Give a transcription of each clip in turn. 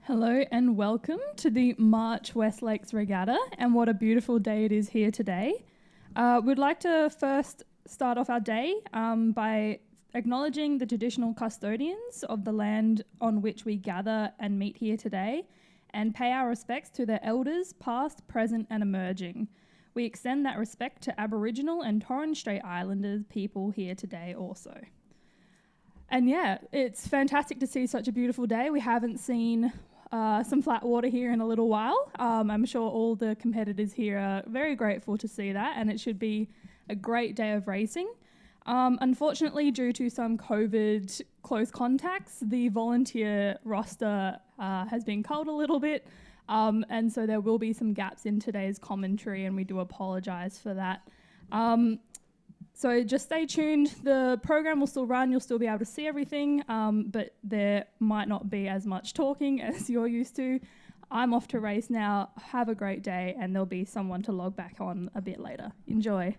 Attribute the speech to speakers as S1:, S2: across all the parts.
S1: Hello and welcome to the March West Lakes Regatta, and what a beautiful day it is here today. We'd like to first start off our day by acknowledging the traditional custodians of the land on which we gather and meet here today, and pay our respects to their elders past, present and emerging. We extend that respect to Aboriginal and Torres Strait Islander people here today also. And yeah, it's fantastic to see such a beautiful day. We haven't seen some flat water here in a little while. I'm sure all the competitors here are very grateful to see that, and it should be a great day of racing. Unfortunately, due to some COVID close contacts, the volunteer roster has been culled a little bit, and so there will be some gaps in today's commentary, and we do apologise for that. So just stay tuned. The program will still run. You'll still be able to see everything, but there might not be as much talking as you're used to. I'm off to race now. Have a great day, and there'll be someone to log back on a bit later. Enjoy.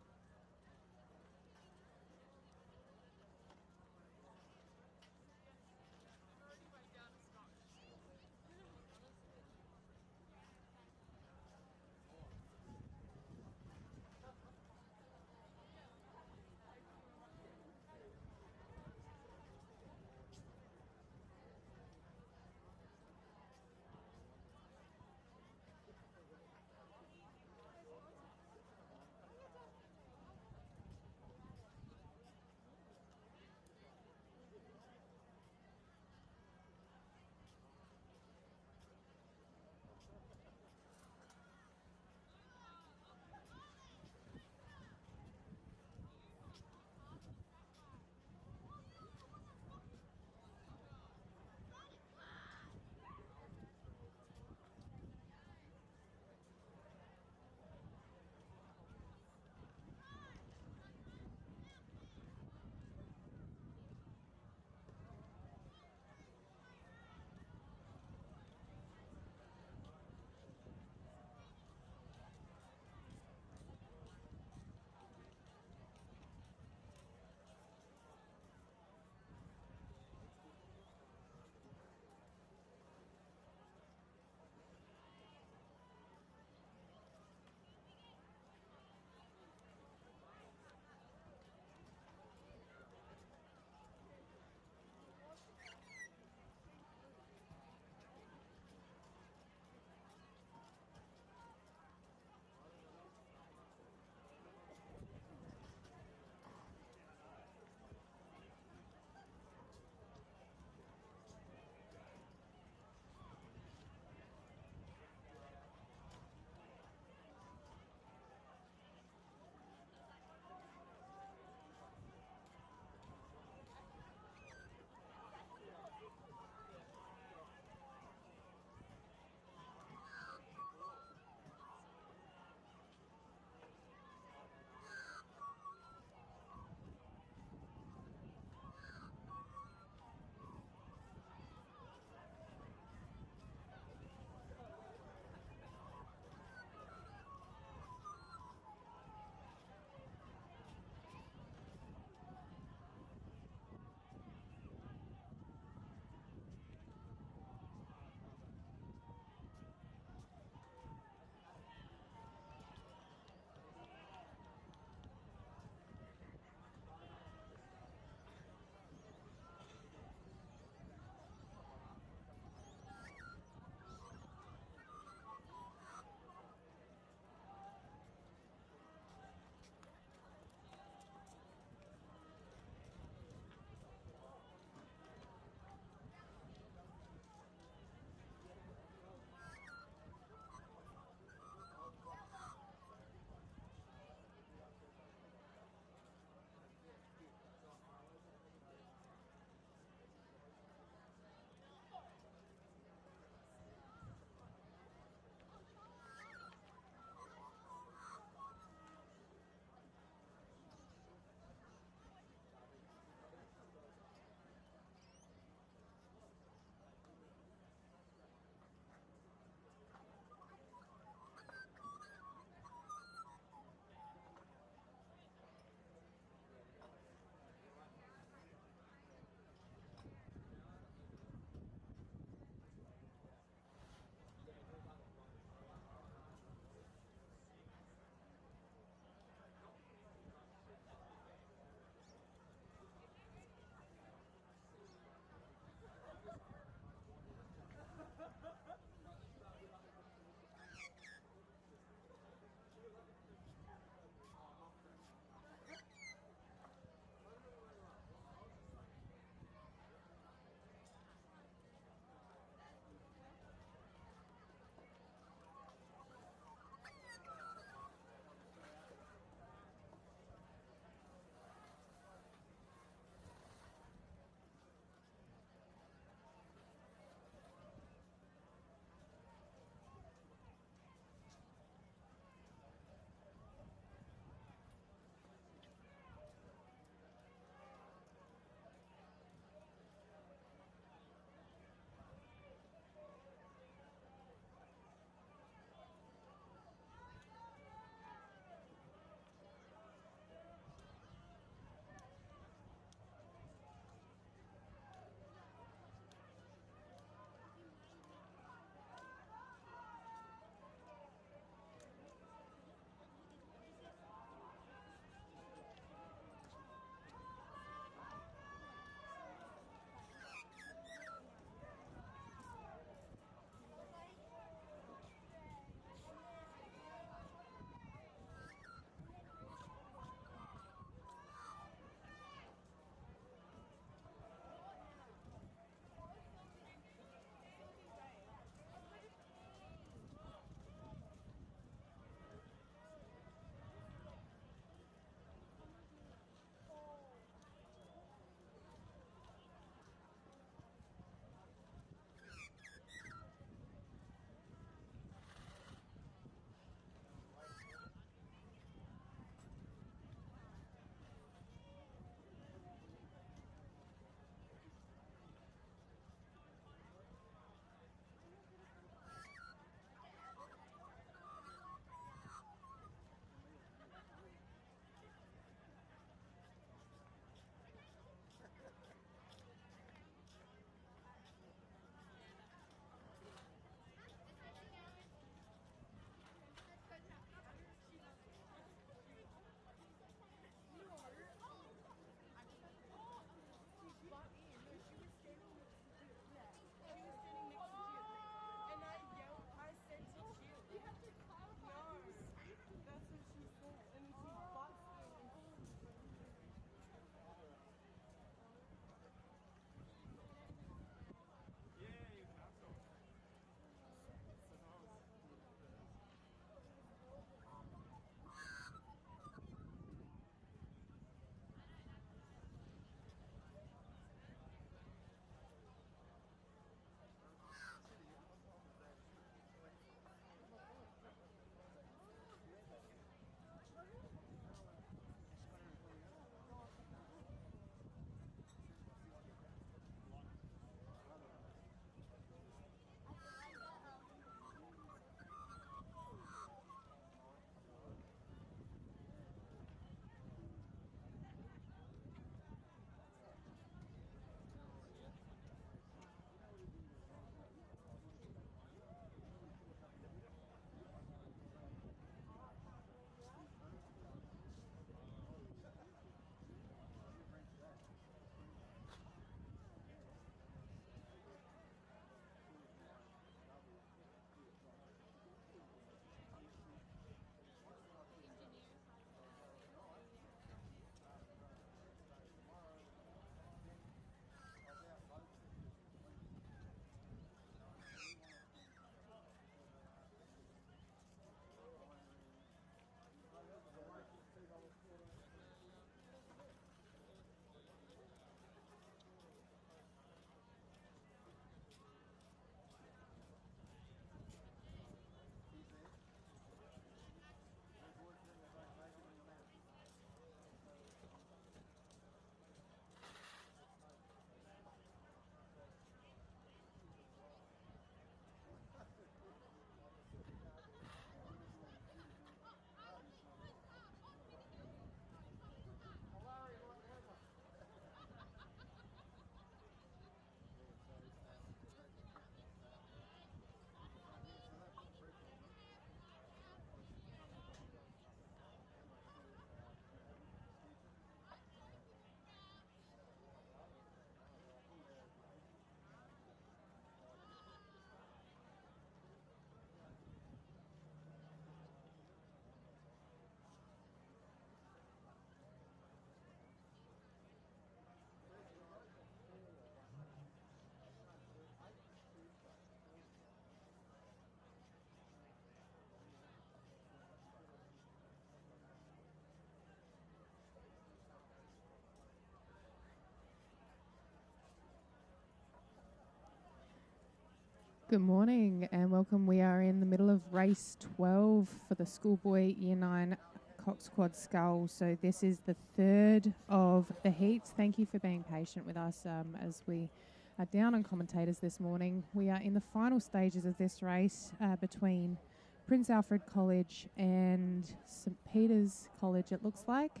S2: Good morning and welcome. We are in the middle of race 12 for the Schoolboy Year 9 Cox Quad Scull. So this is the third of the heats. Thank you for being patient with us as we are down on commentators this morning. We are in the final stages of this race between Prince Alfred College and St Peter's College, it looks like.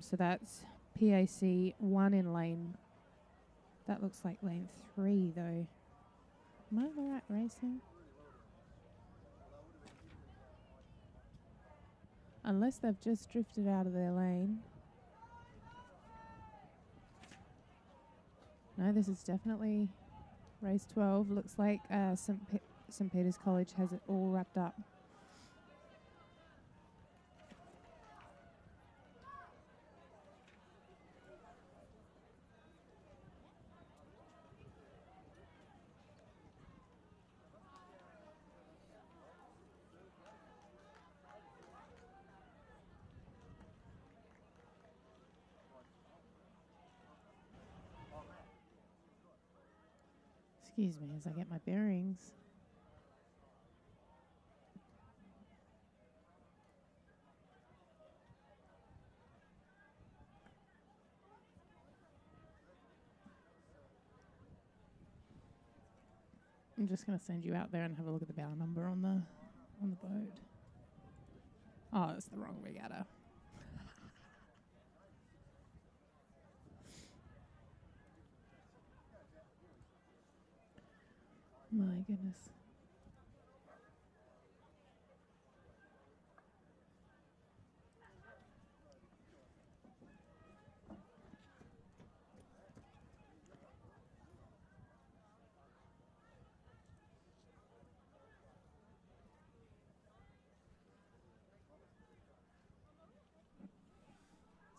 S2: So that's PAC 1 in lane. That looks like lane 3 though. Am I in the right racing? Unless they've just drifted out of their lane. No, this is definitely race 12. Looks like St Peter's College has it all wrapped up. Excuse me as I get my bearings. I'm just going to send you out there and have a look at the bow number on the boat. Oh, it's the wrong regatta. My goodness.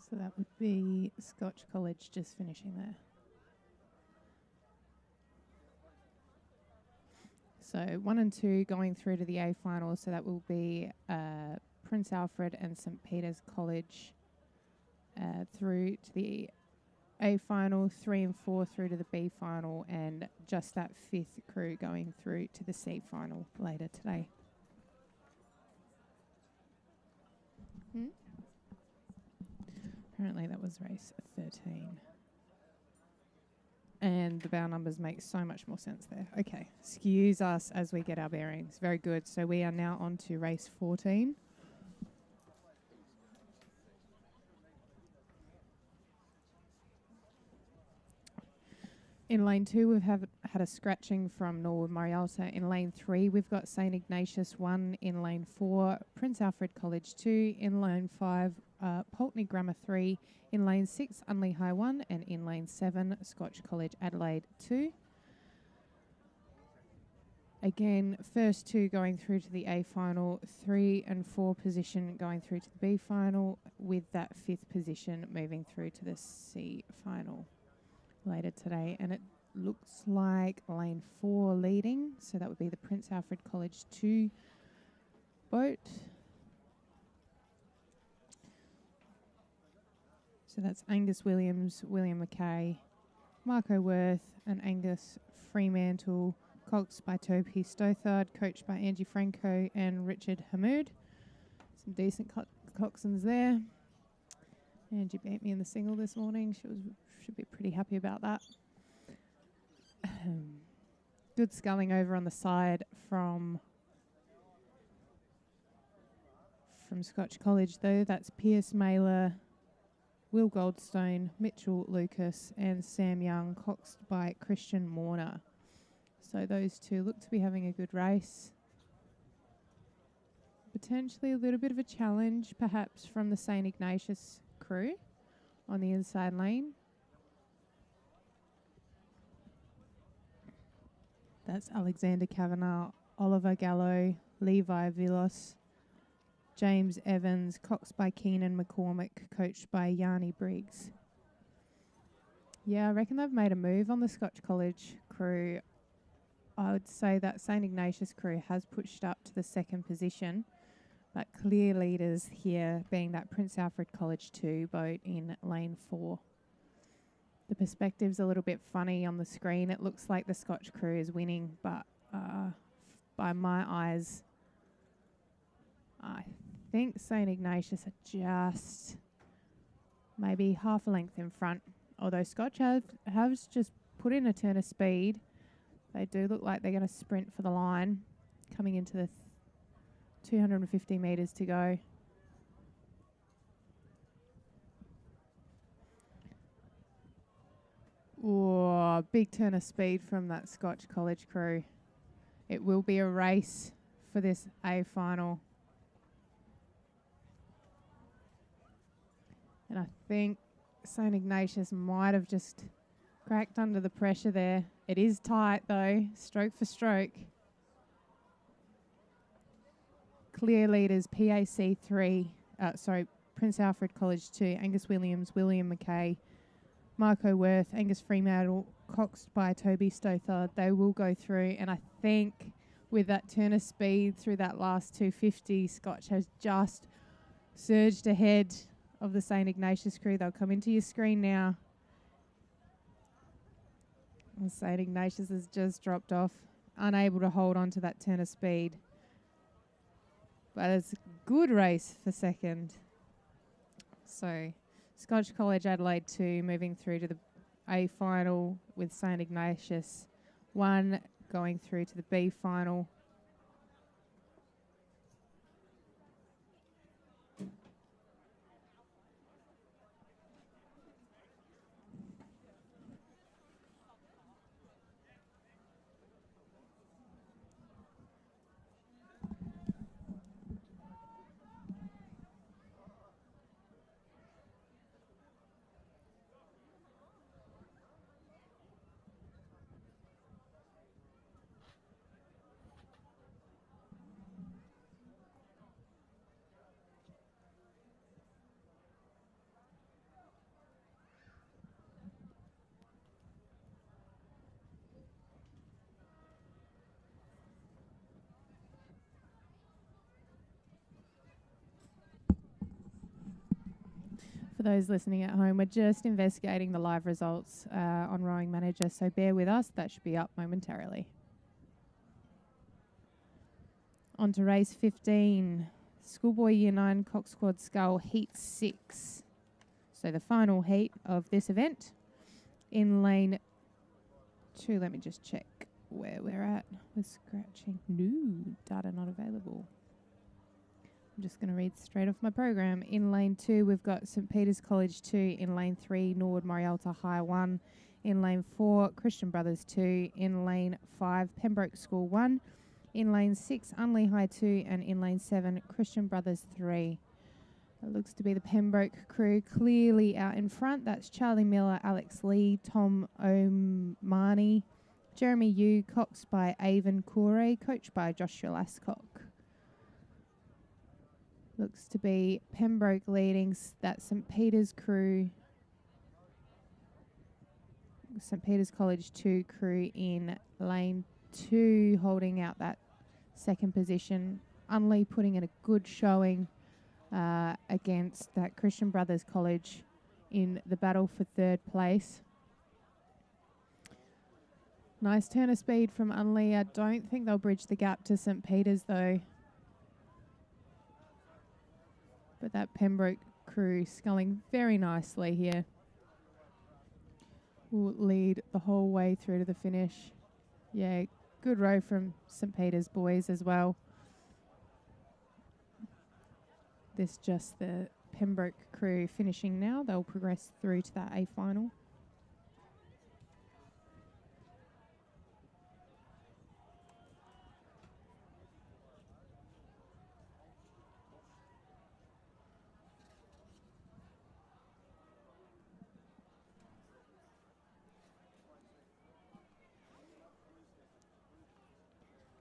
S2: So that would be Scotch College just finishing there. So 1 and 2 going through to the A final. So that will be Prince Alfred and St Peter's College through to the A final, 3 and 4 through to the B final, and just that 5th crew going through to the C final later today. Apparently that was race 13. And the bow numbers make so much more sense there. Okay, excuse us as we get our bearings. Very good. So we are now on to race 14. In lane 2, we've had a scratching from Norwood Marialta. In lane 3, we've got St Ignatius 1. In lane 4, Prince Alfred College 2. In lane 5, Pulteney Grammar 3. In lane 6, Unley High 1. And in lane 7, Scotch College Adelaide 2. Again, first 2 going through to the A final, 3 and 4 position going through to the B final, with that 5th position moving through to the C final later today. And it looks like lane 4 leading, so that would be the Prince Alfred College 2 boat. So that's Angus Williams, William McKay, Marco Worth and Angus Fremantle, coxed by Toby Stothard, coached by Angie Franco and Richard Hamoud. Some decent coxswains there. Angie beat me in the single this morning. Should be pretty happy about that. Good sculling over on the side from Scotch College though. That's Pierce Mailer, Will Goldstone, Mitchell Lucas and Sam Young, coxed by Christian Warner. So those two look to be having a good race. Potentially a little bit of a challenge perhaps from the St Ignatius crew on the inside lane. That's Alexander Kavanagh, Oliver Gallo, Levi Villos, James Evans, coxed by Keenan McCormick, coached by Yanni Briggs. Yeah, I reckon they've made a move on the Scotch College crew. I would say that St Ignatius crew has pushed up to the 2nd position, but clear leaders here being that Prince Alfred College 2 boat in lane 4. The perspective's a little bit funny on the screen. It looks like the Scotch crew is winning, but by my eyes, I think St. Ignatius are just maybe half a length in front. Although Scotch have just put in a turn of speed. They do look like they're going to sprint for the line, coming into the 250 metres to go. Oh, big turn of speed from that Scotch College crew. It will be a race for this A final. And I think St. Ignatius might have just cracked under the pressure there. It is tight though, stroke for stroke. Clear leaders, PAC 3, Prince Alfred College 2, Angus Williams, William McKay, Marco Worth, Angus Fremantle, coxed by Toby Stothard. They will go through, and I think with that turn of speed through that last 250, Scotch has just surged ahead of the St. Ignatius crew. They'll come into your screen now. And St. Ignatius has just dropped off, unable to hold on to that turn of speed. But it's a good race for second. So Scotch College Adelaide 2 moving through to the A final with St. Ignatius 1 going through to the B final. For those listening at home, we're just investigating the live results on Rowing Manager, so bear with us. That should be up momentarily. On to race 15, Schoolboy Year 9 Cox Quad Scull Heat 6. So the final heat of this event. In lane 2, let me just check where we're at. We're scratching. No, data not available. I'm just going to read straight off my program. In lane 2, we've got St. Peter's College 2. In lane 3, Norwood Morialta High 1. In lane 4, Christian Brothers 2. In lane 5, Pembroke School 1. In lane 6, Unley High 2. And in lane 7, Christian Brothers 3. It looks to be the Pembroke crew clearly out in front. That's Charlie Miller, Alex Lee, Tom O'Mani, Jeremy Yu, coxed by Avon Corey, coached by Joshua Lascock. Looks to be Pembroke leading that St. Peter's crew, St. Peter's College 2 crew in lane 2, holding out that second position. Unley putting in a good showing against that Christian Brothers College in the battle for third place. Nice turn of speed from Unley. I don't think they'll bridge the gap to St. Peter's though. But that Pembroke crew sculling very nicely here. Will lead the whole way through to the finish. Yeah, good row from St. Peter's boys as well. This just the Pembroke crew finishing now. They'll progress through to that A final.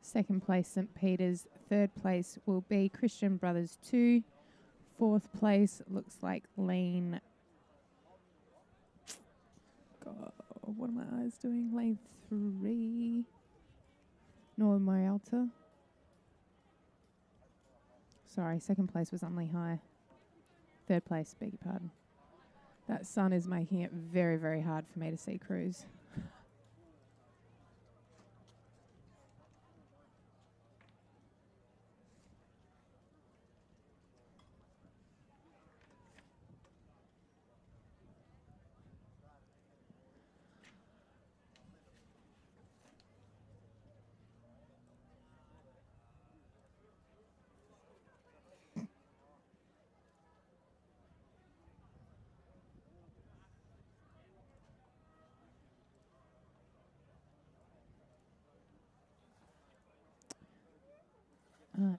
S2: Second place, St. Peter's. Third place will be Christian Brothers 2. Fourth place looks like lane... God, what are my eyes doing? Lane 3. Norwood Morialta. Sorry, second place was Unley High. Third place, beg your pardon. That sun is making it very, very hard for me to see crews.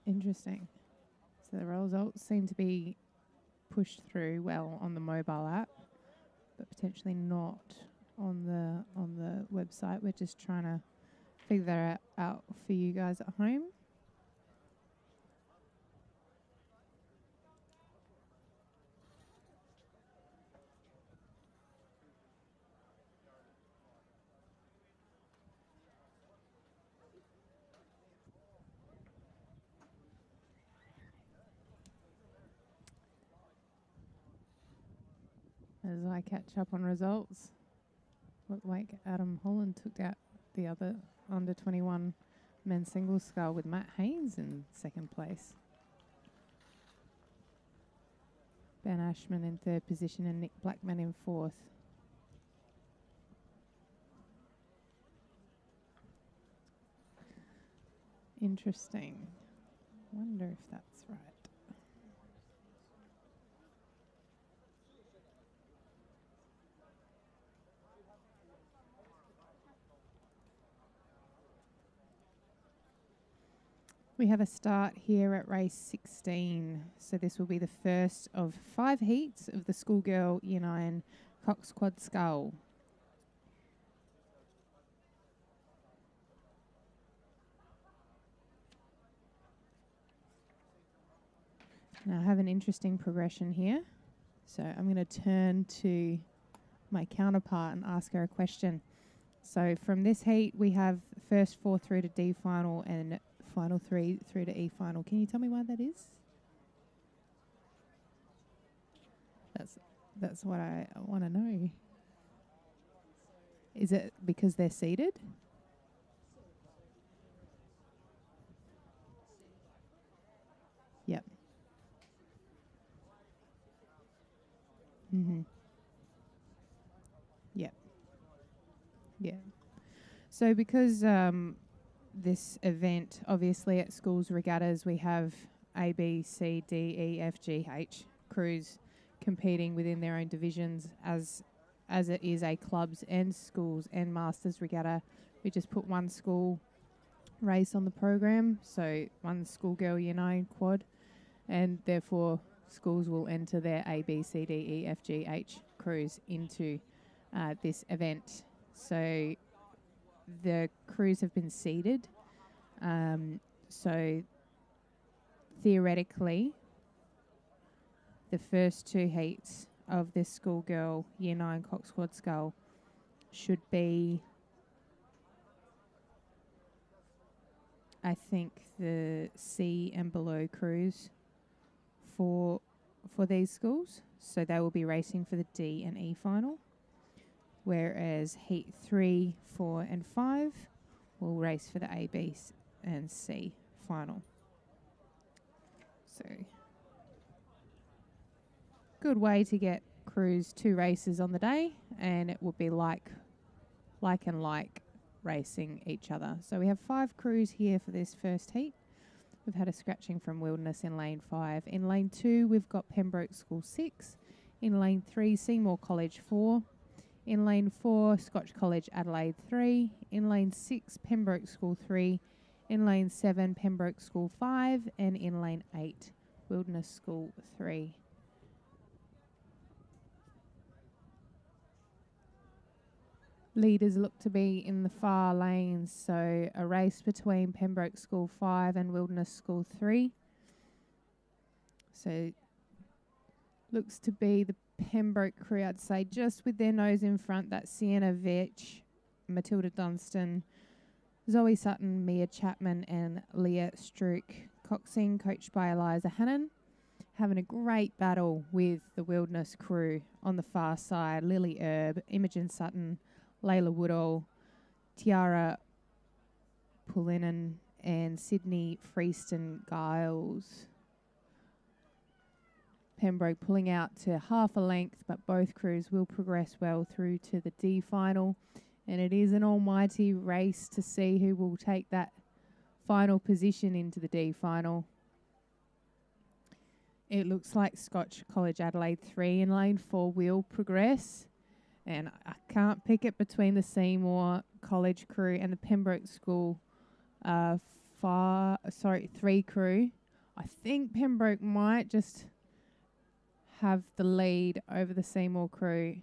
S2: Interesting. So the results seem to be pushed through well on the mobile app, but potentially not on the website. We're just trying to figure that out for you guys at home. As I catch up on results, look like Adam Holland took out the other under 21 men's singles scull with Matt Haynes in second place. Ben Ashman in third position and Nick Blackman in fourth. Interesting. Wonder if that's right. We have a start here at race 16. So this will be the first of 5 heats of the Schoolgirl Year 9 Coxed Quad Scull. Now I have an interesting progression here. So I'm going to turn to my counterpart and ask her a question. So from this heat, we have first 4 through to D final and final 3 through to E final. Can you tell me why that is? That's what I want to know. Is it because they're seated? Yep. Mm-hmm. Yep. Yeah. So because this event, obviously at schools regattas, we have A, B, C, D, E, F, G, H crews competing within their own divisions. As it is a clubs and schools and masters regatta, we just put one school race on the program, so one Schoolgirl Year 9 quad, and therefore schools will enter their A, B, C, D, E, F, G, H crews into this event. So the crews have been seeded. So theoretically, the first 2 heats of this Schoolgirl Year 9 Coxed Quad Scull should be, I think, the C and below crews for these schools. So they will be racing for the D and E final, whereas heat 3, 4 and 5 will race for the A, B and C final. So good way to get crews 2 races on the day, and it will be like and like racing each other. So we have 5 crews here for this first heat. We've had a scratching from Wilderness in lane 5. In lane 2, we've got Pembroke School 6. In lane 3, Seymour College 4. In lane 4, Scotch College Adelaide 3. In lane 6, Pembroke School 3. In lane 7, Pembroke School 5. And in lane 8, Wilderness School 3. Leaders look to be in the far lanes, so a race between Pembroke School 5 and Wilderness School 3. So looks to be the Pembroke crew, I'd say, just with their nose in front. That's Sienna Vetch, Matilda Dunstan, Zoe Sutton, Mia Chapman and Leah Strook. Coxing, coached by Eliza Hannon. Having a great battle with the Wilderness crew on the far side. Lily Erb, Imogen Sutton, Layla Woodall, Tiara Pullinan and Sydney Freeston Giles. Pembroke pulling out to half a length, but both crews will progress well through to the D final. And it is an almighty race to see who will take that final position into the D final. It looks like Scotch College Adelaide 3 in lane 4 will progress. And I can't pick it between the Seymour College crew and the Pembroke School 3 crew. I think Pembroke might just have the lead over the Seymour crew.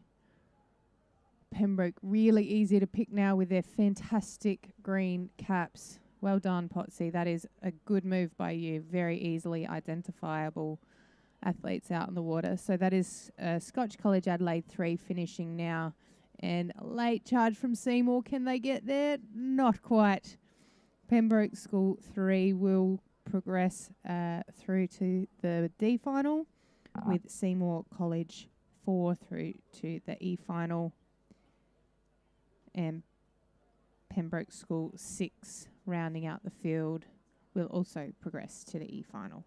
S2: Pembroke really easy to pick now with their fantastic green caps. Well done, Potsy. That is a good move by you. Very easily identifiable athletes out in the water. So that is Scotch College Adelaide 3 finishing now. And a late charge from Seymour. Can they get there? Not quite. Pembroke School 3 will progress through to the D final with Seymour College 4 through to the E final. And Pembroke School 6 rounding out the field will also progress to the E final.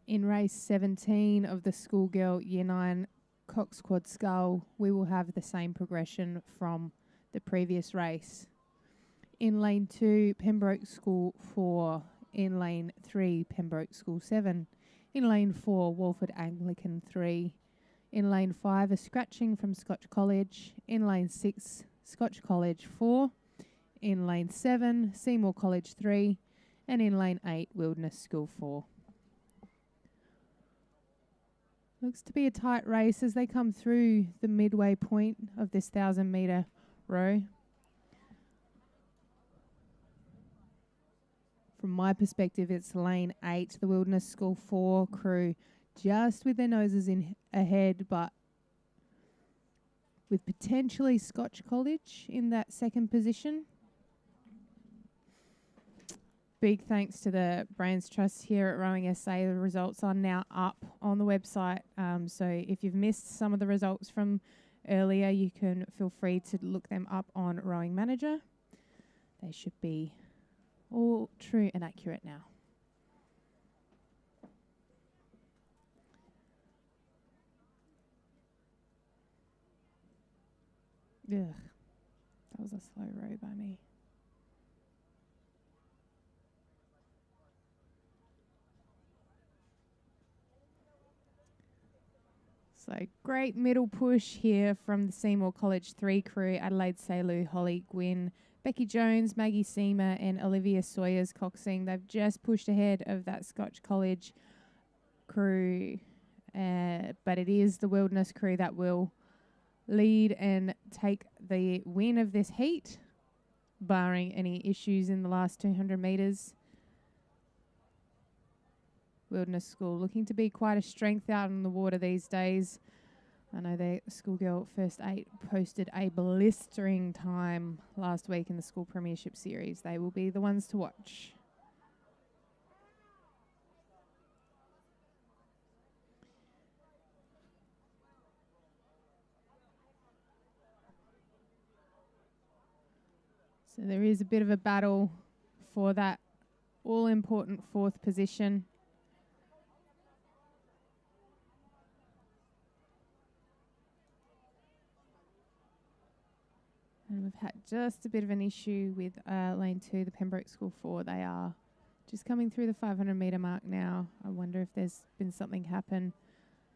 S2: In race 17 of the Schoolgirl Year 9 Coxed Quad Scull, we will have the same progression from the previous race. In lane 2, Pembroke School 4. In lane 3, Pembroke School 7. In lane 4, Walford Anglican 3. In lane 5, a scratching from Scotch College. In lane 6, Scotch College 4. In lane 7, Seymour College 3. And in lane 8, Wilderness School 4. Looks to be a tight race as they come through the midway point of this 1,000-metre row. From my perspective, it's lane 8, the Wilderness School 4 crew, just with their noses in ahead, but with potentially Scotch College in that second position. Big thanks to the Brains Trust here at Rowing SA. The results are now up on the website. So if you've missed some of the results from earlier, you can feel free to look them up on Rowing Manager. They should be all true and accurate now. Ugh, that was a slow row by me. So great middle push here from the Seymour College 3 crew, Adelaide Salu, Holly Gwynn, Becky Jones, Maggie Seamer and Olivia Sawyer's coxing. They've just pushed ahead of that Scotch College crew, but it is the Wilderness crew that will lead and take the win of this heat, barring any issues in the last 200 metres. Wilderness School looking to be quite a strength out in the water these days. I know their Schoolgirl First 8 posted a blistering time last week in the School Premiership Series. They will be the ones to watch. So there is a bit of a battle for that all-important 4th position. And we've had just a bit of an issue with lane 2, the Pembroke School 4. They are just coming through the 500-metre mark now. I wonder if there's been something happen.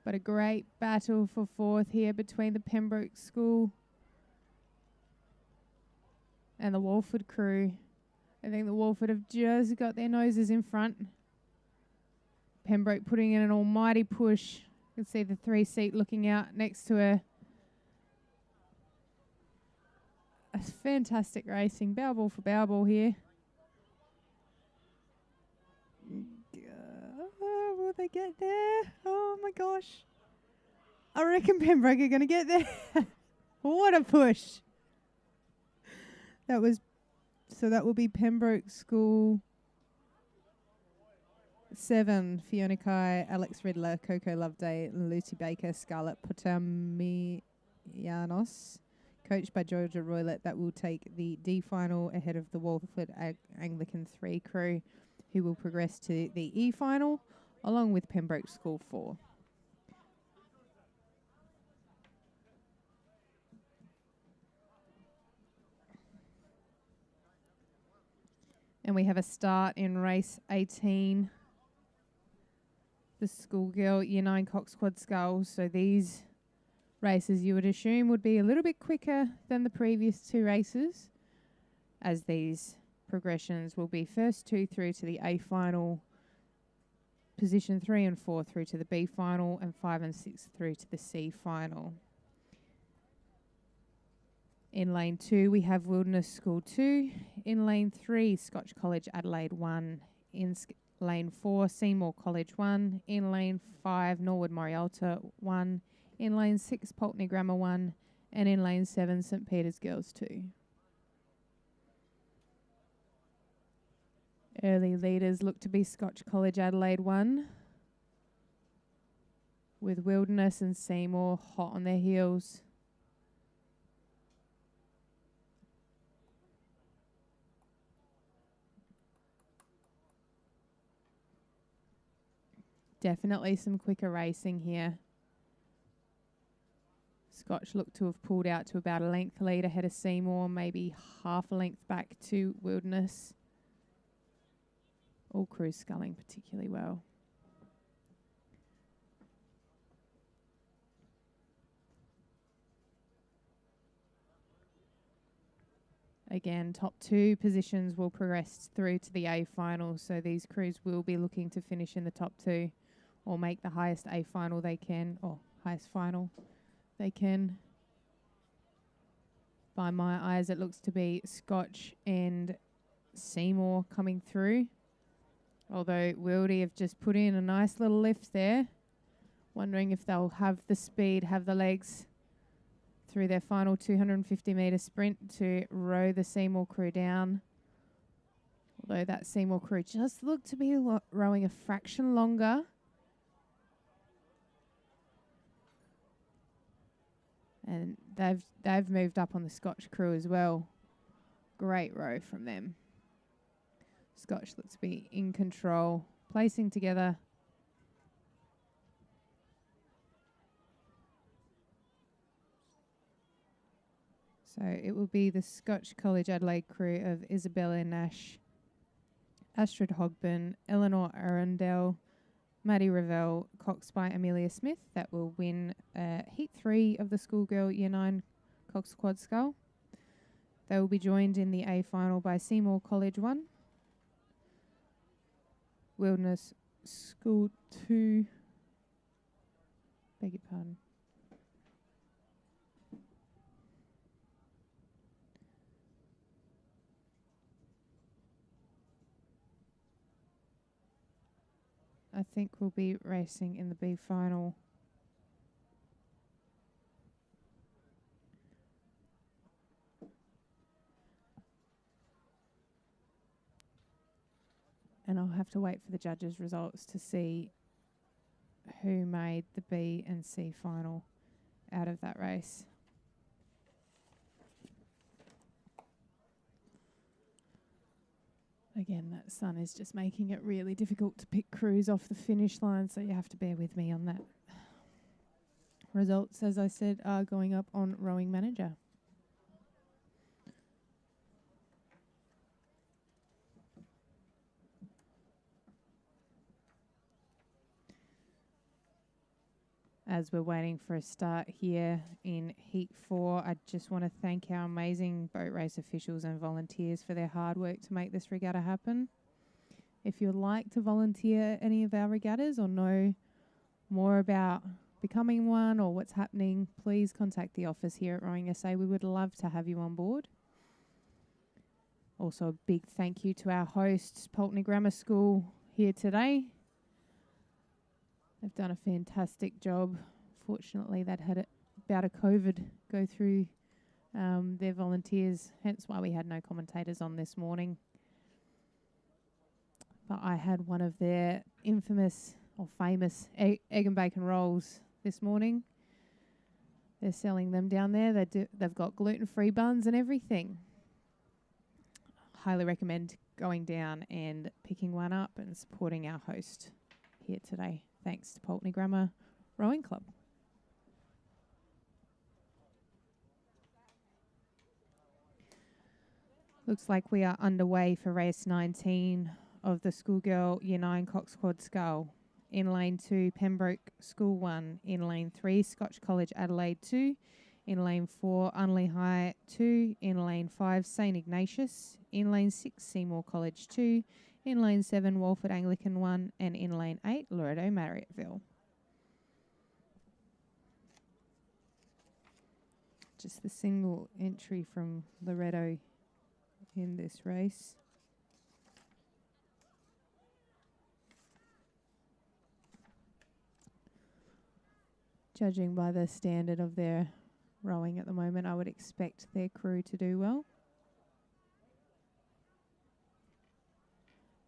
S2: But a great battle for 4th here between the Pembroke School and the Walford crew. I think the Walford have just got their noses in front. Pembroke putting in an almighty push. You can see the 3-seat looking out next to her. A fantastic racing. Bow ball for bow ball here. Will they get there? Oh my gosh. I reckon Pembroke are going to get there. What a push. That will be Pembroke School 7. Fiona Kai, Alex Riddler, Coco Loveday, Lucy Baker, Scarlett Potamianos. Coached by Georgia Roylett, that will take the D final ahead of the Walford Anglican 3 crew, who will progress to the E final, along with Pembroke School 4. And we have a start in race 18, the Schoolgirl Year 9 Coxed Quad Sculls. So these races you would assume would be a little bit quicker than the previous two races, as these progressions will be first two through to the A final, position 3 and 4 through to the B final, and 5 and 6 through to the C final. In lane 2, we have Wilderness School 2. In lane 3, Scotch College Adelaide 1. In lane 4, Seymour College 1. In lane 5, Norwood Morialta 1. In lane 6, Pulteney Grammar 1. And in lane 7, St Peter's Girls 2. Early leaders look to be Scotch College Adelaide 1, with Wilderness and Seymour hot on their heels. Definitely some quicker racing here. Scotch look to have pulled out to about a length lead ahead of Seymour, maybe half a length back to Wilderness. All crews sculling particularly well. Again, top two positions will progress through to the A final, so these crews will be looking to finish in the top two or make the highest A final they can, or highest final they can. By my eyes, it looks to be Scotch and Seymour coming through, although Wildy have just put in a nice little lift there. Wondering if they'll have the speed, have the legs through their final 250 metre sprint to row the Seymour crew down. Although that Seymour crew just looked to be rowing a fraction longer. And they've moved up on the Scotch crew as well. Great row from them. Scotch looks to be in control, placing together. So it will be the Scotch College Adelaide crew of Isabella Nash, Astrid Hogben, Eleanor Arundel, Maddie Revell, coxed by Amelia Smith, that will win Heat 3 of the Schoolgirl Year 9 Coxed Quad Scull. They will be joined in the A final by Seymour College 1, Wilderness School 2, beg your pardon, I think we'll be racing in the B final. And I'll have to wait for the judges' results to see who made the B and C final out of that race. Again, that sun is just making it really difficult to pick crews off the finish line, so you have to bear with me on that. Results, as I said, are going up on Rowing Manager. As we're waiting for a start here in Heat 4, I just want to thank our amazing boat race officials and volunteers for their hard work to make this regatta happen. If you'd like to volunteer any of our regattas or know more about becoming one or what's happening, please contact the office here at Rowing SA. We would love to have you on board. Also, a big thank you to our hosts, Pulteney Grammar School, here today. They've done a fantastic job. Fortunately, they'd had a bout of COVID go through their volunteers, hence why we had no commentators on this morning. But I had one of their infamous or famous egg and bacon rolls this morning. They're selling them down there. They've got gluten-free buns and everything. Highly recommend going down and picking one up and supporting our host here today. Thanks to Pulteney Grammar Rowing Club. Looks like we are underway for race 19 of the Schoolgirl Year 9 Coxed Quad Scull. In lane 2, Pembroke School 1. In lane 3, Scotch College Adelaide 2. In lane 4, Unley High 2. In lane 5, St Ignatius. In lane 6, Seymour College 2. In lane 7, Walford Anglican 1. And in lane 8, Loreto Marriotteville. Just the single entry from Loreto in this race. Judging by the standard of their rowing at the moment, I would expect their crew to do well.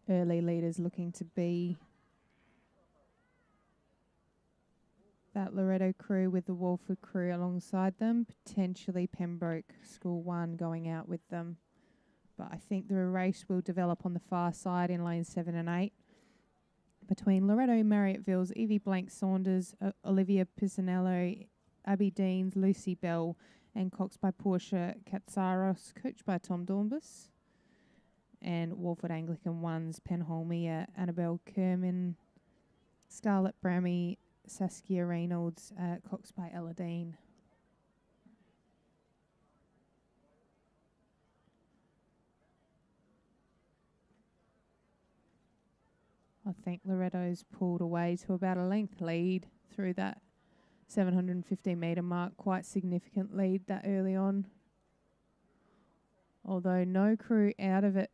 S2: Early leaders looking to be that Loreto crew with the Walford crew alongside them, potentially Pembroke School 1 going out with them. But I think the race will develop on the far side in lanes 7 and 8 between Loreto Marriotteville's Evie Blank Saunders, Olivia Pisanello, Abby Deans, Lucy Bell, and coxed by Portia Katsaros, coached by Tom Dornbus. And Walford Anglican 1's Penholmia, Annabelle Kerman, Scarlett Brammy, Saskia Reynolds, coxed by Ella Dean. I think Loreto's pulled away to about a length lead through that 750 metre mark, quite significant lead that early on. Although no crew out of it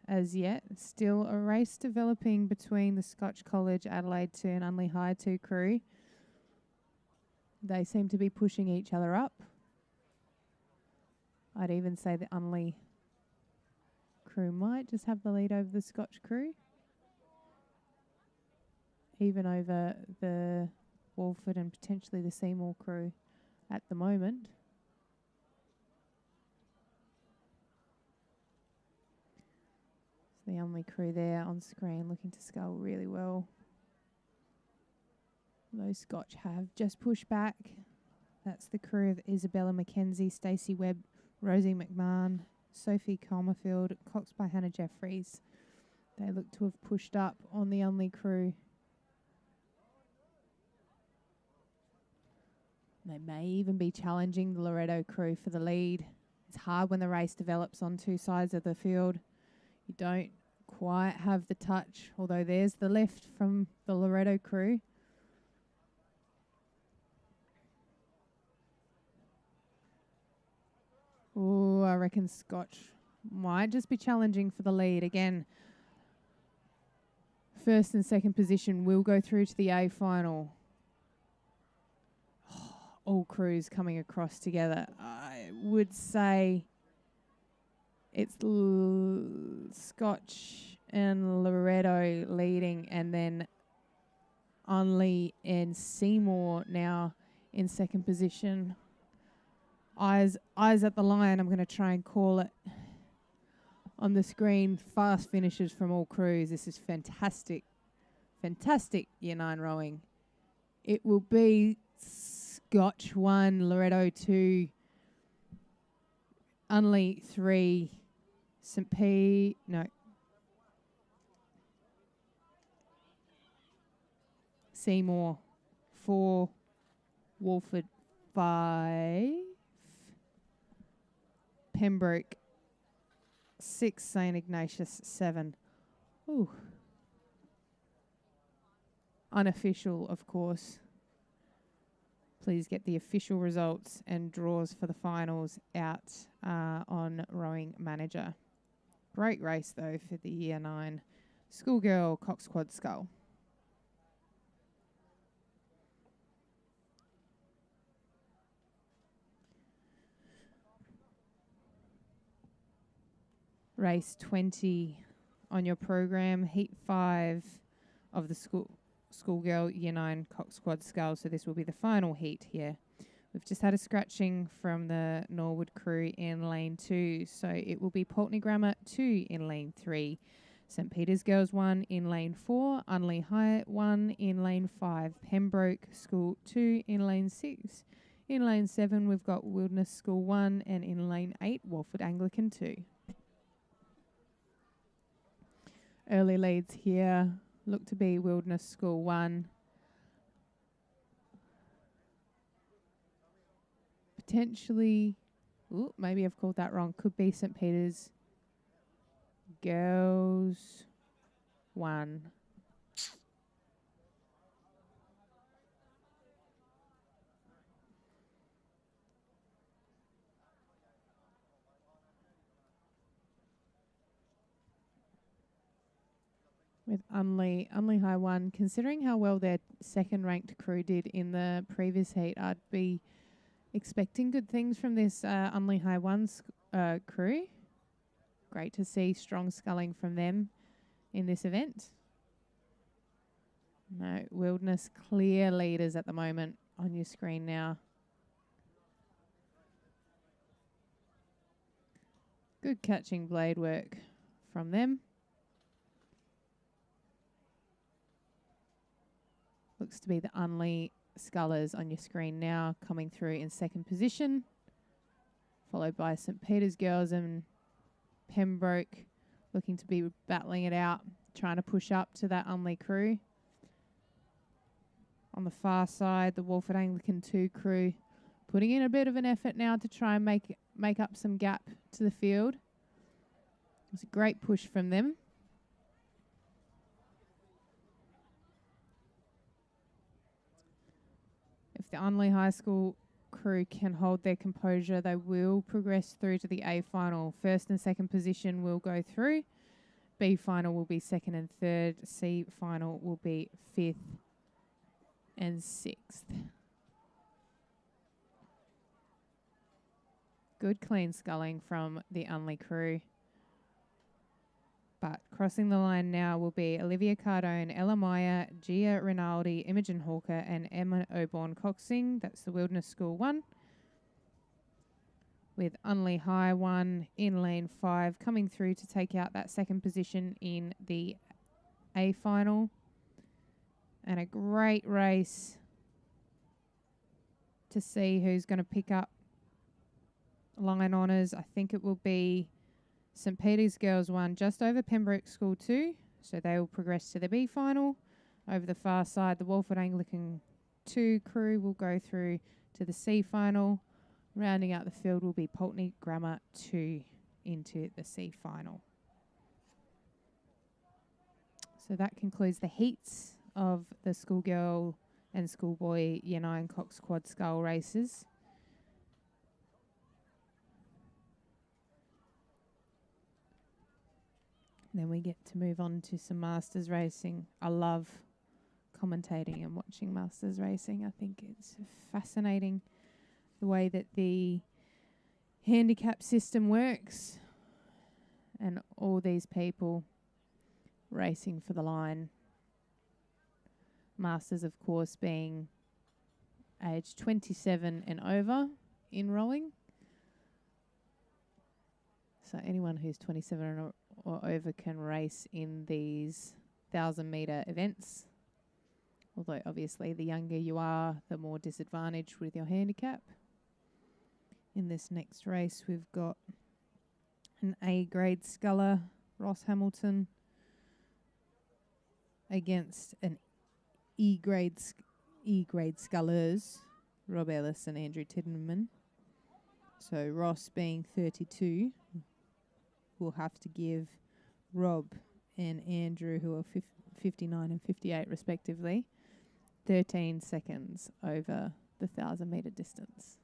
S2: as yet, still a race developing between the Scotch College Adelaide 2 and Unley High 2 crew. They seem to be pushing each other up. I'd even say the Unley crew might just have the lead over the Scotch crew, even over the Walford and potentially the Seymour crew at the moment. So the Unley crew there on screen looking to scull really well. Those Scotch have just pushed back. That's the crew of Isabella McKenzie, Stacey Webb, Rosie McMahon, Sophie Colmerfield, coxed by Hannah Jeffries. They look to have pushed up on the Unley crew. They may even be challenging the Loreto crew for the lead. It's hard when the race develops on two sides of the field. You don't quite have the touch, although there's the lift from the Loreto crew. Oh, I reckon Scotch might just be challenging for the lead. Again, first and second position will go through to the A final. All crews coming across together. I would say it's Scotch and Loreto leading, and then Unley and Seymour now in second position. Eyes at the line. I'm going to try and call it on the screen. Fast finishes from all crews. This is fantastic. Fantastic Year 9 rowing. It will be Scotch 1, Loreto 2, Unley 3, Seymour 4, Walford 5, Pembroke 6, St Ignatius 7. Ooh. Unofficial, of course. Please get the official results and draws for the finals out on Rowing Manager. Great race, though, for the Year 9 Schoolgirl Coxed Quad Scull. Race 20 on your program, Heat 5 of the Schoolgirl Year 9 Coxed Quad Scull. So this will be the final heat here. We've just had a scratching from the Norwood crew in lane 2. So it will be Pulteney Grammar 2 in lane 3. St Peter's Girls 1 in lane 4. Unley High 1 in lane 5. Pembroke School 2 in lane 6. In lane 7 we've got Wilderness School 1. And in lane 8 Walford Anglican 2. early leads here look to be Wilderness School 1. Potentially, maybe I've called that wrong. Could be St. Peter's Girls 1. With Unley High 1, considering how well their second-ranked crew did in the previous heat, I'd be expecting good things from this Unley High 1's crew. Great to see strong sculling from them in this event. No, Wilderness clear leaders at the moment on your screen now. Good catching blade work from them. Looks to be the Unley Scullers on your screen now, coming through in second position, followed by St. Peter's Girls and Pembroke looking to be battling it out, trying to push up to that Unley crew. On the far side, the Walford Anglican 2 crew putting in a bit of an effort now to try and make up some gap to the field. It's a great push from them. If the Unley High School crew can hold their composure, they will progress through to the A final. First and second position will go through. B final will be second and third. C final will be fifth and sixth. Good clean sculling from the Unley crew. But crossing the line now will be Olivia Cardone, Ella Meyer, Gia Rinaldi, Imogen Hawker, and Emma Oborn Coxing. That's the Wilderness School 1. With Unley High 1 in lane 5 coming through to take out that second position in the A final. And a great race to see who's going to pick up line honours. I think it will be St. Peter's Girls 1 just over Pembroke School 2. So they will progress to the B final. Over the far side, the Walford Anglican 2 crew will go through to the C final. Rounding out the field will be Pulteney Grammar 2 into the C final. So that concludes the heats of the Schoolgirl and Schoolboy Year 9 Cox Quad Scull races. Then we get to move on to some Masters racing. I love commentating and watching Masters racing. I think it's fascinating the way that the handicap system works and all these people racing for the line. Masters, of course, being age 27 and over in rowing. So anyone who's 27 or over can race in these 1,000-metre events. Although, obviously, the younger you are, the more disadvantaged with your handicap. In this next race, we've got an A-grade sculler, Ross Hamilton, against an E-grade scullers, Rob Ellis and Andrew Tidman. So Ross, being 32, will have to give Rob and Andrew, who are 59 and 58 respectively, 13 seconds over the 1,000-metre distance.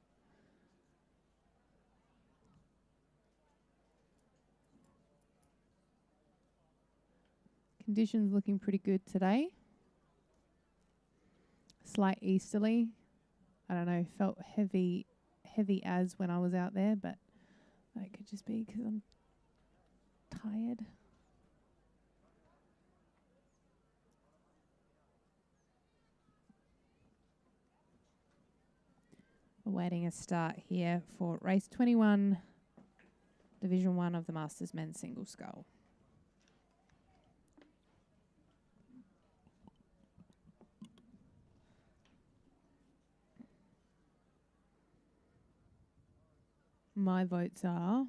S2: Conditions looking pretty good today. Slight easterly. I don't know, felt heavy as when I was out there, but that could just be because I'm tired. Awaiting a start here for race 21, Division 1 of the Masters Men's Single Scull. My votes are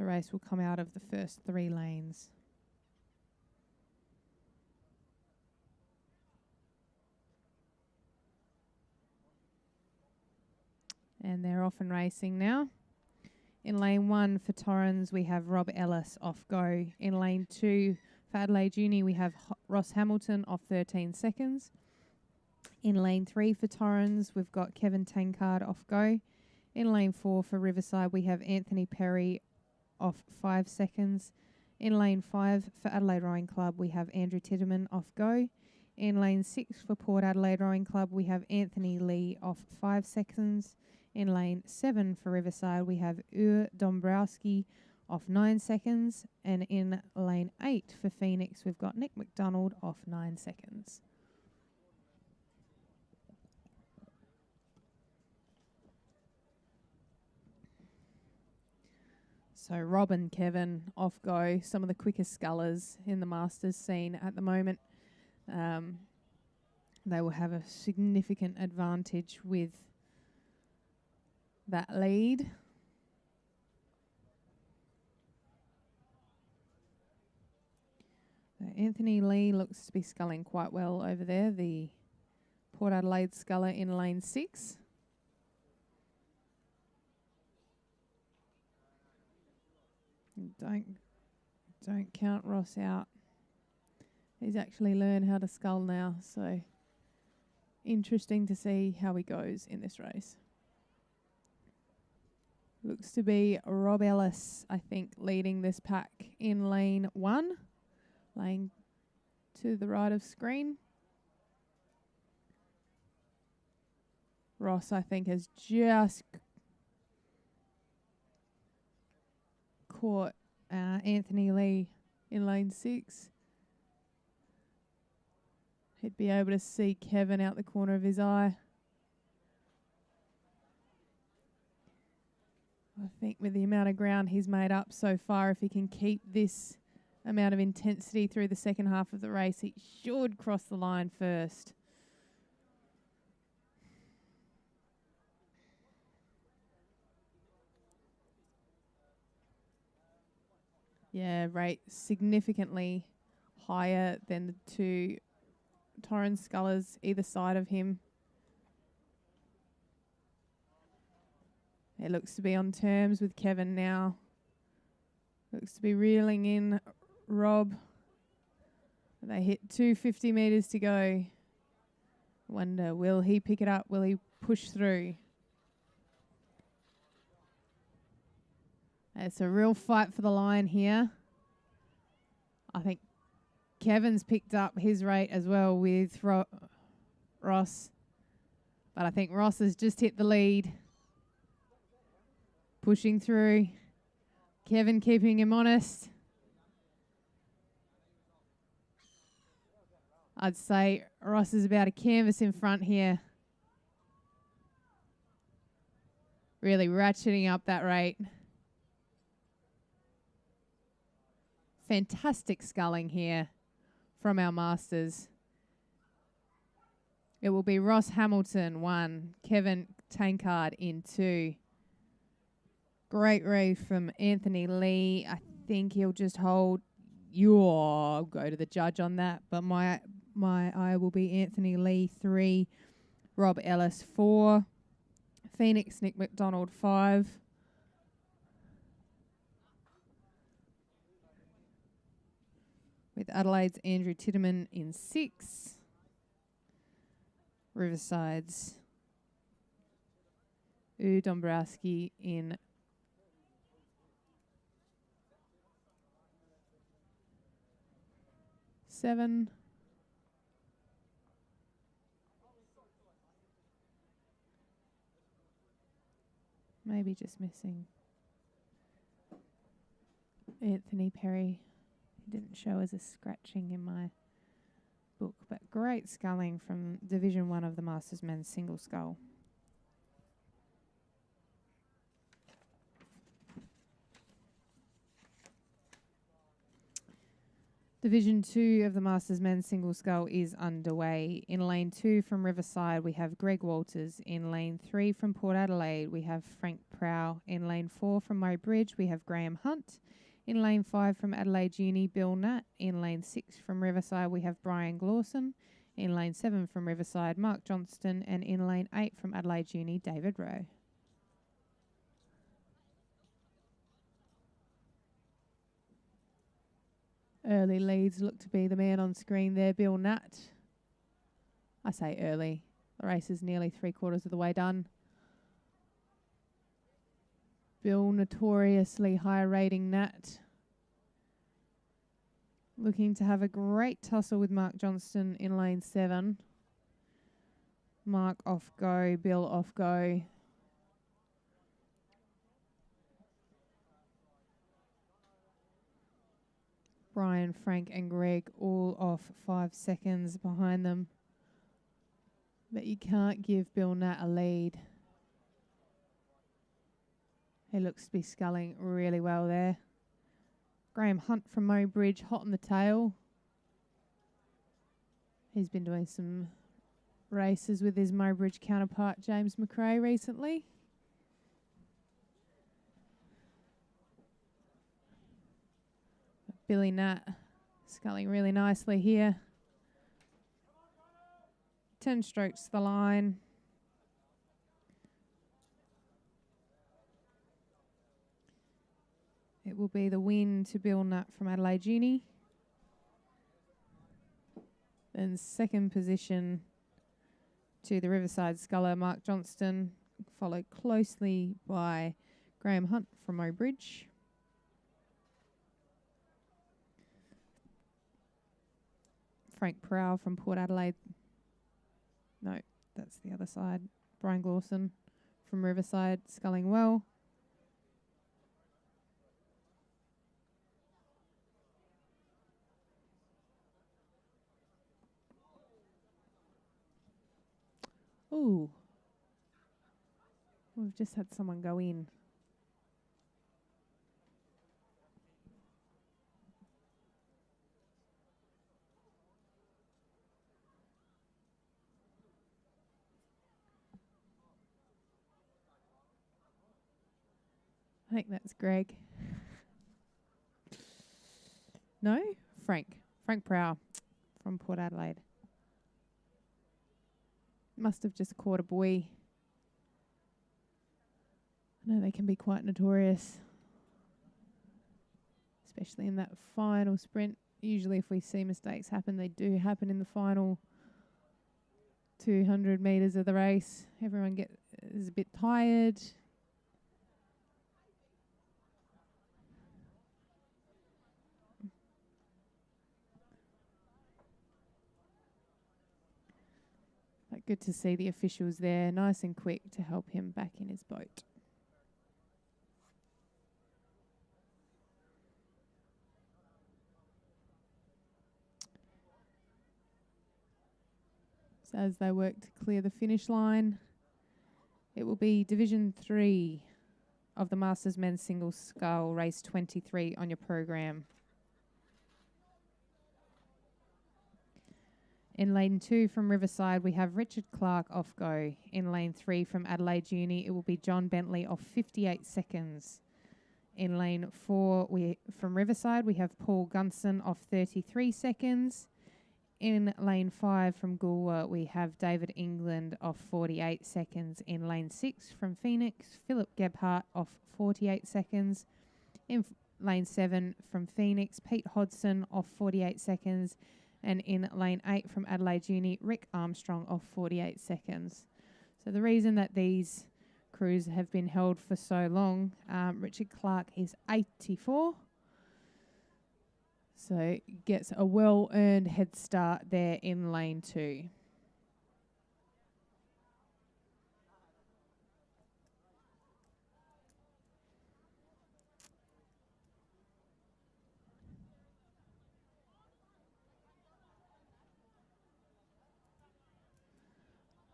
S2: The race will come out of the first 3 lanes. And they're off and racing now. In lane 1 for Torrens, we have Rob Ellis off go. In lane 2 for Adelaide Uni, we have Ross Hamilton off 13 seconds. In lane 3 for Torrens, we've got Kevin Tankard off go. In lane 4 for Riverside, we have Anthony Perry off 5 seconds. In lane 5 for Adelaide Rowing Club, we have Andrew Titterman off go. In lane 6 for Port Adelaide Rowing Club, we have Anthony Lee off 5 seconds. In lane 7 for Riverside, we have Dombrowski off 9 seconds. And in lane 8 for Phoenix, we've got Nick McDonald off 9 seconds. So Rob and Kevin off go, some of the quickest scullers in the Masters scene at the moment. They will have a significant advantage with that lead. So Anthony Lee looks to be sculling quite well over there, the Port Adelaide sculler in lane 6. Don't count Ross out. He's actually learned how to scull now, so interesting to see how he goes in this race. Looks to be Rob Ellis, I think, leading this pack in lane 1, laying to the right of screen. Ross, I think, has just caught Anthony Lee in lane 6. He'd be able to see Kevin out the corner of his eye. I think with the amount of ground he's made up so far, if he can keep this amount of intensity through the second half of the race, he should cross the line first. Yeah, rate significantly higher than the 2 Torrens scullers either side of him. It looks to be on terms with Kevin now. Looks to be reeling in Rob. They hit 250 metres to go. Wonder, will he pick it up? Will he push through? It's a real fight for the line here. I think Kevin's picked up his rate as well with Ross. But I think Ross has just hit the lead. Pushing through. Kevin keeping him honest. I'd say Ross is about a canvas in front here. Really ratcheting up that rate. Fantastic sculling here from our Masters. It will be Ross Hamilton 1, Kevin Tankard in 2. Great race from Anthony Lee. I think he'll just hold. I'll go to the judge on that, but my eye will be Anthony Lee 3, Rob Ellis 4, Phoenix Nick McDonald 5. With Adelaide's Andrew Titterman in 6. Riverside's Dombrowski in 7. Maybe just missing Anthony Perry. He didn't show as a scratching in my book, but great sculling from Division 1 of the Masters Men's Single Scull. Division 2 of the Masters Men's Single Scull is underway. In lane 2 from Riverside, we have Greg Walters. In lane 3 from Port Adelaide, we have Frank Prow. In lane 4 from Murray Bridge, we have Graham Hunt. In lane 5 from Adelaide Uni, Bill Natt. In lane 6 from Riverside, we have Brian Glawson. In lane 7 from Riverside, Mark Johnston. And in lane 8 from Adelaide Uni, David Rowe. Early leads look to be the man on screen there, Bill Natt. I say early. The race is nearly 3/4 of the way done. Bill, notoriously high rating Nat. Looking to have a great tussle with Mark Johnston in lane 7. Mark off go, Bill off go. Brian, Frank and Greg all off 5 seconds behind them. But you can't give Bill Natt a lead. He looks to be sculling really well there. Graham Hunt from Murray Bridge, hot on the tail. He's been doing some races with his Murray Bridge counterpart, James McRae, recently. Billy Natt sculling really nicely here. 10 strokes to the line. It will be the win to Bill Natt from Adelaide Uni. Then second position to the Riverside sculler, Mark Johnston, followed closely by Graham Hunt from Murray Bridge. Frank Prow from Port Adelaide. No, that's the other side. Brian Glawson from Riverside, sculling well. Ooh. We've just had someone go in. I think that's Greg. No? Frank. Frank Prow from Port Adelaide. Must have just caught a buoy. I know they can be quite notorious, especially in that final sprint. Usually if we see mistakes happen, they do happen in the final 200 metres of the race. Everyone is a bit tired. But good to see the officials there, nice and quick to help him back in his boat. So as they work to clear the finish line, it will be Division 3 of the Masters Men's Single Scull, race 23 on your program. In lane 2 from Riverside, we have Richard Clark off go. In lane 3 from Adelaide Uni, it will be John Bentley off 58 seconds. In lane 4 from Riverside, we have Paul Gunson off 33 seconds. In lane 5 from Goolwa, we have David England off 48 seconds. In lane 6 from Phoenix, Philip Gebhardt off 48 seconds. In lane 7 from Phoenix, Pete Hodson off 48 seconds. And in lane 8 from Adelaide Uni, Rick Armstrong off 48 seconds. So the reason that these crews have been held for so long, Richard Clark is 84. So gets a well-earned head start there in lane 2.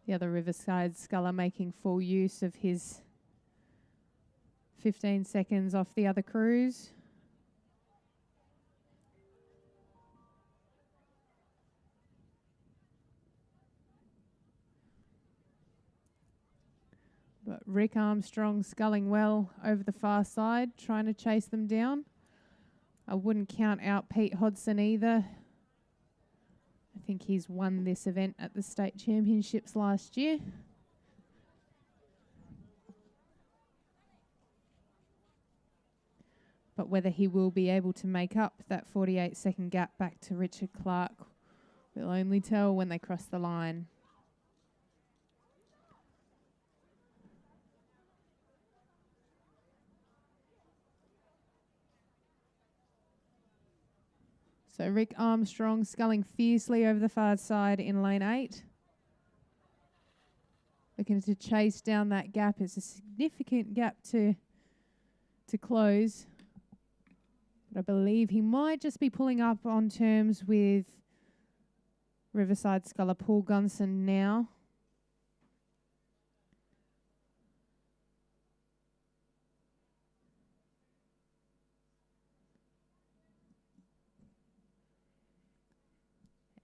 S2: The other Riverside sculler making full use of his 15 seconds off the other crews. But Rick Armstrong sculling well over the far side, trying to chase them down. I wouldn't count out Pete Hodson either. I think he's won this event at the state championships last year. But whether he will be able to make up that 48-second gap back to Richard Clark, we'll only tell when they cross the line. So Rick Armstrong sculling fiercely over the far side in lane 8. Looking to chase down that gap. It's a significant gap to close. But I believe he might just be pulling up on terms with Riverside sculler Paul Gunson now.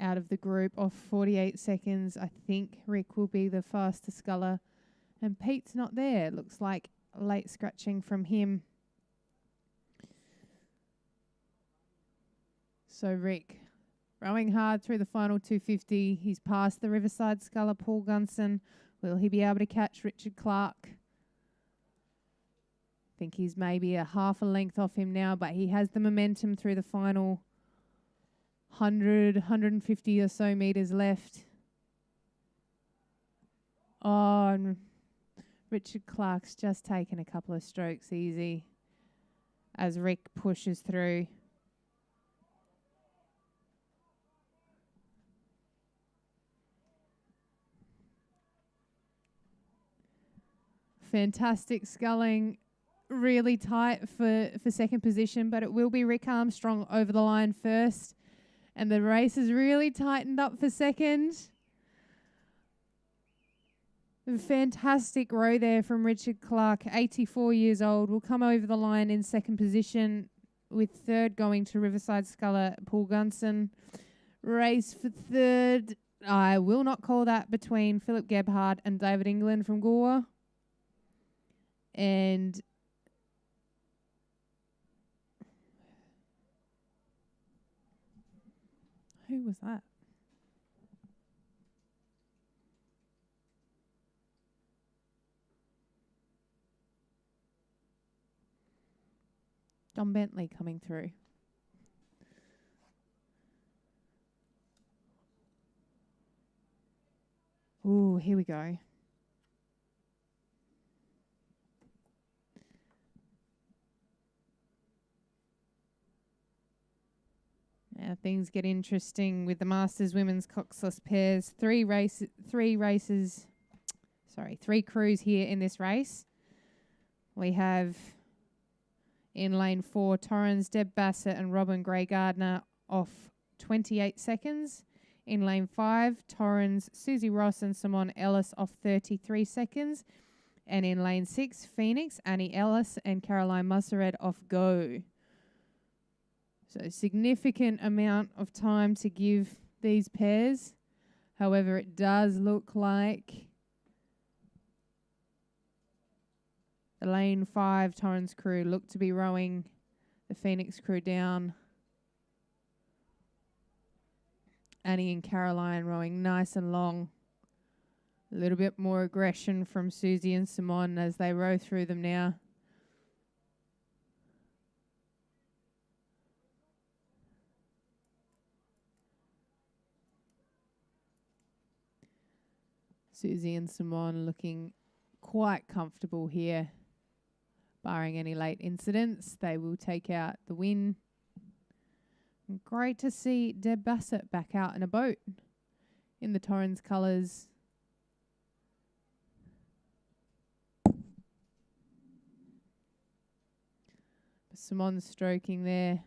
S2: Out of the group of 48 seconds, I think Rick will be the fastest sculler. And Pete's not there. Looks like late scratching from him. So Rick rowing hard through the final 250. He's past the Riverside sculler Paul Gunson. Will he be able to catch Richard Clark? I think he's maybe a half a length off him now, but he has the momentum through the final 150 or so meters left. Oh, and Richard Clark's just taken a couple of strokes easy as Rick pushes through. Fantastic sculling, really tight for second position, but it will be Rick Armstrong over the line first. And the race has really tightened up for second. A fantastic row there from Richard Clark, 84 years old, will come over the line in second position, with third going to Riverside sculler Paul Gunson. Race for third, I will not call that, between Philip Gebhardt and David England from Gore. And who was that? Don Bentley coming through. Ooh, here we go. Now things get interesting with the Masters Women's Coxless pairs. Three crews here in this race. We have in lane 4, Torrens, Deb Bassett and Robin Gray Gardner off 28 seconds. In lane 5, Torrens, Susie Ross and Simone Ellis off 33 seconds. And in lane 6, Phoenix, Annie Ellis and Caroline Mussered off go. So significant amount of time to give these pairs. However, it does look like the lane 5 Torrens crew look to be rowing the Phoenix crew down. Annie and Caroline rowing nice and long. A little bit more aggression from Susie and Simone as they row through them now. Susie and Simone looking quite comfortable here. Barring any late incidents, they will take out the win. And great to see Deb Bassett back out in a boat in the Torrens colours. Simone's stroking there.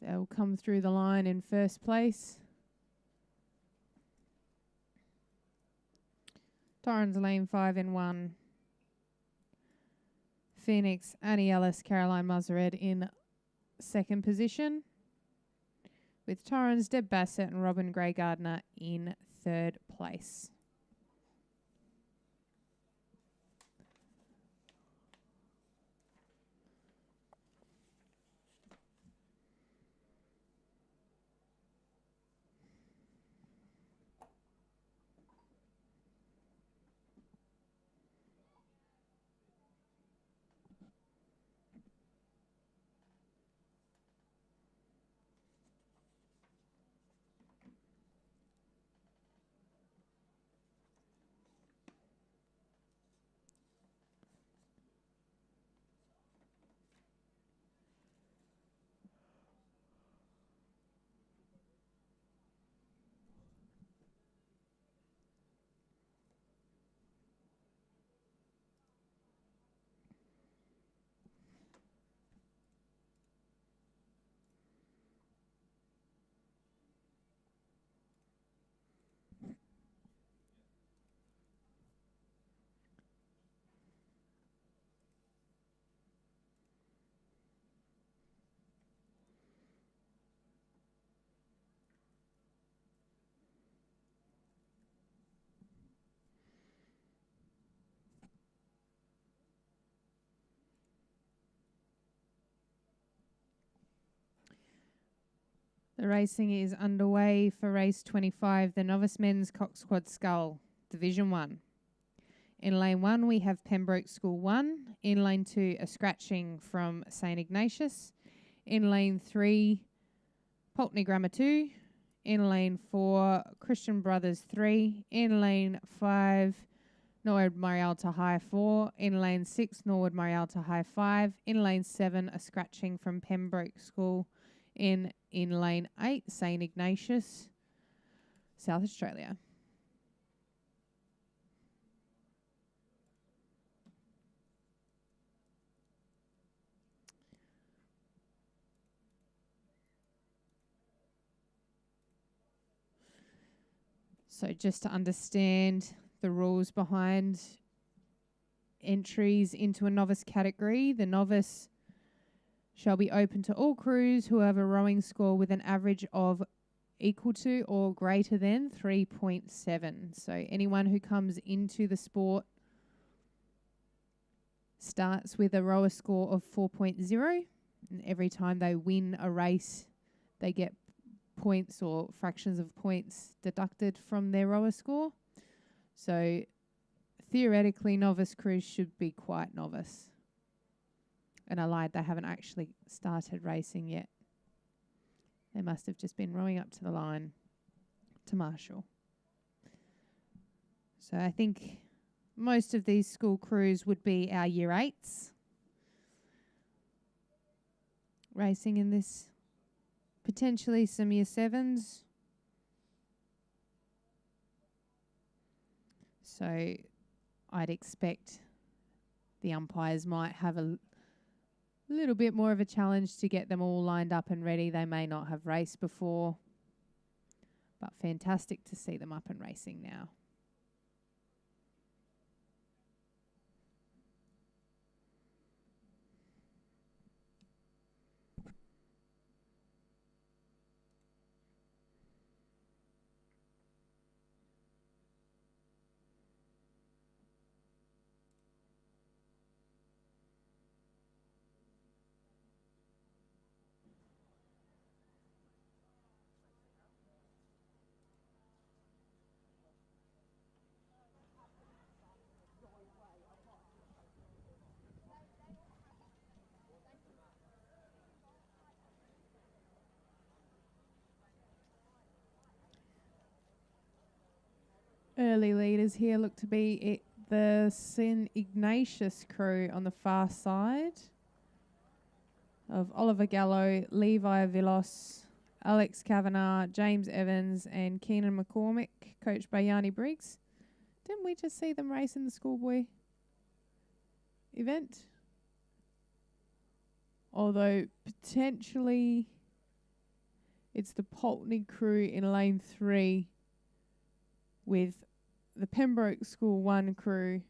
S2: They'll come through the line in first place. Torrens lane 5 in 1. Phoenix, Annie Ellis, Caroline Muzzard in second position, with Torrens, Deb Bassett and Robin Gray Gardner in third place. The racing is underway for race 25, the Novice Men's Coxed Scull, Division 1. In lane 1, we have Pembroke School 1. In lane 2, a scratching from St. Ignatius. In lane 3, Pulteney Grammar 2. In lane 4, Christian Brothers 3. In lane 5, Norwood Marialta High 4. In lane 6, Norwood Marialta High 5. In lane 7, a scratching from Pembroke School. In lane 8, St. Ignatius, South Australia. So just to understand the rules behind entries into a novice category, the novice shall be open to all crews who have a rowing score with an average of equal to or greater than 3.7. So anyone who comes into the sport starts with a rower score of 4.0, and every time they win a race, they get points or fractions of points deducted from their rower score. So theoretically, novice crews should be quite novice. And I lied, they haven't actually started racing yet. They must have just been rowing up to the line to marshal. So I think most of these school crews would be our year 8s racing in this, potentially some year 7s. So I'd expect the umpires might have a little bit more of a challenge to get them all lined up and ready. They may not have raced before, but fantastic to see them up and racing now. Early leaders here look to be the St. Ignatius crew on the far side of Oliver Gallo, Levi Villos, Alex Kavanagh, James Evans and Keenan McCormick, coached by Yanni Briggs. Didn't we just see them race in the schoolboy event? Although potentially it's the Pulteney crew in lane 3 with the Pembroke School 1 crew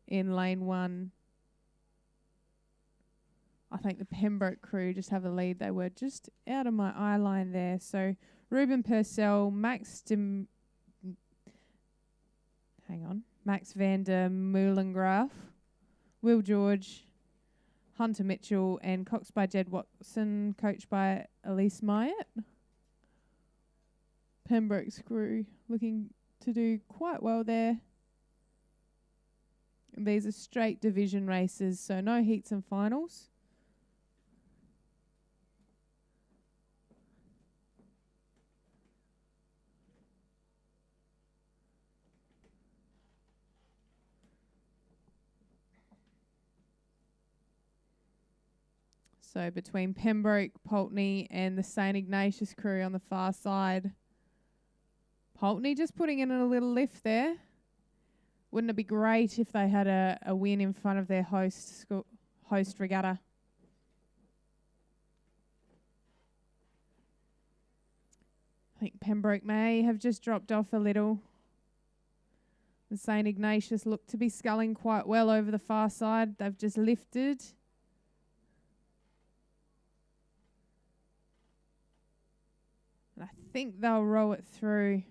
S2: in lane 1. I think the Pembroke crew just have a lead. They were just out of my eye line there. So Ruben Purcell, Max van der Meulengraaf, Will George, Hunter Mitchell, and coxed by Jed Watson, coached by Elise Myatt. Pembroke's crew looking to do quite well there. And these are straight division races, so no heats and finals. So between Pembroke, Pulteney and the St Ignatius crew on the far side. Pulteney just putting in a little lift there. Wouldn't it be great if they had a win in front of their host Regatta? I think Pembroke may have just dropped off a little. The St Ignatius look to be sculling quite well over the far side. They've just lifted. I think they'll roll it through,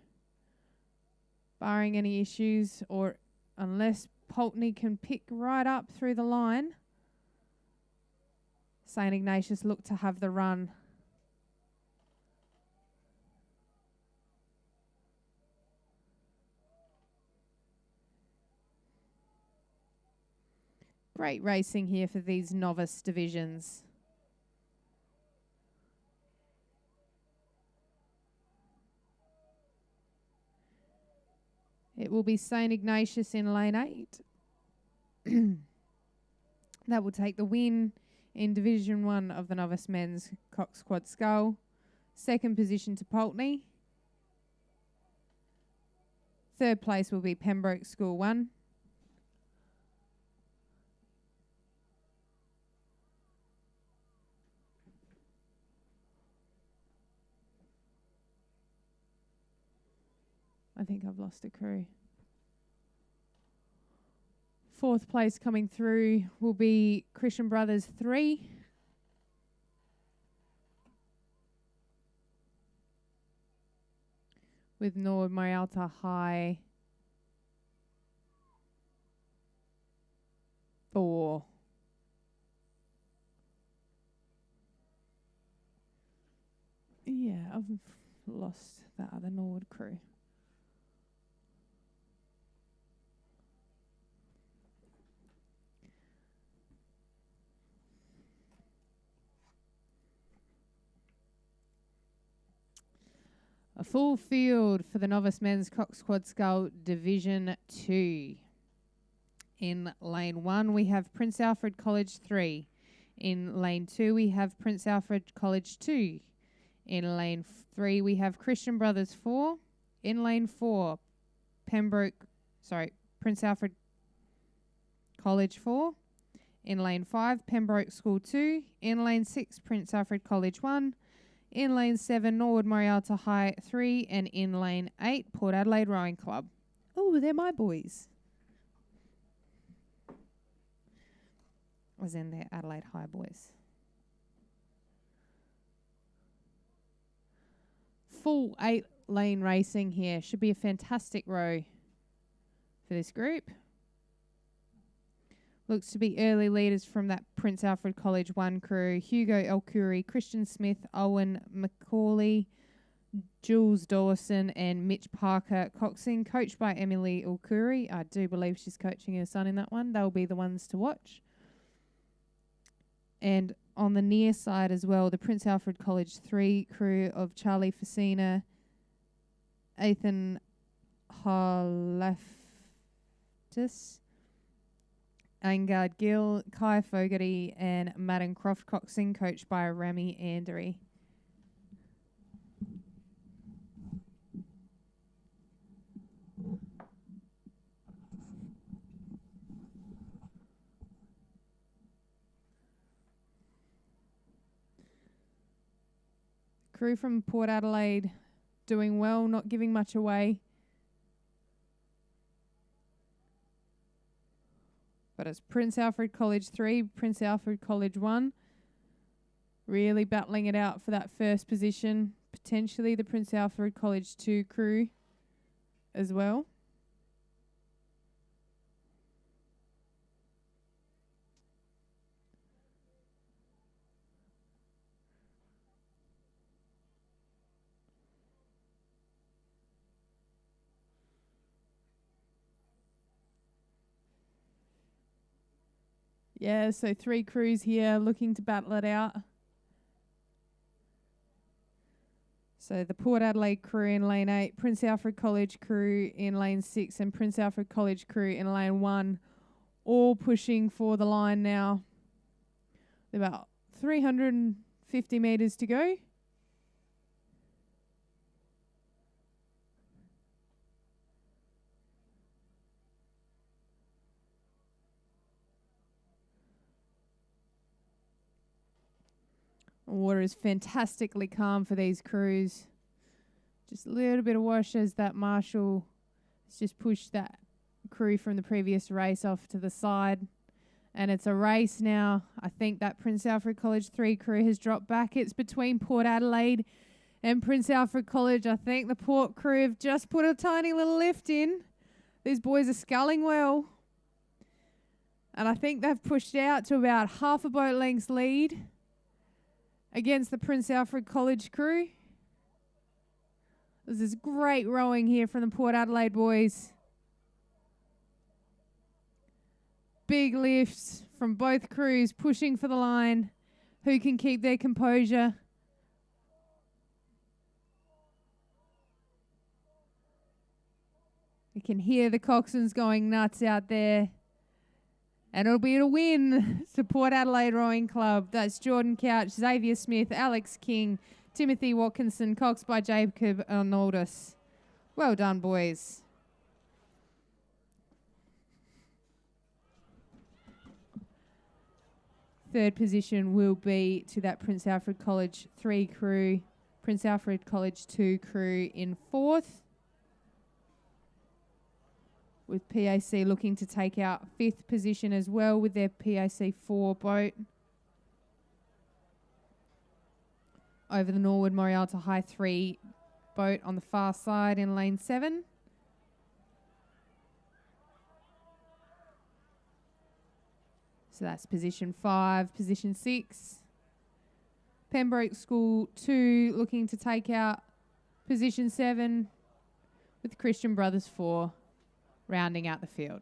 S2: barring any issues, or unless Pulteney can pick right up through the line. St Ignatius look to have the run. Great racing here for these novice divisions. It will be St Ignatius in lane 8. That will take the win in Division 1 of the novice men's coxed quad scull. Second position to Pulteney. Third place will be Pembroke School 1. I think I've lost a crew. Fourth place coming through will be Christian Brothers 3. With Nord Marialta High 4. Yeah, I've lost that other Nord crew. A full field for the novice men's coxed quad scull Division 2. In lane 1, we have Prince Alfred College 3. In lane 2, we have Prince Alfred College 2. In lane 3, we have Christian Brothers 4. In lane 4, Prince Alfred College 4. In lane 5, Pembroke School 2. In lane 6, Prince Alfred College 1. In lane 7, Norwood Marialta High 3. And in lane 8, Port Adelaide Rowing Club. Oh, they're my boys. As in their Adelaide High boys. Full 8-lane racing here. Should be a fantastic row for this group. Looks to be early leaders from that Prince Alfred College 1 crew. Hugo Elcuri, Christian Smith, Owen McCauley, Jules Dawson and Mitch Parker coxing, coached by Emily Elcuri. I do believe she's coaching her son in that one. They'll be the ones to watch. And on the near side as well, the Prince Alfred College 3 crew of Charlie Facina, Ethan Harleftis, Angard Gill, Kai Fogarty and Madden Croft coxing, coached by Rami Andery. Crew from Port Adelaide doing well, not giving much away. But it's Prince Alfred College 3, Prince Alfred College 1. Really battling it out for that first position. Potentially the Prince Alfred College 2 crew as well. Yeah, so 3 crews here looking to battle it out. So the Port Adelaide crew in lane 8, Prince Alfred College crew in lane 6, and Prince Alfred College crew in lane 1, all pushing for the line now. About 350 metres to go. Water is fantastically calm for these crews. Just a little bit of wash as that marshal has just pushed that crew from the previous race off to the side. And it's a race now. I think that Prince Alfred College 3 crew has dropped back. It's between Port Adelaide and Prince Alfred College. I think the Port crew have just put a tiny little lift in. These boys are sculling well. And I think they've pushed out to about half a boat length's lead against the Prince Alfred College crew. This is great rowing here from the Port Adelaide boys. Big lifts from both crews pushing for the line. Who can keep their composure? You can hear the coxswains going nuts out there. And it'll be a win to Port Adelaide Rowing Club. That's Jordan Couch, Xavier Smith, Alex King, Timothy Watkinson, coxed by Jacob Arnoldus. Well done, boys. Third position will be to that Prince Alfred College 3 crew, Prince Alfred College 2 crew in 4th. With PAC looking to take out 5th position as well with their PAC 4 boat. Over the Norwood Morialta High 3 boat on the far side in lane 7. So that's position 5, position 6. Pembroke School 2 looking to take out position 7 with Christian Brothers 4. Rounding out the field.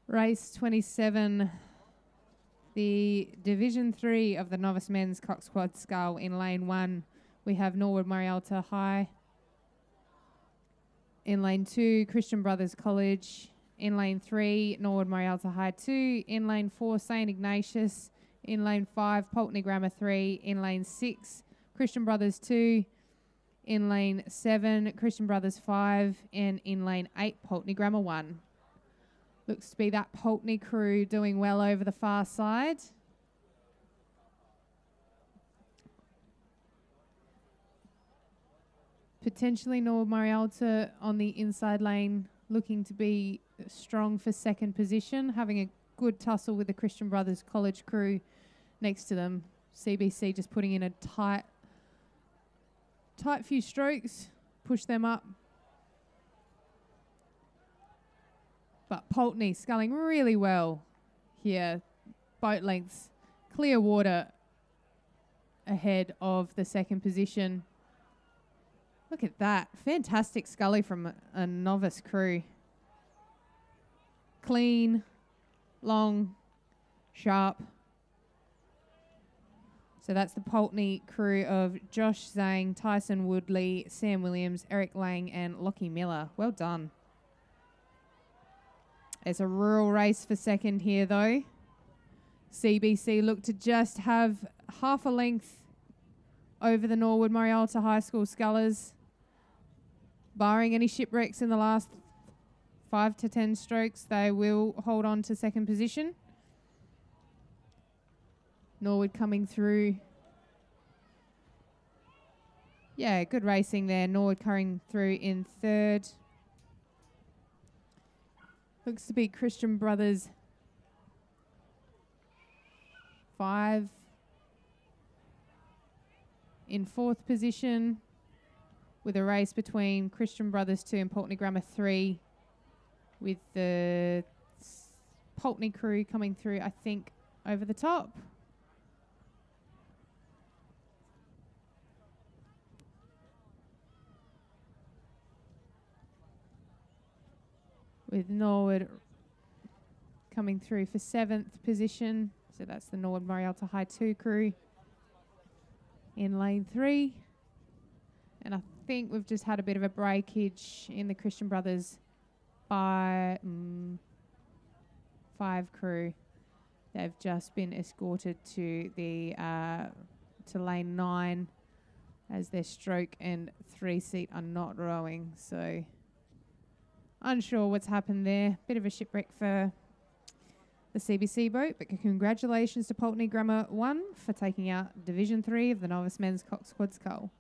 S2: Race 27, the Division 3 of the Novice Men's Cox Quad Scull in lane 1. We have Norwood Morialta High. In lane 2, Christian Brothers College. In lane 3, Norwood Morialta High 2. In lane 4, St Ignatius. In lane 5, Pulteney Grammar 3. In lane 6, Christian Brothers 2. In lane 7, Christian Brothers 5. And in lane 8, Pulteney Grammar 1. Looks to be that Pulteney crew doing well over the far side. Potentially Norwood Morialta on the inside lane looking to be strong for second position, having a good tussle with the Christian Brothers College crew next to them. CBC just putting in a tight few strokes, push them up. But Pulteney sculling really well here. Boat lengths, clear water ahead of the second position. Look at that. Fantastic scully from a novice crew. Clean, long, sharp. So that's the Pulteney crew of Josh Zhang, Tyson Woodley, Sam Williams, Eric Lang and Lockie Miller. Well done. It's a rural race for second here though. CBC look to just have half a length over the Norwood Morialta High School scullers. Barring any shipwrecks in the last 5 to 10 strokes, they will hold on to second position. Norwood coming through. Yeah, good racing there. Norwood coming through in third. Looks to be Christian Brothers 5 in fourth position, with a race between Christian Brothers 2 and Pulteney Grammar 3, with the Pulteney crew coming through, I think, over the top. With Norwood coming through for 7th position. So that's the Norwood Morialta High 2 crew in lane 3. And I think we've just had a bit of a breakage in the Christian Brothers 5 crew. They've just been escorted to the to lane 9 as their stroke and 3 seat are not rowing. So unsure what's happened there. Bit of a shipwreck for the CBC boat, but congratulations to Pulteney Grammar 1 for taking out Division 3 of the Novice Men's Cox Quad Scull.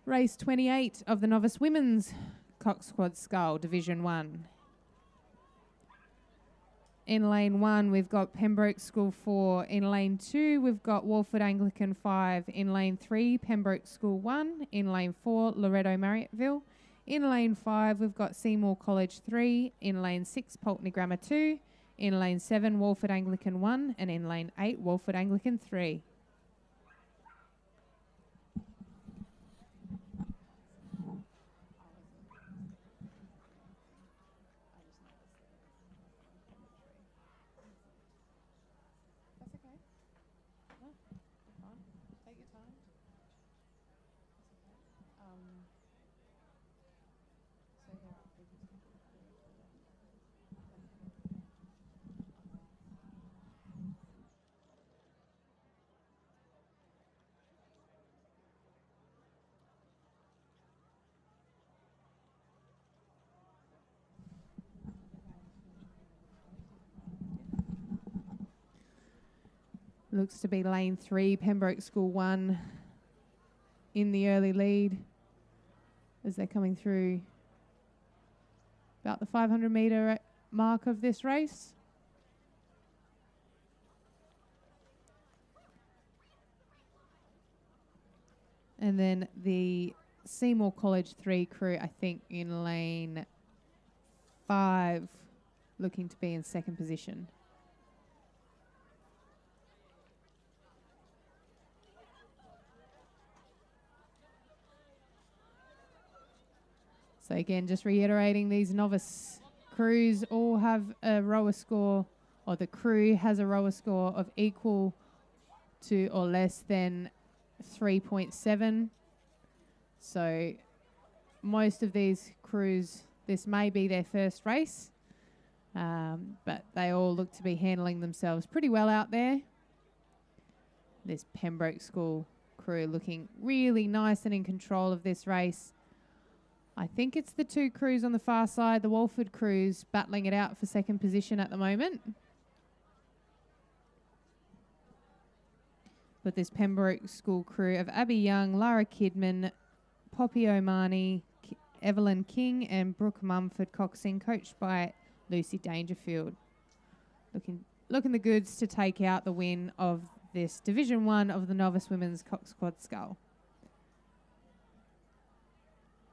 S2: Race 28 of the Novice Women's Cox Quad Scull, Division 1. In lane 1, we've got Pembroke School 4. In lane 2, we've got Walford Anglican 5. In lane 3, Pembroke School 1. In lane 4, Loretto Marriotteville. In lane 5, we've got Seymour College 3. In lane 6, Pulteney Grammar 2. In lane 7, Walford Anglican 1. And in lane 8, Walford Anglican 3. Looks to be lane 3, Pembroke School 1 in the early lead as they're coming through about the 500 metre mark of this race. And then the Seymour College 3 crew, I think, in lane 5, looking to be in second position. So again, just reiterating, these novice crews all have a rower score, or the crew has a rower score of equal to or less than 3.7. So most of these crews, this may be their first race, but they all look to be handling themselves pretty well out there. This Pembroke School crew looking really nice and in control of this race. I think it's the 2 crews on the far side, the Walford crews, battling it out for second position at the moment. But this Pembroke School crew of Abby Young, Lara Kidman, Poppy O'Mani, Evelyn King and Brooke Mumford coxing, coached by Lucy Dangerfield. Looking the goods to take out the win of this Division 1 of the Novice Women's Cox Quad Scull.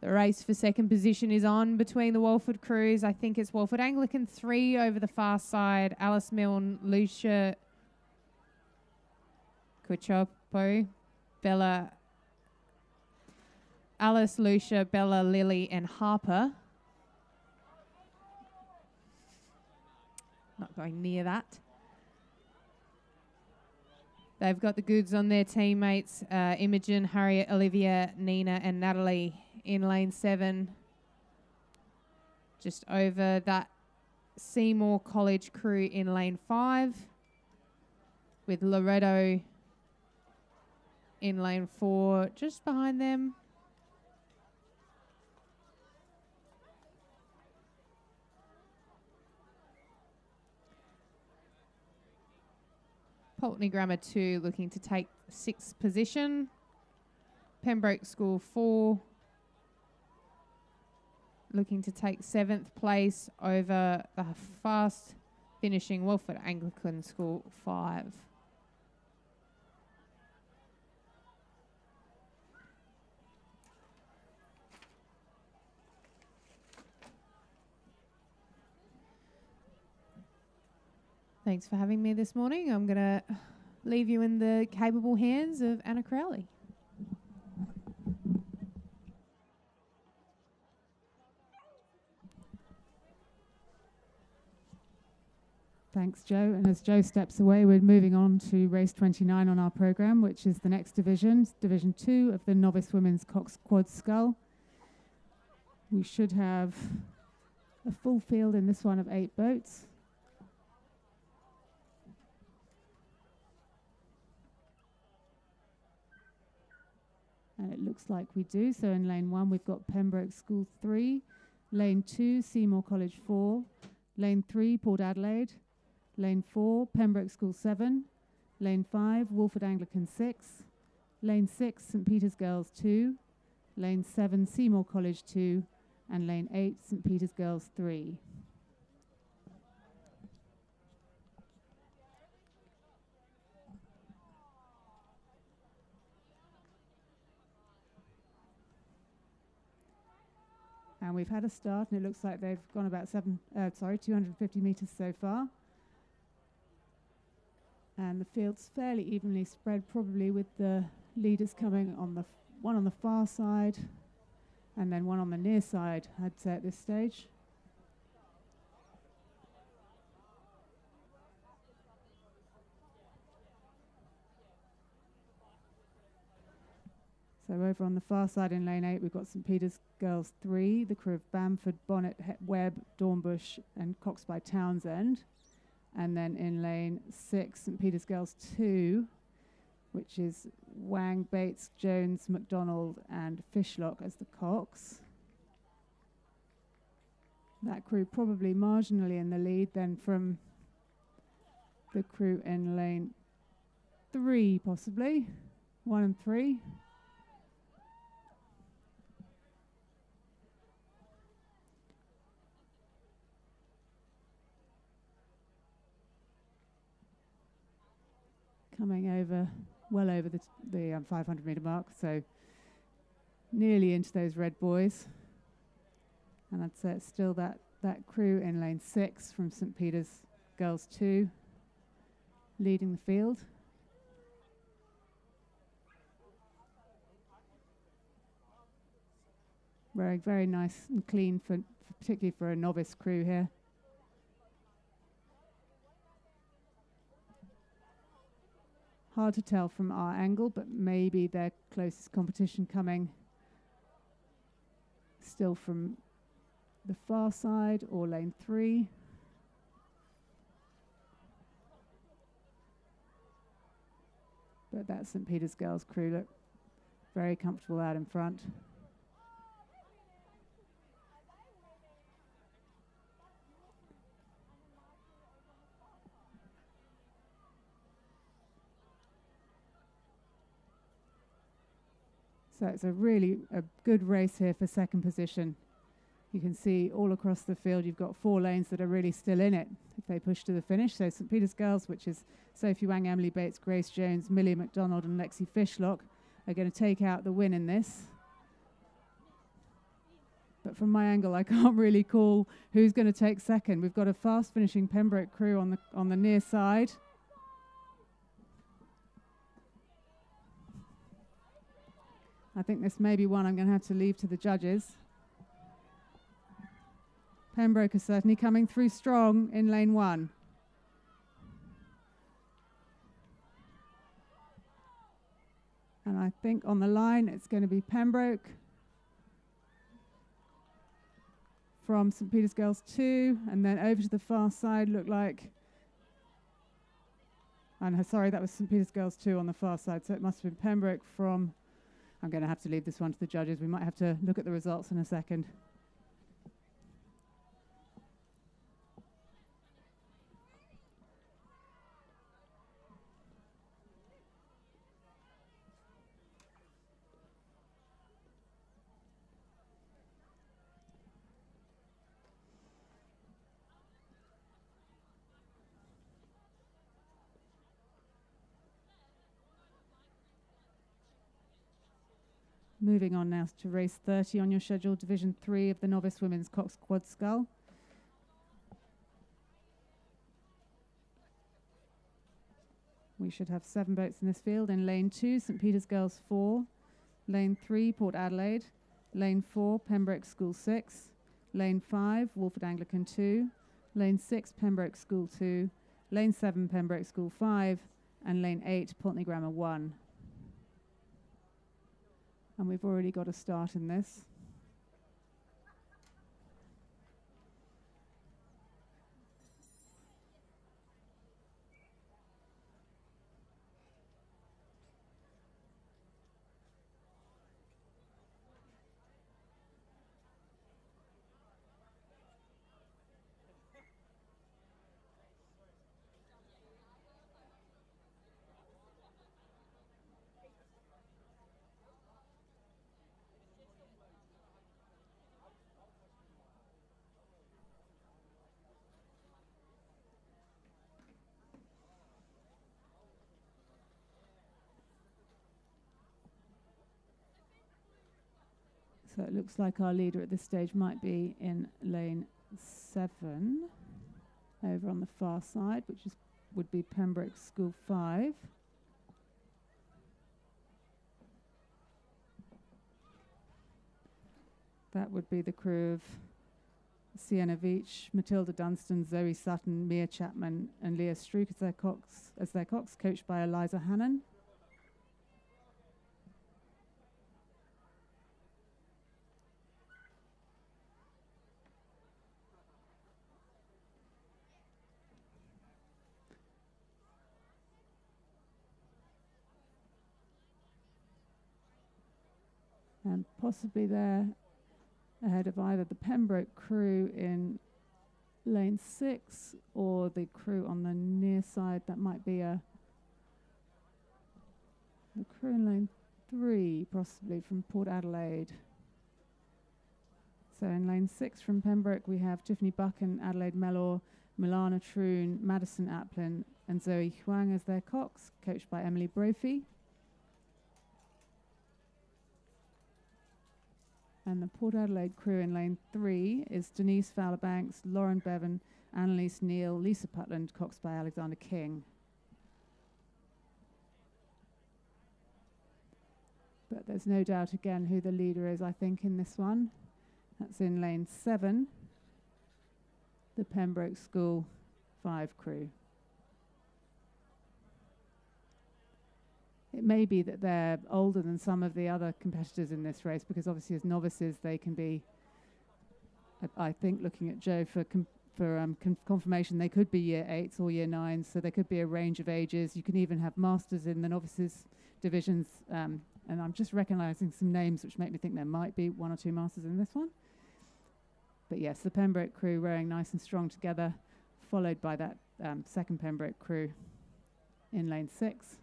S2: The race for second position is on between the Walford crews. I think it's Walford Anglican 3 over the far side. Alice Milne, Lucia Kuchopo, Bella, Alice, Lucia, Bella, Lily, and Harper. Not going near that. They've got the goods on their teammates, Imogen, Harriet, Olivia, Nina, and Natalie in lane 7. Just over that Seymour College crew in lane 5, with Loretto in lane 4, just behind them. Pulteney Grammar 2 looking to take 6th position. Pembroke School 4 looking to take 7th place over the fast finishing Wolford Anglican School 5. Thanks for having me this morning. I'm going to leave you in the capable hands of Anna Crowley.
S3: Thanks, Joe. And as Joe steps away, we're moving on to race 29 on our programme, which is the next division, Division 2 of the Novice Women's Coxed Quad Scull. We should have a full field in this one of 8 boats. And it looks like we do. So in lane 1, we've got Pembroke School 3, lane 2, Seymour College 4, lane 3, Port Adelaide, lane 4, Pembroke School 7, lane 5, Wolford Anglican 6, lane 6, St Peter's Girls 2, lane 7, Seymour College 2, and lane 8, St Peter's Girls 3. And we've had a start, and it looks like they've gone about 250 metres so far. And the field's fairly evenly spread, probably with the leaders coming on the one on the far side, and then one on the near side, I'd say at this stage. So over on the far side in lane 8, we've got St Peter's Girls 3, the crew of Bamford, Bonnet, Webb, Dornbush, and Cox by Townsend. And then in lane 6, St Peter's Girls 2, which is Wang, Bates, Jones, McDonald, and Fishlock as the Cox. That crew probably marginally in the lead then from the crew in lane 3, possibly. 1 and 3. Coming over, well over the 500 metre mark, so nearly into those red buoys. And I'd say it's still that crew in lane 6 from St Peter's Girls 2 leading the field. Very, very nice and clean, particularly for a novice crew here. Hard to tell from our angle, but maybe their closest competition coming still from the far side or lane 3. But that St Peter's Girls crew look very comfortable out in front. So it's a good race here for second position. You can see all across the field you've got 4 lanes that are really still in it if they push to the finish. So St Peter's Girls, which is Sophie Wang, Emily Bates, Grace Jones, Millie McDonald and Lexi Fishlock, are going to take out the win in this. But from my angle I can't really call who's going to take second. We've got a fast finishing Pembroke crew on the near side. I think this may be one I'm going to have to leave to the judges. Pembroke is certainly coming through strong in lane 1. And I think on the line it's going to be Pembroke from St Peter's Girls 2, and then over to the far side look like, and sorry, that was St Peter's Girls 2 on the far side, so it must have been Pembroke from, I'm going to have to leave this one to the judges. We might have to look at the results in a second. Moving on now to race 30 on your schedule, Division 3 of the Novice Women's Coxed Quad Scull. We should have 7 boats in this field. In lane 2, St Peter's Girls 4, lane 3, Port Adelaide, lane 4, Pembroke School 6, lane 5, Wolford Anglican 2, lane 6, Pembroke School 2, lane 7, Pembroke School 5, and lane 8, Pulteney Grammar 1. And we've already got a start in this. So it looks like our leader at this stage might be in lane 7, over on the far side, which would be Pembroke School 5. That would be the crew of Sienna Veach, Matilda Dunstan, Zoe Sutton, Mia Chapman, and Leah Strook as their cox, coached by Eliza Hannon. And possibly there ahead of either the Pembroke crew in lane 6 or the crew on the near side. That might be the crew in lane 3, possibly from Port Adelaide. So in lane 6 from Pembroke we have Tiffany Buchan, Adelaide Mellor, Milana Troon, Madison Aplin and Zoe Huang as their cox, coached by Emily Brophy. And the Port Adelaide crew in lane 3 is Denise Fowler-Banks, Lauren Bevan, Annalise Neal, Lisa Putland, coxed by Alexander King. But there's no doubt again who the leader is, I think, in this one. That's in lane 7, the Pembroke School 5 crew. It may be that they're older than some of the other competitors in this race, because obviously as novices they can be, I think looking at Joe for confirmation, they could be year 8s or year 9s, so there could be a range of ages. You can even have masters in the novices divisions, and I'm just recognising some names which make me think there might be 1 or 2 masters in this one. But yes, the Pembroke crew rowing nice and strong together, followed by that second Pembroke crew in lane 6.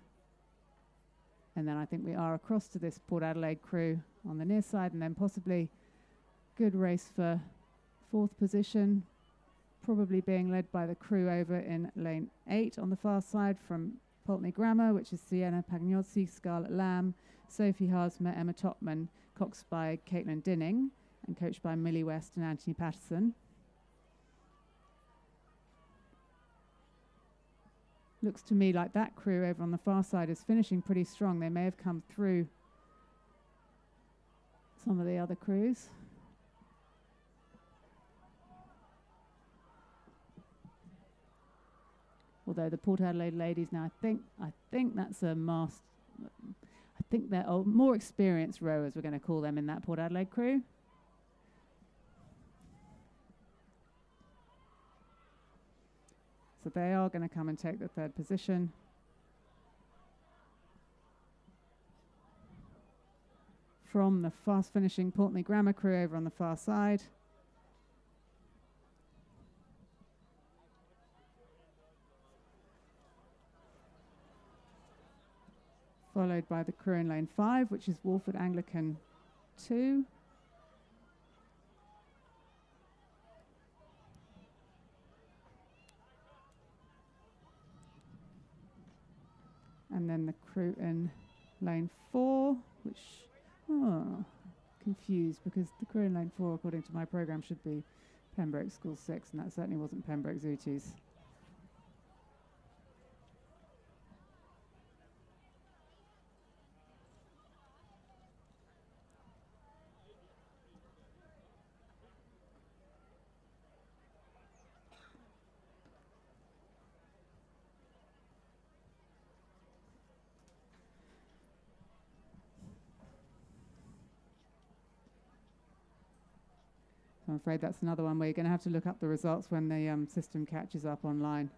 S3: And then I think we are across to this Port Adelaide crew on the near side, and then possibly good race for 4th position, probably being led by the crew over in lane 8 on the far side from Pulteney Grammar, which is Sienna Pagnozzi, Scarlett Lamb, Sophie Harsmer, Emma Topman, coxed by Caitlin Dinning and coached by Millie West and Anthony Patterson. Looks to me like that crew over on the far side is finishing pretty strong. They may have come through some of the other crews. Although the Port Adelaide ladies now, I think that's a master. I think they're more experienced rowers, we're going to call them, in that Port Adelaide crew. So they are going to come and take the third position. From the fast finishing Portney Grammar crew over on the far side. Followed by the crew in lane 5, which is Walford Anglican 2. And then the crew in lane 4, which, confused, because the crew in lane 4, according to my programme, should be Pembroke School 6, and that certainly wasn't Pembroke Zooties. I'm afraid that's another one where you're going to have to look up the results when the system catches up online.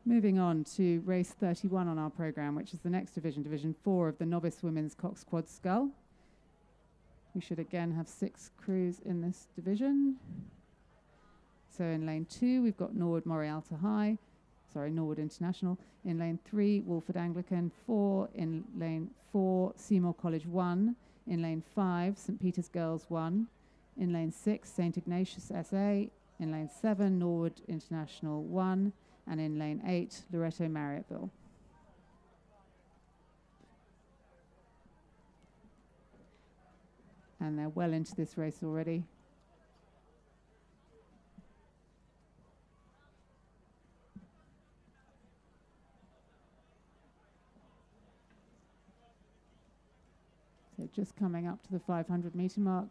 S3: Moving on to race 31 on our programme, which is the next division, Division 4 of the Novice Women's Coxed Quad Scull. We should again have 6 crews in this division. So in lane 2, we've got Norwood International. In lane 3, Walford Anglican 4. In lane 4, Seymour College 1. In lane 5, St Peter's Girls 1. In lane 6, St Ignatius SA. In lane 7, Norwood International 1. And in lane 8, Loretto Marriotteville. And they're well into this race already. So just coming up to the 500 metre mark.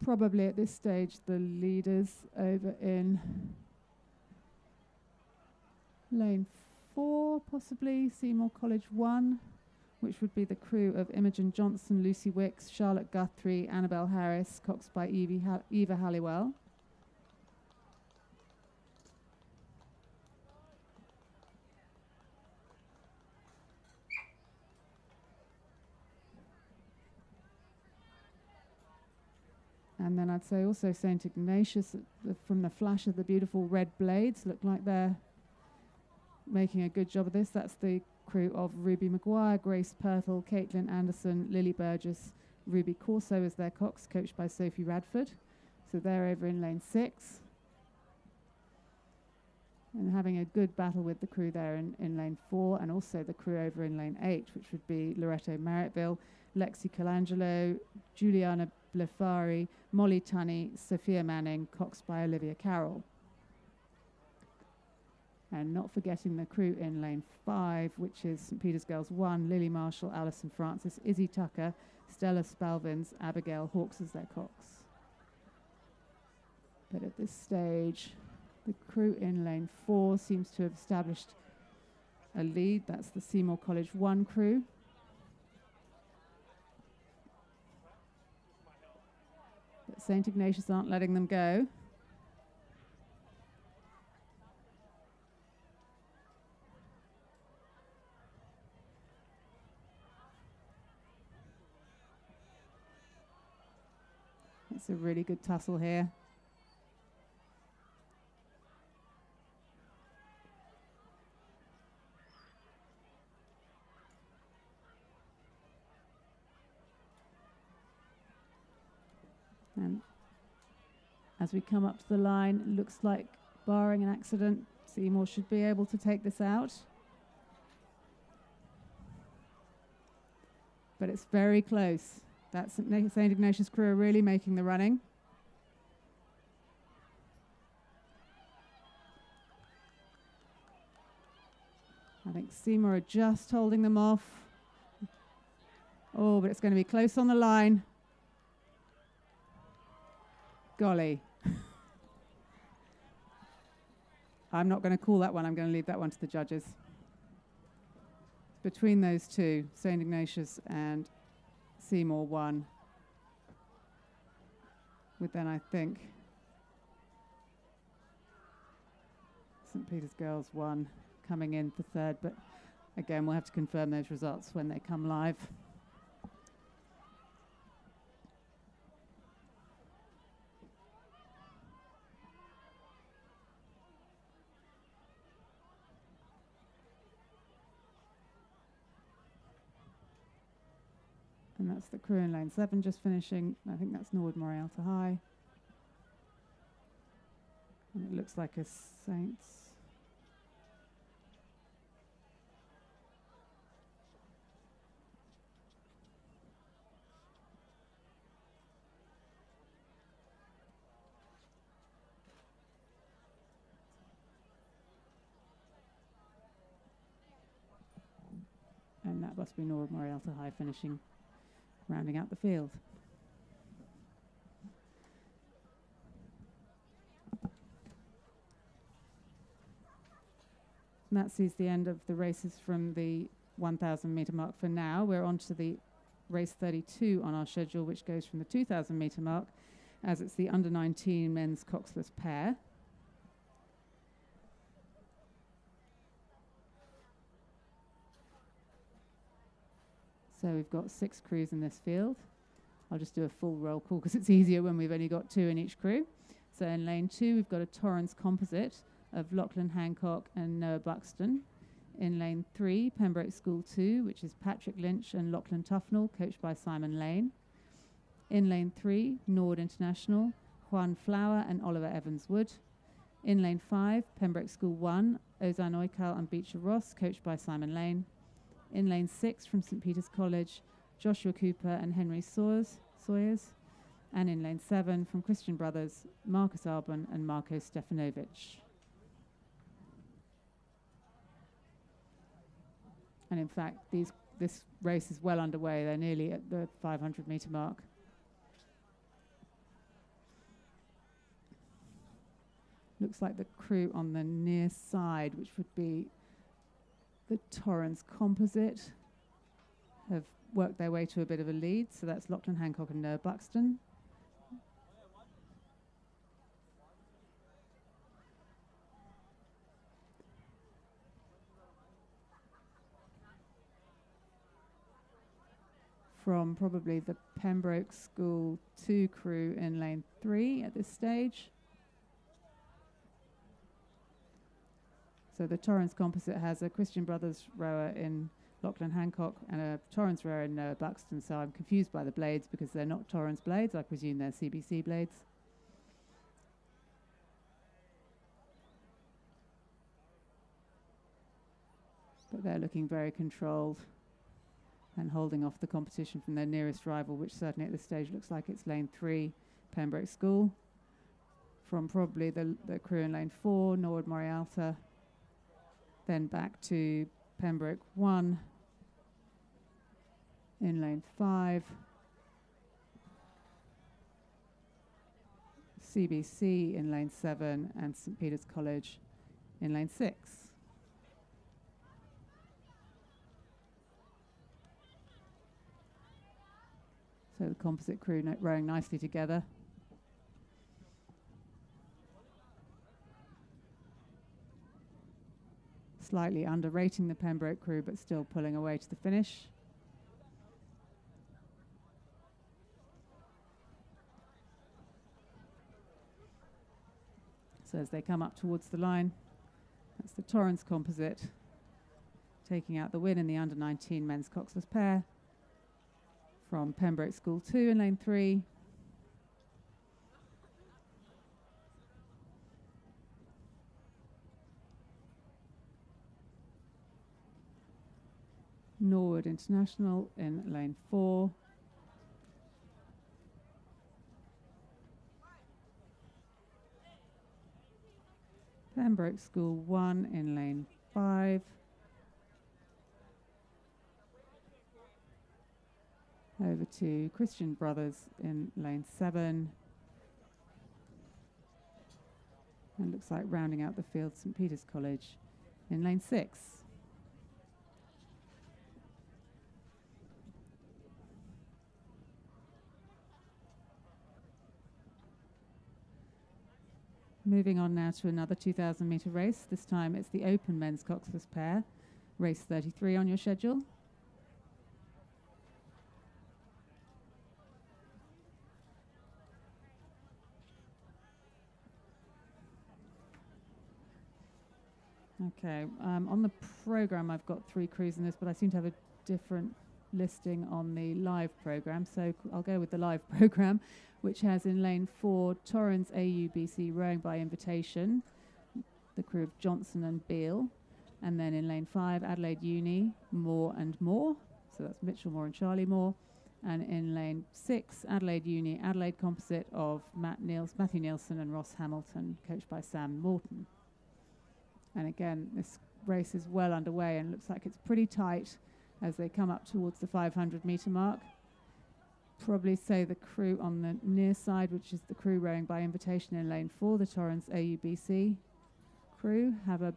S3: Probably at this stage the leaders over in lane 4, possibly Seymour College 1, which would be the crew of Imogen Johnson, Lucy Wicks, Charlotte Guthrie, Annabelle Harris, coxed by Eva Halliwell. And then I'd say also St Ignatius, from the flash of the beautiful red blades, look like they're making a good job of this. That's the crew of Ruby Maguire, Grace Pertle, Caitlin Anderson, Lily Burgess, Ruby Corso as their cox, coached by Sophie Radford. So they're over in lane 6. And having a good battle with the crew there in lane 4, and also the crew over in lane 8, which would be Loretto Marriotteville, Lexi Colangelo, Juliana Blefari, Molly Tunney, Sophia Manning, coxed by Olivia Carroll. And not forgetting the crew in lane 5, which is St Peter's Girls 1, Lily Marshall, Alison Francis, Izzy Tucker, Stella Spalvins, Abigail Hawkes as their cox. But at this stage, the crew in lane 4 seems to have established a lead. That's the Seymour College 1 crew. But St Ignatius aren't letting them go. It's a really good tussle here. And as we come up to the line, it looks like, barring an accident, Seymour should be able to take this out. But it's very close. That St Ignatius crew are really making the running. I think Seymour are just holding them off. Oh, but it's going to be close on the line. Golly. I'm not going to call that one. I'm going to leave that one to the judges. Between those two, St. Ignatius and Seymour won. With then, I think, St. Peter's Girls won, coming in for third. But again, we'll have to confirm those results when they come live. And that's the crew in lane 7 just finishing. I think that's Norwood Morialta High. And it looks like a Saints. And that must be Norwood Morialta High finishing, rounding out the field. And that sees the end of the races from the 1,000 metre mark for now. We're on to the race 32 on our schedule, which goes from the 2,000 metre mark, as it's the under 19 men's coxless pair. So we've got 6 crews in this field. I'll just do a full roll call because it's easier when we've only got 2 in each crew. So in lane 2, we've got a Torrens composite of Lachlan Hancock and Noah Buxton. In lane 3, Pembroke School 2, which is Patrick Lynch and Lachlan Tufnell, coached by Simon Lane. In lane 3, Norwood International, Juan Flower and Oliver Evans-Wood. In lane 5, Pembroke School 1, Ozan Oikal and Beecher Ross, coached by Simon Lane. In lane 6 from St. Peter's College, Joshua Cooper and Henry Sawyers. And in lane 7 from Christian Brothers, Marcus Arbon and Marko Stefanovic. And in fact, this race is well underway. They're nearly at the 500 metre mark. Looks like the crew on the near side, which would be the Torrens composite, have worked their way to a bit of a lead. So that's Lachlan Hancock and Noah Buxton. From probably the Pembroke School 2 crew in lane 3 at this stage. So the Torrens composite has a Christian Brothers rower in Lachlan Hancock and a Torrens rower in Noah Buxton. So I'm confused by the blades because they're not Torrens blades. I presume they're CBC blades. But they're looking very controlled and holding off the competition from their nearest rival, which certainly at this stage looks like it's lane 3, Pembroke School. From probably the crew in lane 4, Norwood Morialta. Then back to Pembroke 1 in lane 5. CBC in lane 7 and St. Peter's College in lane 6. So the composite crew rowing nicely together. Slightly underrating the Pembroke crew, but still pulling away to the finish. So as they come up towards the line, that's the Torrens composite taking out the win in the under 19 men's coxless pair. From Pembroke School 2 in lane 3. Norwood International in lane 4. Pembroke School 1 in lane 5. Over to Christian Brothers in lane 7. And looks like rounding out the field, St Peter's College in lane 6. Moving on now to another 2,000 metre race. This time it's the open men's coxless pair. Race 33 on your schedule. Okay, on the programme I've got 3 crews in this, but I seem to have a different listing on the live programme, so I'll go with the live programme, which has in lane 4 Torrens AUBC rowing by invitation, the crew of Johnson and Beale, and then in lane 5 Adelaide Uni, Moore and Moore, so that's Mitchell Moore and Charlie Moore, and in lane 6 Adelaide Uni, Adelaide Composite of Matthew Nielsen and Ross Hamilton, coached by Sam Morton. And again, this race is well underway and looks like it's pretty tight as they come up towards the 500 metre mark. Probably say the crew on the near side, which is the crew rowing by invitation in lane 4, the Torrens AUBC crew, have a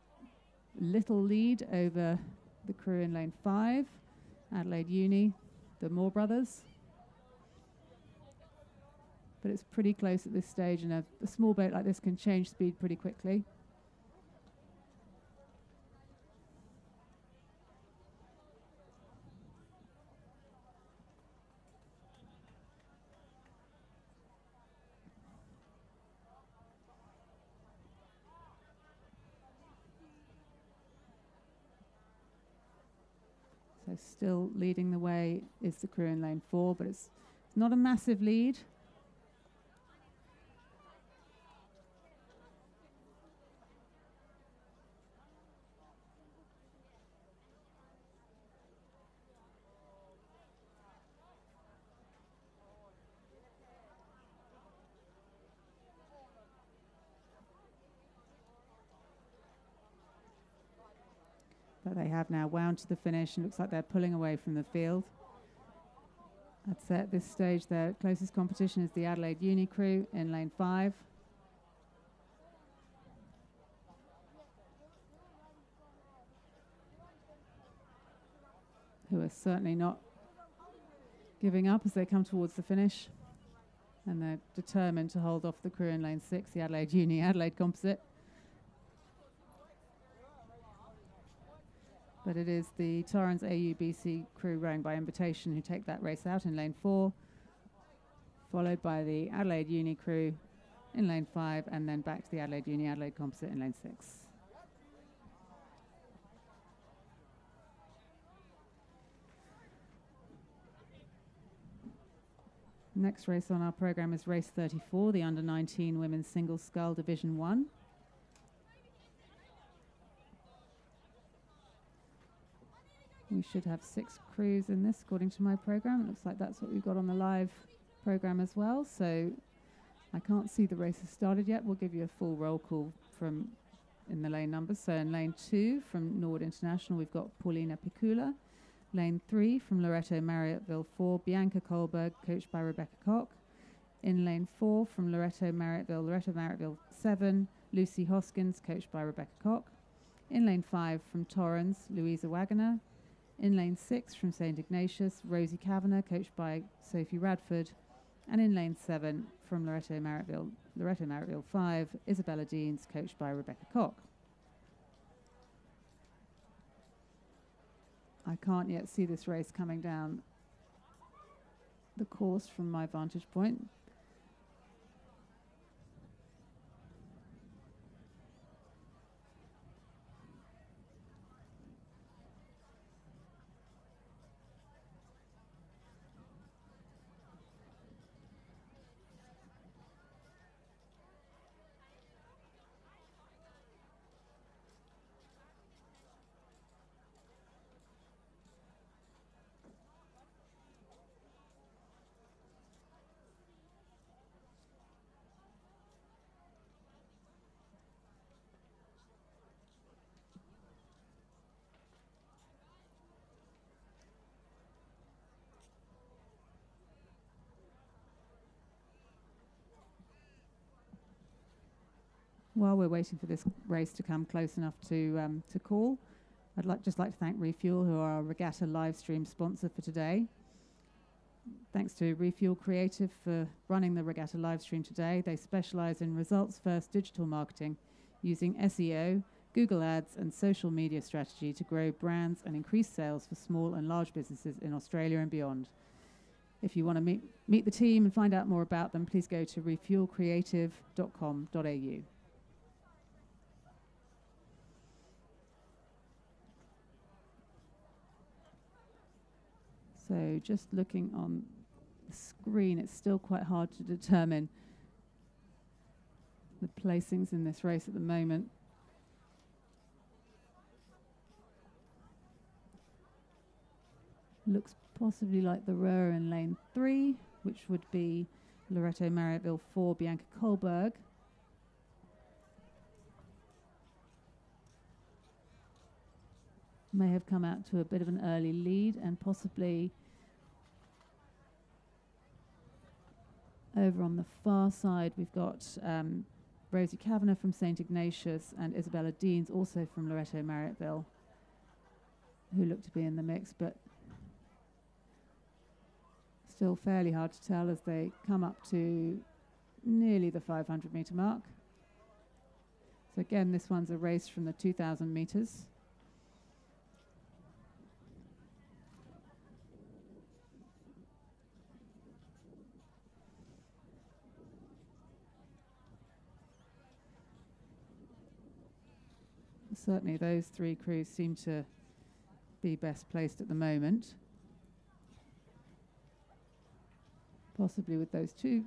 S3: little lead over the crew in lane 5, Adelaide Uni, the Moore brothers. But it's pretty close at this stage, and a small boat like this can change speed pretty quickly. So still leading the way is the crew in lane 4, but it's not a massive lead. But they have now wound to the finish and looks like they're pulling away from the field. I'd say at this stage their closest competition is the Adelaide Uni crew in lane 5. Who are certainly not giving up as they come towards the finish. And they're determined to hold off the crew in lane 6, the Adelaide Uni, Adelaide Composite. But it is the Torrens AUBC crew rowing by invitation who take that race out in lane 4, followed by the Adelaide Uni crew in lane 5, and then back to the Adelaide Uni, Adelaide Composite in lane 6. Next race on our programme is race 34, the under-19 women's single scull Division 1. We should have 6 crews in this according to my programme. It looks like that's what we've got on the live programme as well. So I can't see the race has started yet. We'll give you a full roll call from in the lane numbers. So in lane 2 from Nord International, we've got Paulina Picula. Lane 3 from Loretto Marriotteville 4, Bianca Kohlberg, coached by Rebecca Koch. In lane 4 from Loretto Marriotteville 7, Lucy Hoskins, coached by Rebecca Koch. In lane 5 from Torrens, Louisa Wagoner. In lane 6 from St Ignatius, Rosie Kavanagh, coached by Sophie Radford. And in lane 7 from Loretto Marriotteville 5, Isabella Deans, coached by Rebecca Koch. I can't yet see this race coming down the course from my vantage point. While we're waiting for this race to come close enough to call, I'd just like to thank Refuel, who are our Regatta live stream sponsor for today. Thanks to Refuel Creative for running the Regatta live stream today. They specialize in results-first digital marketing using SEO, Google Ads and social media strategy to grow brands and increase sales for small and large businesses in Australia and beyond. If you want to meet the team and find out more about them, please go to refuelcreative.com.au. So just looking on the screen, it's still quite hard to determine the placings in this race at the moment. Looks possibly like the rower in lane 3, which would be Loretto Marriotteville 4, Bianca Kohlberg. May have come out to a bit of an early lead, and possibly over on the far side we've got Rosie Kavanagh from St Ignatius and Isabella Deans, also from Loretto Marriotteville, who look to be in the mix, but still fairly hard to tell as they come up to nearly the 500 metre mark. So again, this one's a race from the 2,000 metres. Certainly those three crews seem to be best placed at the moment. Possibly with those two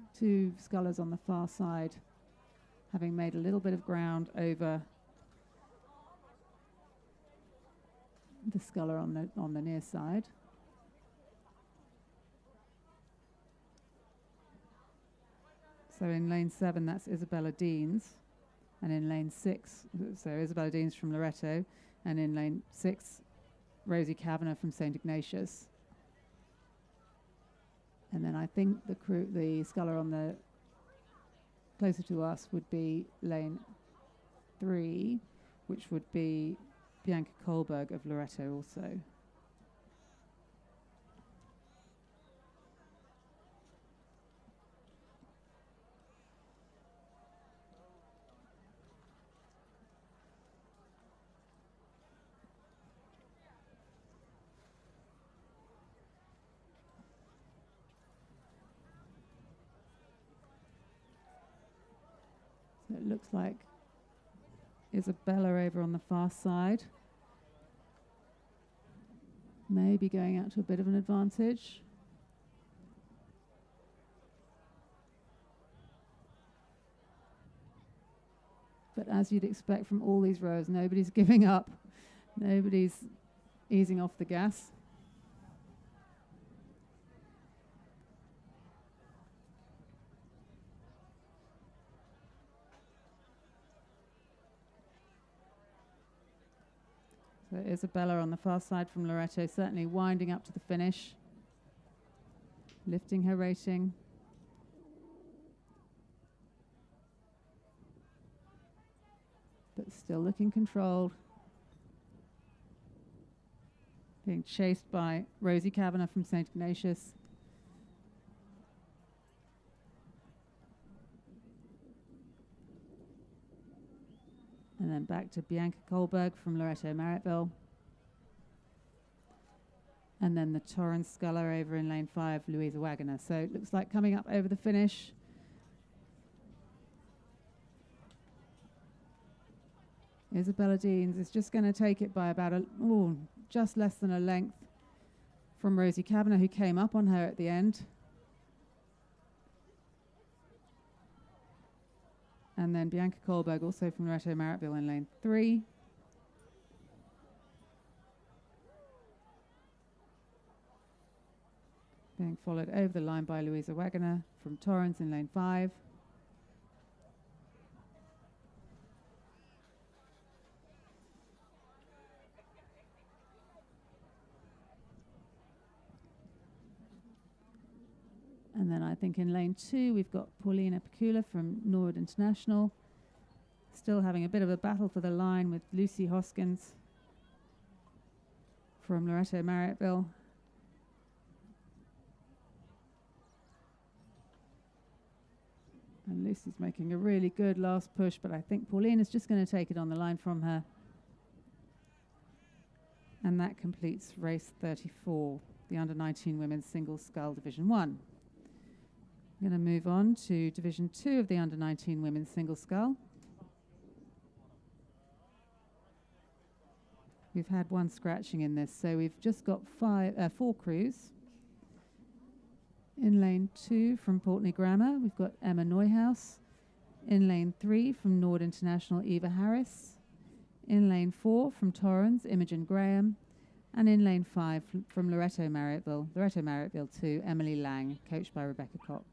S3: scullers on the far side having made a little bit of ground over the sculler on the near side. So in lane 7, that's Isabella Deans. And in lane 6, so Isabella Deans from Loretto, and in lane 6, Rosie Kavanagh from St Ignatius. And then I think the sculler on the closer to us would be lane 3, which would be Bianca Kohlberg of Loretto also. It looks like Isabella over on the far side, maybe going out to a bit of an advantage. But as you'd expect from all these rows, nobody's giving up. Nobody's easing off the gas. So Isabella on the far side from Loretto, certainly winding up to the finish, lifting her rating. But still looking controlled. Being chased by Rosie Kavanagh from St Ignatius. And then back to Bianca Kohlberg from Loretto Marriotteville. And then the Torrens sculler over in lane 5, Louisa Waggoner. So it looks like coming up over the finish. Isabella Deans is just going to take it by about just less than a length from Rosie Kavanagh, who came up on her at the end. And then Bianca Kohlberg, also from Loretto Marriotteville, in lane 3. Being followed over the line by Louisa Waggoner from Torrens in lane 5. And then I think in lane 2, we've got Paulina Picula from Norwood International. Still having a bit of a battle for the line with Lucy Hoskins from Loretto Marriotteville. And Lucy's making a really good last push, but I think Pauline is just going to take it on the line from her. And that completes race 34, the under-19 women's single scull Division 1. I'm going to move on to Division 2 of the under-19 women's single scull. We've had one scratching in this, so we've just got 4 crews. In lane 2 from Portney Grammar, we've got Emma Neuhaus. In lane 3 from Nord International, Eva Harris. In lane 4 from Torrens, Imogen Graham. And in lane 5 from Loretto Marriotteville 2, Emily Lang, coached by Rebecca Koch.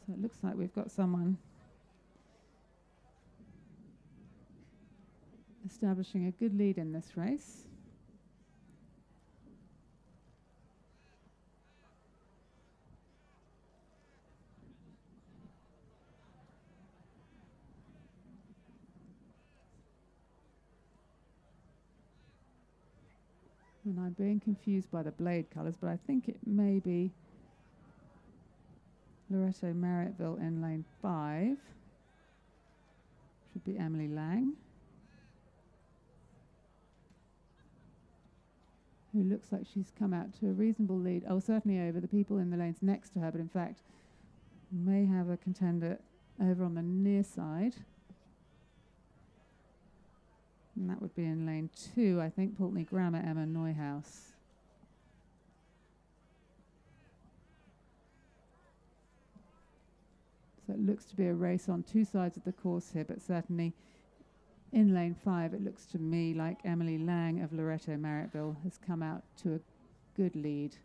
S3: So it looks like we've got someone establishing a good lead in this race. And I'm being confused by the blade colours, but I think it may be Loretto Marriotteville in lane 5. Should be Emily Lang, who looks like she's come out to a reasonable lead. Oh, certainly over the people in the lanes next to her, but in fact may have a contender over on the near side. And that would be in lane 2, I think, Portney Grammar, Emma Neuhaus. So it looks to be a race on 2 sides of the course here, but certainly in lane 5, it looks to me like Emily Lang of Loretto Marriotteville has come out to a good lead.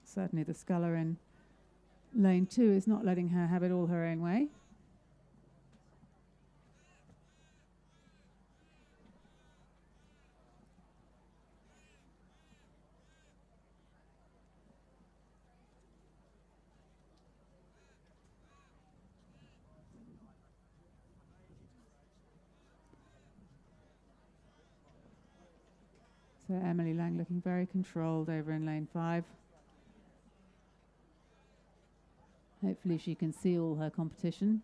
S3: Certainly the sculler in lane 2 is not letting her have it all her own way. So Emily Lang looking very controlled over in lane 5. Hopefully she can see all her competition.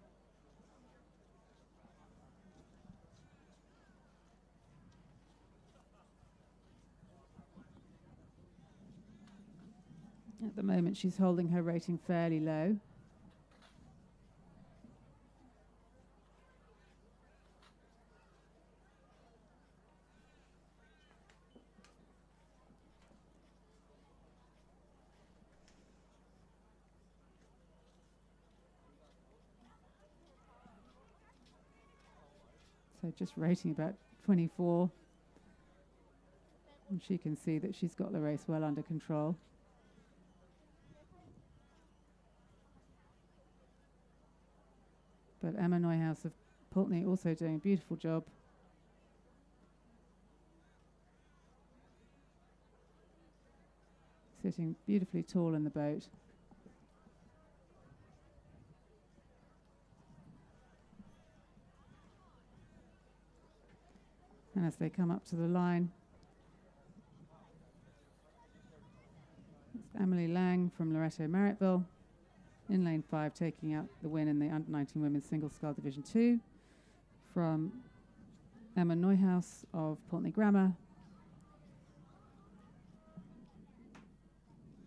S3: At the moment she's holding her rating fairly low. So just rating about 24. And she can see that she's got the race well under control. But Emma Neuhaus of Pulteney also doing a beautiful job. Sitting beautifully tall in the boat. And as they come up to the line, Emily Lang from Loretto Marriottville. In lane 5, taking out the win in the under-19 women's single scull Division 2 from Emma Neuhaus of Pulteney Grammar.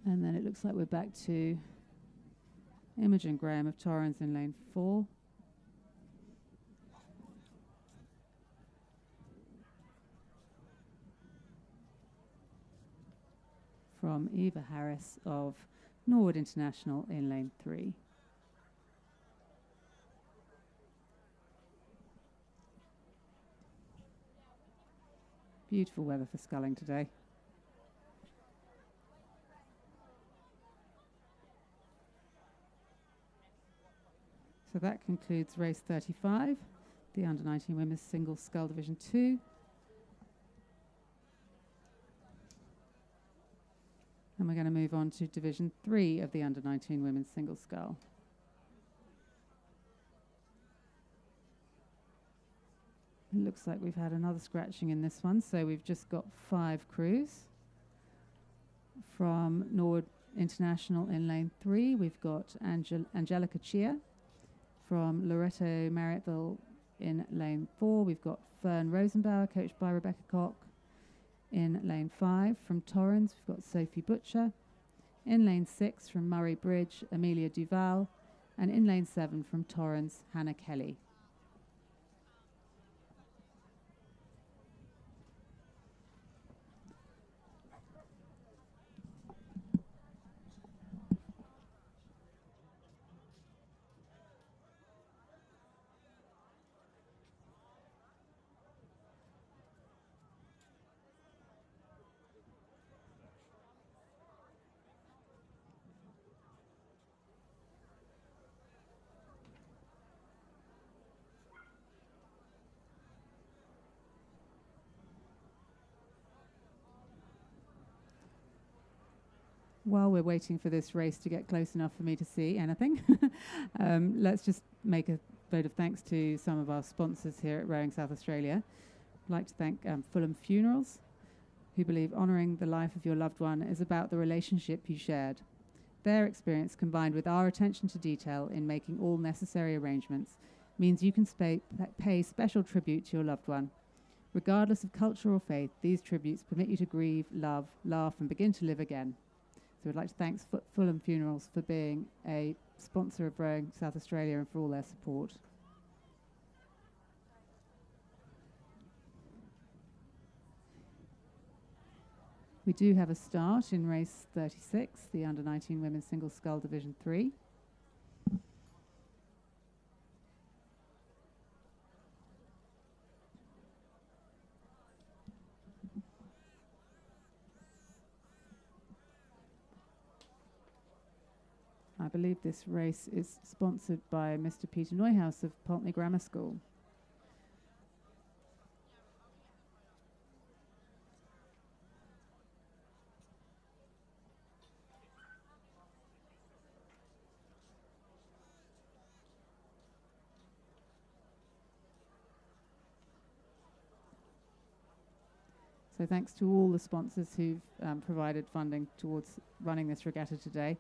S3: And then it looks like we're back to Imogen Graham of Torrens in lane 4. From Eva Harris of Norwood International in lane 3. Beautiful weather for sculling today. So that concludes race 35, the under-19 women's single scull Division 2. And we're going to move on to Division 3 of the under-19 women's single scull. It looks like we've had another scratching in this one, so we've just got 5 crews. From Norwood International in lane 3, we've got Angelica Chia. From Loretto Marriottville in lane 4, we've got Fern Rosenbauer, coached by Rebecca Koch. In lane 5, from Torrens, we've got Sophie Butcher. In lane 6, from Murray Bridge, Amelia Duval. And in lane 7, from Torrens, Hannah Kelly. While we're waiting for this race to get close enough for me to see anything, let's just make a vote of thanks to some of our sponsors here at Rowing South Australia. I'd like to thank Fulham Funerals, who believe honouring the life of your loved one is about the relationship you shared. Their experience, combined with our attention to detail in making all necessary arrangements, means you can pay special tribute to your loved one. Regardless of culture or faith, these tributes permit you to grieve, love, laugh and begin to live again. So we'd like to thank Fulham Funerals for being a sponsor of Rowing South Australia and for all their support. We do have a start in race 36, the under-19 women's single scull Division 3. I believe this race is sponsored by Mr. Peter Neuhaus of Pulteney Grammar School. So thanks to all the sponsors who've provided funding towards running this regatta today.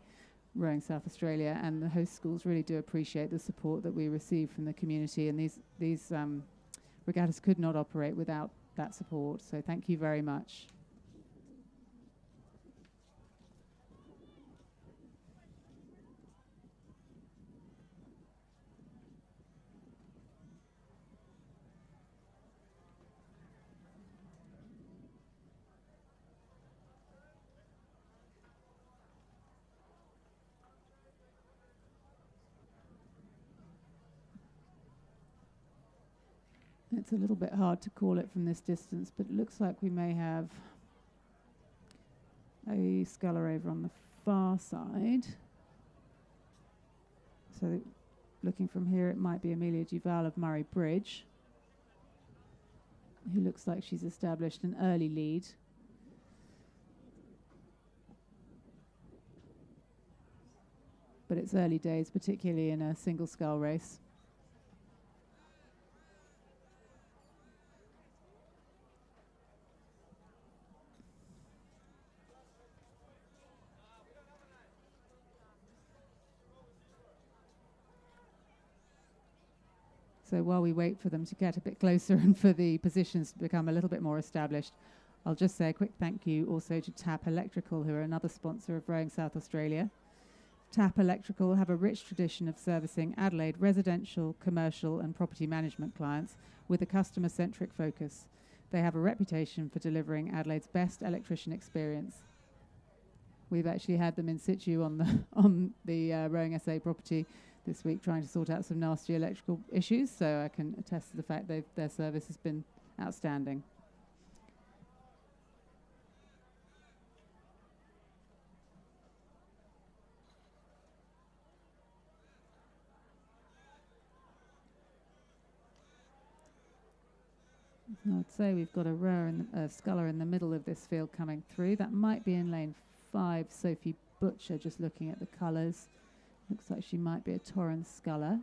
S3: Rowing South Australia and the host schools really do appreciate the support that we receive from the community, and these regattas could not operate without that support, so thank you very much. It's a little bit hard to call it from this distance, but it looks like we may have a sculler over on the far side. So looking from here, it might be Amelia Duval of Murray Bridge, who looks like she's established an early lead. But it's early days, particularly in a single scull race. So while we wait for them to get a bit closer and for the positions to become a little bit more established, I'll just say a quick thank you also to TAP Electrical, who are another sponsor of Rowing South Australia. TAP Electrical have a rich tradition of servicing Adelaide residential, commercial and property management clients with a customer-centric focus. They have a reputation for delivering Adelaide's best electrician experience. We've actually had them in situ on the Rowing SA property this week trying to sort out some nasty electrical issues, so I can attest to the fact that their service has been outstanding. So I'd say we've got a rower in the, sculler in the middle of this field coming through. That might be in lane 5, Sophie Butcher, just looking at the colours. Looks like she might be a Torrens sculler.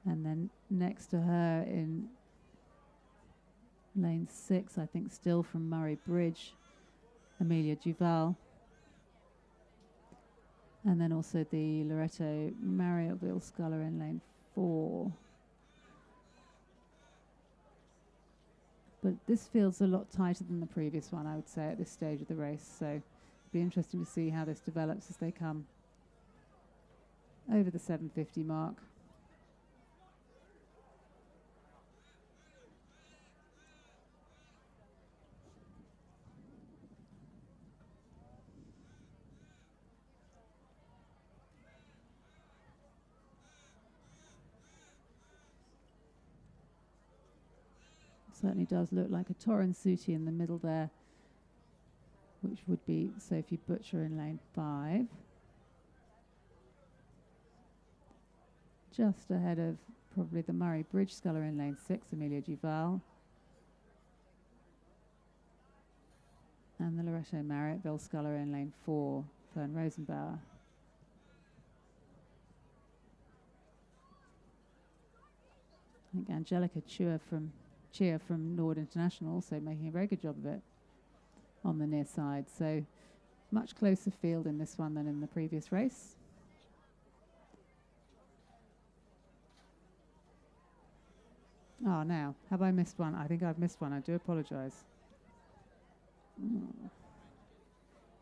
S3: And then next to her in lane 6, I think still from Murray Bridge, Amelia Duval. And then also the Loreto Marriotville sculler in lane 4. But this field's a lot tighter than the previous one, I would say, at this stage of the race. So it'll be interesting to see how this develops as they come over the 750 mark. Certainly does look like a Torrens Suti in the middle there, which would be Sophie Butcher in lane 5. Just ahead of probably the Murray Bridge sculler in lane 6, Amelia Duval. And the Loreto Marriotville sculler in lane 4, Fern Rosenbauer. I think Angelica Cheer from Nord International also making a very good job of it on the near side. So much closer field in this one than in the previous race. Oh, now, have I missed one? I think I've missed one. I do apologise.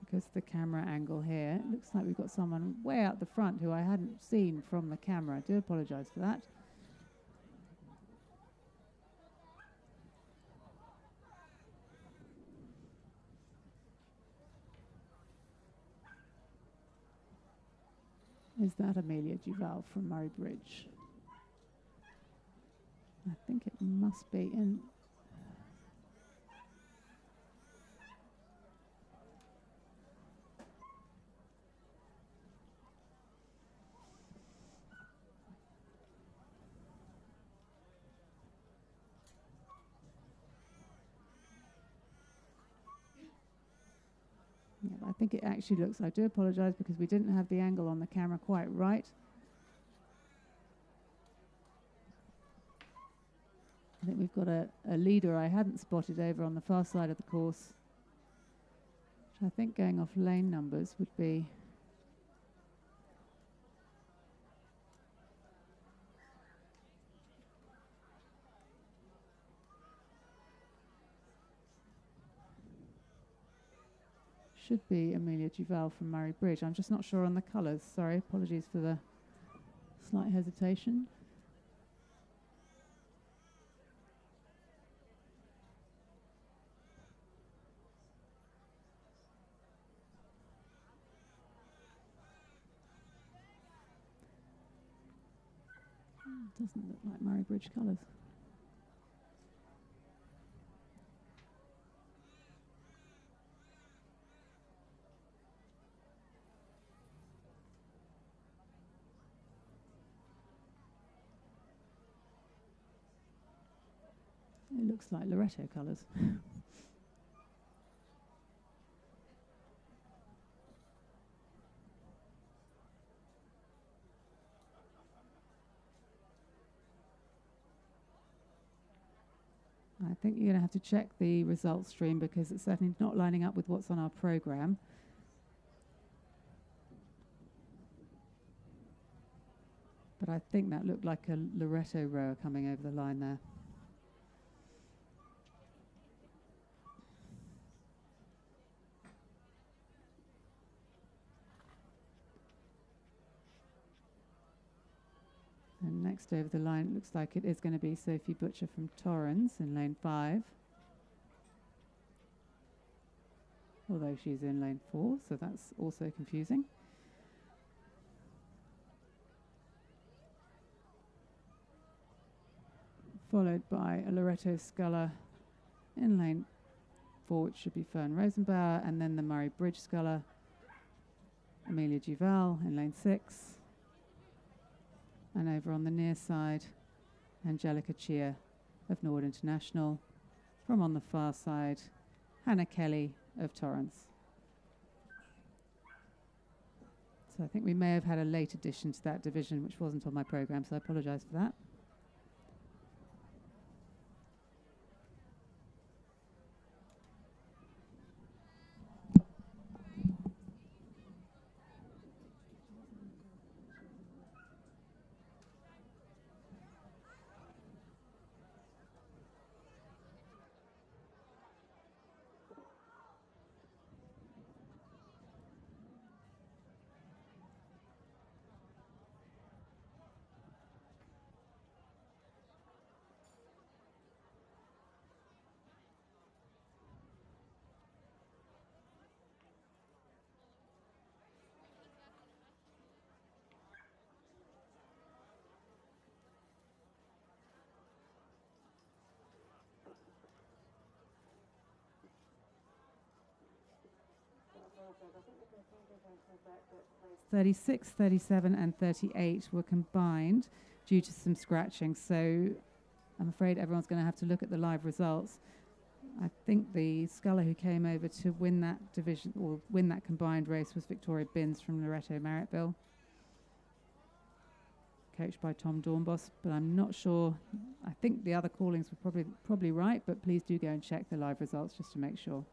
S3: Because the camera angle here, it looks like we've got someone way out the front who I hadn't seen from the camera. I do apologise for that. Is that Amelia Duval from Murray Bridge? I think it must be in. Yeah, I think it actually looks, I do apologise because we didn't have the angle on the camera quite right. I think we've got a leader I hadn't spotted over on the far side of the course, which I think going off lane numbers would be should be Amelia Duval from Murray Bridge. I'm just not sure on the colours. Sorry, apologies for the slight hesitation. Doesn't look like Murray Bridge colours. It looks like Loreto colours. I think you're going to have to check the results stream because it's certainly not lining up with what's on our programme. But I think that looked like a Loretto rower coming over the line there. And next over the line, it looks like it is going to be Sophie Butcher from Torrens in lane 5. Although she's in lane 4, so that's also confusing. Followed by a Loretto Sculler in lane 4, which should be Fern Rosenbauer, and then the Murray Bridge Sculler, Amelia Duval in lane 6. And over on the near side, Angelica Chia of Nord International. From on the far side, Hannah Kelly of Torrance. So I think we may have had a late addition to that division, which wasn't on my programme, so I apologise for that. '36, '37 and '38 were combined due to some scratching, so I'm afraid everyone's going to have to look at the live results. I think the sculler who came over to win that division or win that combined race was Victoria Binns from Loretto Merrittville, coached by Tom Dornbos, but I'm not sure. I think the other callings were probably right, but please do go and check the live results just to make sure.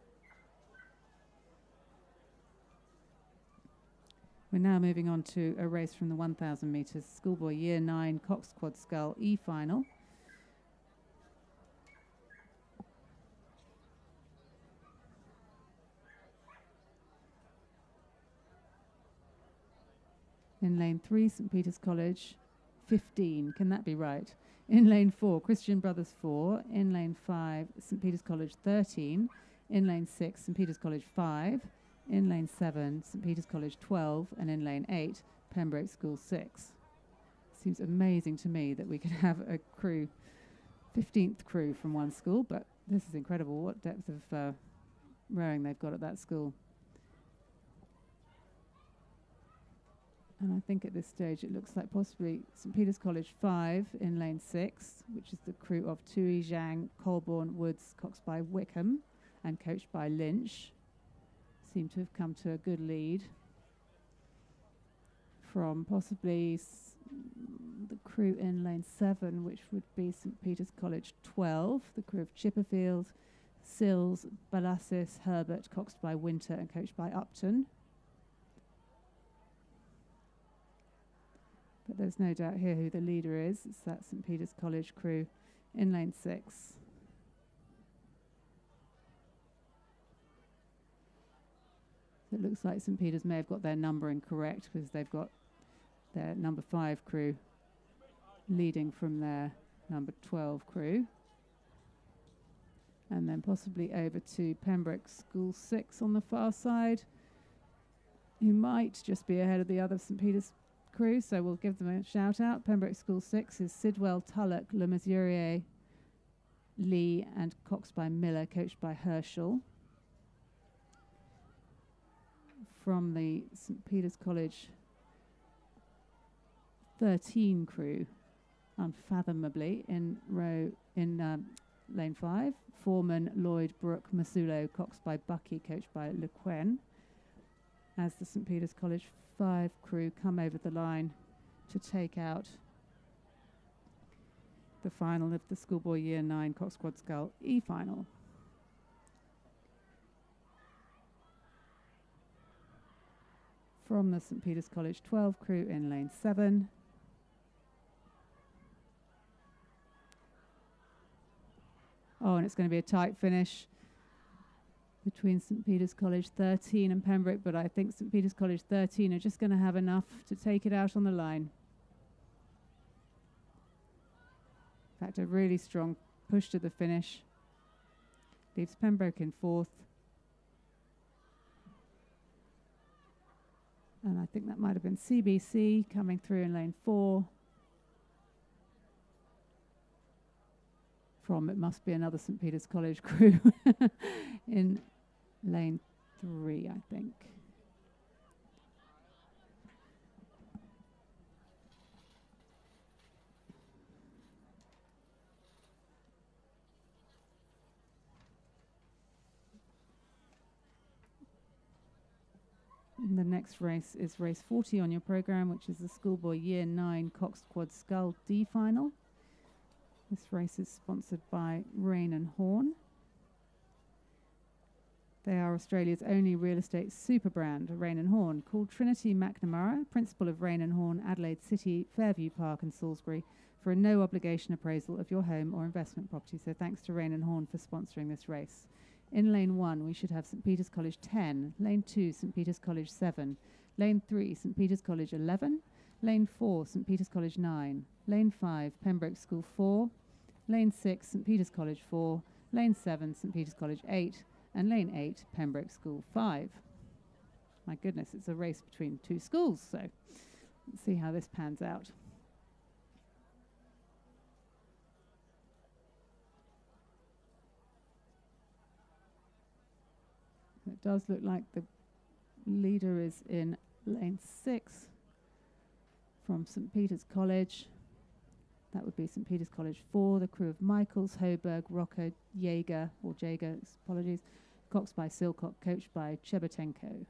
S3: We're now moving on to a race from the 1,000 metres, Schoolboy Year 9 Coxed Quad Scull E-Final. In lane 3, St Peter's College 15, can that be right? In lane 4, Christian Brothers 4. In lane 5, St Peter's College 13. In lane 6, St Peter's College 5. In lane 7, St Peter's College 12, and in lane 8, Pembroke School 6. Seems amazing to me that we could have a crew, 15th crew from one school, but this is incredible what depth of rowing they've got at that school. And I think at this stage it looks like possibly St Peter's College 5 in lane 6, which is the crew of Tui, Zhang, Colborne, Woods, coxed by Wickham, and coached by Lynch. Seem to have come to a good lead from possibly the crew in lane 7, which would be St Peter's College 12, the crew of Chipperfield, Sills, Balassis, Herbert, coxed by Winter and coached by Upton. But there's no doubt here who the leader is. It's that St Peter's College crew in lane 6. It looks like St Peter's may have got their numbering correct because they've got their number 5 crew leading from their number 12 crew. And then possibly over to Pembroke School 6 on the far side, who might just be ahead of the other St Peter's crew, so we'll give them a shout out. Pembroke School 6 is Sidwell, Tullock, Le Mesurier, Lee and coxed by Miller, coached by Herschel. From the St Peter's College 13 crew, unfathomably, in lane 5, Foreman, Lloyd, Brooke, Masulo, coxed by Bucky, coached by Le Quen, as the St Peter's College 5 crew come over the line to take out the final of the Schoolboy Year 9 Coxed Quad Scull E-Final. From the St Peter's College 12 crew in lane 7, Oh, and it's going to be a tight finish between St Peter's College 13 and Pembroke, but I think St Peter's College 13 are just going to have enough to take it out on the line. In fact, a really strong push to the finish. Leaves Pembroke in fourth. And I think that might have been CBC coming through in lane 4. From, it must be another St Peter's College crew in lane 3, I think. And the next race is race 40 on your program, which is the Schoolboy Year 9 Coxed Quad Scull D final. This race is sponsored by Rain and Horn. They are Australia's only real estate super brand, Rain and Horn, called Trinity McNamara, principal of Rain and Horn, Adelaide City, Fairview Park and Salisbury, for a no obligation appraisal of your home or investment property. So thanks to Rain and Horn for sponsoring this race. In lane 1, we should have St Peter's College 10, lane 2, St Peter's College 7, lane 3, St Peter's College 11, lane 4, St Peter's College 9, lane 5, Pembroke School 4, lane 6, St Peter's College 4, lane 7, St Peter's College 8, and lane 8, Pembroke School 5. My goodness, it's a race between 2 schools, so let's see how this pans out. It does look like the leader is in lane 6 from St Peter's College. That would be St Peter's College 4, the crew of Michaels, Hoberg, Rocco, Jaeger, apologies, coxed by Silcock, coached by Chebetenko.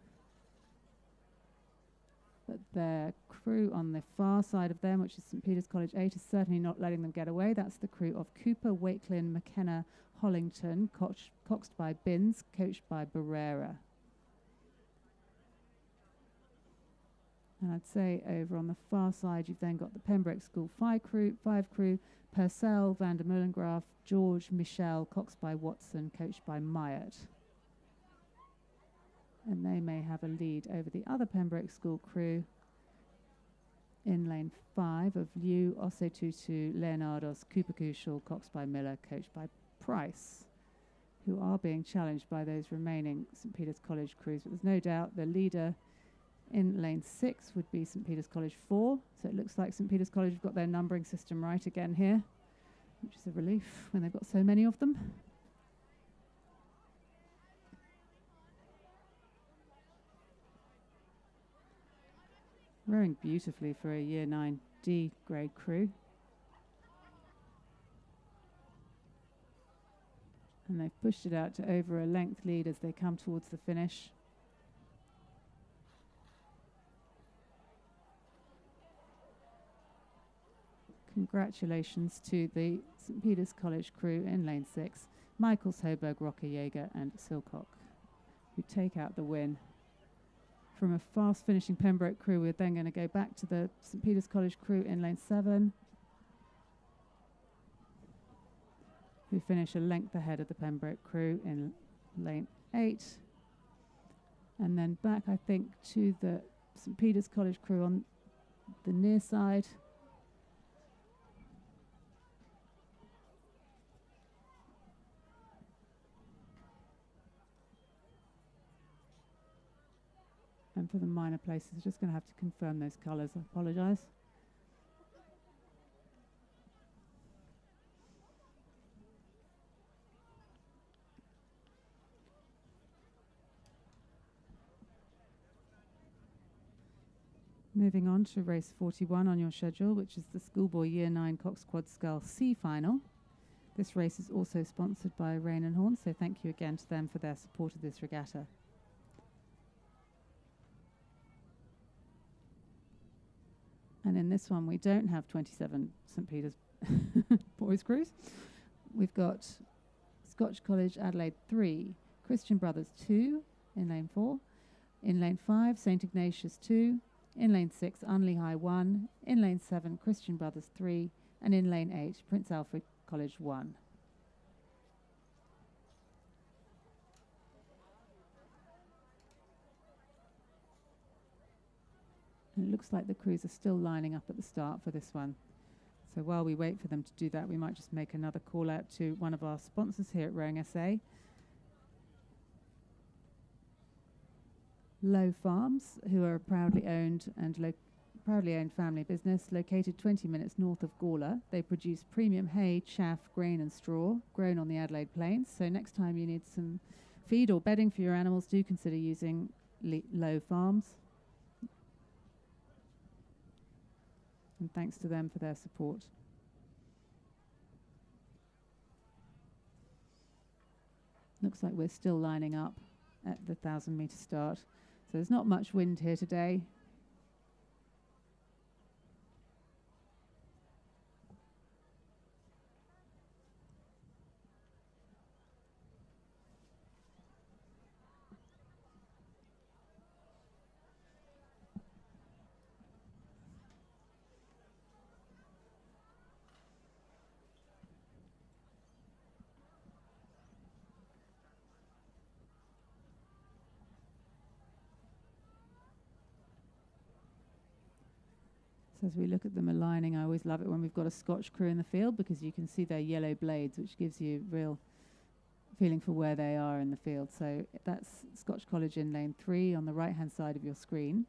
S3: But their crew on the far side of them, which is St Peter's College 8, is certainly not letting them get away. That's the crew of Cooper, Wakelin, McKenna, Hollington, coxed by Binns, coached by Barrera. And I'd say over on the far side, you've then got the Pembroke School 5 crew, Purcell, Van der Mullengraaf, George, Michelle, coxed by Watson, coached by Myatt. And they may have a lead over the other Pembroke School crew in lane 5 of Liu, Osetutu, Leonardos, Cooper Kushal, coxed by Miller, coached by Price, who are being challenged by those remaining St Peter's College crews. But there's no doubt the leader in lane 6 would be St Peter's College 4. So it looks like St Peter's College have got their numbering system right again here, which is a relief when they've got so many of them. Rowing beautifully for a Year 9 D grade crew. And they've pushed it out to over a length lead as they come towards the finish. Congratulations to the St Peter's College crew in lane 6, Michaels, Hoberg, Rocker, Jaeger and Silcock, who take out the win. From a fast finishing Pembroke crew, we're then going to go back to the St Peter's College crew in lane 7, who finish a length ahead of the Pembroke crew in lane 8. And then back, I think, to the St Peter's College crew on the near side. And for the minor places, just going to have to confirm those colours. I apologise. Moving on to race 41 on your schedule, which is the Schoolboy Year 9 Coxed Quad Scull C final. This race is also sponsored by Rain and Horn, so thank you again to them for their support of this regatta. And in this one, we don't have 27 St Peter's boys crews. We've got Scotch College Adelaide 3, Christian Brothers 2 in lane 4, in lane 5, St Ignatius 2, in lane 6, Unley High 1, in lane 7, Christian Brothers 3, and in lane 8, Prince Alfred College 1. looks like the crews are still lining up at the start for this one. So while we wait for them to do that, we might just make another call out to one of our sponsors here at Rowing SA. Low Farms, who are a proudly owned family business located 20 minutes north of Gawler. They produce premium hay, chaff, grain and straw grown on the Adelaide Plains. So next time you need some feed or bedding for your animals, do consider using Low Farms. And thanks to them for their support. Looks like we're still lining up at the 1,000-metre start. So there's not much wind here today. As we look at them aligning, I always love it when we've got a Scotch crew in the field, because you can see their yellow blades, which gives you real feeling for where they are in the field. So that's Scotch College in lane 3 on the right hand side of your screen.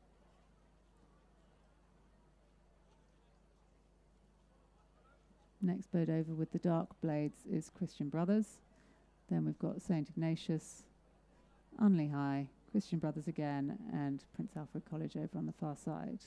S3: Next bird over with the dark blades is Christian Brothers. Then we've got St Ignatius, Unley High, Christian Brothers again, and Prince Alfred College over on the far side.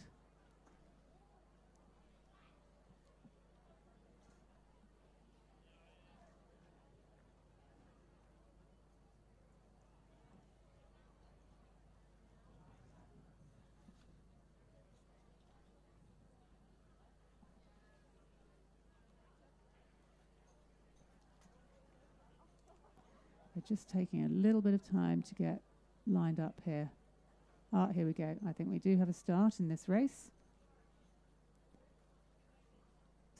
S3: We're just taking a little bit of time to get lined up here. Ah, here we go. I think we do have a start in this race.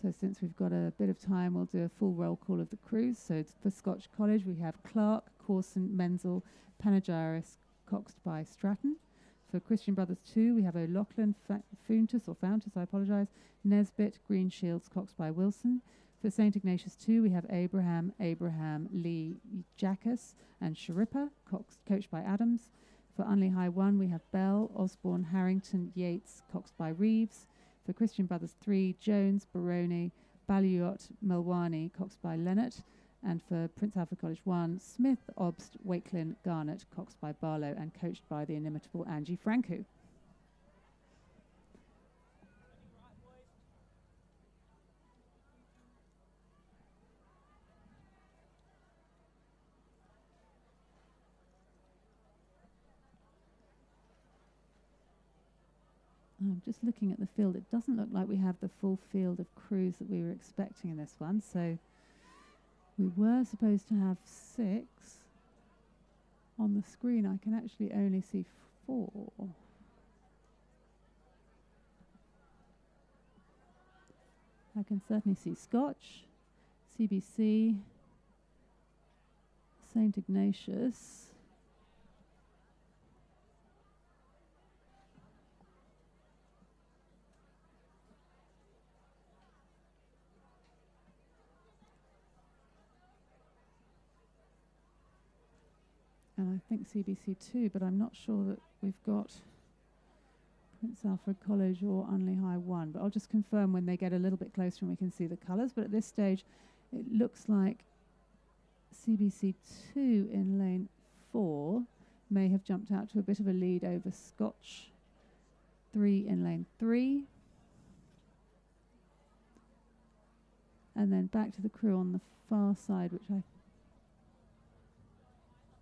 S3: So since we've got a bit of time, we'll do a full roll call of the crews. So for Scotch College, we have Clark, Corson, Menzel, Panegyris, coxed by Stratton. For Christian Brothers 2, we have O'Loughlin, Fountus, I apologise, Nesbitt, Greenshields, coxed by Wilson. For St Ignatius 2, we have Abraham, Lee, Jackas, and Sharippa, coached by Adams. For Unley High 1, we have Bell, Osborne, Harrington, Yates, coxed by Reeves. For Christian Brothers 3, Jones, Baroni, Balliot, Melwani, coxed by Leonard. And for Prince Alfred College 1, Smith, Obst, Wakelin, Garnett, coxed by Barlow, and coached by the inimitable Angie Franco. I'm just looking at the field. It doesn't look like we have the full field of crews that we were expecting in this one. So we were supposed to have 6. On the screen, I can actually only see 4. I can certainly see Scotch, CBC, St Ignatius, and I think CBC 2, but I'm not sure that we've got Prince Alfred College or Unley High 1. But I'll just confirm when they get a little bit closer and we can see the colours. But at this stage, it looks like CBC 2 in lane 4 may have jumped out to a bit of a lead over Scotch 3 in lane 3. And then back to the crew on the far side, which I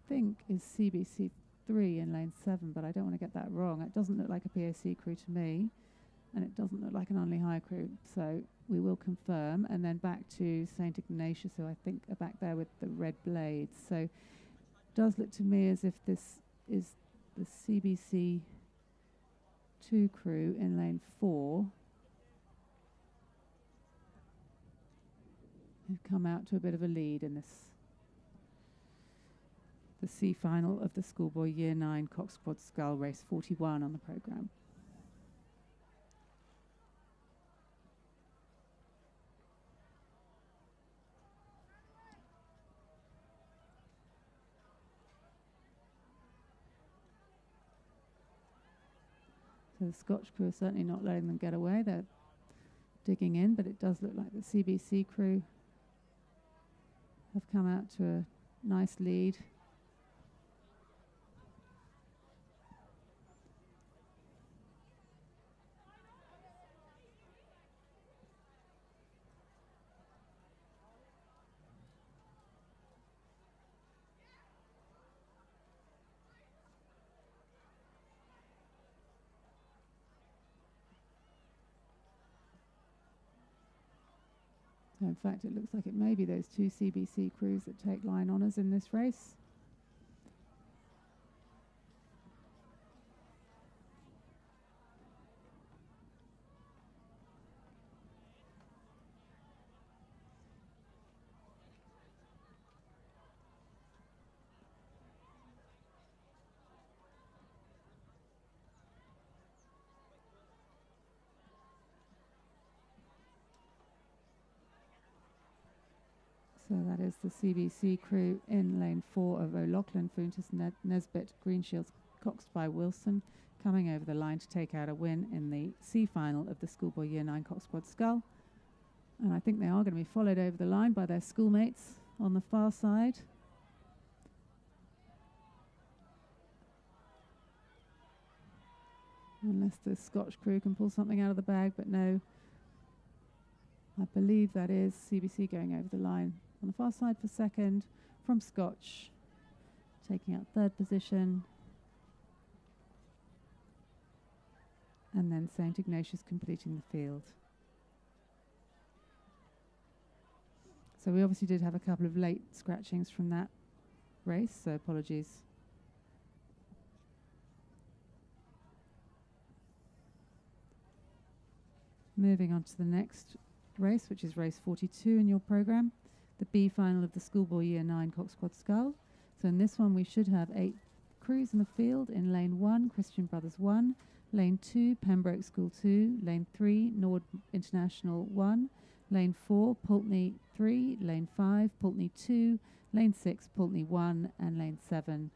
S3: think is CBC 3 in lane 7, but I don't want to get that wrong. It doesn't look like a PAC crew to me, and it doesn't look like an Unley High crew, so we will confirm. And then back to St Ignatius, who I think are back there with the red blades. So it does look to me as if this is the CBC 2 crew in lane 4 who've come out to a bit of a lead in this, the C final of the Schoolboy Year 9 Coxed Quad Scull Race 41 on the programme. So the Scotch crew are certainly not letting them get away. They're digging in, but it does look like the CBC crew have come out to a nice lead. So in fact, it looks like it may be those two CBC crews that take line honours in this race. So that is the CBC crew in lane 4 of O'Loughlin, Fountas, Nesbitt, Greenshields, coxed by Wilson, coming over the line to take out a win in the C final of the Schoolboy Year 9 Cox Quad Scull. And I think they are going to be followed over the line by their schoolmates on the far side. Unless the Scotch crew can pull something out of the bag, but no. I believe that is CBC going over the line on the far side for second from Scotch, taking out third position. And then St. Ignatius completing the field. So we obviously did have a couple of late scratchings from that race, so apologies. Moving on to the next race, which is race 42 in your programme, the B final of the Schoolboy Year 9 Cox Quad Scull. So in this one we should have 8 crews in the field. In lane 1, Christian Brothers 1, lane 2, Pembroke School 2, lane 3, Nord International 1, lane 4, Pulteney 3, lane 5, Pulteney 2, lane 6, Pulteney 1, and lane 7,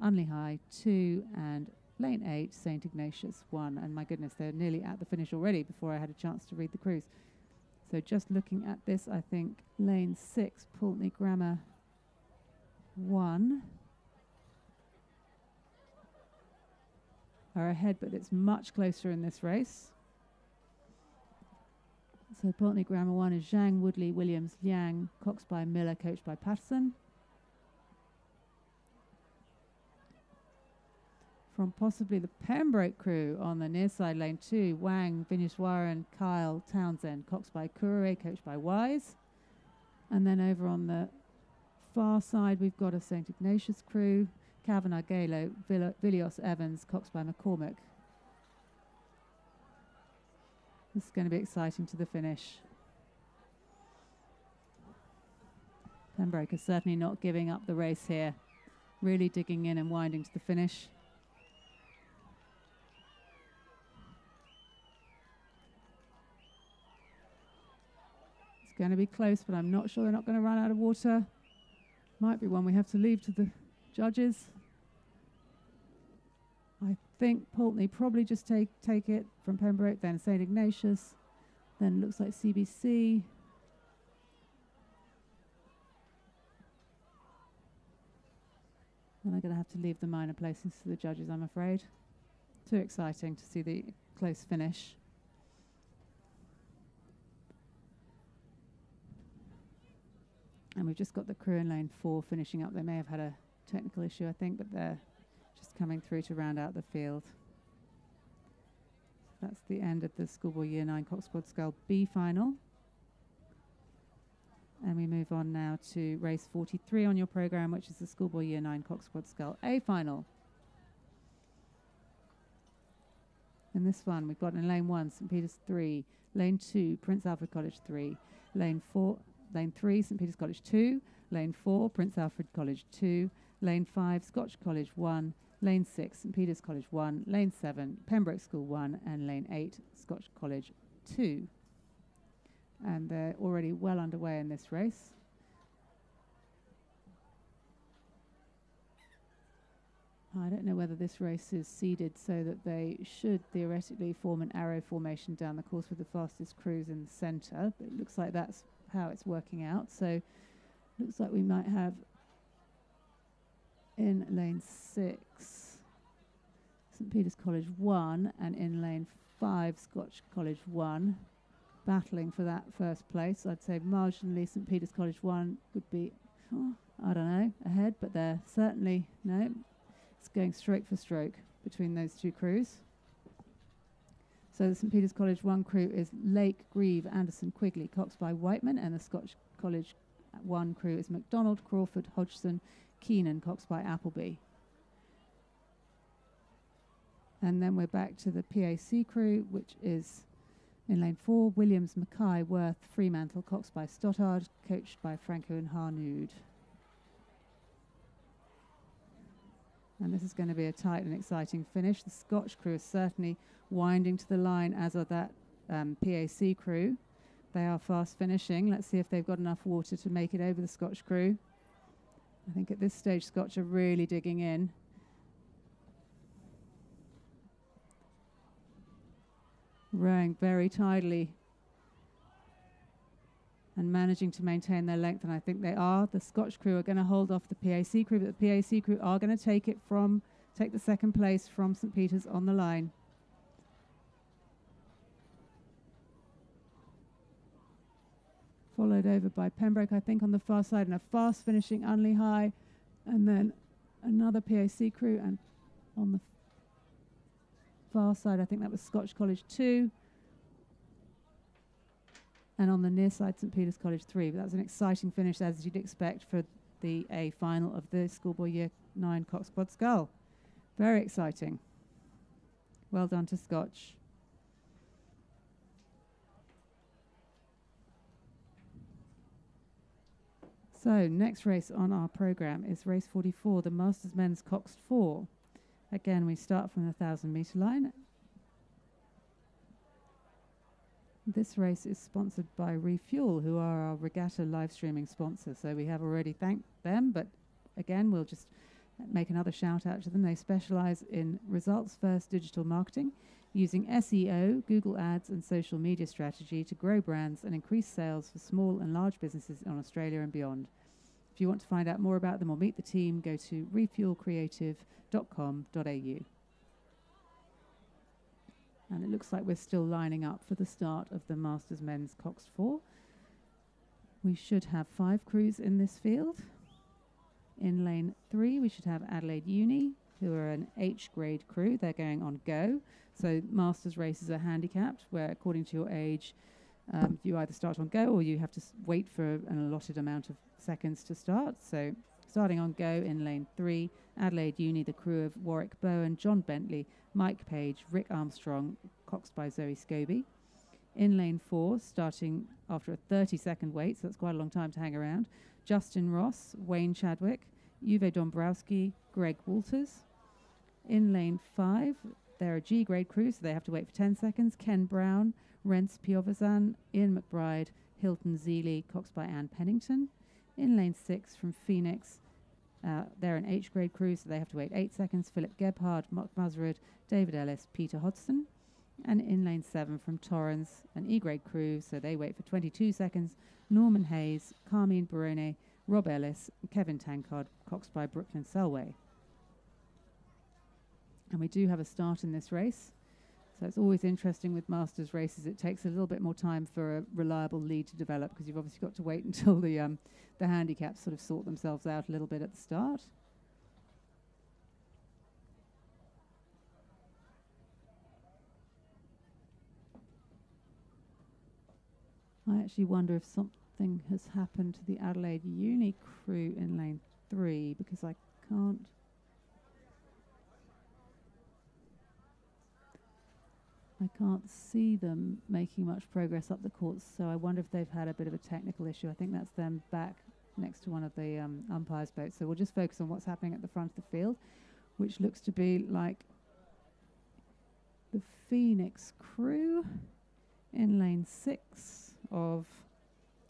S3: Unley High 2, and lane 8, St. Ignatius 1. And my goodness, they're nearly at the finish already before I had a chance to read the crews. So just looking at this, I think lane 6, Pulteney Grammar 1, are ahead, but it's much closer in this race. So Pulteney Grammar 1 is Zhang, Woodley, Williams, Liang, coxed by Miller, coached by Patterson. From possibly the Pembroke crew on the near side, lane 2, Wang, Vinishwaran, Kyle, Townsend, coxed by Kurue, coached by Wise. And then over on the far side, we've got a St. Ignatius crew, Kavanagh, Galo, Villios, Evans, coxed by McCormick. This is going to be exciting to the finish. Pembroke is certainly not giving up the race here, really digging in and winding to the finish. It's going to be close, but I'm not sure they're not going to run out of water. Might be one we have to leave to the judges. I think Pulteney probably just take it from Pembroke, then St. Ignatius, then looks like CBC. And I'm going to have to leave the minor places to the judges, I'm afraid. Too exciting to see the close finish. And we've just got the crew in lane 4 finishing up. They may have had a technical issue, I think, but they're just coming through to round out the field. So that's the end of the Schoolboy Year 9 Cox Quad Scull B final. And we move on now to race 43 on your programme, which is the Schoolboy Year 9 Cox Quad Scull A final. In this one, we've got in lane 1, St. Peter's 3, lane 2, Prince Alfred College 3, lane 3, St. Peter's College 2, lane 4, Prince Alfred College 2, lane 5, Scotch College 1, lane 6, St. Peter's College 1, lane 7, Pembroke School 1, and lane 8, Scotch College 2. And they're already well underway in this race. I don't know whether this race is seeded so that they should theoretically form an arrow formation down the course with the fastest crews in the centre, but it looks like that's how it's working out. So looks like we might have in lane 6 St Peter's College 1 and in lane 5 Scotch College 1 battling for that first place. I'd say marginally St Peter's College 1 would be, I don't know, ahead, but they're certainly, no, it's going stroke for stroke between those two crews. So the St Peter's College 1 crew is Lake, Grieve, Anderson, Quigley, coxed by Whiteman, and the Scotch College 1 crew is MacDonald, Crawford, Hodgson, Keenan, coxed by Appleby. And then we're back to the PAC crew, which is in lane 4, Williams, Mackay, Worth, Fremantle, coxed by Stoddard, coached by Franco and Harnood. And this is going to be a tight and exciting finish. The Scotch crew is certainly winding to the line, as are that PAC crew. They are fast finishing. Let's see if they've got enough water to make it over the Scotch crew. I think at this stage, Scotch are really digging in. Rowing very tidily and managing to maintain their length, and I think they are. The Scotch crew are going to hold off the PAC crew, but the PAC crew are going to take the second place from St Peter's on the line. Followed over by Pembroke, I think, on the far side, and a fast finishing Unley High, and then another PAC crew, and on the far side, I think that was Scotch College 2. And on the near side, St Peter's College 3. But that was an exciting finish, as you'd expect, for the A final of the Schoolboy Year 9 Coxed Quad Scull. Very exciting. Well done to Scotch. So, next race on our programme is race 44, the Masters Men's Coxed 4. Again, we start from the 1,000-metre line. This race is sponsored by Refuel, who are our Regatta live streaming sponsor. So we have already thanked them, but again, we'll just make another shout out to them. They specialise in results-first digital marketing, using SEO, Google Ads and social media strategy to grow brands and increase sales for small and large businesses in Australia and beyond. If you want to find out more about them or meet the team, go to refuelcreative.com.au. And it looks like we're still lining up for the start of the Masters Men's Coxed 4. We should have 5 crews in this field. In lane 3, we should have Adelaide Uni, who are an H grade crew. They're going on go. So Masters races are handicapped, where according to your age, you either start on go or you have to wait for an allotted amount of seconds to start. So starting on go in lane 3, Adelaide Uni, the crew of Warwick Bowen, John Bentley, Mike Page, Rick Armstrong, coxed by Zoe Scobie. In lane 4, starting after a 30-second wait, so that's quite a long time to hang around, Justin Ross, Wayne Chadwick, Uwe Dombrowski, Greg Walters. In lane 5, they're a G-grade crew, so they have to wait for 10 seconds. Ken Brown, Rents Piovazan, Ian McBride, Hilton Zeeley, coxed by Anne Pennington. In lane 6, from Phoenix, they're an H-grade crew, so they have to wait 8 seconds. Philip Gebhard, Mark Muzzard, David Ellis, Peter Hodgson. And in lane 7 from Torrens, an E-grade crew, so they wait for 22 seconds. Norman Hayes, Carmine Barone, Rob Ellis, Kevin Tankard, coxed by Brooklyn Selway. And we do have a start in this race. So it's always interesting with Masters races. It takes a little bit more time for a reliable lead to develop, because you've obviously got to wait until the handicaps sort of sort themselves out a little bit at the start. I actually wonder if something has happened to the Adelaide Uni crew in lane 3, because I can't see them making much progress up the course, so I wonder if they've had a bit of a technical issue. I think that's them back next to one of the umpires' boats. So we'll just focus on what's happening at the front of the field, which looks to be like the Phoenix crew in lane 6 of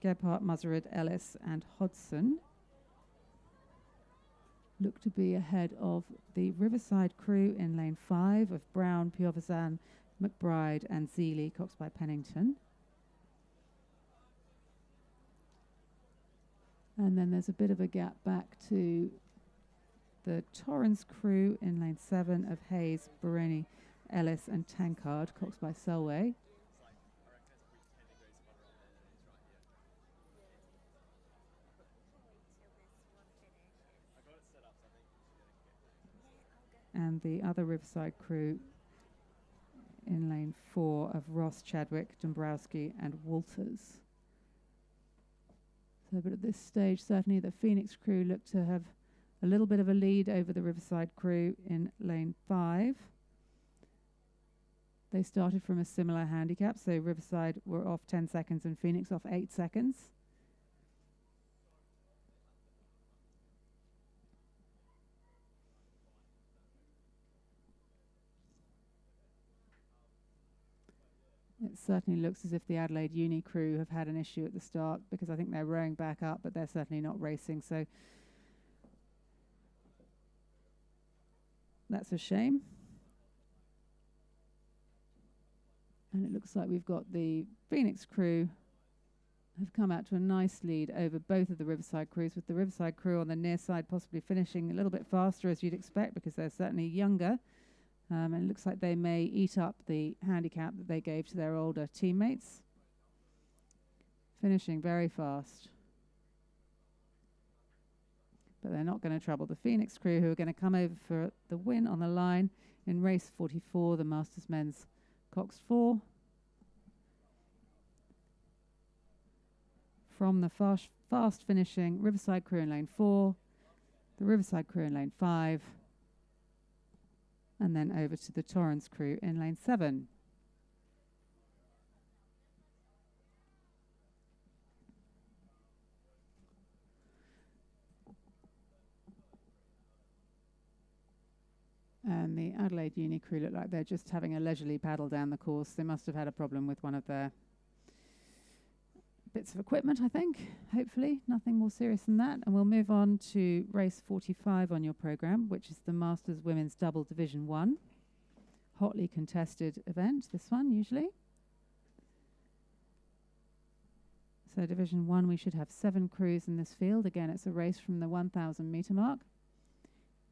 S3: Gebhardt, Muzzard, Ellis and Hodgson. look to be ahead of the Riverside crew in lane 5 of Brown, Piovesan, McBride and Zeeley, coxed by Pennington. And then there's a bit of a gap back to the Torrens crew in lane 7 of Hayes, Baroni, Ellis and Tankard, coxed by Selway. And the other Riverside crew in lane 4 of Ross, Chadwick, Dombrowski and Walters. So, but at this stage, certainly the Phoenix crew look to have a little bit of a lead over the Riverside crew in lane 5. They started from a similar handicap, so Riverside were off 10 seconds and Phoenix off 8 seconds. It certainly looks as if the Adelaide Uni crew have had an issue at the start, because I think they're rowing back up, but they're certainly not racing, so that's a shame. And it looks like we've got the Phoenix crew have come out to a nice lead over both of the Riverside crews, with the Riverside crew on the near side possibly finishing a little bit faster, as you'd expect, because they're certainly younger. And it looks like they may eat up the handicap that they gave to their older teammates. Finishing very fast. But they're not going to trouble the Phoenix crew, who are going to come over for the win on the line in race 44, the Masters Men's Coxed 4. From the fast finishing Riverside crew in lane 4, the Riverside crew in lane 5, and then over to the Torrens crew in lane 7. And the Adelaide Uni crew look like they're just having a leisurely paddle down the course. They must have had a problem with one of their bits of equipment, I think. Hopefully, nothing more serious than that. And we'll move on to race 45 on your programme, which is the Masters Women's Double Division 1. Hotly contested event, this one, usually. So Division 1, we should have 7 crews in this field. Again, it's a race from the 1,000 metre mark.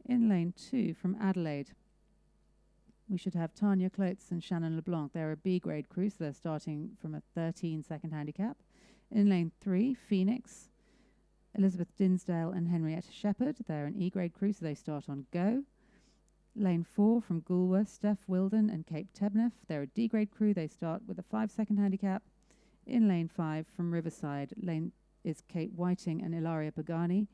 S3: In lane 2 from Adelaide, we should have Tanya Klotz and Shannon LeBlanc. They're a B grade crew, so they're starting from a 13-second handicap. In lane 3, Phoenix, Elizabeth Dinsdale and Henrietta Shepherd. They're an E grade crew, so they start on go. Lane 4 from Goolwa, Steph Wilden and Kate Tebneff. They're a D grade crew. They start with a 5-second handicap. In lane 5 from Riverside, lane is Kate Whiting and Ilaria Pagani.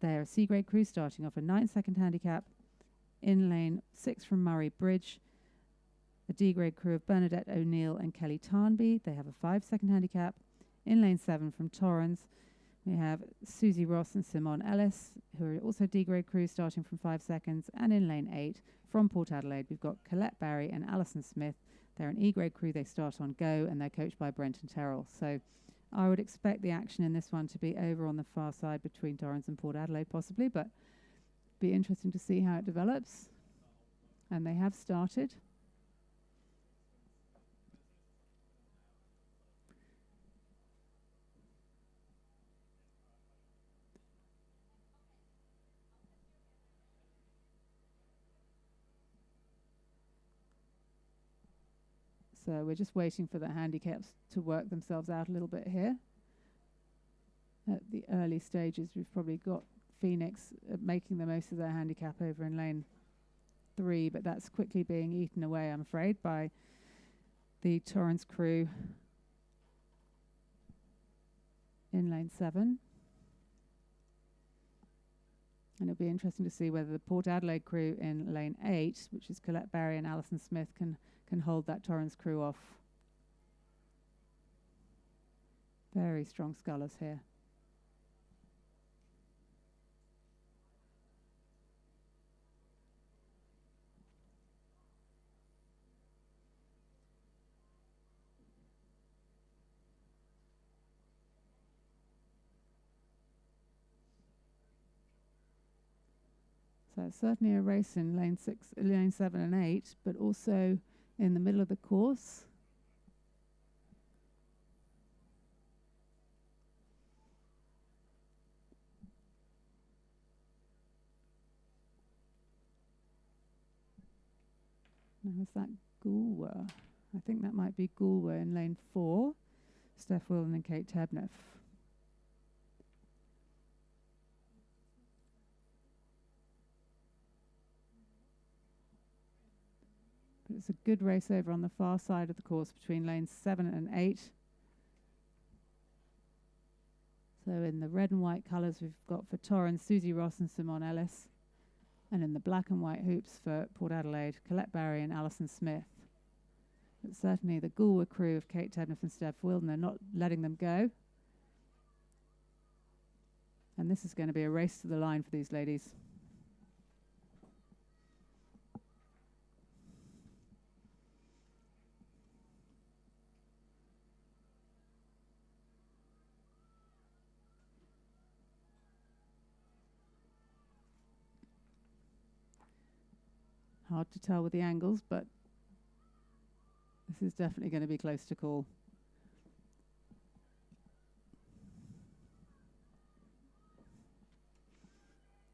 S3: They're a C grade crew, starting off a 9-second handicap. In lane 6 from Murray Bridge, a D grade crew of Bernadette O'Neill and Kelly Tarnby. They have a 5-second handicap. In lane 7 from Torrens, we have Susie Ross and Simone Ellis, who are also D grade crews, starting from 5 seconds. And in lane 8 from Port Adelaide, we've got Colette Barry and Alison Smith. They're an E grade crew. They start on go, and they're coached by Brenton Terrell. So I would expect the action in this one to be over on the far side between Torrens and Port Adelaide, possibly, but be interesting to see how it develops. And they have started. So we're just waiting for the handicaps to work themselves out a little bit here. At the early stages, we've probably got Phoenix making the most of their handicap over in lane 3, but that's quickly being eaten away, I'm afraid, by the Torrens crew in lane 7. And it'll be interesting to see whether the Port Adelaide crew in lane 8, which is Colette Barry and Alison Smith, can hold that Torrens crew off. Very strong scullers here. So it's certainly a race in lane 7 and 8, but also in the middle of the course. Now is that Gulwer? I think that might be Gulwer in lane 4. Steph Wilden and Kate Tebneff. But it's a good race over on the far side of the course between lanes 7 and 8. So in the red and white colours we've got for Torrens, Susie Ross and Simone Ellis. And in the black and white hoops for Port Adelaide, Colette Barry and Alison Smith. But certainly the Gulwer crew of Kate Tebneff and Steph Wilden are not letting them go. And this is going to be a race to the line for these ladies. Hard to tell with the angles, but this is definitely going to be close to call.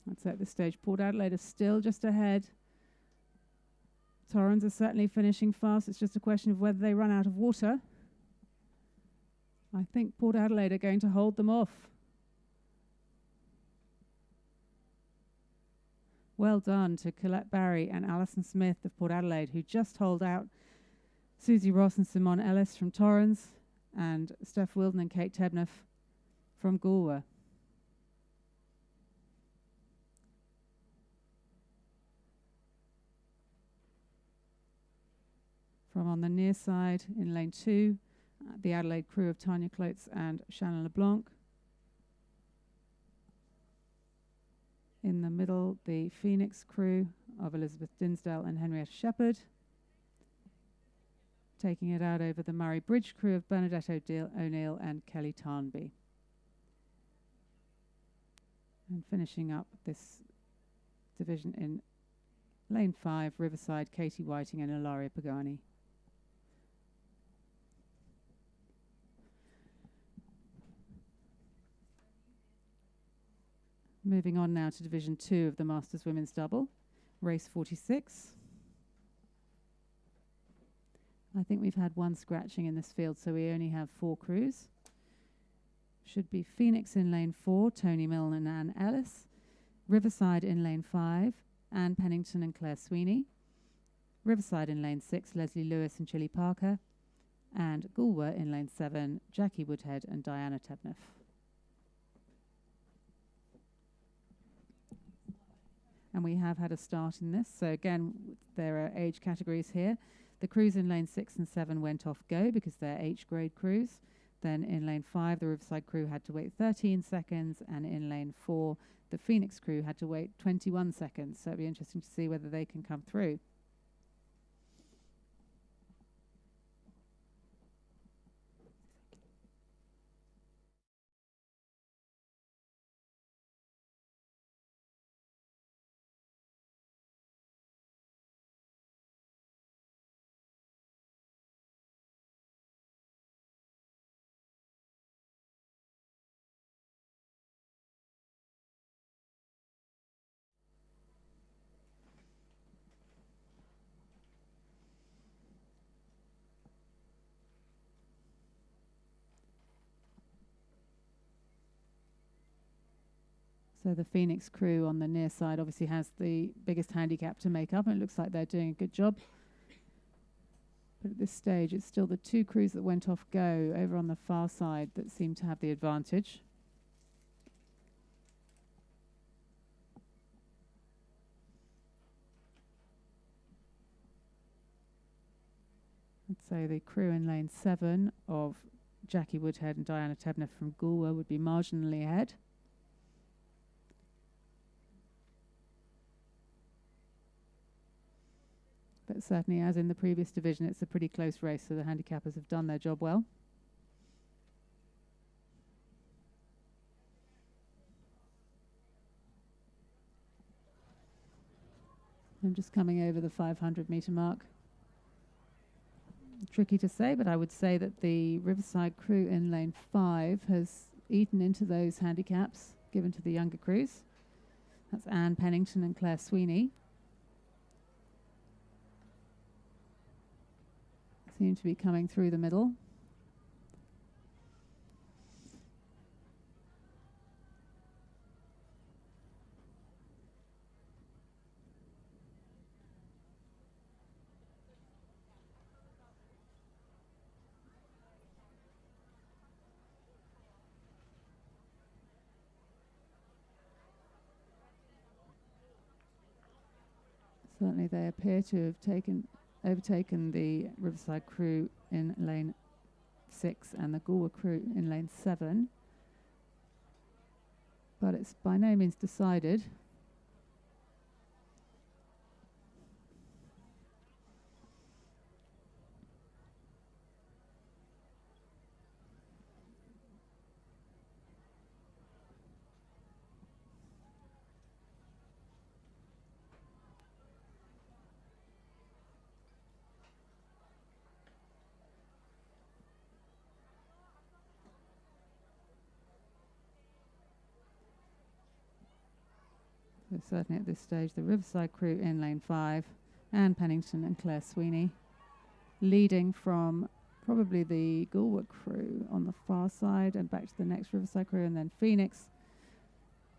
S3: I'd say at this stage, Port Adelaide is still just ahead. Torrens are certainly finishing fast. It's just a question of whether they run out of water. I think Port Adelaide are going to hold them off. Well done to Colette Barry and Alison Smith of Port Adelaide, who just hold out Susie Ross and Simone Ellis from Torrens, and Steph Wilden and Kate Tebneff from Gulwer. From on the near side in lane 2, the Adelaide crew of Tanya Klotz and Shannon LeBlanc. In the middle, the Phoenix crew of Elizabeth Dinsdale and Henrietta Shepherd. Taking it out over the Murray Bridge crew of Bernadette O'Neill and Kelly Tarnby. And finishing up this division in lane 5, Riverside, Katie Whiting and Ilaria Pagani. Moving on now to Division 2 of the Masters Women's Double, race 46. I think we've had one scratching in this field, so we only have 4 crews. Should be Phoenix in lane 4, Tony Milne and Anne Ellis. Riverside in lane 5, Anne Pennington and Claire Sweeney. Riverside in lane 6, Leslie Lewis and Chili Parker. And Gulwer in lane 7, Jackie Woodhead and Diana Tebneff. And we have had a start in this. So again, there are age categories here. The crews in lane 6 and 7 went off go because they're H grade crews. Then in lane 5, the Riverside crew had to wait 13 seconds. And in lane 4, the Phoenix crew had to wait 21 seconds. So it'll be interesting to see whether they can come through. So the Phoenix crew on the near side obviously has the biggest handicap to make up, and it looks like they're doing a good job. But at this stage, it's still the 2 crews that went off go over on the far side that seem to have the advantage. I'd say the crew in lane 7 of Jackie Woodhead and Diana Tebneff from Gulwer would be marginally ahead. But certainly, as in the previous division, it's a pretty close race, so the handicappers have done their job well. I'm just coming over the 500 metre mark. Tricky to say, but I would say that the Riverside crew in lane 5 has eaten into those handicaps given to the younger crews. That's Anne Pennington and Claire Sweeney. Seem to be coming through the middle. Certainly they appear to have overtaken the Riverside crew in lane 6 and the Galway crew in lane 7. But it's by no means decided. So certainly at this stage, the Riverside crew in lane 5, Anne Pennington and Claire Sweeney, leading from probably the Galway crew on the far side and back to the next Riverside crew, and then Phoenix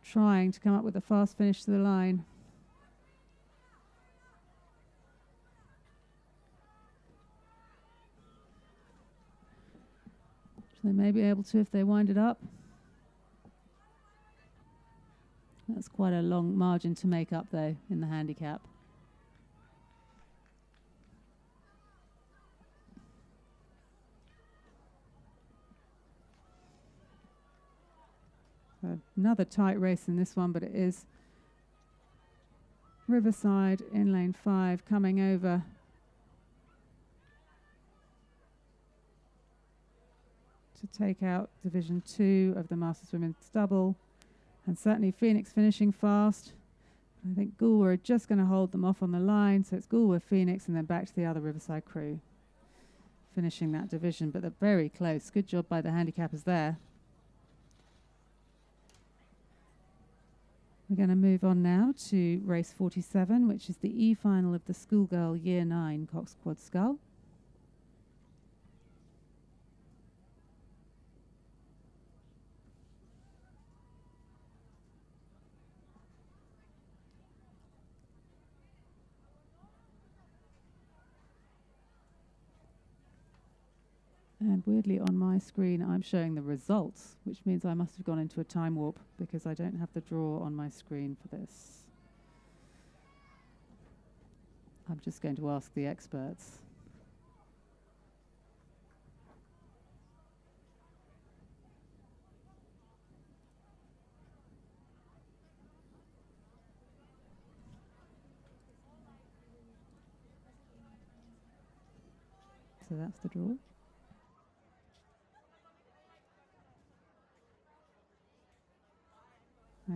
S3: trying to come up with a fast finish to the line. So they may be able to if they wind it up. That's quite a long margin to make up, though, in the handicap. So another tight race in this one, but it is Riverside in lane 5 coming over to take out Division 2 of the Masters Women's Double. And certainly Phoenix finishing fast. I think Galway are just going to hold them off on the line. So it's Galway, Phoenix, and then back to the other Riverside crew finishing that division. But they're very close. Good job by the handicappers there. We're going to move on now to race 47, which is the E-final of the Schoolgirl Year 9 Coxed Quad Scull. And weirdly on my screen I'm showing the results, which means I must have gone into a time warp because I don't have the draw on my screen for this. I'm just going to ask the experts. So that's the draw.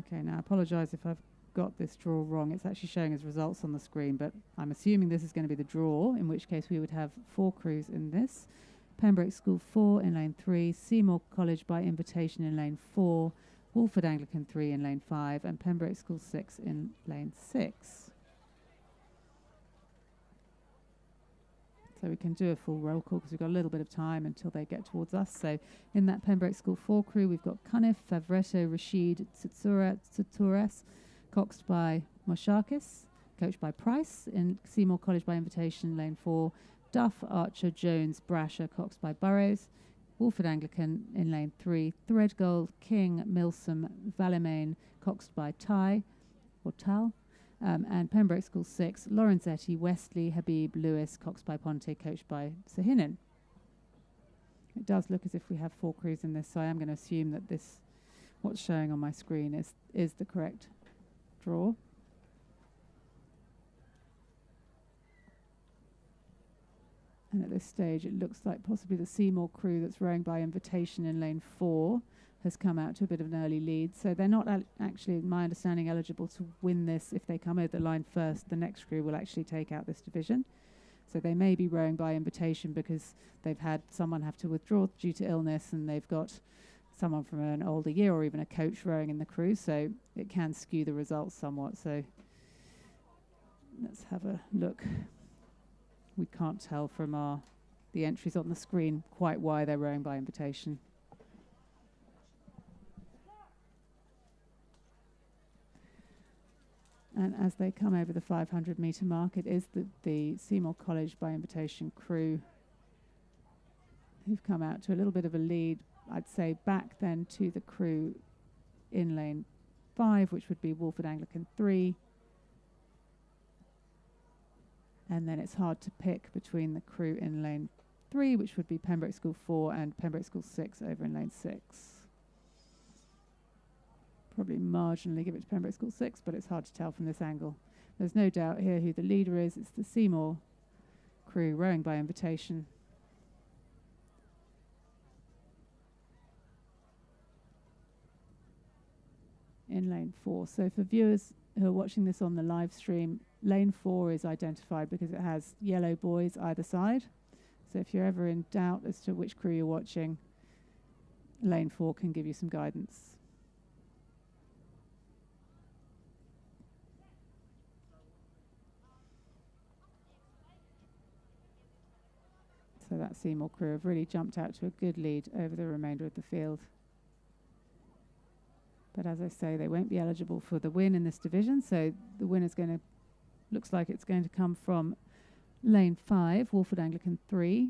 S3: Okay, now I apologise if I've got this draw wrong. It's actually showing as results on the screen, but I'm assuming this is going to be the draw, in which case we would have 4 crews in this. Pembroke School 4 in lane 3, Seymour College by invitation in lane 4, Wolford Anglican 3 in lane 5, and Pembroke School 6 in lane 6. So we can do a full roll call because we've got a little bit of time until they get towards us. So in that Pembroke School 4 crew, we've got Cunniff, Favretto, Rashid, Tsoutoures, coxed by Moshakis, coached by Price. In Seymour College by invitation, lane 4, Duff, Archer, Jones, Brasher, coxed by Burrows. Wolford Anglican in lane 3, Threadgold, King, Milsom, Valemain, coxed by Ty, or Tal. And Pembroke School 6, Lorenzetti, Westley, Habib, Lewis, coxed by Ponte, coached by Sahinen. It does look as if we have 4 crews in this, so I am going to assume that this, what's showing on my screen, is the correct draw. And at this stage, it looks like possibly the Seymour crew that's rowing by invitation in lane 4 has come out to a bit of an early lead. So they're not actually, in my understanding, eligible to win this. If they come over the line first, the next crew will actually take out this division. So they may be rowing by invitation because they've had someone have to withdraw due to illness, and they've got someone from an older year or even a coach rowing in the crew. So it can skew the results somewhat. So let's have a look. We can't tell from the entries on the screen quite why they're rowing by invitation. And as they come over the 500 metre mark, it is the Seymour College by invitation crew who've come out to a little bit of a lead, I'd say, back then to the crew in lane 5, which would be Wolford Anglican 3. And then it's hard to pick between the crew in lane 3, which would be Pembroke School 4, and Pembroke School 6 over in lane 6. Probably marginally give it to Pembroke School 6, but it's hard to tell from this angle. There's no doubt here who the leader is. It's the Seymour crew rowing by invitation. In lane 4. So for viewers who are watching this on the live stream, lane 4 is identified because it has yellow buoys either side. So if you're ever in doubt as to which crew you're watching, lane 4 can give you some guidance. So that Seymour crew have really jumped out to a good lead over the remainder of the field. But as I say, they won't be eligible for the win in this division. So the winner's looks like it's going to come from lane 5, Wolford Anglican 3.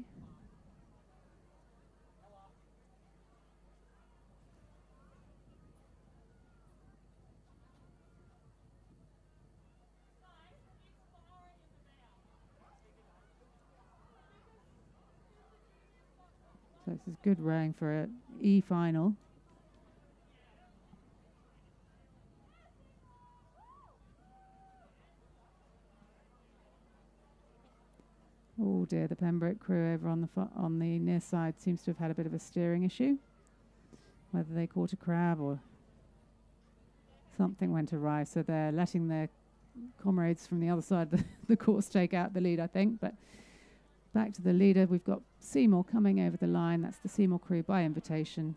S3: So this is good rowing for an E final. Oh dear, the Pembroke crew over on the near side seems to have had a bit of a steering issue. Whether they caught a crab or something went awry, so they're letting their comrades from the other side of the course take out the lead, I think. But back to the leader, we've got Seymour coming over the line. That's the Seymour crew by invitation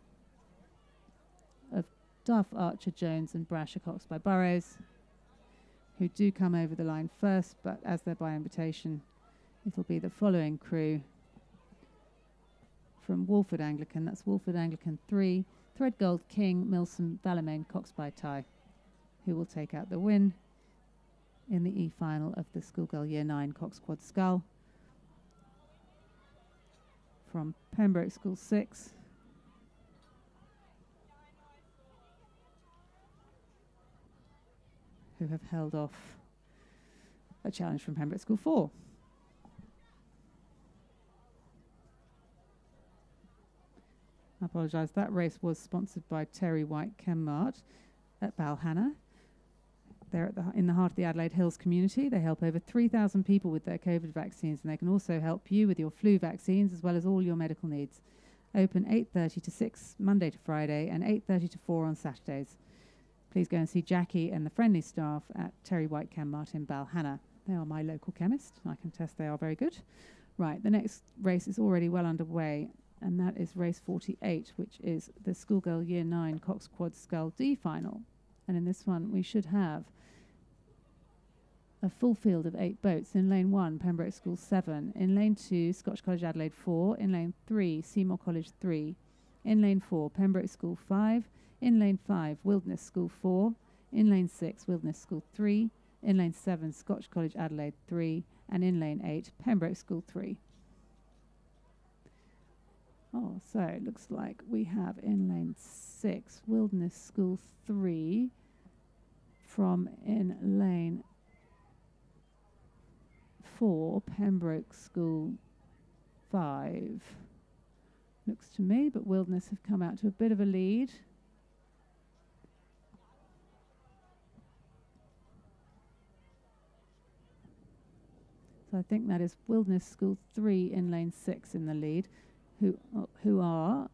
S3: of Duff, Archer, Jones and Brasher, Cox by Burrows, who do come over the line first, but as they're by invitation, it'll be the following crew from Wolford Anglican. That's Wolford Anglican 3, Threadgold, King, Milsom, Ballymane, Cox by Tie, who will take out the win in the E final of the Schoolgirl Year 9 Cox Quad Scull. From Pembroke School 6, who have held off a challenge from Pembroke School 4. I apologise, that race was sponsored by Terry White Chemmart at Balhanna. They're in the heart of the Adelaide Hills community. They help over 3,000 people with their COVID vaccines, and they can also help you with your flu vaccines as well as all your medical needs. Open 8:30 to 6 Monday to Friday and 8:30 to 4 on Saturdays. Please go and see Jackie and the friendly staff at Terry White Chemmart in Balhanna. They are my local chemist. I can attest they are very good. Right, the next race is already well underway, and that is race 48, which is the Schoolgirl Year 9 Cox Quad Scull D final. And in this one, we should have a full field of 8 boats. In lane 1, Pembroke School 7. In lane 2, Scotch College Adelaide 4. In lane 3, Seymour College 3. In lane 4, Pembroke School 5. In lane 5, Wilderness School 4. In lane 6, Wilderness School 3. In lane 7, Scotch College Adelaide 3. And in lane 8, Pembroke School 3. Oh, so it looks like we have in lane 6, Wilderness School 3. From in lane 4, Pembroke School 5. Looks to me, but Wilderness have come out to a bit of a lead. So I think that is Wilderness School 3 in lane 6 in the lead, who are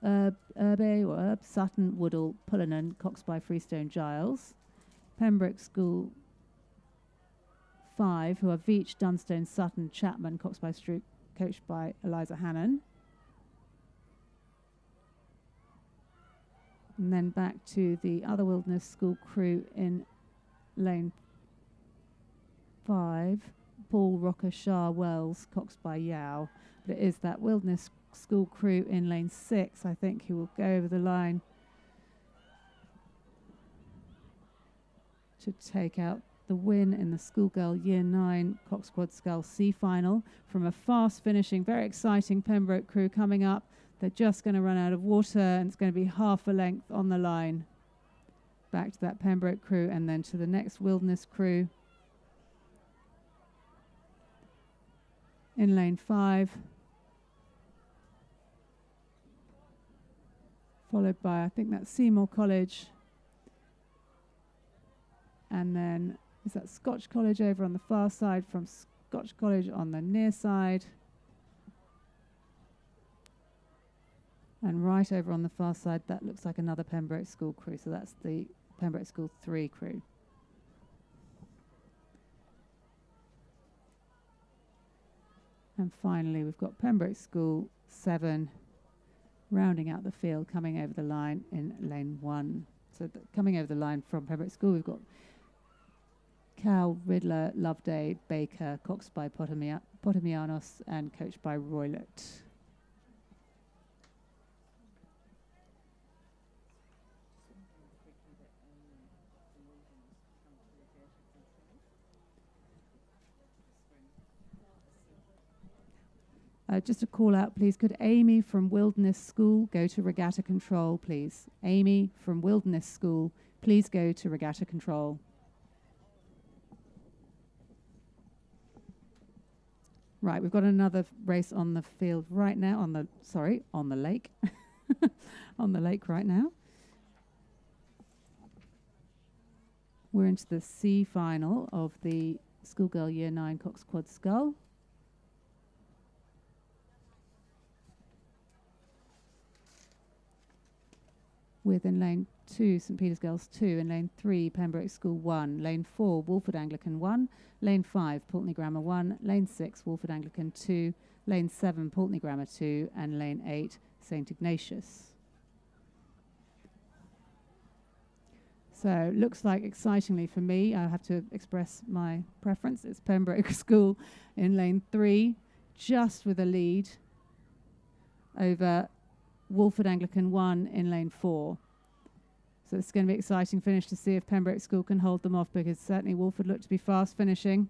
S3: Urbe or Herb, Sutton, Woodall, Pullinan, coxed by Freestone Giles. Pembroke School 5, who are Veach, Dunstone, Sutton, Chapman, coxed by Stroop, coached by Eliza Hannon. And then back to the other Wilderness School crew in lane 5, Paul, Rocker, Shah, Wells, coxed by Yao. But it is that Wilderness School crew in lane 6, I think, who will go over the line to take out the win in the Schoolgirl Year 9 Cox Quad Scull C final from a fast finishing, very exciting Pembroke crew coming up. They're just going to run out of water and it's going to be half a length on the line. Back to that Pembroke crew and then to the next Wilderness crew in lane 5. Followed by, I think that's Seymour College. And then is that Scotch College over on the far side from Scotch College on the near side. And right over on the far side, that looks like another Pembroke School crew. So that's the Pembroke School 3 crew. And finally, we've got Pembroke School 7 rounding out the field, coming over the line in lane 1. So coming over the line from Pembroke School, we've got Cal, Riddler, Loveday, Baker, coxed by Potamianos and coached by Roylett. Just a call out, please. Could Amy from Wilderness School go to Regatta Control, please? Amy from Wilderness School, please go to Regatta Control. Right, we've got another race on the field right now, on the lake. On the lake right now. We're into the C final of the Schoolgirl Year 9 Cox Quad Scull. With in lane 2, St Peter's Girls 2, in lane 3, Pembroke School 1, lane 4, Wolford Anglican 1, lane 5, Pulteney Grammar 1, lane 6, Wolford Anglican 2, lane 7, Pulteney Grammar 2, and lane 8, St Ignatius. So looks like, excitingly for me, I have to express my preference, it's Pembroke School in lane 3, just with a lead over Wolford Anglican 1 in lane 4. So it's going to be an exciting finish to see if Pembroke School can hold them off, because certainly Wolford looked to be fast finishing.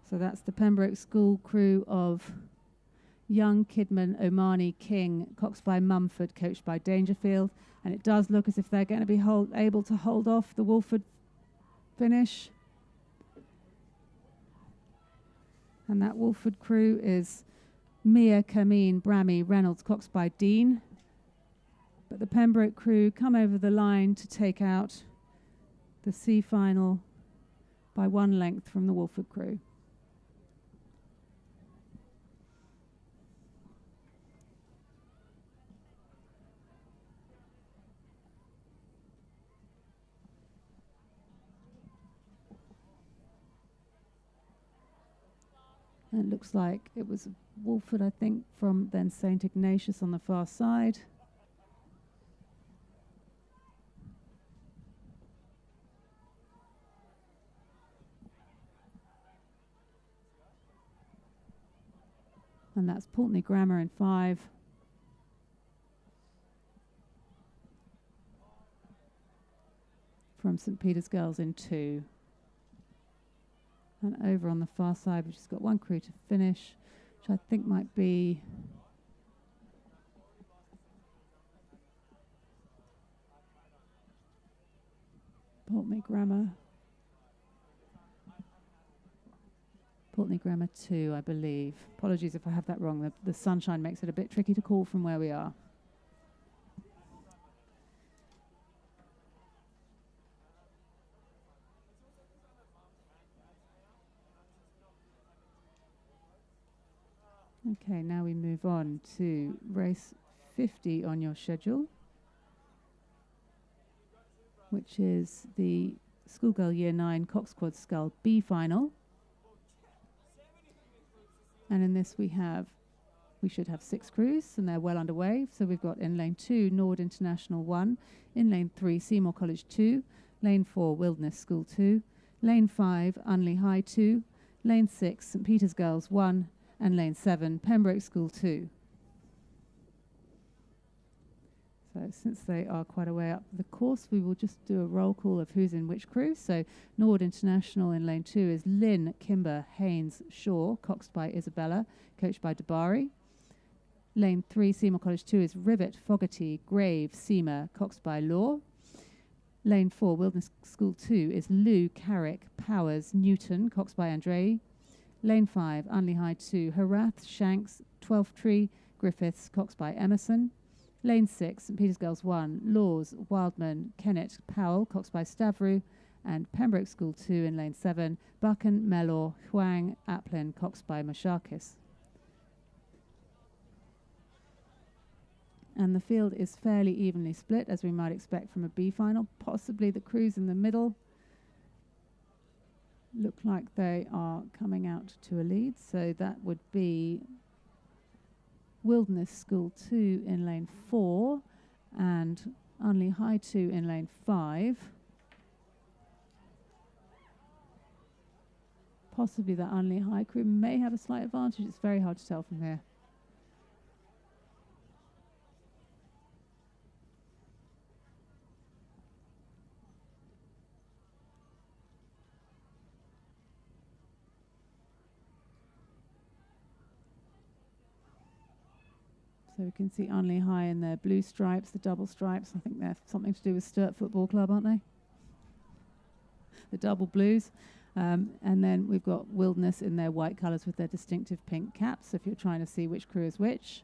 S3: So that's the Pembroke School crew of Young, Kidman, Omani, King, coxed by Mumford, coached by Dangerfield. And it does look as if they're going to be able to hold off the Wolford finish. And that Wolford crew is Mia, Cameen, Brammy, Reynolds, coxed by Dean. But the Pembroke crew come over the line to take out the C final by 1 length from the Wolford crew. And it looks like it was Wolford, I think, from then St Ignatius on the far side. And that's Pulteney Grammar in 5. From St Peter's Girls in 2. And over on the far side, we've just got 1 crew to finish, which I think might be Pulteney Grammar. Pulteney Grammar 2, I believe. Apologies if I have that wrong. The sunshine makes it a bit tricky to call from where we are. Okay, now we move on to race 50 on your schedule, which is the Schoolgirl Year 9 Coxed Quad Scull B final. And in this we should have 6 crews, and they're well underway. So we've got in lane 2, Norwood International 1, in lane 3, Seymour College 2, lane 4, Wilderness School 2, lane 5, Unley High 2, lane 6, St Peter's Girls 1, and lane 7, Pembroke School 2. So since they are quite a way up the course, we will just do a roll call of who's in which crew. So Norwood International in lane 2 is Lynn, Kimber, Haynes, Shaw, coxed by Isabella, coached by Debari. Lane 3, Seymour College 2 is Rivet, Fogarty, Grave, Seamer, coxed by Law. Lane 4, Wilderness School 2 is Lou, Carrick, Powers, Newton, coxed by Andre. Lane 5, Unley High 2, Harath, Shanks, Twelftree, Griffiths, coxed by Emerson. Lane 6, St Peter's Girls 1, Laws, Wildman, Kennett, Powell, coxed by Stavru, and Pembroke School 2 in lane 7, Buchan, Mellor, Huang, Applin, coxed by Mashakis. And the field is fairly evenly split, as we might expect from a B final. Possibly the crews in the middle look like they are coming out to a lead. So that would be Wilderness School 2 in lane 4 and Unley High 2 in lane 5. Possibly the Unley High crew may have a slight advantage. It's very hard to tell from here. So we can see Unley High in their blue stripes, the double stripes. I think they're something to do with Sturt Football Club, aren't they? The double blues. And then we've got Wilderness in their white colours with their distinctive pink caps, if you're trying to see which crew is which.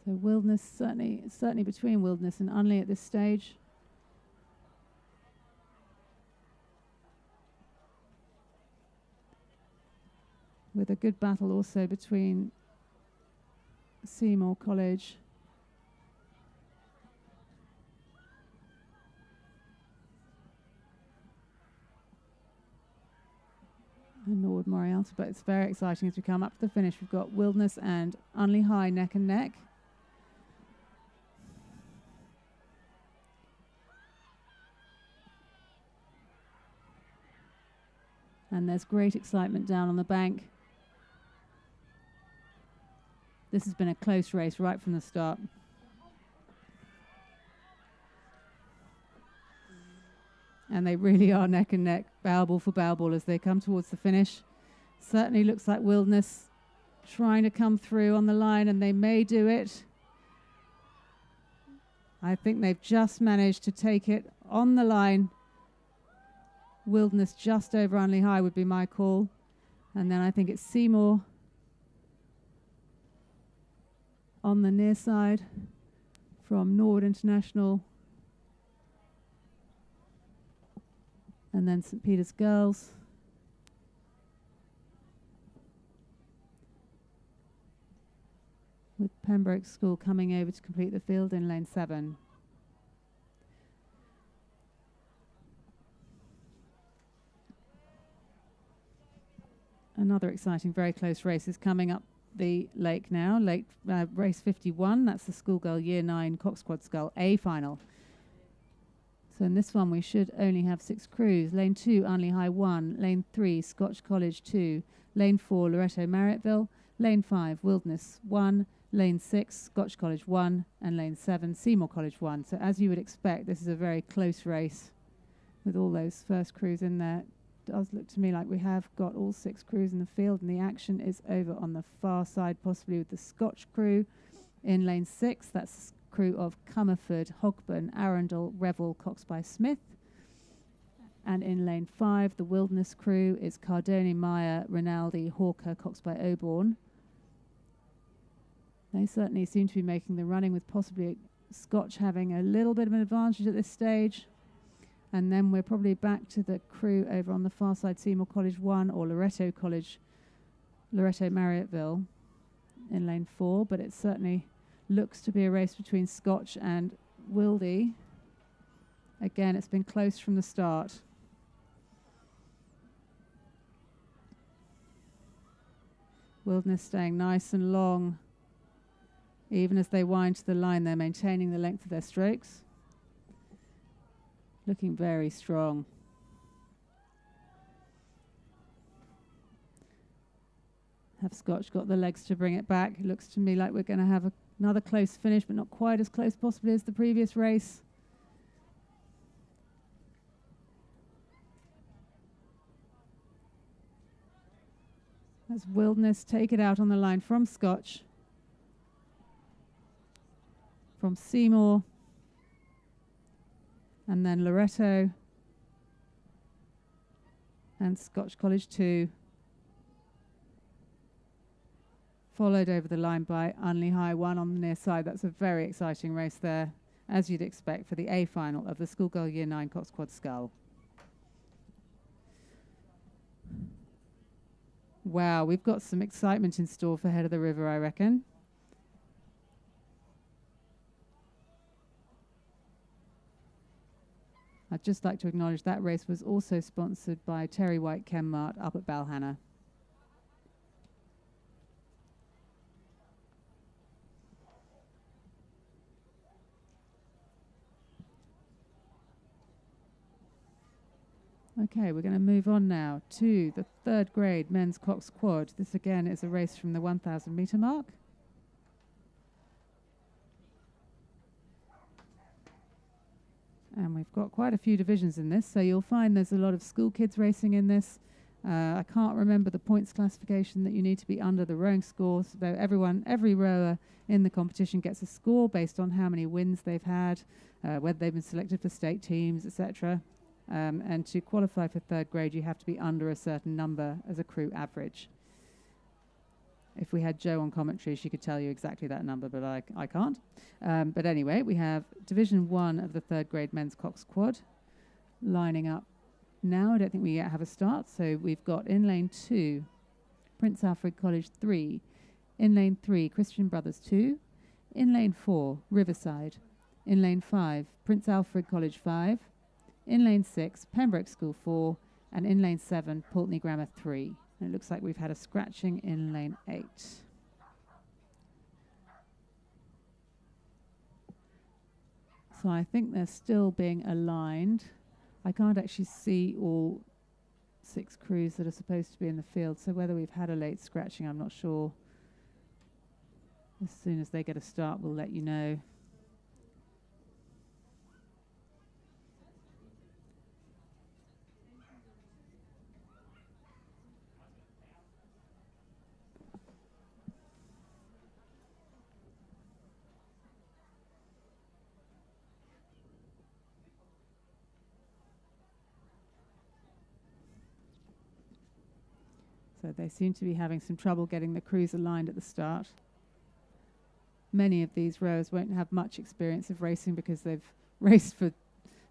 S3: So Wilderness, certainly between Wilderness and Unley at this stage. With a good battle also between Seymour College and Norwood Morialta, but it's very exciting as we come up to the finish. We've got Wilderness and Unley High neck and neck. And there's great excitement down on the bank. This has been a close race right from the start. And they really are neck and neck, bow ball for bow ball as they come towards the finish. Certainly looks like Wilderness trying to come through on the line, and they may do it. I think they've just managed to take it on the line. Wilderness just over Unley High would be my call. And then I think it's Seymour on the near side from Norwood International. And then St Peter's Girls. With Pembroke School coming over to complete the field in lane 7. Another exciting, very close race is coming up the lake now. Race 51, that's the Schoolgirl Year 9 Coxed Quad Scull A final. So in this one we should only have 6 crews. Lane 2, Unley High 1. Lane 3, Scotch College 2. Lane 4, Loretto Marriotteville. Lane 5, Wilderness 1. Lane 6, Scotch College 1. And Lane 7, Seymour College 1. So as you would expect, this is a very close race with all those first crews in there. It does look to me like we have got all 6 crews in the field, and the action is over on the far side, possibly with the Scotch crew in lane 6. That's the crew of Comerford, Hogburn, Arundel, Revel, coxed by Smith. And in lane 5, the Wilderness crew is Cardoni, Meyer, Rinaldi, Hawker, coxed by Oborn. They certainly seem to be making the running, with possibly Scotch having a little bit of an advantage at this stage. And then we're probably back to the crew over on the far side, Seymour College 1 or Loretto Marriotteville. in lane 4, but it certainly looks to be a race between Scotch and Wildy. Again, it's been close from the start. Wilderness staying nice and long. Even as they wind to the line, they're maintaining the length of their strokes. Looking very strong. Have Scotch got the legs to bring it back? It looks to me like we're going to have another close finish, but not quite as close possibly as the previous race. As Wilderness take it out on the line from Scotch. From Seymour. And then Loretto. And Scotch College 2. Followed over the line by Unley High 1 on the near side. That's a very exciting race there, as you'd expect for the A final of the Schoolgirl Year 9 Coxed Quad Scull. Wow, we've got some excitement in store for Head of the River, I reckon. I'd just like to acknowledge that race was also sponsored by Terry White Chemmart up at Balhanna. Okay, we're going to move on now to the 3rd grade men's cox quad. This again is a race from the 1,000 metre mark. And we've got quite a few divisions in this, so you'll find there's a lot of school kids racing in this. I can't remember the points classification that you need to be under the rowing scores, though every rower in the competition gets a score based on how many wins they've had, whether they've been selected for state teams, etc. And to qualify for 3rd grade, you have to be under a certain number as a crew average. If we had Jo on commentary, she could tell you exactly that number, but I can't. But anyway, we have Division 1 of the 3rd grade men's cox quad lining up now. I don't think we yet have a start. So we've got in lane 2, Prince Alfred College 3. In lane 3, Christian Brothers 2. In lane 4, Riverside. In lane 5, Prince Alfred College 5. In lane 6, Pembroke School 4, and in lane 7, Pulteney Grammar 3. And it looks like we've had a scratching in lane 8. So I think they're still being aligned. I can't actually see all 6 crews that are supposed to be in the field, so whether we've had a late scratching, I'm not sure. As soon as they get a start, we'll let you know. So they seem to be having some trouble getting the crews aligned at the start. Many of these rowers won't have much experience of racing because they've raced for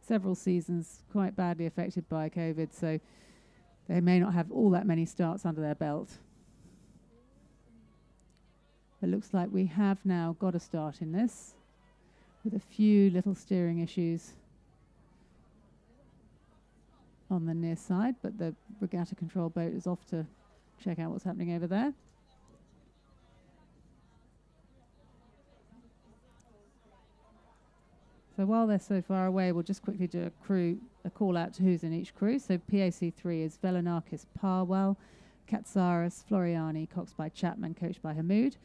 S3: several seasons, quite badly affected by COVID, so they may not have all that many starts under their belt. It looks like we have now got a start in this, with a few little steering issues on the near side, but the regatta control boat is off to check out what's happening over there. So while they're so far away, we'll just quickly do a call out to who's in each crew. So PAC 3 is Velanakis Parwell, Katsaris Floriani, coxed by Chapman, coached by Hamoud.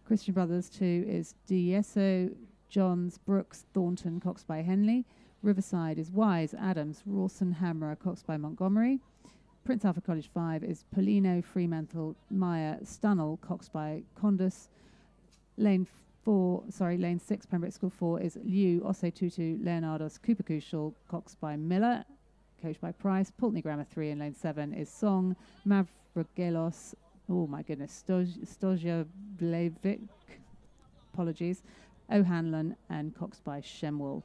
S3: Christian Brothers 2 is Dieso, Johns, Brooks, Thornton, coxed by Henley. Riverside is Wise, Adams, Rawson, Hammerer, coxed by Montgomery. Prince Alfred College 5 is Polino, Fremantle, Meyer, Stunnell, coxed by Condus. Lane 6, Pembroke School 4 is Liu, Ose Tutu, Leonardos, Cooper Cushel, coxed by Miller, coached by Price. Pulteney Grammar 3 in lane 7 is Song, Mavrogelos, oh my goodness, Stoja Blevik, apologies, O'Hanlon, and coxed by Shemwell.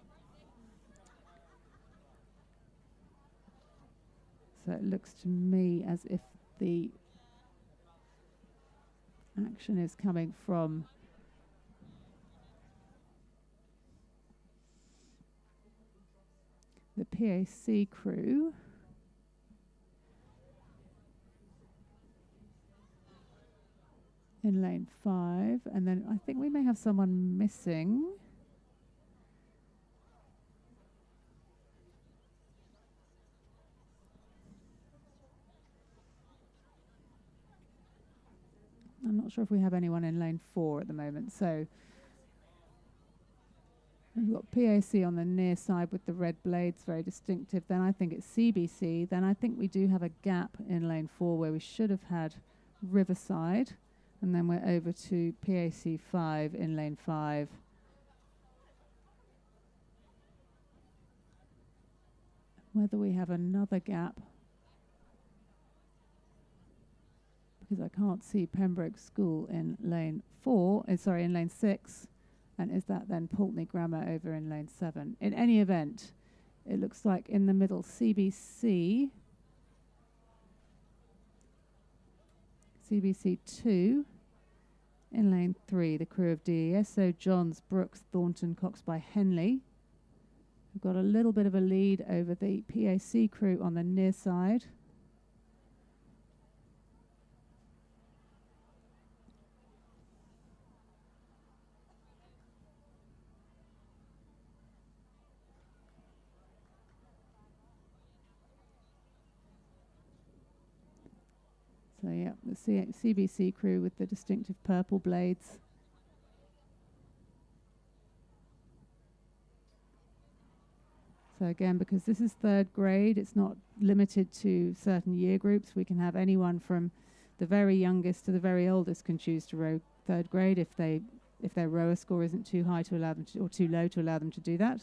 S3: So it looks to me as if the action is coming from the PAC crew. In lane 5, and then I think we may have someone missing. I'm not sure if we have anyone in lane 4 at the moment, so we've got PAC on the near side with the red blades, very distinctive. Then I think it's CBC. Then I think we do have a gap in lane 4 where we should have had Riverside. And then we're over to PAC 5 in lane 5. Whether we have another gap, because I can't see Pembroke School in lane 4, in lane 6. And is that then Pulteney Grammar over in lane 7? In any event, it looks like in the middle, CBC 2 in lane 3, the crew of DES, so Johns, Brooks, Thornton, Coxed by Henley. We've got a little bit of a lead over the PAC crew on the near side. So yeah, the CBC crew with the distinctive purple blades. So again, because this is 3rd grade, it's not limited to certain year groups. We can have anyone from the very youngest to the very oldest can choose to row 3rd grade if their rower score isn't too high to allow them to, or too low to allow them to do that.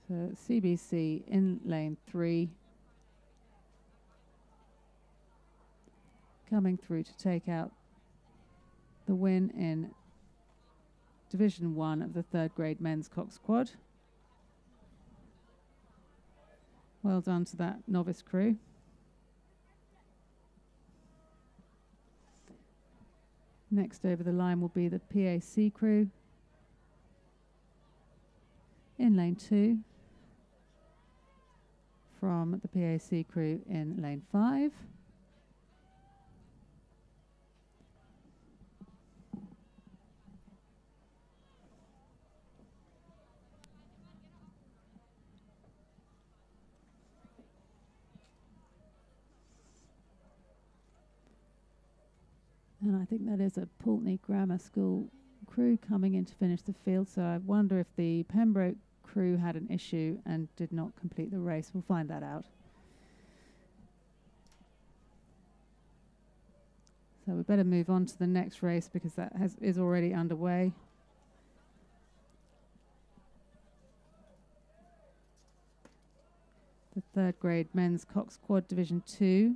S3: So CBC in lane 3, coming through to take out the win in Division 1 of the 3rd grade men's cox quad. Well done to that novice crew. Next over the line will be the PAC crew in lane 2. From the PAC crew in lane 5. And I think that is a Pulteney Grammar School crew coming in to finish the field. So I wonder if the Pembroke crew had an issue and did not complete the race. We'll find that out. So we better move on to the next race because that is already underway. The 3rd grade men's cox quad division 2,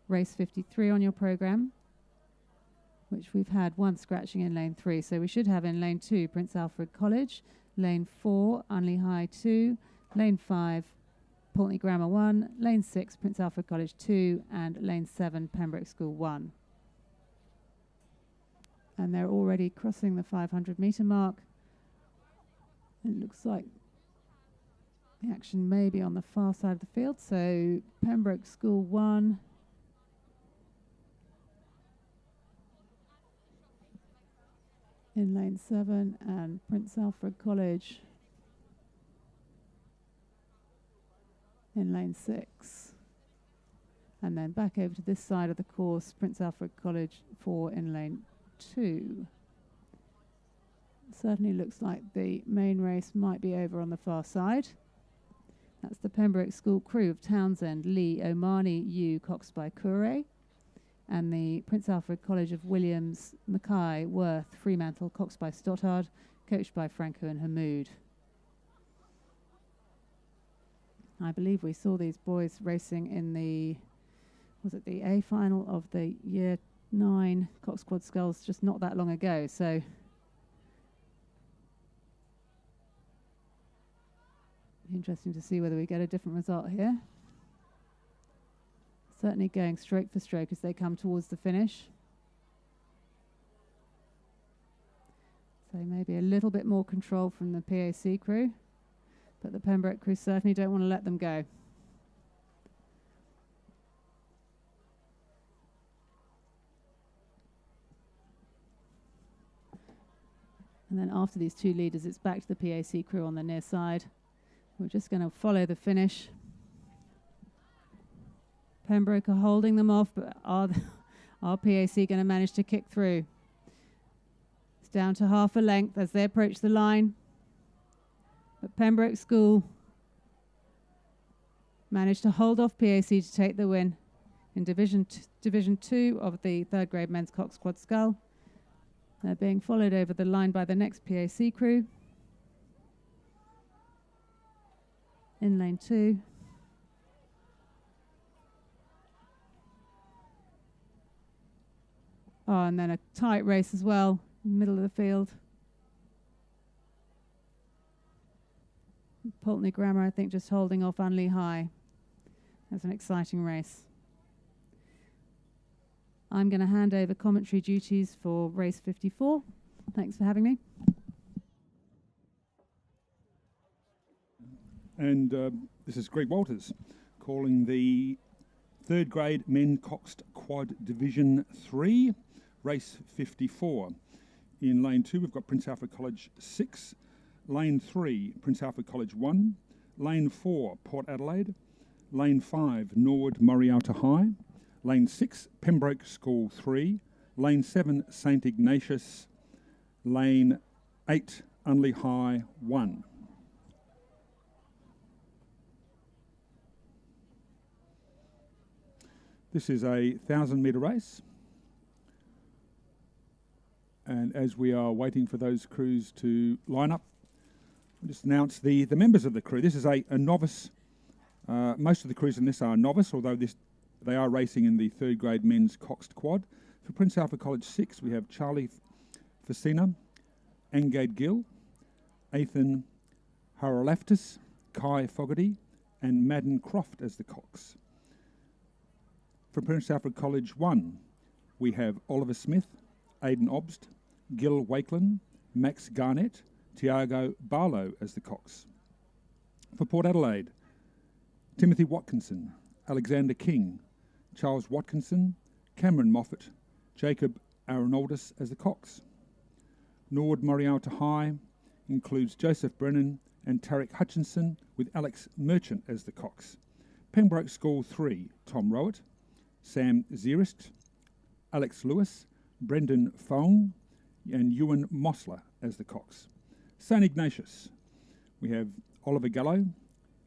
S3: race 53 on your programme, which we've had one scratching in lane 3. So we should have in lane 2 Prince Alfred College, lane 4 Unley High 2, lane 5 Pulteney Grammar 1, lane 6 Prince Alfred College 2, and lane 7 Pembroke School 1. And they're already crossing the 500 metre mark. It looks like the action may be on the far side of the field. So Pembroke School 1. In lane 7 and Prince Alfred College in lane 6. And then back over to this side of the course, Prince Alfred College 4 in lane 2. Certainly looks like the main race might be over on the far side. That's the Pembroke School crew of Townsend, Lee, Omani, Yu, Cox by Kure, and the Prince Alfred College of Williams, Mackay, Worth, Fremantle, Cox by Stothard, coached by Franco and Hamoud. I believe we saw these boys racing in the, was it the A final of the Year 9 Cox Quad Sculls just not that long ago. So Interesting to see whether we get a different result here. Certainly going stroke for stroke as they come towards the finish. So maybe a little bit more control from the PAC crew, but the Pembroke crew certainly don't want to let them go. And then after these two leaders, it's back to the PAC crew on the near side. We're just going to follow the finish. Pembroke are holding them off, but are PAC going to manage to kick through? It's down to half a length as they approach the line. But Pembroke School managed to hold off PAC to take the win in Division 2 of the third grade men's coxed quad scull. They're being followed over the line by the next PAC crew. In lane 2. Oh, and then a tight race as well, in the middle of the field. Pulteney Grammar, I think, just holding off Unley High. That's an exciting race. I'm going to hand over commentary duties for race 54. Thanks for having me.
S4: And this is Greg Walters calling the third grade men coxed quad division 3, race 54. In lane 2 we've got Prince Alfred College 6, lane 3 Prince Alfred College 1, lane 4 Port Adelaide, lane 5 Norwood Morialta High, lane 6 Pembroke School 3, lane 7 St Ignatius, lane 8 Unley High 1. This is a 1,000-metre race, and as we are waiting for those crews to line up, I'll just announce the members of the crew. This is a novice. Most of the crews in this are novice, although they are racing in the third grade men's coxed quad. For Prince Alfred College 6, we have Charlie Facina, Angade Gill, Ethan Haralaftis, Kai Fogarty, and Madden Croft as the cox. For Prince Alfred College 1, we have Oliver Smith, Aidan Obst, Gil Wakelin, Max Garnett, Tiago Barlow as the cox. For Port Adelaide, Timothy Watkinson, Alexander King, Charles Watkinson, Cameron Moffat, Jacob Aronaldus as the cox. Norwood Morialta High includes Joseph Brennan and Tarek Hutchinson with Alex Merchant as the cox. Pembroke School 3, Tom Rowett, Sam Zierist, Alex Lewis, Brendan Fong, and Ewan Mosler as the cox. St Ignatius, we have Oliver Gallo,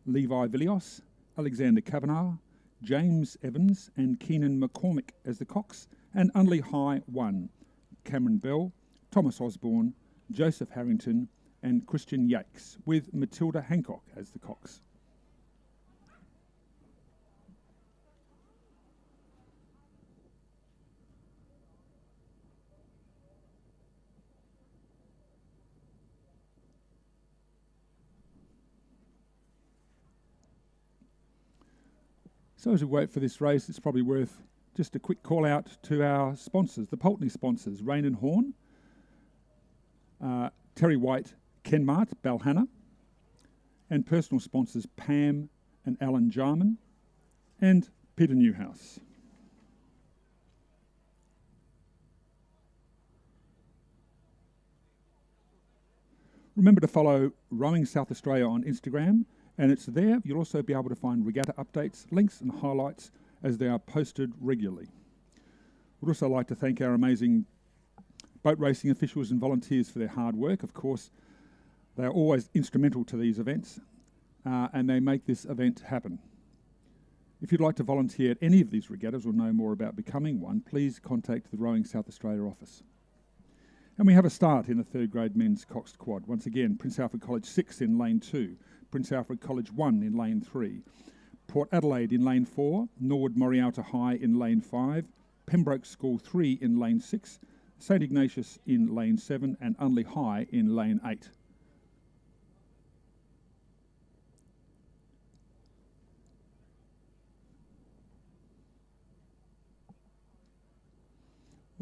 S4: Levi Villios, Alexander Kavanagh, James Evans, and Keenan McCormick as the cox, and Unley High 1, Cameron Bell, Thomas Osborne, Joseph Harrington, and Christian Yakes, with Matilda Hancock as the cox. So as we wait for this race, it's probably worth just a quick call out to our sponsors, the Pulteney sponsors, Rain and Horn, Terry White, Ken Mart, Balhanna, and personal sponsors Pam and Alan Jarman, and Peter Newhouse. Remember to follow Rowing South Australia on Instagram, and it's there. You'll also be able to find regatta updates, links and highlights as they are posted regularly. We'd also like to thank our amazing boat racing officials and volunteers for their hard work. Of course, they are always instrumental to these events, and they make this event happen. If you'd like to volunteer at any of these regattas or know more about becoming one, please contact the Rowing South Australia office. And we have a start in the third grade men's coxed quad. Once again, Prince Alfred College 6 in lane 2, Prince Alfred College 1 in lane 3, Port Adelaide in lane 4, Norwood Morialta High in lane 5, Pembroke School 3 in lane 6, St Ignatius in lane 7, and Unley High in lane 8.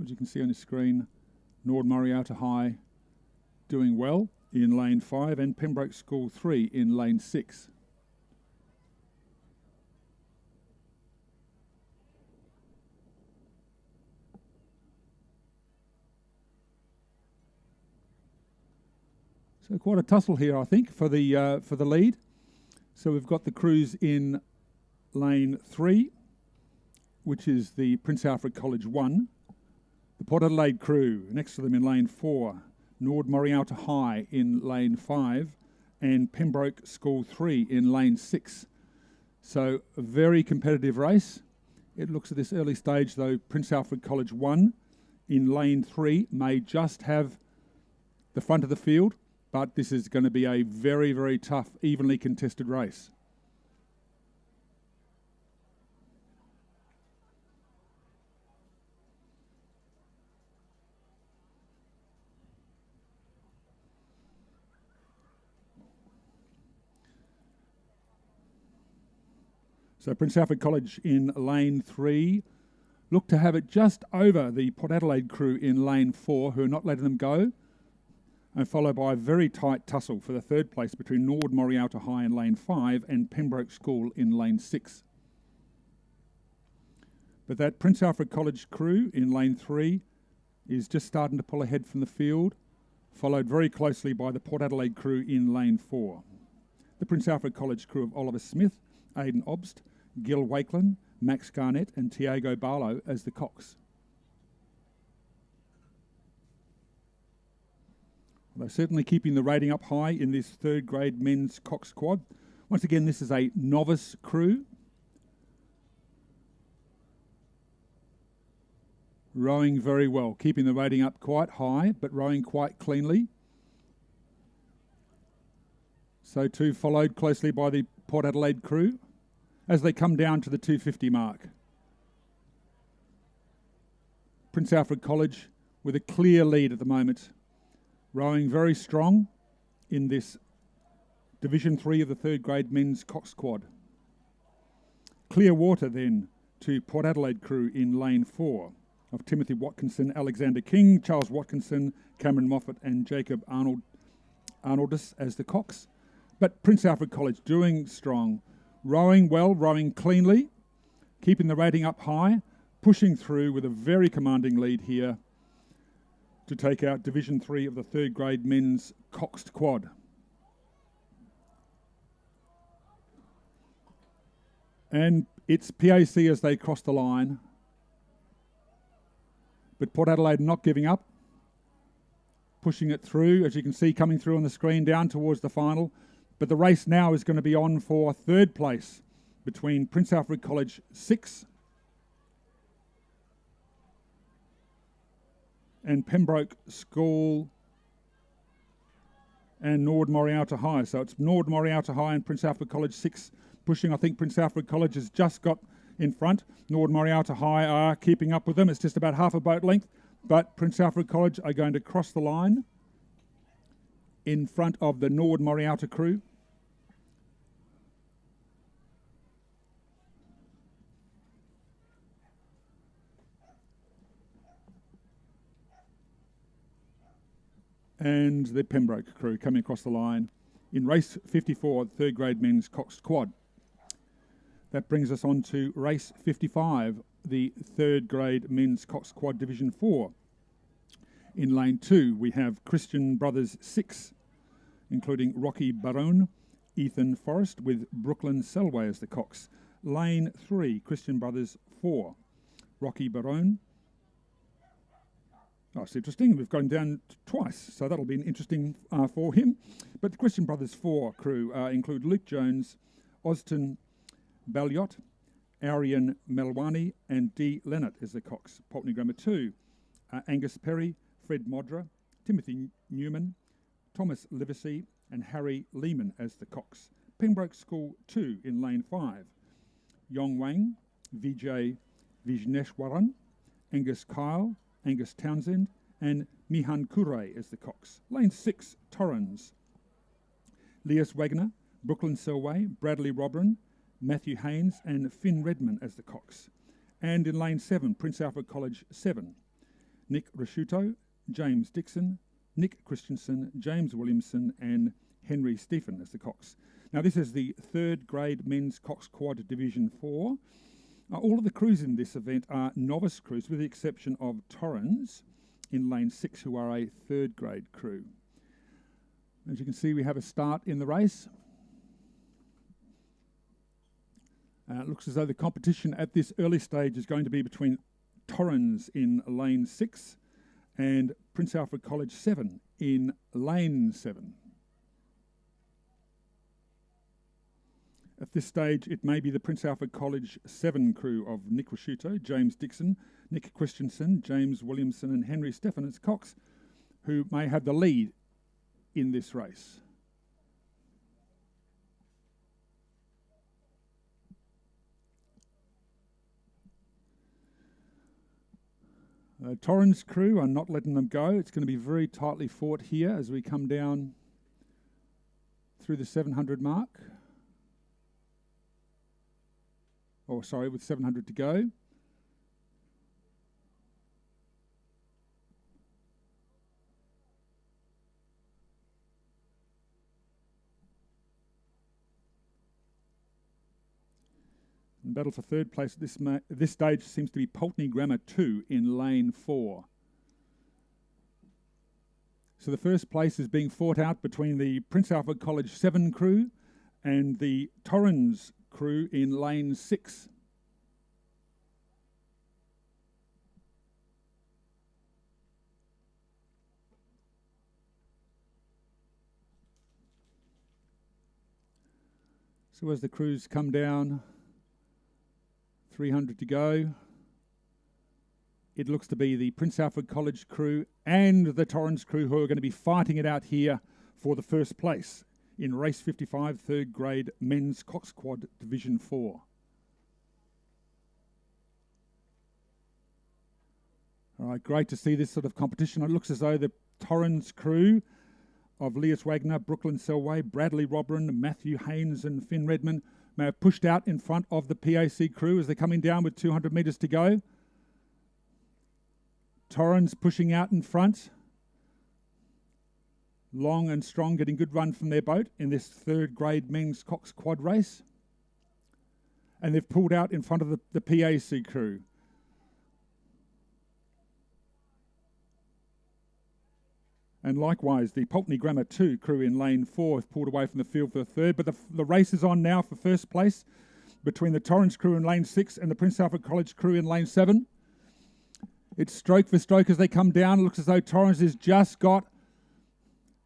S4: as you can see on the screen, Nord Morialta High doing well in lane 5 and Pembroke School 3 in lane 6. So quite a tussle here, I think, for the lead. So we've got the crews in lane 3, which is the Prince Alfred College 1. The Port Adelaide crew next to them in lane 4. Nord Morialta High in lane 5 and Pembroke School 3 in lane 6. So a very competitive race. It looks at this early stage though, Prince Alfred College 1 in lane 3 may just have the front of the field, but this is going to be a very, very tough, evenly contested race. So Prince Alfred College in lane 3 look to have it just over the Port Adelaide crew in lane 4, who are not letting them go, and followed by a very tight tussle for the third place between Nord Morialta High in lane 5 and Pembroke School in lane 6. But that Prince Alfred College crew in lane 3 is just starting to pull ahead from the field, followed very closely by the Port Adelaide crew in lane 4. The Prince Alfred College crew of Oliver Smith, Aidan Obst, Gil Wakelin, Max Garnett and Tiago Barlow as the cox. They're certainly keeping the rating up high in this third grade men's cox quad. Once again, this is a novice crew. Rowing very well, keeping the rating up quite high, but rowing quite cleanly. So too followed closely by the Port Adelaide crew as they come down to the 250 mark. Prince Alfred College with a clear lead at the moment, rowing very strong in this Division 3 of the third grade men's cox quad. Clear water then to Port Adelaide crew in lane 4 of Timothy Watkinson, Alexander King, Charles Watkinson, Cameron Moffat and Jacob Arnoldus as the cox. But Prince Alfred College doing strong, rowing well, rowing cleanly, keeping the rating up high, pushing through with a very commanding lead here to take out Division 3 of the third grade men's coxed quad. And it's PAC as they cross the line, but Port Adelaide not giving up, pushing it through, as you can see coming through on the screen down towards the final. But the race now is going to be on for third place between Prince Alfred College 6 and Pembroke School and Nord Morialta High. So it's Nord Morialta High and Prince Alfred College 6 pushing. I think Prince Alfred College has just got in front. Nord Morialta High are keeping up with them. It's just about half a boat length. But Prince Alfred College are going to cross the line in front of the Nord Morialta crew. And the Pembroke crew coming across the line in race 54, third grade men's coxed quad. That brings us on to race 55, the third grade men's coxed quad division 4. In lane 2, we have Christian Brothers 6, including Rocky Barone, Ethan Forrest with Brooklyn Selway as the cox. Lane 3, Christian Brothers 4, Rocky Barone. Oh, it's interesting. We've gone down twice, so that'll be an interesting for him. But the Christian Brothers 4 crew include Luke Jones, Austin Balliot, Arian Melwani, and D. Leonard as the cox. Pulteney Grammar 2, Angus Perry, Fred Modra, Timothy Newman, Thomas Livesey, and Harry Lehman as the cox. Pembroke School 2 in lane 5, Yong Wang, Vijay Vijneshwaran, Angus Kyle, Angus Townsend, and Mihan Kure as the cox. Lane 6, Torrens, Leas Wagner, Brooklyn Selway, Bradley Robran, Matthew Haynes, and Finn Redman as the cox. And in lane 7, Prince Alfred College 7, Nick Rasciuto, James Dixon, Nick Christensen, James Williamson, and Henry Stephen as the cox. Now this is the third grade men's cox quad division 4. All of the crews in this event are novice crews with the exception of Torrens in lane 6, who are a third grade crew. As you can see, we have a start in the race. It looks as though the competition at this early stage is going to be between Torrens in lane 6 and Prince Alfred College 7 in lane 7. At this stage, it may be the Prince Alfred College 7 crew of Nick Rasciuto, James Dixon, Nick Christensen, James Williamson and Henry Stephen as cox, who may have the lead in this race. Torrens crew are not letting them go. It's going to be very tightly fought here as we come down through the 700 mark. Oh, sorry, with 700 to go. And battle for third place at this stage seems to be Pulteney Grammar 2 in lane 4. So the first place is being fought out between the Prince Alfred College 7 crew and the Torrens crew in lane 6. So as the crews come down, 300 to go, it looks to be the Prince Alfred College crew and the Torrens crew who are going to be fighting it out here for the first place in race 55, third grade men's cox quad division 4. All right, great to see this sort of competition. It looks as though the Torrens crew of Leas Wagner, Brooklyn Selway, Bradley Robran, Matthew Haynes and Finn Redman may have pushed out in front of the PAC crew as they're coming down with 200 metres to go. Torrens pushing out in front. Long and Strong getting good run from their boat in this third grade men's cox quad race. And they've pulled out in front of the PAC crew. And likewise, the Pulteney Grammar 2 crew in lane 4 have pulled away from the field for the third. But the race is on now for first place between the Torrens crew in lane 6 and the Prince Alfred College crew in lane 7. It's stroke for stroke as they come down. It looks as though Torrens has just got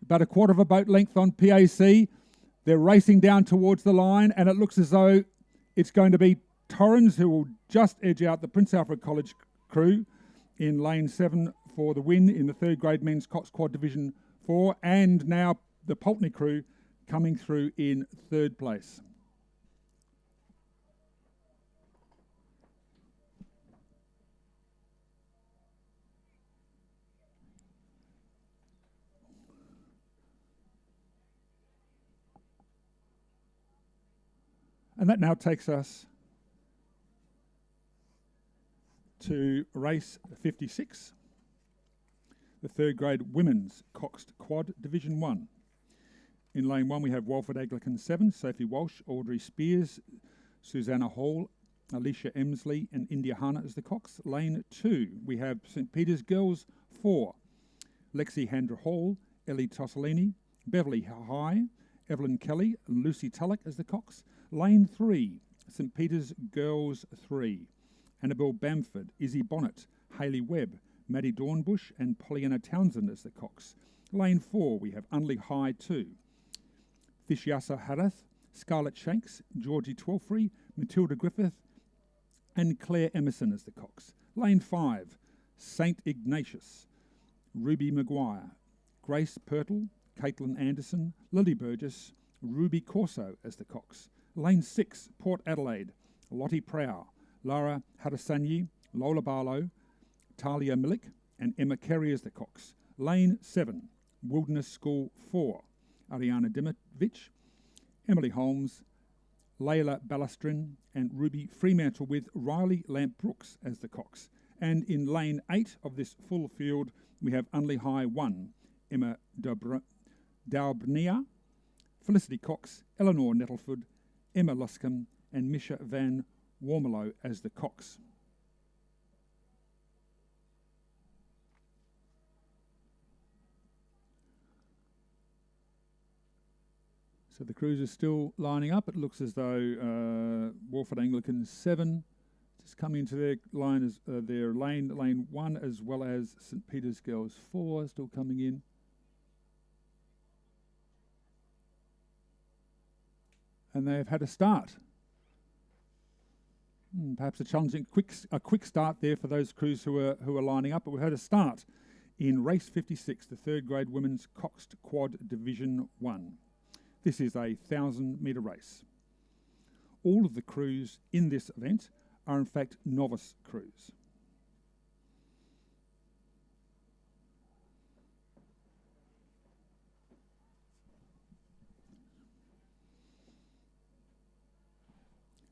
S4: about a quarter of a boat length on PAC. They're racing down towards the line, and it looks as though it's going to be Torrens who will just edge out the Prince Alfred College crew in lane 7 for the win in the third grade men's cox quad division 4, and now the Pulteney crew coming through in third place. And that now takes us to race 56, the third grade women's coxed quad division 1. In lane 1 we have Walford Anglican 7, Sophie Walsh, Audrey Spears, Susanna Hall, Alicia Emsley and India Hanna as the cox. Lane 2 we have St Peter's Girls 4, Lexi Handra Hall, Ellie Tossolini, Beverly High, Evelyn Kelly and Lucy Tullock as the cox. Lane 3, St Peter's Girls 3, Annabelle Bamford, Izzy Bonnet, Hayley Webb, Maddie Dornbush and Pollyanna Townsend as the cox. Lane 4, we have Unley High 2, Fishiasa Harath, Scarlett Shanks, Georgie Twelfrey, Matilda Griffith and Claire Emerson as the cox. Lane 5, St Ignatius, Ruby Maguire, Grace Pirtle, Caitlin Anderson, Lily Burgess, Ruby Corso as the cox. Lane 6, Port Adelaide, Lottie Prow, Lara Harasanyi, Lola Barlow, Talia Milik and Emma Carey as the cox. Lane 7, Wilderness School 4, Ariana Dimovich, Emily Holmes, Layla Ballastrin and Ruby Fremantle with Riley Lamp Brooks as the cox. And in lane 8 of this full field, we have Unley High 1, Emma Daubnia, Felicity Cox, Eleanor Nettleford, Emma Luscombe, and Misha Van Warmelo as the Cox. So the crews are still lining up. It looks as though Warford Anglican 7 just coming into their line as their lane 1, as well as St Peter's Girls 4 still coming in. And they have had a start. Perhaps a challenging, quick start there for those crews who are lining up. But we've had a start in race 56, the 3rd grade women's coxed quad division 1. This is a 1,000-metre race. All of the crews in this event are in fact novice crews.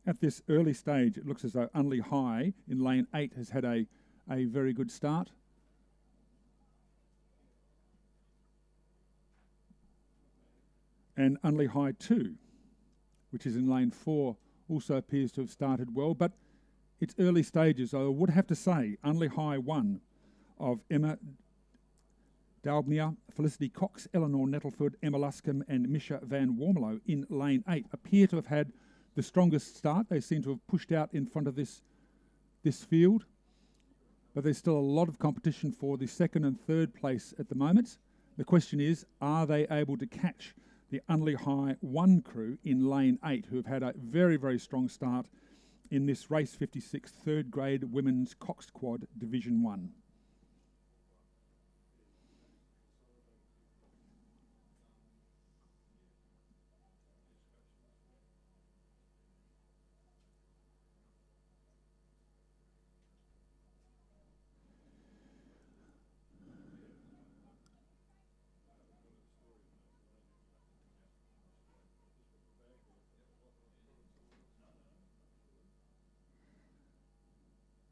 S4: At this early stage, it looks as though Unley High in lane 8 has had a very good start. And Unley High 2, which is in lane 4, also appears to have started well, but it's early stages. I would have to say Unley High 1 of Emma Daubnia, Felicity Cox, Eleanor Nettleford, Emma Luscombe and Misha Van Warmelo in lane 8 appear to have had the strongest start. They seem to have pushed out in front of this field, but there's still a lot of competition for the 2nd and 3rd place at the moment. The question is, are they able to catch the Unley High 1 crew in lane 8, who have had a very, very strong start in this race 56 3rd grade women's coxed quad division 1.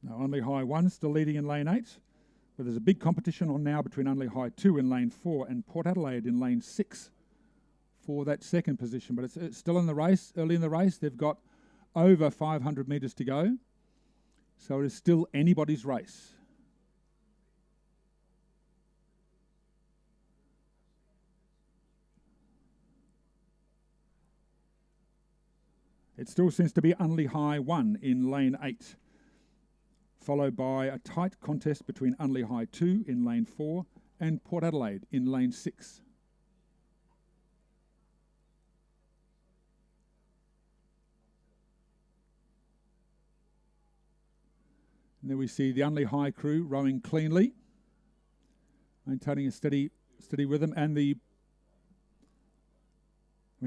S4: Now, Unley High 1 still leading in lane 8, but there's a big competition on now between Unley High 2 in lane 4 and Port Adelaide in lane 6 for that 2nd position. But it's still in the race, early in the race. They've got over 500 metres to go, so it is still anybody's race. It still seems to be Unley High 1 in lane 8. Followed by a tight contest between Unley High 2 in lane 4 and Port Adelaide in lane 6. And then we see the Unley High crew rowing cleanly, maintaining a steady rhythm, and we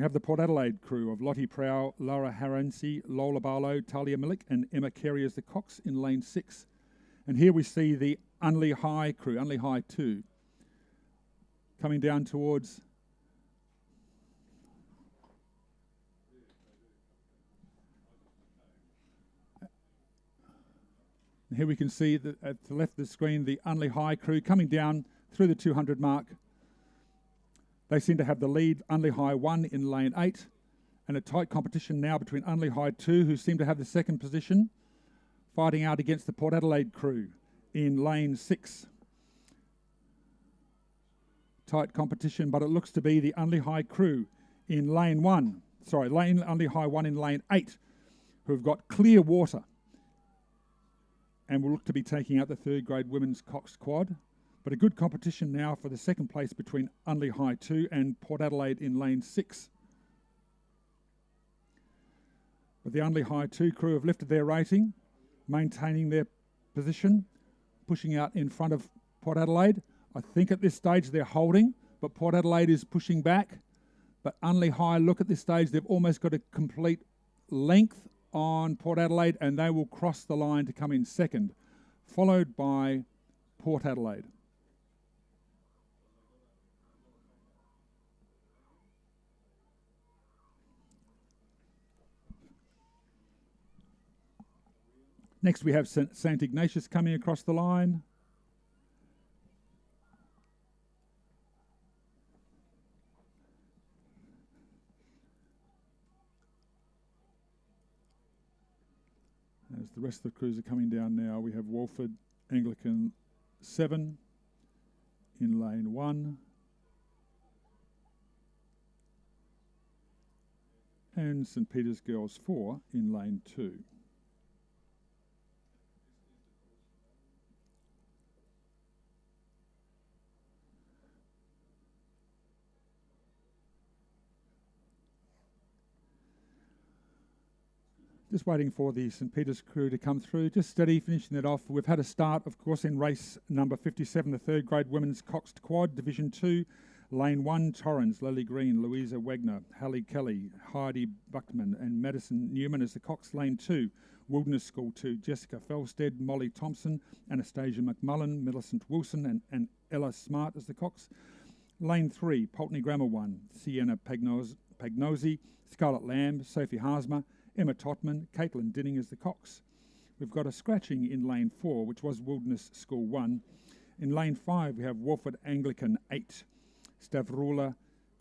S4: have the Port Adelaide crew of Lottie Prow, Laura Haransi, Lola Barlow, Talia Millick and Emma Carey as the Cox in lane 6. And here we see the Unley High crew, Unley High 2, coming down towards and here we can see that at the left of the screen the Unley High crew coming down through the 200 mark. They seem to have the lead, Unley High 1 in lane 8, and a tight competition now between Unley High 2, who seem to have the 2nd position, fighting out against the Port Adelaide crew in lane 6. Tight competition, but it looks to be the Unley High crew in lane 1. Unley High 1 in lane 8, who have got clear water and will look to be taking out the 3rd grade women's coxed quad. But a good competition now for the 2nd place between Unley High 2 and Port Adelaide in lane 6. But the Unley High 2 crew have lifted their rating, maintaining their position, pushing out in front of Port Adelaide. I think at this stage they're holding, but Port Adelaide is pushing back. But Unley High, look at this stage, they've almost got a complete length on Port Adelaide, and they will cross the line to come in 2nd, followed by Port Adelaide. Next we have St. Ignatius coming across the line. As the rest of the crews are coming down now, we have Walford Anglican 7 in lane 1. And St. Peter's Girls 4 in lane 2. Just waiting for the St. Peter's crew to come through. Just steady, finishing it off. We've had a start, of course, in race number 57, the third grade women's coxed quad, Division 2. Lane 1, Torrens, Lily Green, Louisa Wagner, Hallie Kelly, Heidi Buckman and Madison Newman as the cox. Lane 2, Wilderness School 2, Jessica Felstead, Molly Thompson, Anastasia McMullen, Millicent Wilson and Ella Smart as the cox. Lane 3, Pulteney Grammar 1, Sienna Pagnosi, Scarlett Lamb, Sophie Harsma, Emma Totman, Caitlin Dinning as the cox. We've got a scratching in lane 4, which was Wilderness School 1. In lane 5, we have Walford Anglican 8, Stavrula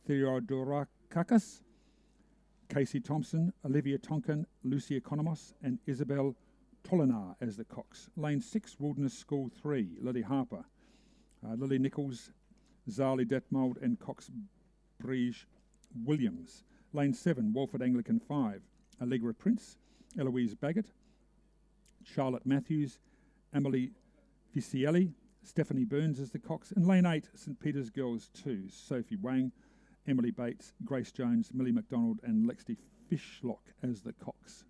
S4: Theodorakakis, Casey Thompson, Olivia Tonkin, Lucy Economos, and Isabel Tolinar as the cox. Lane 6, Wilderness School 3, Lily Harper, Lily Nichols, Zali Detmold, and Cox Brige Williams. Lane 7, Walford Anglican 5, Allegra Prince, Eloise Baggett, Charlotte Matthews, Emily Fisielli, Stephanie Burns as the cox. In lane 8, St. Peter's Girls 2, Sophie Wang, Emily Bates, Grace Jones, Millie McDonald and Lexi Fishlock as the cox.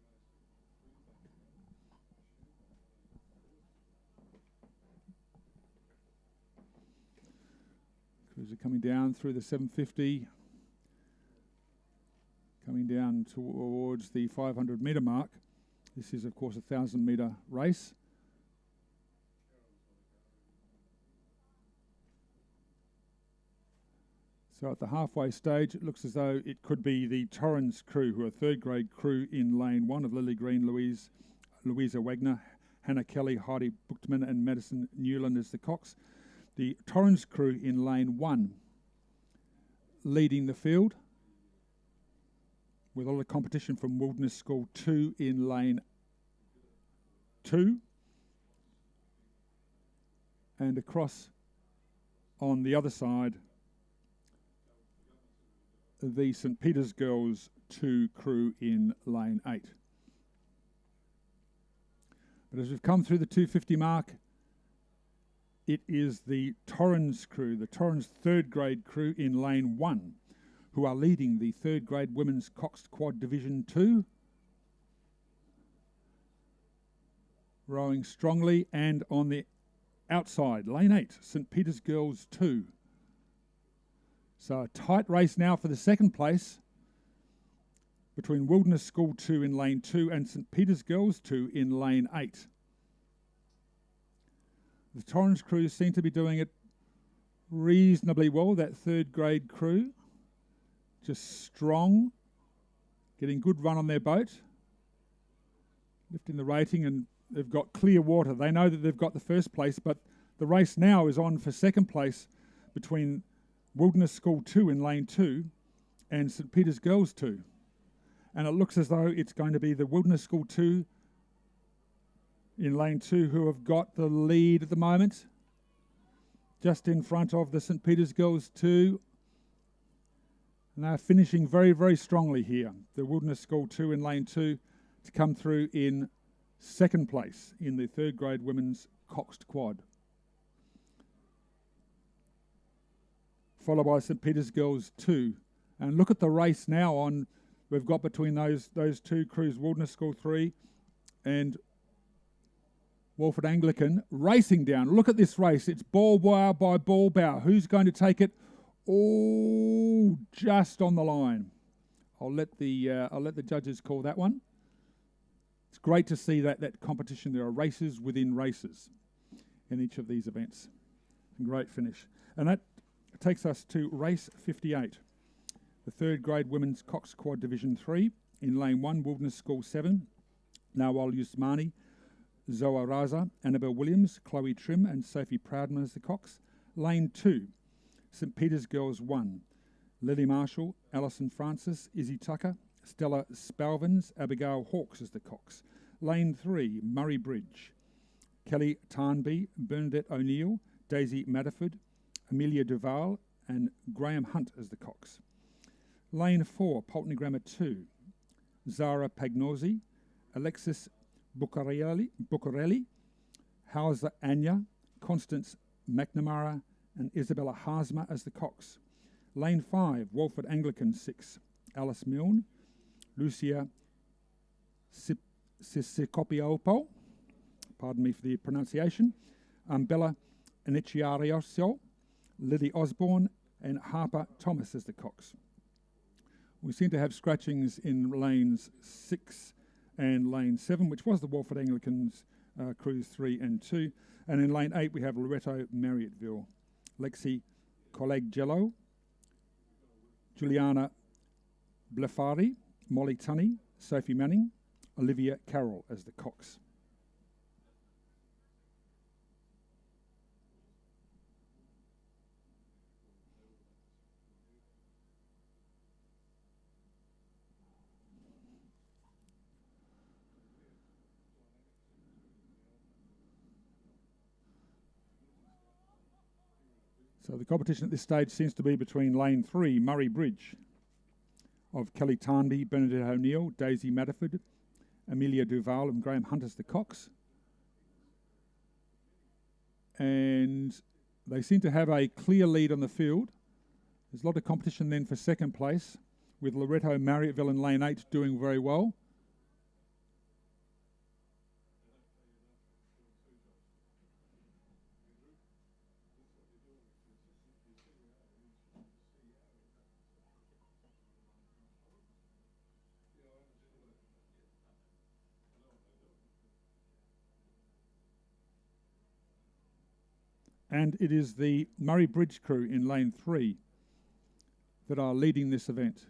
S4: Crews are coming down through the 750. Coming down towards the 500 metre mark. This is, of course, a 1,000 metre race. So at the halfway stage, it looks as though it could be the Torrens crew, who are third grade crew in lane 1 of Lily Green, Louisa Wagner, Hannah Kelly, Heidi Buchtman and Madison Newland as the cox. The Torrens crew in lane 1 leading the field, with all the competition from Wilderness School 2 in lane 2. And across on the other side, the St. Peter's Girls 2 crew in lane 8. But as we've come through the 250 mark, it is the Torrens crew, the Torrens third grade crew in lane 1, who are leading the third grade women's coxed quad Division 2. Rowing strongly, and on the outside, lane 8, St. Peter's Girls 2. So a tight race now for the second place between Wilderness School 2 in lane 2 and St. Peter's Girls 2 in lane 8. The Torrens crew seem to be doing it reasonably well, that third grade crew. Just strong, getting good run on their boat, lifting the rating, and they've got clear water. They know that they've got the first place, but the race now is on for second place between Wilderness School 2 in lane 2 and St. Peter's Girls 2. And it looks as though it's going to be the Wilderness School 2 in lane 2 who have got the lead at the moment, just in front of the St. Peter's Girls 2. And they're finishing very, very strongly here. The Wilderness School 2 in lane 2 to come through in second place in the third grade women's coxed quad. Followed by St. Peter's Girls 2. And look at the race now on, we've got between those two crews, Wilderness School 3 and Walford Anglican, racing down. Look at this race. It's ball bow by ball bow. Who's going to take it? Oh, just on the line. I'll let the judges call that one. It's great to see that competition. There are races within races in each of these events. Great finish. And that takes us to race 58, the third grade women's cox quad Division 3. In lane 1, Wilderness School 7, Nawal Usmani, Zoa Raza, Annabelle Williams, Chloe Trim and Sophie Proudman as the cocks. Lane 2, St Peter's Girls 1, Lily Marshall, Alison Francis, Izzy Tucker, Stella Spalvins, Abigail Hawkes as the cocks. Lane 3, Murray Bridge, Kelly Tarnby, Bernadette O'Neill, Daisy Madaford, Amelia Duval and Graham Hunt as the cocks. Lane 4, Pulteney Grammar 2, Zara Pagnozzi, Alexis Buccarelli, Hauser Anya, Constance McNamara and Isabella Haasma as the cocks. Lane 5, Walford Anglican 6, Alice Milne, Lucia Sisicopiopo, pardon me for the pronunciation, Bella Iniciariosio, Lily Osborne and Harper Thomas as the cocks. We seem to have scratchings in lanes 6 and lane 7, which was the Walford Anglicans crews 3 and 2. And in lane 8 we have Loretto Marriotteville, Lexi Colleggello, Juliana Blefari, Molly Tunney, Sophie Manning, Olivia Carroll as the cocks. So the competition at this stage seems to be between lane 3, Murray Bridge, of Kelly Tarnby, Bernadette O'Neill, Daisy Madaford, Amelia Duval and Graham Hunt as the cocks. And they seem to have a clear lead on the field. There's a lot of competition then for second place, with Loretto Marriotteville in lane 8 doing very well. And it is the Murray Bridge crew in lane 3 that are leading this event.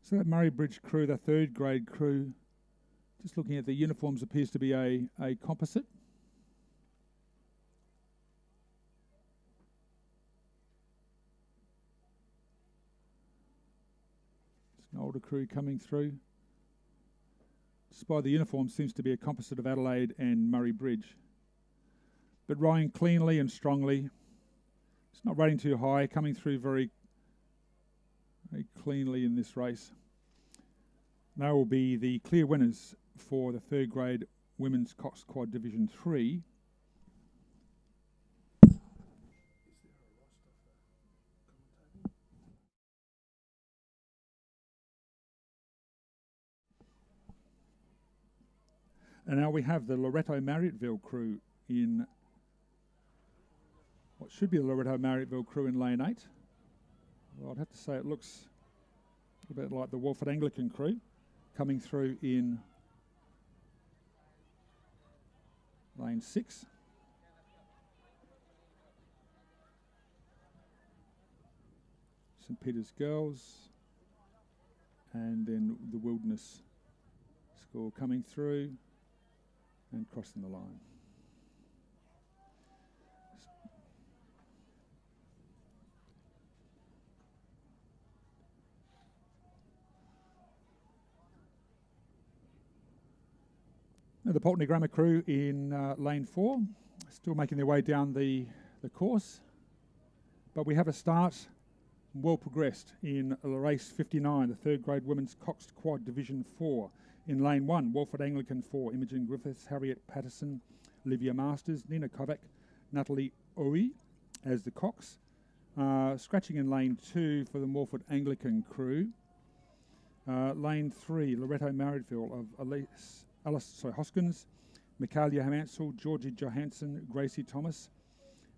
S4: So that Murray Bridge crew, the 3rd grade crew, just looking at the uniforms, appears to be a composite. Older crew coming through. Despite the uniform, seems to be a composite of Adelaide and Murray Bridge. But rowing cleanly and strongly. It's not rating too high, coming through very cleanly in this race. They will be the clear winners for the 3rd grade Women's Coxed Quad Division 3. And now we have the Loretto Marriotteville crew in what should be the Loretto Marriotteville crew in lane 8. Well, I'd have to say it looks a bit like the Walford Anglican crew coming through in lane 6. St Peter's Girls and then the Wilderness School coming through and crossing the line. Now the Pulteney Grammar crew in lane 4, still making their way down the course, but we have a start well progressed in race 59, the 3rd grade Women's Coxed Quad Division 4. In lane 1, Walford Anglican 4, Imogen Griffiths, Harriet Patterson, Olivia Masters, Nina Kovac, Natalie Owie as the cocks. Scratching in lane 2 for the Walford Anglican crew. Lane 3, Loretto Marriotteville of Alice Hoskins, Michaelia Hansel, Georgie Johansson, Gracie Thomas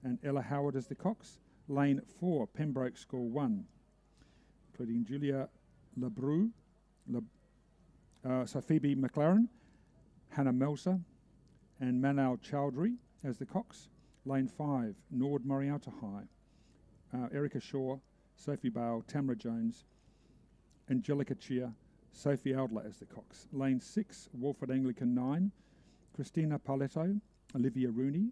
S4: and Ella Howard as the cocks. Lane 4, Pembroke School 1, including Julia Lebrou, Phoebe McLaren, Hannah Melser, and Manal Chowdhury as the cox. Lane 5, Nord Morialta High, Erica Shaw, Sophie Bale, Tamara Jones, Angelica Chia, Sophie Aldler as the cox. Lane 6, Walford Anglican 9, Christina Paletto, Olivia Rooney,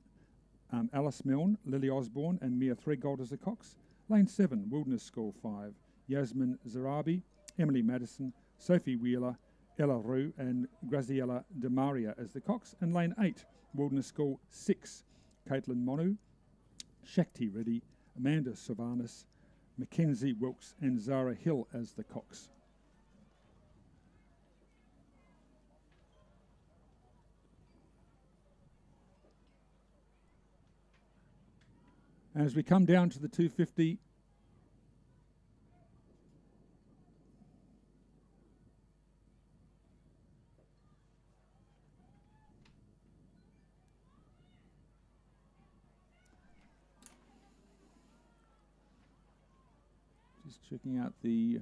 S4: Alice Milne, Lily Osborne and Mia Threadgold as the cox. Lane 7, Wilderness School 5, Yasmin Zarabi, Emily Madison, Sophie Wheeler, Ella Rue and Graziella De Maria as the cox. And Lane 8, Wilderness School 6, Caitlin Monu, Shakti Reddy, Amanda Savanas, Mackenzie Wilkes and Zara Hill as the cox. As we come down to the 250, just checking out the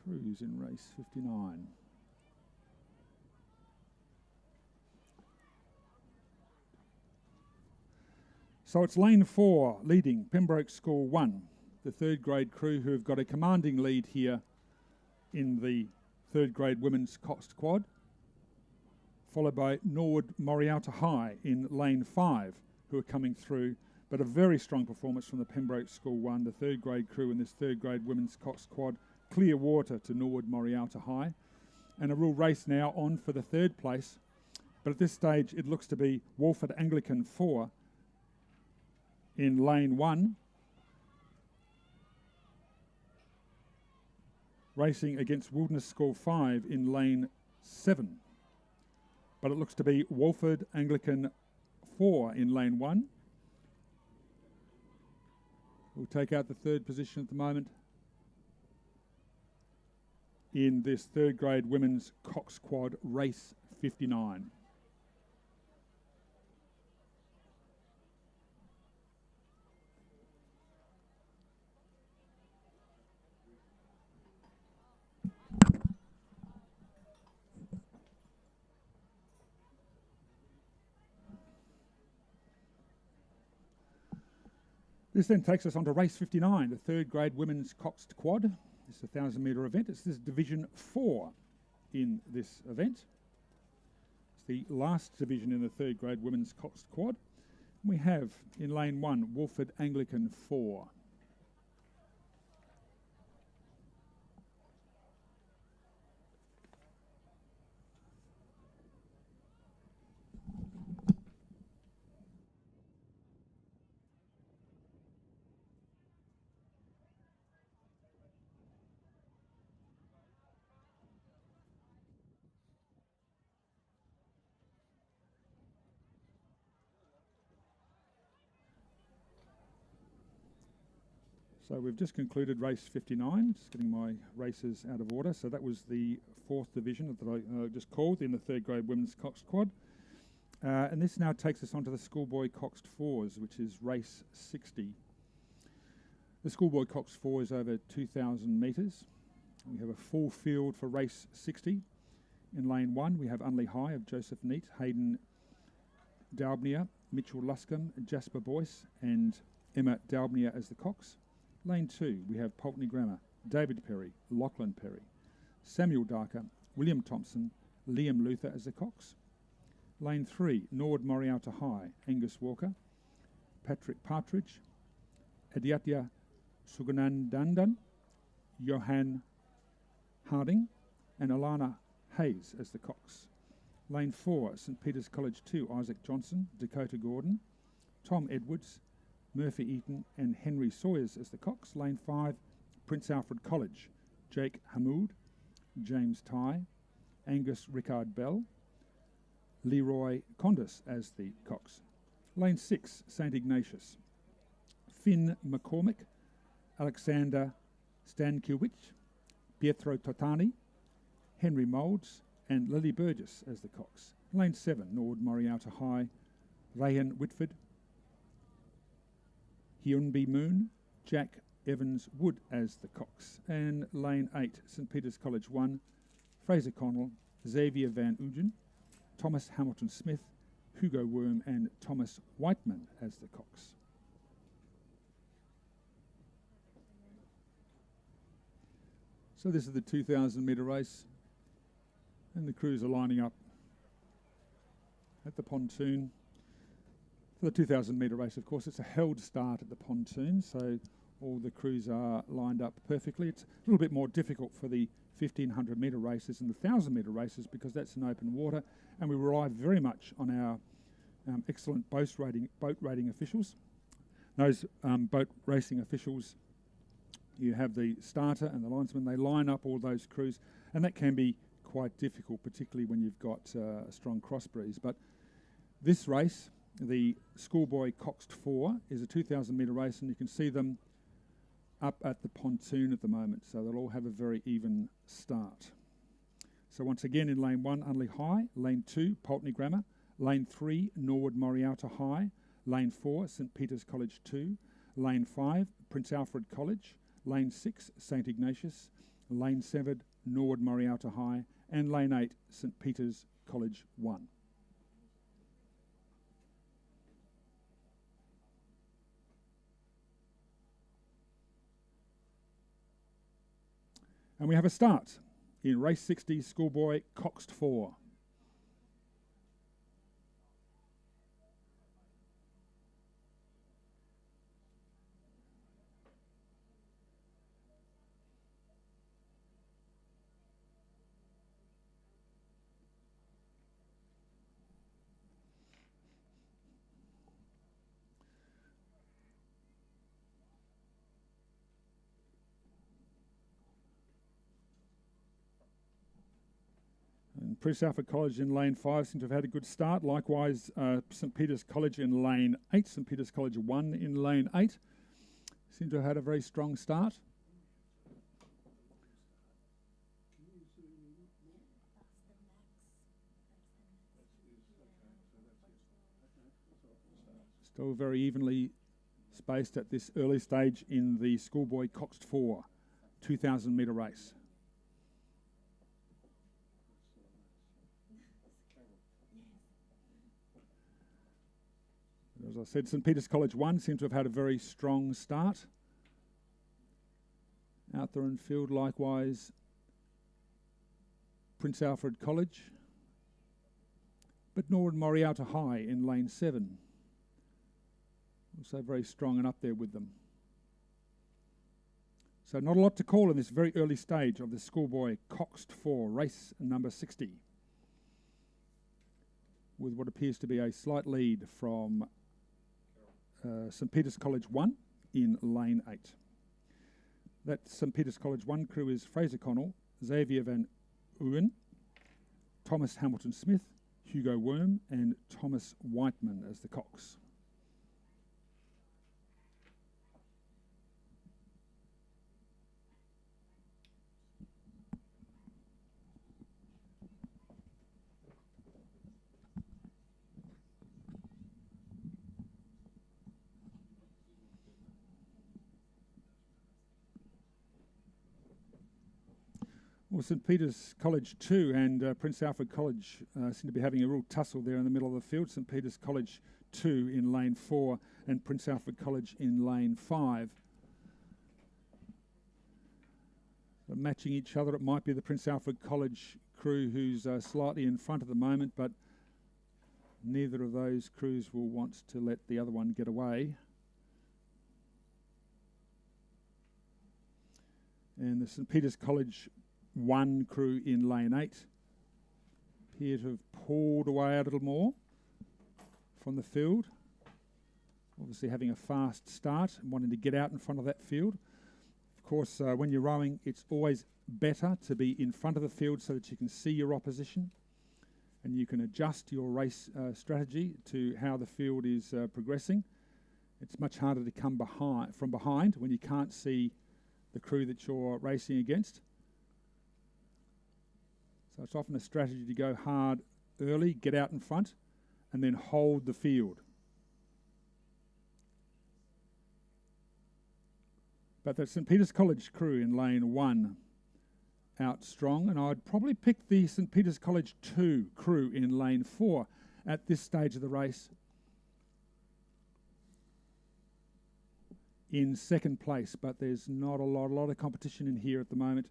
S4: crews in race 59. So it's lane 4 leading Pembroke School 1, the third grade crew who have got a commanding lead here in the third grade women's coxed quad, followed by Nord Morialta High in lane 5 who are coming through, but a very strong performance from the Pembroke School 1, the third grade crew in this third grade women's coxed quad, clear water to Nord Morialta High, and a real race now on for the third place, but at this stage it looks to be Walford Anglican 4 in lane 1, racing against Wilderness School 5 in lane 7. But it looks to be Walford Anglican 4 in lane 1. We'll take out the third position at the moment in this third grade women's cox quad race 59. This then takes us on to race 59, the third grade women's coxed quad. This is a 1,000-metre event. It's this Division 4 in this event. It's the last division in the third grade women's coxed quad. We have in lane 1, Walford Anglican 4. So we've just concluded race 59, just getting my races out of order. So that was the 4th division that I just called in the third grade women's coxed quad. And this now takes us on to the Schoolboy Coxed 4s, which is race 60. The Schoolboy Coxed 4 is over 2,000 metres. We have a full field for race 60. In lane 1, we have Unley High of Joseph Neat, Hayden Dalbnier, Mitchell Luscombe, Jasper Boyce and Emma Dalbnier as the cox. Lane 2, we have Pulteney Grammar, David Perry, Lachlan Perry, Samuel Darker, William Thompson, Liam Luther as the cox. Lane 3, Nord Morialta High, Angus Walker, Patrick Partridge, Aditya Sugunandandan, Johan Harding, and Alana Hayes as the cox. Lane 4, St Peter's College 2, Isaac Johnson, Dakota Gordon, Tom Edwards, Murphy Eaton and Henry Sawyers as the cox. Lane 5, Prince Alfred College, Jake Hamoud, James Ty, Angus Rickard Bell, Leroy Condis as the cox. Lane 6, St Ignatius, Finn McCormick, Alexander Stankiewicz, Pietro Totani, Henry Moulds and Lily Burgess as the cox. Lane 7, Nord Morialta High, Rayan Whitford, Hyunbi Moon, Jack Evans Wood as the cox. And lane 8, St Peter's College 1, Fraser Connell, Xavier Van Ugen, Thomas Hamilton Smith, Hugo Worm and Thomas Whiteman as the cox. So this is the 2,000 metre race, and the crews are lining up at the pontoon. For the 2,000 metre race, of course, it's a held start at the pontoon, so all the crews are lined up perfectly. It's a little bit more difficult for the 1,500 metre races and the 1,000 metre races because that's in open water, and we rely very much on our excellent boat rating officials. Those boat racing officials, you have the starter and the linesman, they line up all those crews, and that can be quite difficult, particularly when you've got a strong cross breeze. But this race, the Schoolboy Coxed 4, is a 2,000 metre race, and you can see them up at the pontoon at the moment, so they'll all have a very even start. So once again, in lane 1, Unley High, lane 2, Pulteney Grammar, lane 3, Norwood Morialta High, lane 4, St Peter's College 2, lane 5, Prince Alfred College, lane 6, St Ignatius, lane 7, Norwood Morialta High, and lane 8, St Peter's College 1. And we have a start in race 60, Schoolboy Coxed 4. Prince Alfred College in lane 5 seem to have had a good start. Likewise, St Peter's College in lane 8, St Peter's College 1 in lane 8 seem to have had a very strong start. Still very evenly spaced at this early stage in the Schoolboy Coxed 4 2,000 metre race. As I said, St Peter's College 1 seems to have had a very strong start. Out there in field, likewise, Prince Alfred College. But Norwood Morialta High in lane 7. Also very strong and up there with them. So not a lot to call in this very early stage of the Schoolboy Coxed 4, race number 60. With what appears to be a slight lead from St Peter's College 1 in lane 8. That St Peter's College 1 crew is Fraser Connell, Xavier Van Uwen, Thomas Hamilton Smith, Hugo Worm and Thomas Whiteman as the cox. Well, St Peter's College 2 and Prince Alfred College seem to be having a real tussle there in the middle of the field. St Peter's College 2 in lane 4 and Prince Alfred College in lane 5. So matching each other, it might be the Prince Alfred College crew who's slightly in front at the moment, but neither of those crews will want to let the other one get away. And the St Peter's College 1 crew in lane 8 appear to have pulled away a little more from the field. Obviously having a fast start and wanting to get out in front of that field. Of course, when you're rowing, it's always better to be in front of the field so that you can see your opposition and you can adjust your race strategy to how the field is progressing. It's much harder to come from behind when you can't see the crew that you're racing against. So it's often a strategy to go hard early, get out in front, and then hold the field. But the St Peter's College crew in lane 1 out strong, and I'd probably pick the St Peter's College 2 crew in lane 4 at this stage of the race in second place, but there's not a lot of competition in here at the moment.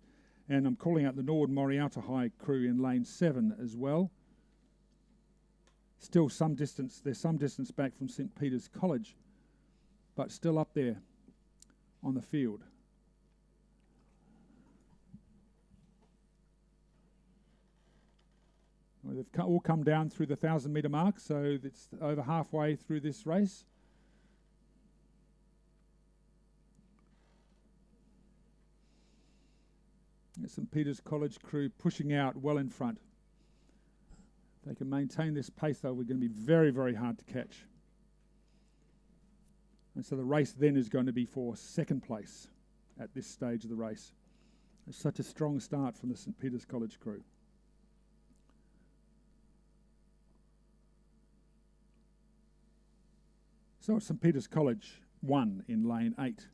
S4: And I'm calling out the Nord Morialta High crew in lane 7 as well. Still some distance, there's some distance back from St Peter's College, but still up there on the field. Well, they've all come down through the 1,000 metre mark, so it's over halfway through this race. St Peter's College crew pushing out well in front. If they can maintain this pace, though, we're going to be very, very hard to catch. And so the race then is going to be for second place at this stage of the race. It's such a strong start from the St Peter's College crew. So it's St Peter's College 1 in lane 8.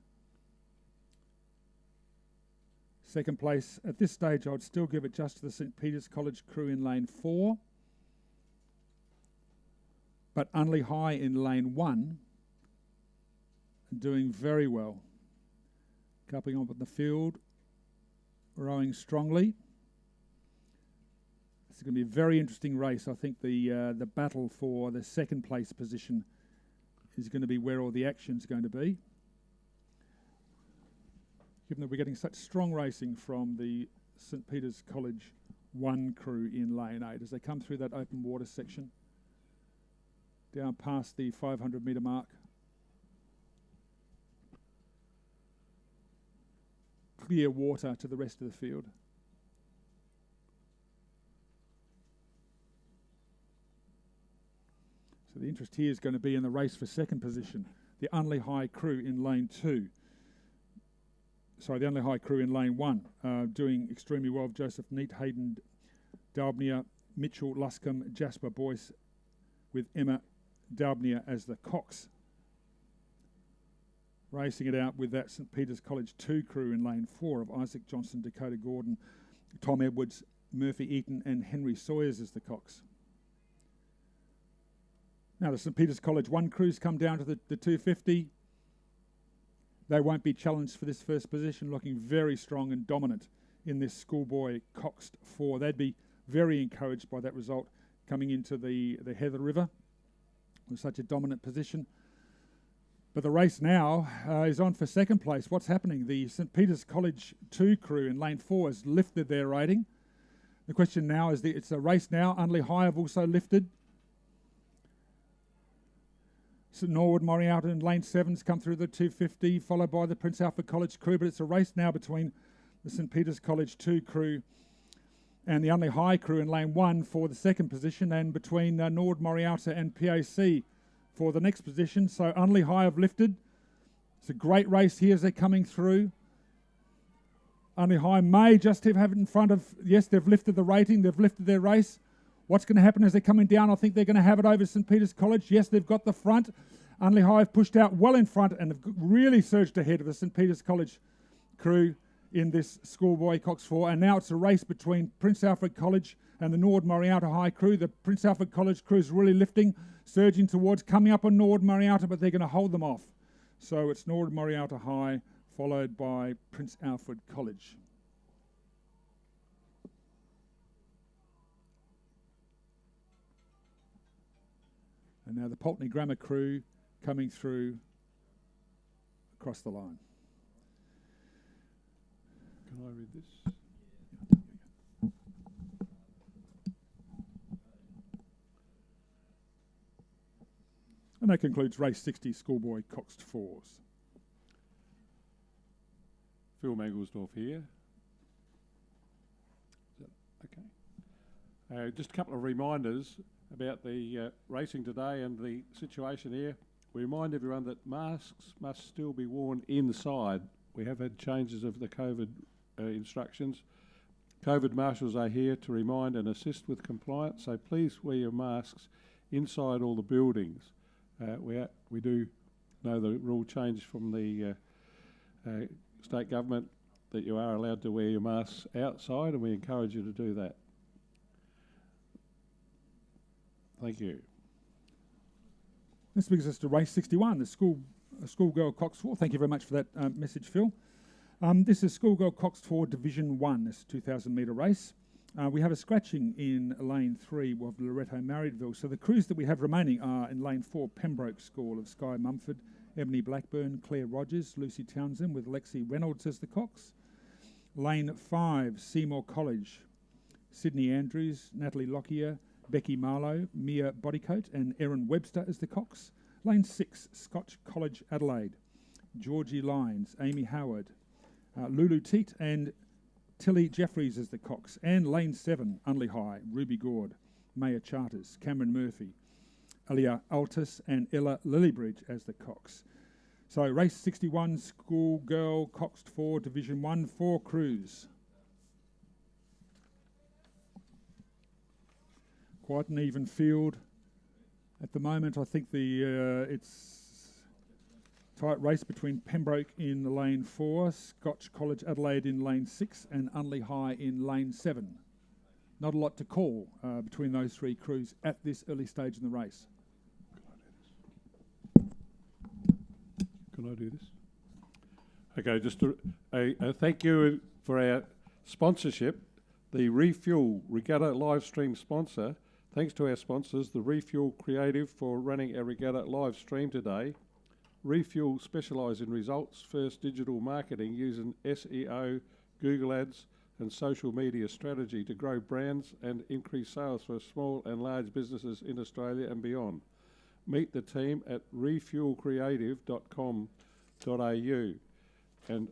S4: Second place at this stage, I would still give it just to the St Peter's College crew in lane 4. But Unley High in lane 1, doing very well. Coupling on with the field, rowing strongly. It's going to be a very interesting race. I think the battle for the second place position is going to be where all the action's going to be. Given that we're getting such strong racing from the St Peter's College 1 crew in lane 8 as they come through that open water section, down past the 500 metre mark. Clear water to the rest of the field. So the interest here is going to be in the race for second position. The Unley High crew in lane 2. Sorry, the Unley High crew in lane 1, doing extremely well. Joseph Neat, Hayden Dalbnia, Mitchell Luscombe, Jasper Boyce, with Emma Dalbnia as the cox. Racing it out with that St Peter's College 2 crew in lane 4 of Isaac Johnson, Dakota Gordon, Tom Edwards, Murphy Eaton and Henry Sawyers as the cox. Now the St Peter's College 1 crews come down to the 250. They won't be challenged for this first position, looking very strong and dominant in this Schoolboy Coxed 4. They'd be very encouraged by that result coming into the Heather River with such a dominant position. But the race now is on for second place. What's happening? The St Peter's College 2 crew in lane 4 has lifted their rating. The question now is, it's a race now. Unley High have also lifted. St Norwood Morialta in lane 7's come through the 250, followed by the Prince Alfred College crew. But it's a race now between the St Peter's College 2 crew and the Unley High crew in lane 1 for the second position, and between Norwood Morialta and PAC for the next position. So Unley High have lifted. It's a great race here as they're coming through. Unley High may just have it in front of, yes, they've lifted the rating, they've lifted their race. What's going to happen as they're coming down? I think they're going to have it over St Peter's College. Yes, they've got the front. Unley High have pushed out well in front and have really surged ahead of the St Peter's College crew in this Schoolboy Cox 4. And now it's a race between Prince Alfred College and the Norwood Morialta High crew. The Prince Alfred College crew is really lifting, surging towards, coming up on Norwood Morialta, but they're going to hold them off. So it's Norwood Morialta High, followed by Prince Alfred College. And now the Pulteney Grammar crew coming through across the line.
S5: Can I read this?
S4: And that concludes race 60, Schoolboy Coxed 4s.
S5: Phil Manglesdorf here. Okay. Just a couple of reminders about the racing today and the situation here. We remind everyone that masks must still be worn inside. We have had changes of the COVID instructions. COVID marshals are here to remind and assist with compliance, so please wear your masks inside all the buildings. We do know the rule change from the state government that you are allowed to wear your masks outside, and we encourage you to do that. Thank you.
S4: This brings us to race 61, the Schoolgirl Coxed 4. Thank you very much for that message, Phil. This is Schoolgirl Coxed 4 Division 1, this 2,000 metre race. We have a scratching in lane 3 of Loretto Marriedville. So the crews that we have remaining are in lane 4, Pembroke School of Sky Mumford, Ebony Blackburn, Claire Rogers, Lucy Townsend with Lexi Reynolds as the cox. Lane 5, Seymour College, Sydney Andrews, Natalie Lockyer, Becky Marlowe, Mia Bodycoat and Erin Webster as the cox. Lane 6, Scotch College Adelaide, Georgie Lyons, Amy Howard, Lulu Teat and Tilly Jeffries as the cox. And lane 7, Unley High, Ruby Gord, Maya Charters, Cameron Murphy, Alia Altus and Ella Lilybridge as the cox. So race 61, Schoolgirl Coxed 4 Division 1, 4 crews. Quite an even field at the moment. I think it's tight race between Pembroke in lane 4, Scotch College Adelaide in lane 6 and Unley High in lane 7. Not a lot to call between those three crews at this early stage in the race.
S5: Can I do this? Okay, just a thank you for our sponsorship, the Refuel Regatta live stream sponsor. Thanks to our sponsors, the Refuel Creative, for running our Regatta live stream today. Refuel specialise in results-first digital marketing using SEO, Google Ads and social media strategy to grow brands and increase sales for small and large businesses in Australia and beyond. Meet the team at refuelcreative.com.au. And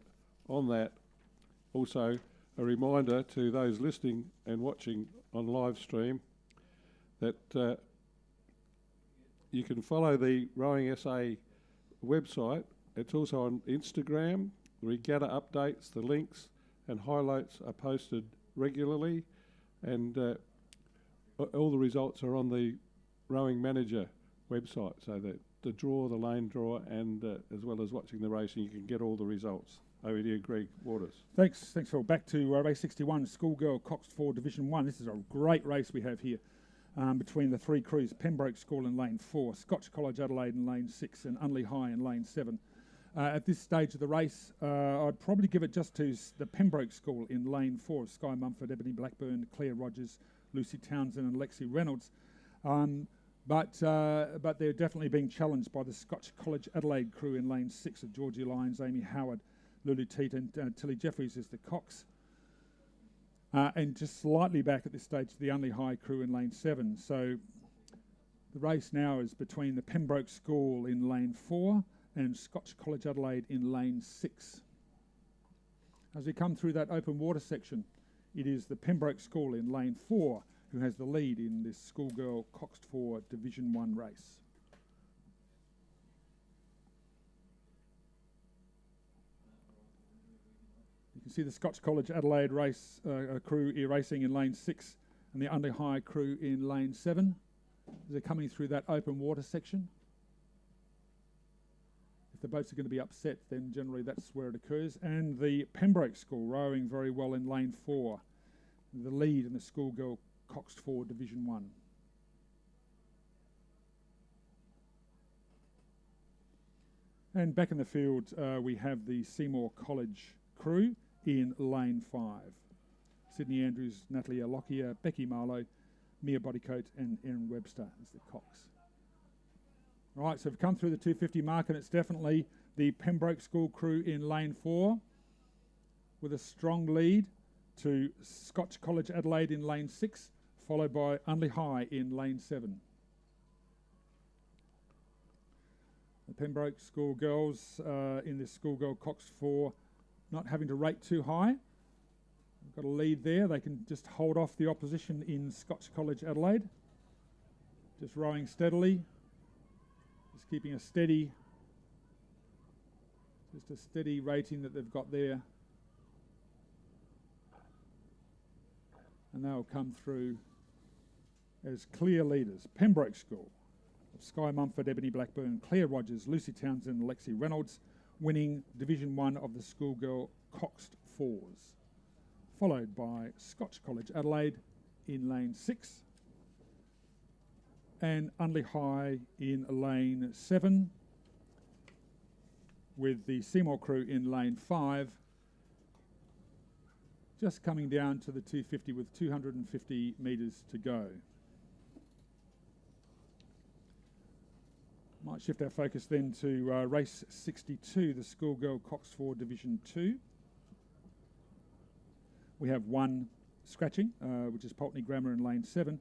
S5: on that, also a reminder to those listening and watching on live stream that you can follow the Rowing SA website. It's also on Instagram. The Regatta updates, the links and highlights are posted regularly, and all the results are on the Rowing Manager website, so that the draw, the lane draw, and as well as watching the racing, you can get all the results. Over to you, Greg Waters.
S4: Thanks, Phil. Back to race 61, Schoolgirl Coxed 4 Division 1. This is a great race we have here between the three crews, Pembroke School in lane 4, Scotch College Adelaide in lane 6 and Unley High in lane 7. At this stage of the race, I'd probably give it just to the Pembroke School in lane 4 of Sky Mumford, Ebony Blackburn, Claire Rogers, Lucy Townsend and Lexi Reynolds. But they're definitely being challenged by the Scotch College Adelaide crew in lane 6 of Georgie Lyons, Amy Howard, Lulu Teat and Tilly Jeffries as the cox. And just slightly back at this stage, the Unley High crew in lane 7. So the race now is between the Pembroke School in lane 4 and Scotch College Adelaide in lane 6. As we come through that open water section, it is the Pembroke School in lane 4 who has the lead in this Schoolgirl Coxed 4 Division 1 race. You can see the Scotch College Adelaide race crew racing in lane 6 and the Unley High crew in lane 7 as they're coming through that open water section. If the boats are going to be upset, then generally that's where it occurs. And the Pembroke School rowing very well in lane 4, the lead in the Schoolgirl Coxed 4 Division 1. And back in the field, we have the Seymour College crew in lane 5. Sydney Andrews, Natalie Lockyer, Becky Marlowe, Mia Bodycoat and Erin Webster as the cox. Right, so we've come through the 250 mark, and it's definitely the Pembroke School crew in lane 4 with a strong lead to Scotch College Adelaide in lane 6, followed by Unley High in lane 7. The Pembroke School girls in this Schoolgirl Coxed 4 not having to rate too high. They've got a lead there. They can just hold off the opposition in Scotch College Adelaide. Just rowing steadily. Just keeping a steady rating that they've got there. And they'll come through as clear leaders. Pembroke School of Sky Mumford, Ebony Blackburn, Claire Rogers, Lucy Townsend, Lexi Reynolds, winning Division 1 of the Schoolgirl Coxed 4s. Followed by Scotch College Adelaide in lane 6. and Unley High in lane 7, with the Seymour crew in lane 5, just coming down to the 250 with 250 metres to go. Might shift our focus then to race 62, the Schoolgirl Coxed 4 Division 2. We have one scratching, which is Pulteney Grammar in lane 7.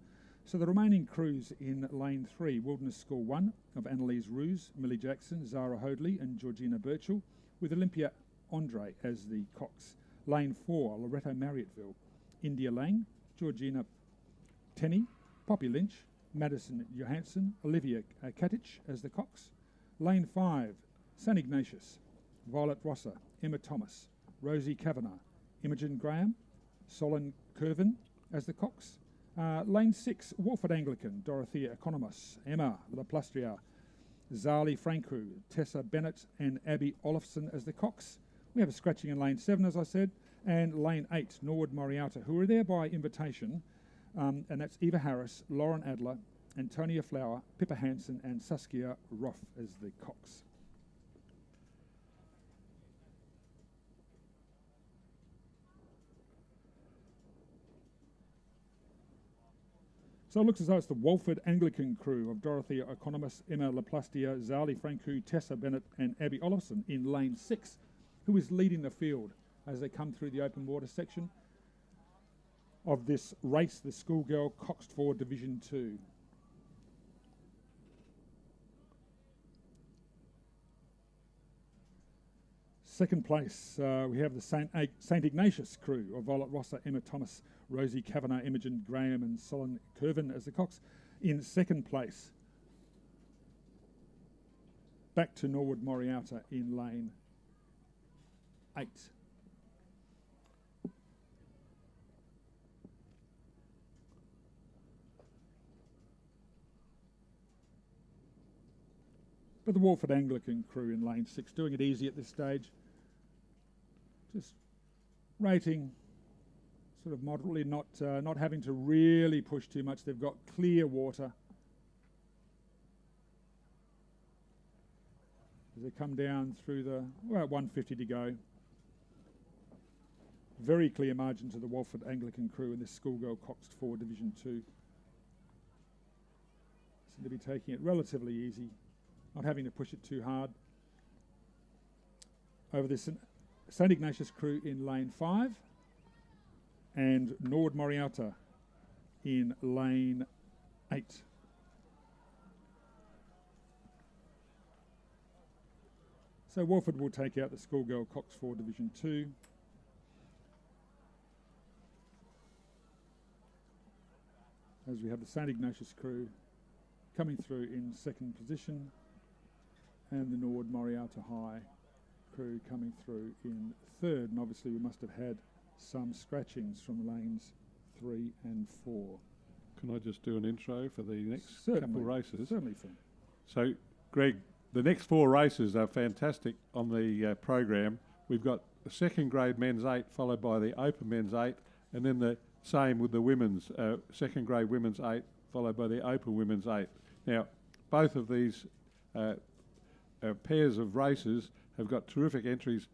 S4: So the remaining crews in lane 3, Wilderness School 1 of Annalise Ruse, Millie Jackson, Zara Hoadley and Georgina Birchall, with Olympia Andre as the cox. Lane 4, Loretto Marriotteville, India Lang, Georgina Tenney, Poppy Lynch, Madison Johansson, Olivia Katic as the cox. Lane 5, St Ignatius, Violet Rosser, Emma Thomas, Rosie Kavanagh, Imogen Graham, Solon Curvin as the cox. Lane 6, Wolford Anglican, Dorothea Economos, Emma Laplastria, Zali Franku, Tessa Bennett and Abby Olofsson as the cox. We have a scratching in lane 7, as I said, and lane 8, Norwood Moriata, who are there by invitation, and that's Eva Harris, Lauren Adler, Antonia Flower, Pippa Hansen and Saskia Roth as the cox. So it looks as though it's the Walford Anglican crew of Dorothea Economos, Emma Laplastia, Zali Franku, Tessa Bennett and Abby Olofsson in lane 6, who is leading the field as they come through the open water section of this race, the Schoolgirl Coxed 4 Division 2. Second place, we have the St Ignatius crew of Violet Rosser, Emma Thomas, Rosie Kavanagh, Imogen Graham and Solon Curvin as the cox. In second place, back to Norwood Moriata in lane 8. But the Walford Anglican crew in lane 6 doing it easy at this stage. Just rating sort of moderately, not having to really push too much. They've got clear water as they come down through the, well, 150 to go. Very clear margin to the Walford Anglican crew in this Schoolgirl Coxed 4 Division 2. Seem to be taking it relatively easy, not having to push it too hard. Over this St Ignatius crew in lane 5 and Norwood Moriata in lane 8. So Walford will take out the Schoolgirl Coxed 4 Division 2. As we have the St Ignatius crew coming through in second position and the Norwood Moriata High crew coming through in third, and obviously we must have had some scratchings from lanes 3 and 4.
S5: Can I just do an intro for the next
S4: Certainly,
S5: couple of races?
S4: Certainly, Phil.
S5: So, Greg, the next 4 races are fantastic on the program. We've got the second grade men's 8 followed by the open men's 8, and then the same with the women's second grade women's 8 followed by the open women's 8. Now, both of these pairs of races have got terrific entries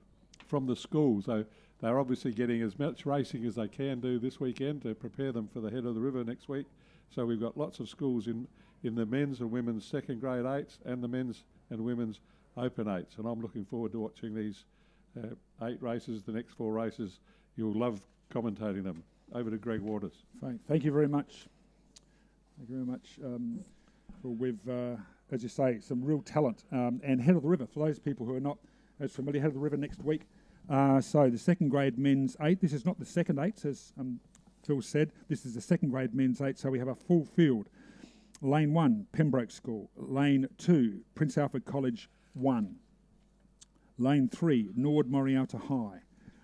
S5: from the school, so they're obviously getting as much racing as they can do this weekend to prepare them for the head of the river next week. So we've got lots of schools in the men's and women's second grade 8s and the men's and women's open 8s, and I'm looking forward to watching these 8 races, the next 4 races. You'll love commentating them. Over to Greg Waters.
S4: Thank you very much. Thank you very much. We've, as you say, some real talent. And Head of the River, for those people who are not as familiar, Head of the River next week. So the second grade men's 8, this is not the second 8s, as Phil said. This is the second grade men's 8, so we have a full field. Lane 1, Pembroke School. Lane 2, Prince Alfred College 1. Lane 3, Norwood Moriata High.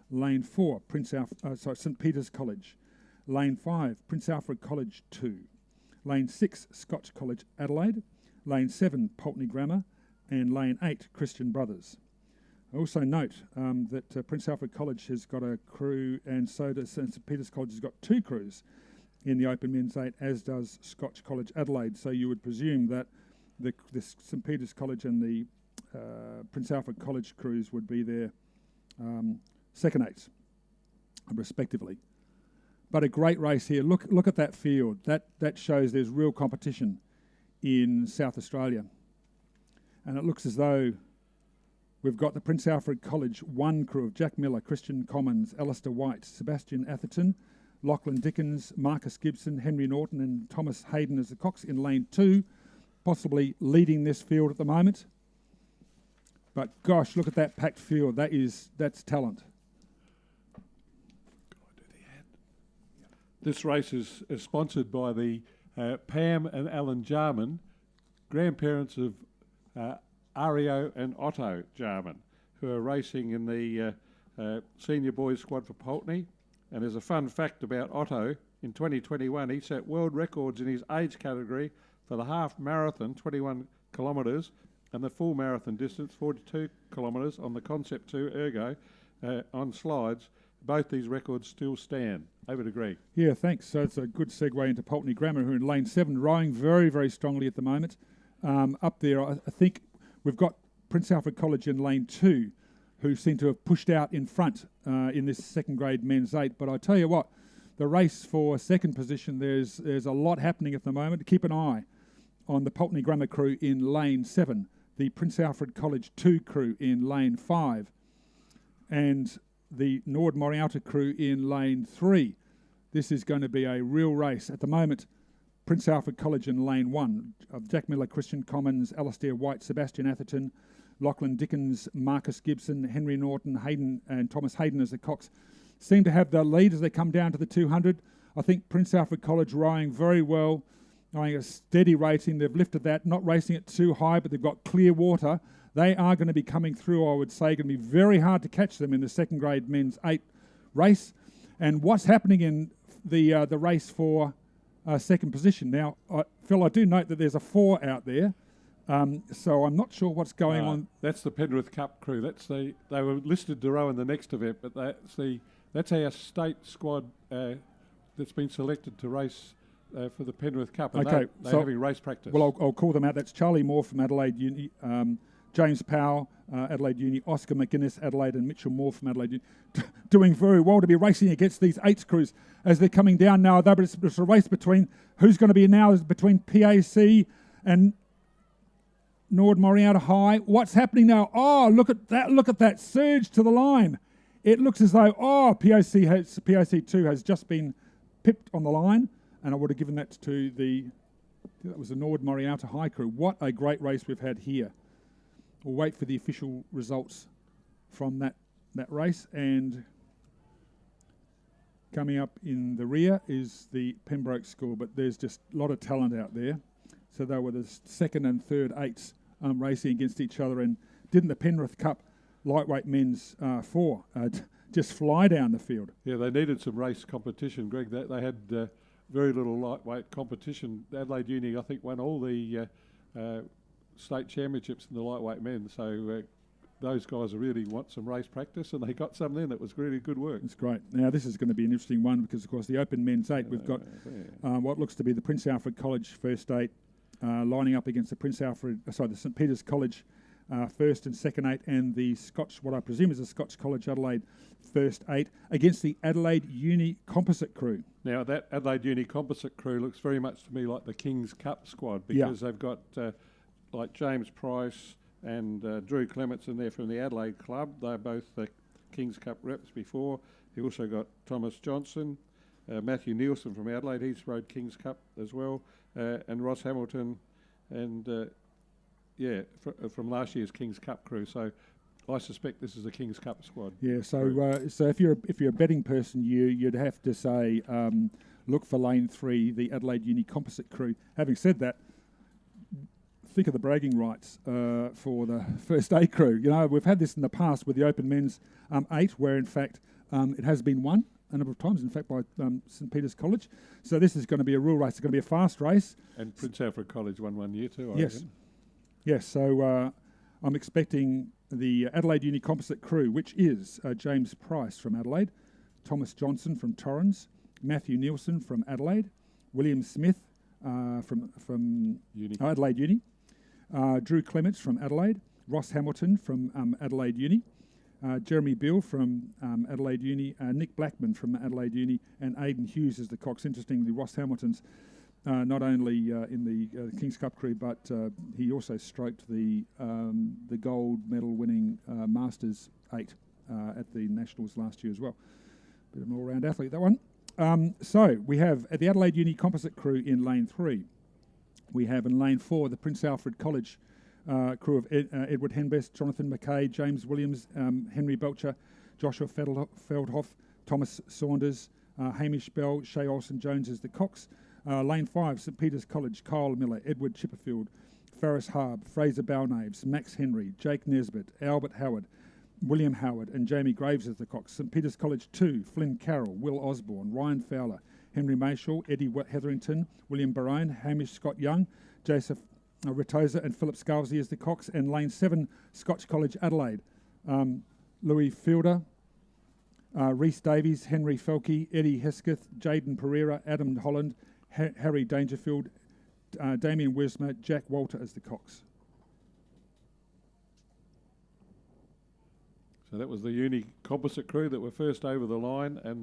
S4: Lane 4, St Peter's College. Lane 5, Prince Alfred College 2. Lane 6, Scotch College Adelaide. Lane 7, Pulteney Grammar. And Lane 8, Christian Brothers. I also note that Prince Alfred College has got a crew, and so does St Peter's College has got 2 crews in the Open Men's 8, as does Scotch College Adelaide. So you would presume that the St Peter's College and the Prince Alfred College crews would be their second eights, respectively. But a great race here. Look at that field. That shows there's real competition in South Australia. And it looks as though we've got the Prince Alfred College 1 crew of Jack Miller, Christian Commons, Alistair White, Sebastian Atherton, Lachlan Dickens, Marcus Gibson, Henry Norton and Thomas Hayden as the cox in lane 2, possibly leading this field at the moment. But gosh, look at that packed field. That's talent.
S5: This race is sponsored by the Pam and Alan Jarman, grandparents of Ario and Otto Jarman, who are racing in the senior boys squad for Pulteney. And there's a fun fact about Otto. In 2021, he set world records in his age category for the half marathon, 21 kilometres, and the full marathon distance, 42 kilometres, on the Concept 2 Ergo on slides. Both these records still stand. Over to Greg.
S4: Yeah, thanks. So it's a good segue into Pulteney Grammar, who are in lane 7, rowing very, very strongly at the moment. Up there, I think we've got Prince Alfred College in lane 2, who seem to have pushed out in front in this second grade men's 8. But I tell you what, the race for second position, there's a lot happening at the moment. Keep an eye on the Pulteney Grammar crew in lane 7, the Prince Alfred College 2 crew in lane 5, and the Nord Morialta crew in lane 3. This is going to be a real race. At the moment, Prince Alfred College in lane 1 of Jack Miller, Christian Commons, Alistair White, Sebastian Atherton, Lachlan Dickens, Marcus Gibson, Henry Norton, Hayden and Thomas Hayden as the cox seem to have the lead as they come down to the 200. I think Prince Alfred College rowing very well, rowing a steady racing. They've lifted that, not racing it too high, but they've got clear water. They are going to be coming through, I would say. Going to be very hard to catch them in the second grade men's 8 race. And what's happening in the race for second position? Now, Phil, I do note that there's a 4 out there. So I'm not sure what's going on.
S5: That's the Penrith Cup crew. They were listed to row in the next event, but that's our state squad that's been selected to race for the Penrith Cup. And
S4: okay,
S5: they're having race practice.
S4: Well, I'll call them out. That's Charlie Moore from Adelaide Uni, James Powell, Adelaide Uni, Oscar McGuinness, Adelaide, and Mitchell Moore from Adelaide Uni, doing very well to be racing against these 8s crews as they're coming down now. But it's a race between who's going to be now is between PAC and Nord Morialta High. What's happening now? Oh, look at that surge to the line. It looks as though PAC2 has just been pipped on the line, and I would have given that to that was the Nord Morialta High crew. What a great race we've had here. We'll wait for the official results from that race. And coming up in the rear is the Pembroke School, but there's just a lot of talent out there. So they were the second and third 8s racing against each other. And didn't the Penrith Cup lightweight men's 4 just fly down the field?
S5: Yeah, they needed some race competition, Greg. They had very little lightweight competition. Adelaide Uni, I think, won all the state championships in the lightweight men. So those guys really want some race practice, and they got some then. That was really good work.
S4: It's great. Now, this is going to be an interesting one because, of course, the Open Men's 8, we've got what looks to be the Prince Alfred College first 8 lining up against the St Peter's College first and second 8, and the Scotch, what I presume is the Scotch College Adelaide first 8 against the Adelaide Uni Composite crew.
S5: Now, that Adelaide Uni Composite crew looks very much to me like the King's Cup squad because they've got like James Price and Drew Clements in there from the Adelaide Club. They're both King's Cup reps before. You also got Thomas Johnson, Matthew Nielsen from Adelaide. He's rode King's Cup as well, and Ross Hamilton, and from last year's King's Cup crew. So I suspect this is the King's Cup squad. Yeah.
S4: So so if you're a betting person, you'd have to say look for lane 3, the Adelaide Uni Composite crew. Having said that, think of the bragging rights for the first 8 crew. You know, we've had this in the past with the Open Men's 8, where in fact it has been won a number of times, in fact, by St Peter's College. So this is going to be a real race. It's going to be a fast race.
S5: And Prince Alfred College won one year too, I reckon.
S4: Yes, so I'm expecting the Adelaide Uni Composite crew, which is James Price from Adelaide, Thomas Johnson from Torrens, Matthew Nielsen from Adelaide, William Smith from Adelaide Uni, Drew Clements from Adelaide, Ross Hamilton from Adelaide Uni, Jeremy Beale from Adelaide Uni, Nick Blackman from Adelaide Uni, and Aidan Hughes is the cox. Interestingly, Ross Hamilton's not only in the King's Cup crew, but he also stroked the gold medal winning Masters 8 at the Nationals last year as well. Bit of an all-round athlete, that one. So we have at the Adelaide Uni composite crew in lane 3. We have in lane 4 the Prince Alfred College crew of Edward Henbest, Jonathan McKay, James Williams, Henry Belcher, Joshua Feldhoff, Thomas Saunders, Hamish Bell, Shay Olsen-Jones is the cox. Lane 5, St Peter's College, Kyle Miller, Edward Chipperfield, Ferris Harb, Fraser Balnaves, Max Henry, Jake Nesbitt, Albert Howard, William Howard and Jamie Graves as the cox. St Peter's College 2, Flynn Carroll, Will Osborne, Ryan Fowler, Henry Mayshall, Eddie Hetherington, William Barone, Hamish Scott Young, Joseph Retosa and Philip Scalzi as the cox. And lane 7, Scotch College Adelaide, Louis Fielder, Rhys Davies, Henry Felke, Eddie Hesketh, Jaden Pereira, Adam Holland, Harry Dangerfield, Damien Wismer, Jack Walter as the cox.
S5: So that was the uni composite crew that were first over the line, and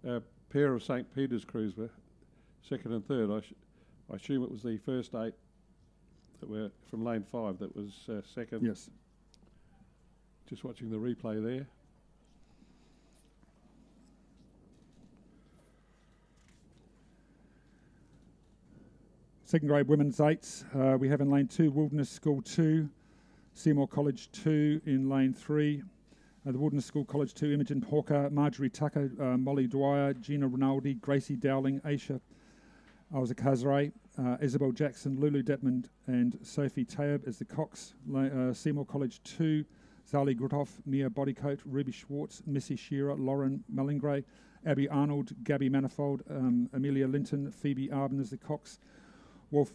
S5: the pair of St Peter's crews were second and third. I assume it was the first 8 that were from lane 5 that was second.
S4: Yes.
S5: Just watching the replay there.
S4: Second grade women's 8s. We have in lane 2 Wilderness School 2, Seymour College 2 in lane 3. The Wilderness School College 2, Imogen Hawker, Marjorie Tucker, Molly Dwyer, Gina Rinaldi, Gracie Dowling, Aisha Alzakazare, Isabel Jackson, Lulu Detmond and Sophie Taib as the cox. Seymour College 2, Zali Gruthoff, Mia Bodycoat, Ruby Schwartz, Missy Shearer, Lauren Mellingray, Abby Arnold, Gabby Manifold, Amelia Linton, Phoebe Arben as the cox.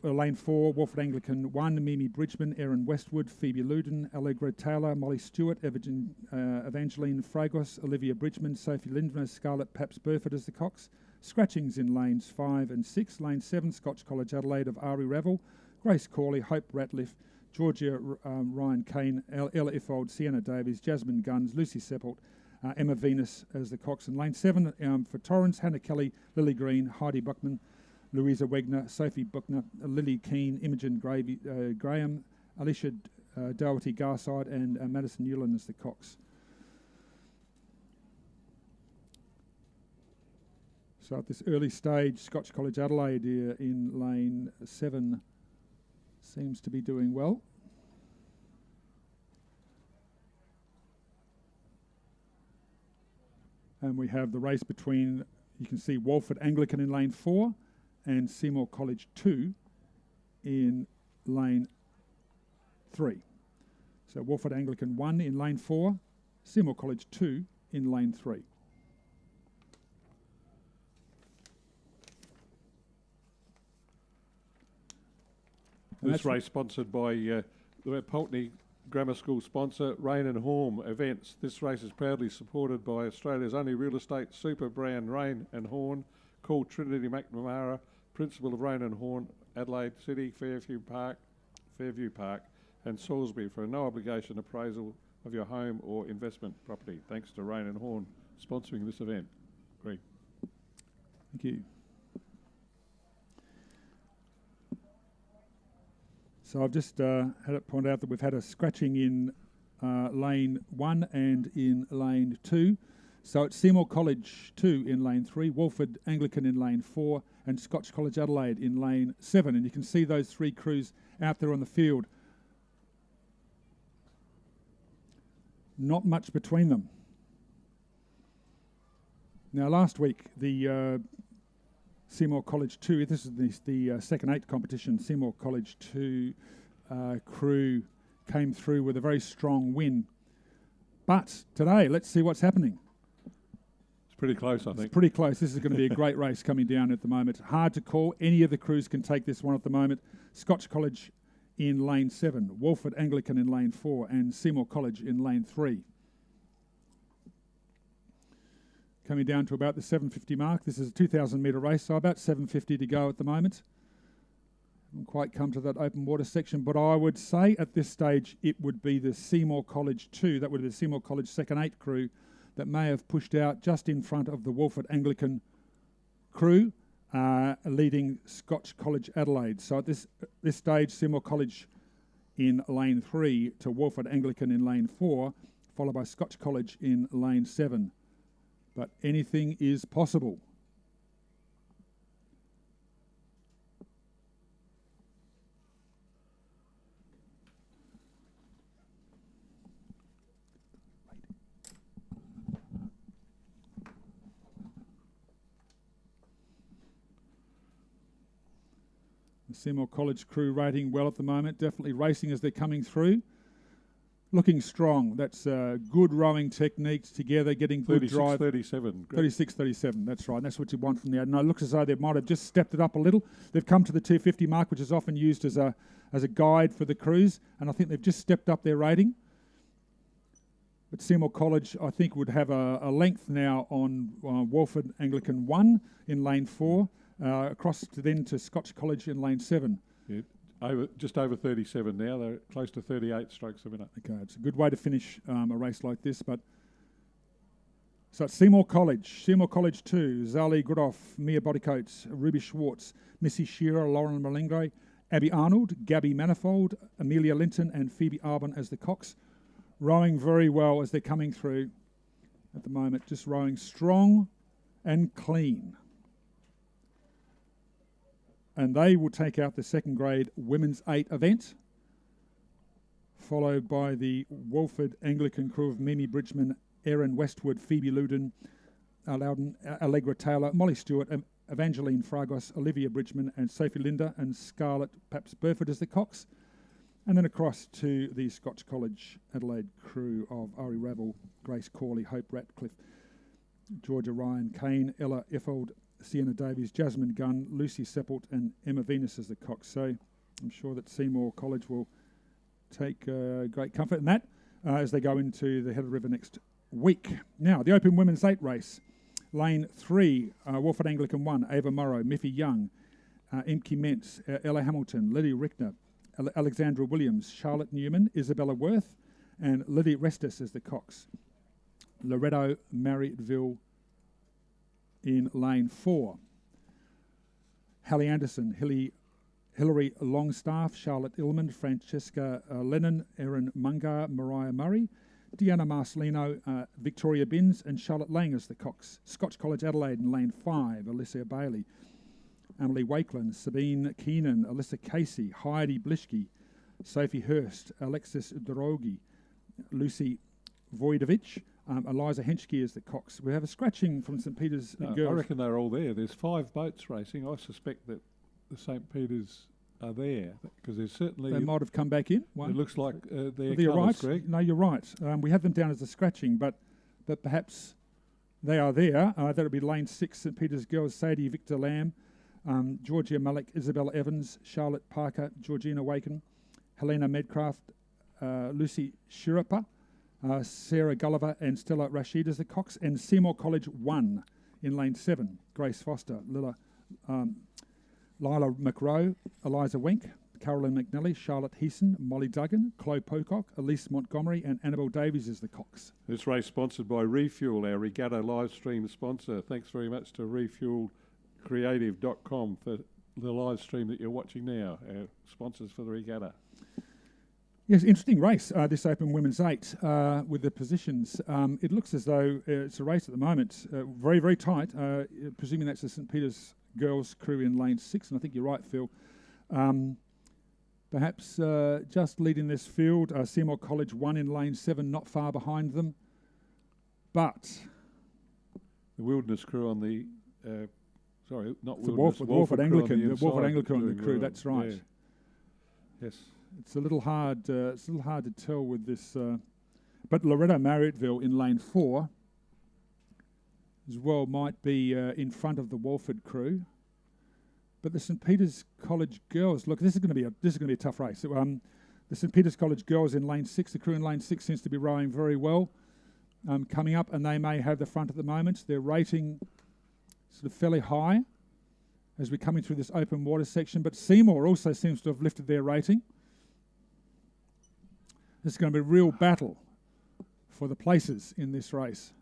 S4: Lane 4, Wolford Anglican 1, Mimi Bridgman, Erin Westwood, Phoebe Luden, Allegra Taylor, Molly Stewart, Evangeline Fragos, Olivia Bridgman, Sophie Lindner, Scarlett Paps Burford as the cox. Scratchings in lanes 5 and 6. Lane 7, Scotch College Adelaide of Ari Ravel, Grace Corley, Hope Ratliff, Georgia Ryan Kane, Ella Iffold, Sienna Davies, Jasmine Guns, Lucy Seppelt, Emma Venus as the cox. And lane 7 for Torrance, Hannah Kelly, Lily Green, Heidi Buckman, Louisa Wegner, Sophie Buckner, Lily Keane, Imogen Graham, Alicia Doherty Garside and Madison Newland as the cox. So at this early stage, Scotch College Adelaide in lane 7 seems to be doing well. And we have the race between, you can see Walford Anglican in lane 4 and Seymour College 2 in lane 3. So Walford Anglican 1 in lane 4, Seymour College 2 in lane 3.
S5: This race sponsored by the Pulteney Grammar School sponsor, Rain and Horn Events. This race is proudly supported by Australia's only real estate super brand, Rain and Horn, called Trinity McNamara, Principal of Rain and Horn, Adelaide City, Fairview Park, and Salisbury for a no obligation appraisal of your home or investment property. Thanks to Rain and Horn sponsoring this event. Greg.
S4: Thank you. So I've just had it pointed out that we've had a scratching in lane 1 and in lane 2. So it's Seymour College 2 in lane 3, Walford Anglican in lane 4, and Scotch College Adelaide in lane 7. And you can see those 3 crews out there on the field. Not much between them. Now last week, the Seymour College 2, this is the second 8 competition, Seymour College 2 crew came through with a very strong win. But today, let's see what's happening.
S5: It's pretty close, I think.
S4: It's pretty close. This is going to be a great race coming down at the moment. Hard to call. Any of the crews can take this one at the moment. Scotch College in lane 7, Walford Anglican in lane 4, and Seymour College in lane 3. coming down to about the 750 mark. This is a 2,000 metre race, so about 750 to go at the moment. Haven't quite come to that open water section, but I would say at this stage it would be the Seymour College 2, that would be the Seymour College second 8 crew that may have pushed out just in front of the Wolford Anglican crew, leading Scotch College Adelaide. So at this stage, Seymour College in lane 3 to Wolford Anglican in lane 4, followed by Scotch College in lane 7. But anything is possible. The Seymour College crew rating well at the moment, definitely racing as they're coming through. Looking strong. That's good rowing techniques together, getting good drive.
S5: 36-37.
S4: 36-37, that's right. And that's what you want from the... No, it looks as though they might have just stepped it up a little. They've come to the 250 mark, which is often used as a guide for the crews, and I think they've just stepped up their rating. But Seymour College, I think, would have a length now on Wolford Anglican 1 in lane 4, across to Scotch College in lane 7.
S5: Yeah. Just over 37 now. They're close to 38 strokes a minute.
S4: Okay, it's a good way to finish a race like this. But so it's Seymour College 2, Zali Goodoff, Mia Bodycoats, Ruby Schwartz, Missy Shearer, Lauren Malingre, Abby Arnold, Gabby Manifold, Amelia Linton and Phoebe Arbon as the cocks. Rowing very well as they're coming through at the moment, just rowing strong and clean. And they will take out the second grade Women's 8 event, followed by the Wolford Anglican crew of Mimi Bridgman, Erin Westwood, Phoebe Loudon, Allegra Taylor, Molly Stewart, Evangeline Fragos, Olivia Bridgman and Sophie Linder and Scarlett Paps Burford as the cocks. And then across to the Scotch College Adelaide crew of Ari Ravel, Grace Corley, Hope Ratcliffe, Georgia Ryan, Kane, Ella Effold, Sienna Davies, Jasmine Gunn, Lucy Seppelt and Emma Venus as the cocks. So I'm sure that Seymour College will take great comfort in that as they go into the Head of the River next week. Now, the Open Women's 8 race. Lane 3, Wolford Anglican 1, Ava Morrow, Miffy Young, Imke Mentz, Ella Hamilton, Liddy Rickner, Alexandra Williams, Charlotte Newman, Isabella Worth and Liddy Restis as the cocks. Loretto Marryatville in lane 4. Hallie Anderson, Hilary Longstaff, Charlotte Illman, Francesca Lennon, Erin Mungar, Mariah Murray, Deanna Marcelino, Victoria Binns and Charlotte Lang as the cocks. Scotch College Adelaide in lane 5, Alicia Bailey, Emily Wakeland, Sabine Keenan, Alyssa Casey, Heidi Blischke, Sophie Hurst, Alexis Drogi, Lucy Voidovich, Eliza Henschke is the cocks. We have a scratching from St Peter's girls.
S5: I reckon they're all there. There's 5 boats racing. I suspect that the St Peter's are there because there's certainly...
S4: They might have come back in.
S5: It looks like they're
S4: you're right.
S5: Greg.
S4: No, you're right. We have them down as a scratching, but perhaps they are there. That would be lane 6, St Peter's girls, Sadie Victor Lamb, Georgia Malik, Isabella Evans, Charlotte Parker, Georgina Waken, Helena Medcraft, Lucy Shirapa, Sarah Gulliver and Stella Rashid as the cocks, and Seymour College 1 in lane 7, Grace Foster, Lila McRow, Eliza Wenk, Carolyn McNally, Charlotte Heeson, Molly Duggan, Chloe Pocock, Elise Montgomery and Annabelle Davies as the cocks.
S5: This race sponsored by Refuel, our Regatta live stream sponsor. Thanks very much to refuelcreative.com for the live stream that you're watching now, our sponsors for the Regatta.
S4: Yes, interesting race, this Open Women's 8 with the positions. It looks as though it's a race at the moment, very, very tight, presuming that's the St Peter's girls crew in lane 6, and I think you're right, Phil. Perhaps just leading this field, Seymour College 1 in lane 7, not far behind them. But
S5: the Wilderness crew on the,
S4: Wolford Anglican, the Wolford Anglican on the crew, that's right.
S5: Yeah. Yes.
S4: It's a little hard. It's a little hard to tell with this. But Loretto Marryatville in lane 4 as well might be in front of the Wolford crew. But the St Peter's College girls, look, this is going to be a tough race. The St Peter's College girls in lane 6, the crew in lane 6 seems to be rowing very well. coming up, and they may have the front at the moment. They're rating sort of fairly high as we're coming through this open water section, but Seymour also seems to have lifted their rating. This is going to be a real battle for the places in this race.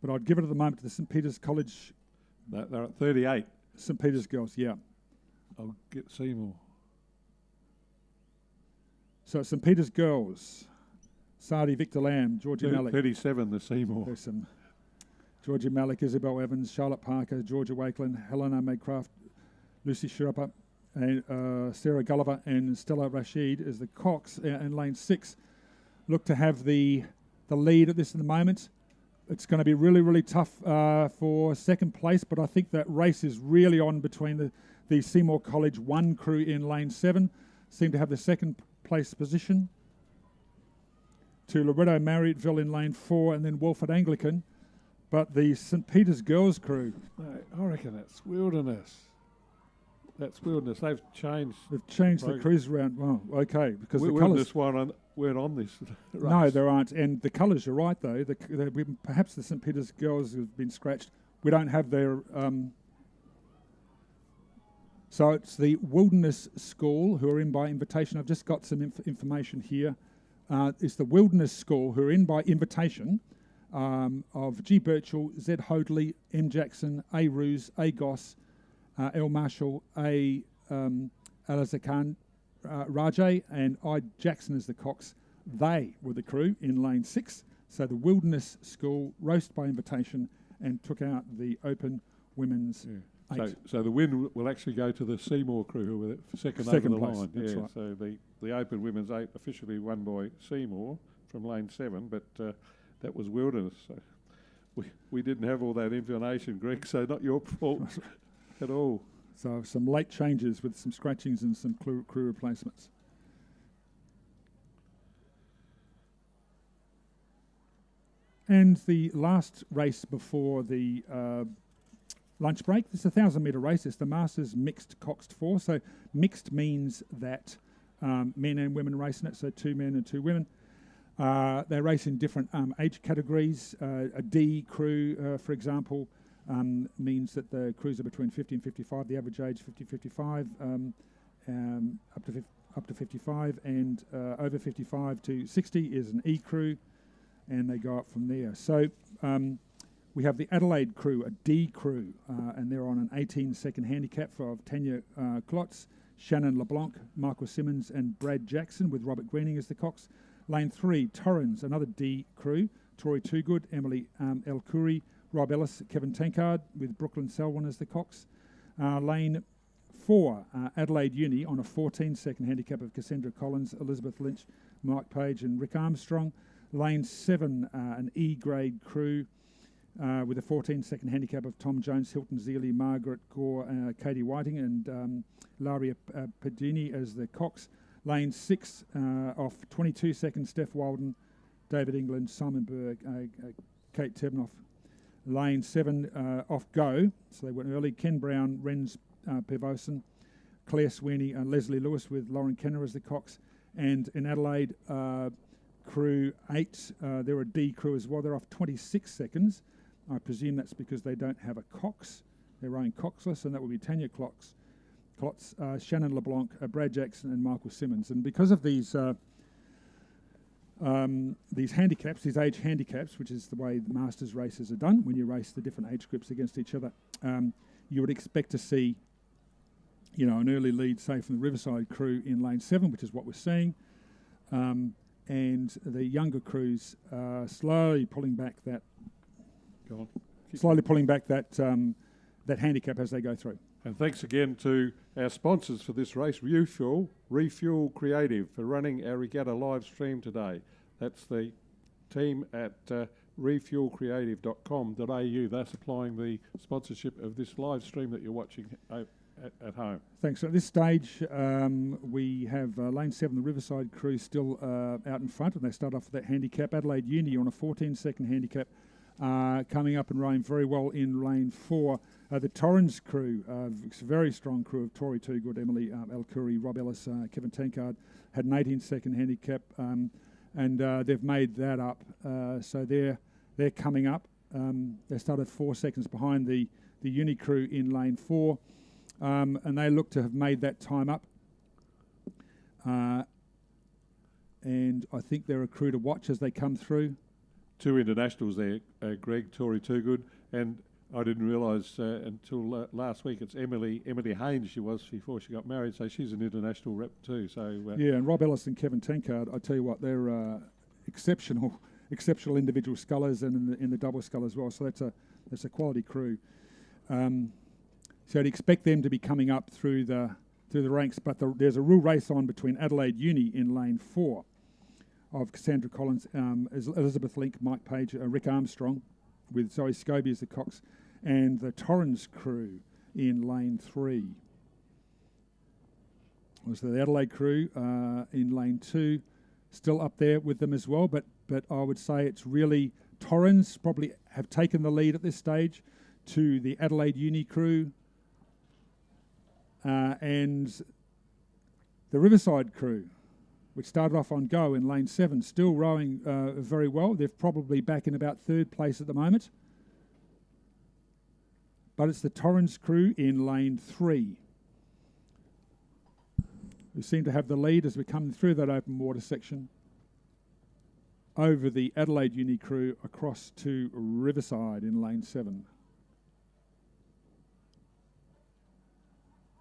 S4: But I'd give it at the moment to the St Peter's College.
S5: They're at 38.
S4: St Peter's girls, yeah.
S5: I'll get Seymour.
S4: So St Peter's girls, Sadi, Victor Lamb, Georgie Malik.
S5: 37, the Seymour.
S4: There's some Georgie Malik, Isabel Evans, Charlotte Parker, Georgia Wakeland, Helena Maycraft, Lucy Sherpa, and Sarah Gulliver and Stella Rashid as the Cox in lane 6 look to have the lead at this in the moment. It's going to be really, really tough for second place, but I think that race is really on between the Seymour College 1 crew in lane 7, seem to have the second place position, to Loretto Marriotteville in lane 4, and then Wolford Anglican. But the St Peter's girls crew...
S5: No, I reckon that's Wilderness. That's Wilderness. They've changed
S4: the crews around. Well, okay, because the
S5: Wilderness
S4: colours
S5: weren't on this race.
S4: No, there aren't. And the colours, you're right, though. Perhaps the St Peter's girls have been scratched. We don't have their... So it's the Wilderness School who are in by invitation. I've just got some information here. It's the Wilderness School who are in by invitation of G. Birchall, Z. Hoadley, M. Jackson, A. Roos, A. Goss, L. Marshall, A. Alazakan, Rajay, and I. Jackson as the Cox. They were the crew in lane 6. So the Wilderness School raced by invitation and took out the open women's 8.
S5: So the win will actually go to the Seymour crew, who were second over the
S4: place,
S5: line.
S4: That's right.
S5: So the open women's 8 officially won by Seymour from lane 7, but that was Wilderness. So we didn't have all that information, Greg, so not your fault at all.
S4: So some late changes with some scratchings and some crew replacements. And the last race before the lunch break, this is a 1,000-metre race. It's the Masters Mixed Coxed 4. So mixed means that men and women race in it, so 2 men and 2 women. They race in different age categories. A D crew, for example, means that the crews are between 50 and 55. The average age 50-55, up to 55, and over 55 to 60 is an E crew, and they go up from there. So we have the Adelaide crew, a D crew, and they're on an 18-second handicap of Tanya Klotz, Shannon LeBlanc, Michael Simmons, and Brad Jackson, with Robert Greening as the Cox. Lane 3, Torrens, another D crew, Tori Toogood, Emily El Khoury, Rob Ellis, Kevin Tankard, with Brooklyn Selwyn as the Cox. Lane 4, Adelaide Uni, on a 14-second handicap of Cassandra Collins, Elizabeth Lynch, Mike Page, and Rick Armstrong. Lane 7, an E-grade crew, with a 14-second handicap of Tom Jones, Hilton Zealy, Margaret Gore, Katie Whiting, and Laria Padini as the Cox. Lane 6, off 22 seconds, Steph Walden, David England, Simon Berg, Kate Tebnoff. Lane 7, off go, so they went early. Ken Brown, Renz Pivosen, Claire Sweeney, and Leslie Lewis, with Lauren Kenner as the Cox. And in Adelaide, crew 8, they're a D crew as well. They're off 26 seconds. I presume that's because they don't have a Cox. They're rowing coxless, and that will be Tanya Klotz, Shannon LeBlanc, Brad Jackson, and Michael Simmons. And because of these handicaps, these age handicaps, which is the way the Masters races are done, when you race the different age groups against each other, you would expect to see, an early lead, say, from the Riverside crew in lane 7, which is what we're seeing, and the younger crews slowly pulling back that that handicap as they go through.
S5: And thanks again to our sponsors for this race, Refuel Creative, for running our regatta live stream today. That's the team at refuelcreative.com.au. They're supplying the sponsorship of this live stream that you're watching at home.
S4: Thanks. So at this stage, we have lane 7, the Riverside crew, still out in front, and they start off with that handicap. Adelaide Uni on a 14-second handicap, coming up and rowing very well in lane 4. The Torrens crew, it's a very strong crew of Tori Toogood, Emily El Khoury, Rob Ellis, Kevin Tankard, had an 18-second handicap. and they've made that up. So they're coming up. They started 4 seconds behind the uni crew in lane 4, and they look to have made that time up. And I think they're a crew to watch as they come through.
S5: 2 internationals there, Greg, Tori Toogood, and I didn't realise until last week it's Emily Haynes she was before she got married, so she's an international rep too. So
S4: yeah, and Rob Ellis and Kevin Tenkard, I tell you what, they're exceptional individual scullers, and in the double scull as well. So that's a quality crew. So I'd expect them to be coming up through the ranks, but there's a real race on between Adelaide Uni in lane 4 of Cassandra Collins, Elizabeth Link, Mike Page, Rick Armstrong, with Zoe Scobie as the cox, and the Torrens crew in lane 3. Also the Adelaide crew in lane 2, still up there with them as well, but I would say it's really Torrens probably have taken the lead at this stage to the Adelaide Uni crew, and the Riverside crew, which started off on go in lane 7, still rowing very well. They're probably back in about 3rd place at the moment. But it's the Torrens crew in lane 3 who seem to have the lead as we're coming through that open water section over the Adelaide Uni crew across to Riverside in lane 7.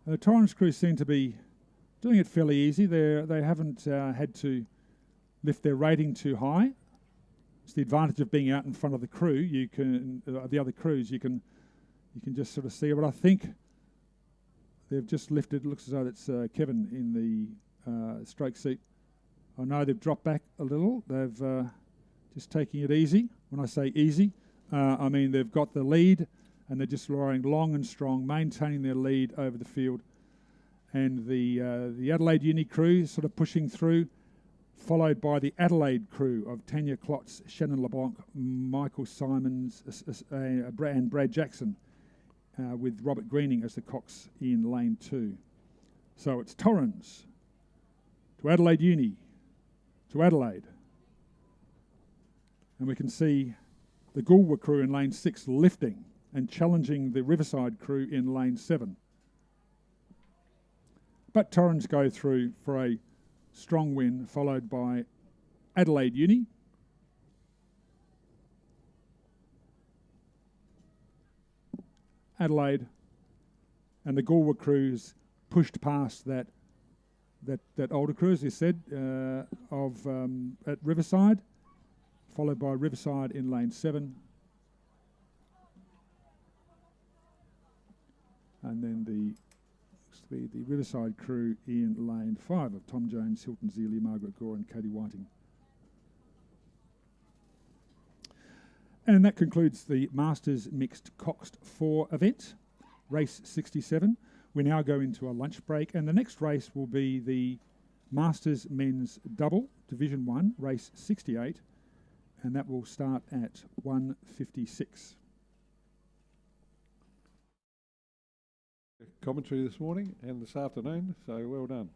S4: The Torrens crew seem to be doing it fairly easy. They haven't had to lift their rating too high. It's the advantage of being out in front of the crew. You can the other crews. You can just sort of see it. But I think they've just lifted. It looks as though that's Kevin in the stroke seat. I know they've dropped back a little. They've just taking it easy. When I say easy, I mean they've got the lead and they're just rowing long and strong, maintaining their lead over the field. And the Adelaide Uni crew sort of pushing through, followed by the Adelaide crew of Tanya Klotz, Shannon LeBlanc, Michael Simons, and Brad Jackson, with Robert Greening as the cox in lane 2. So it's Torrens to Adelaide Uni to Adelaide. And we can see the Goolwa crew in lane 6 lifting and challenging the Riverside crew in lane 7. But Torrens go through for a strong win, followed by Adelaide Uni. Adelaide and the Goolwa crews pushed past that older crew, as you said, at Riverside, followed by Riverside in lane 7. And then the Riverside crew in lane 5 of Tom Jones, Hilton Zealy, Margaret Gore and Katie Whiting. And that concludes the Masters Mixed Coxed 4 event, race 67. We now go into a lunch break, and the next race will be the Masters Men's Double, Division 1, race 68, and that will start at 1:56.
S5: Commentary this morning and this afternoon, so well done.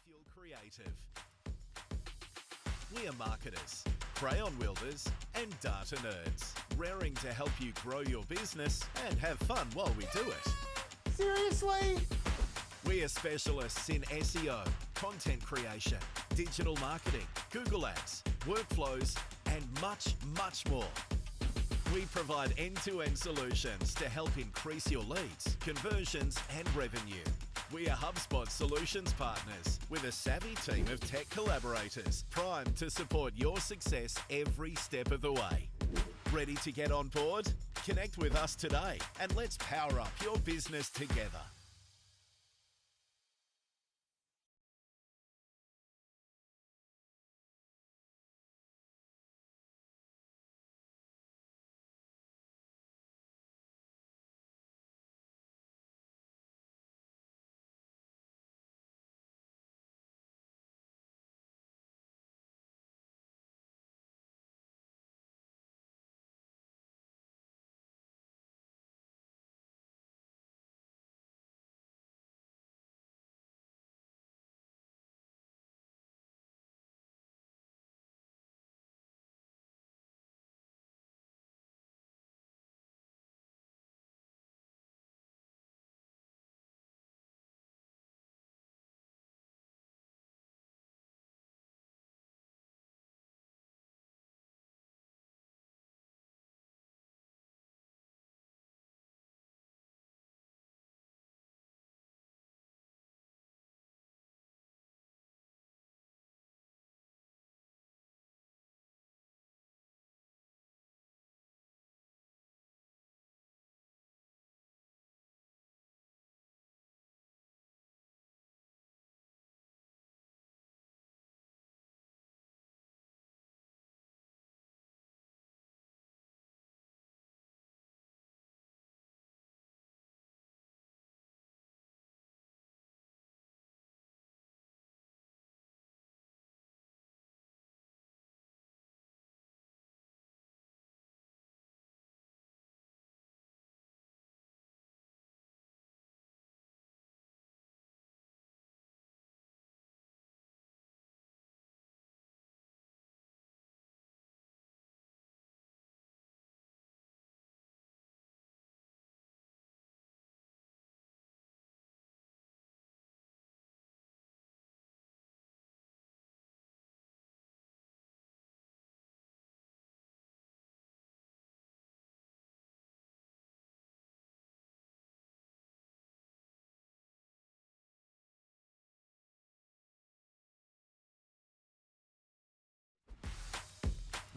S6: Refuel Creative. We are marketers, crayon wielders and data nerds, raring to help you grow your business and have fun while we do it.
S7: Seriously?
S6: We are specialists in SEO, content creation, digital marketing, Google Ads, workflows and much, much more. We provide end-to-end solutions to help increase your leads, conversions and revenue. We are HubSpot solutions partners with a savvy team of tech collaborators primed to support your success every step of the way. Ready to get on board? Connect with us today and let's power up your business together.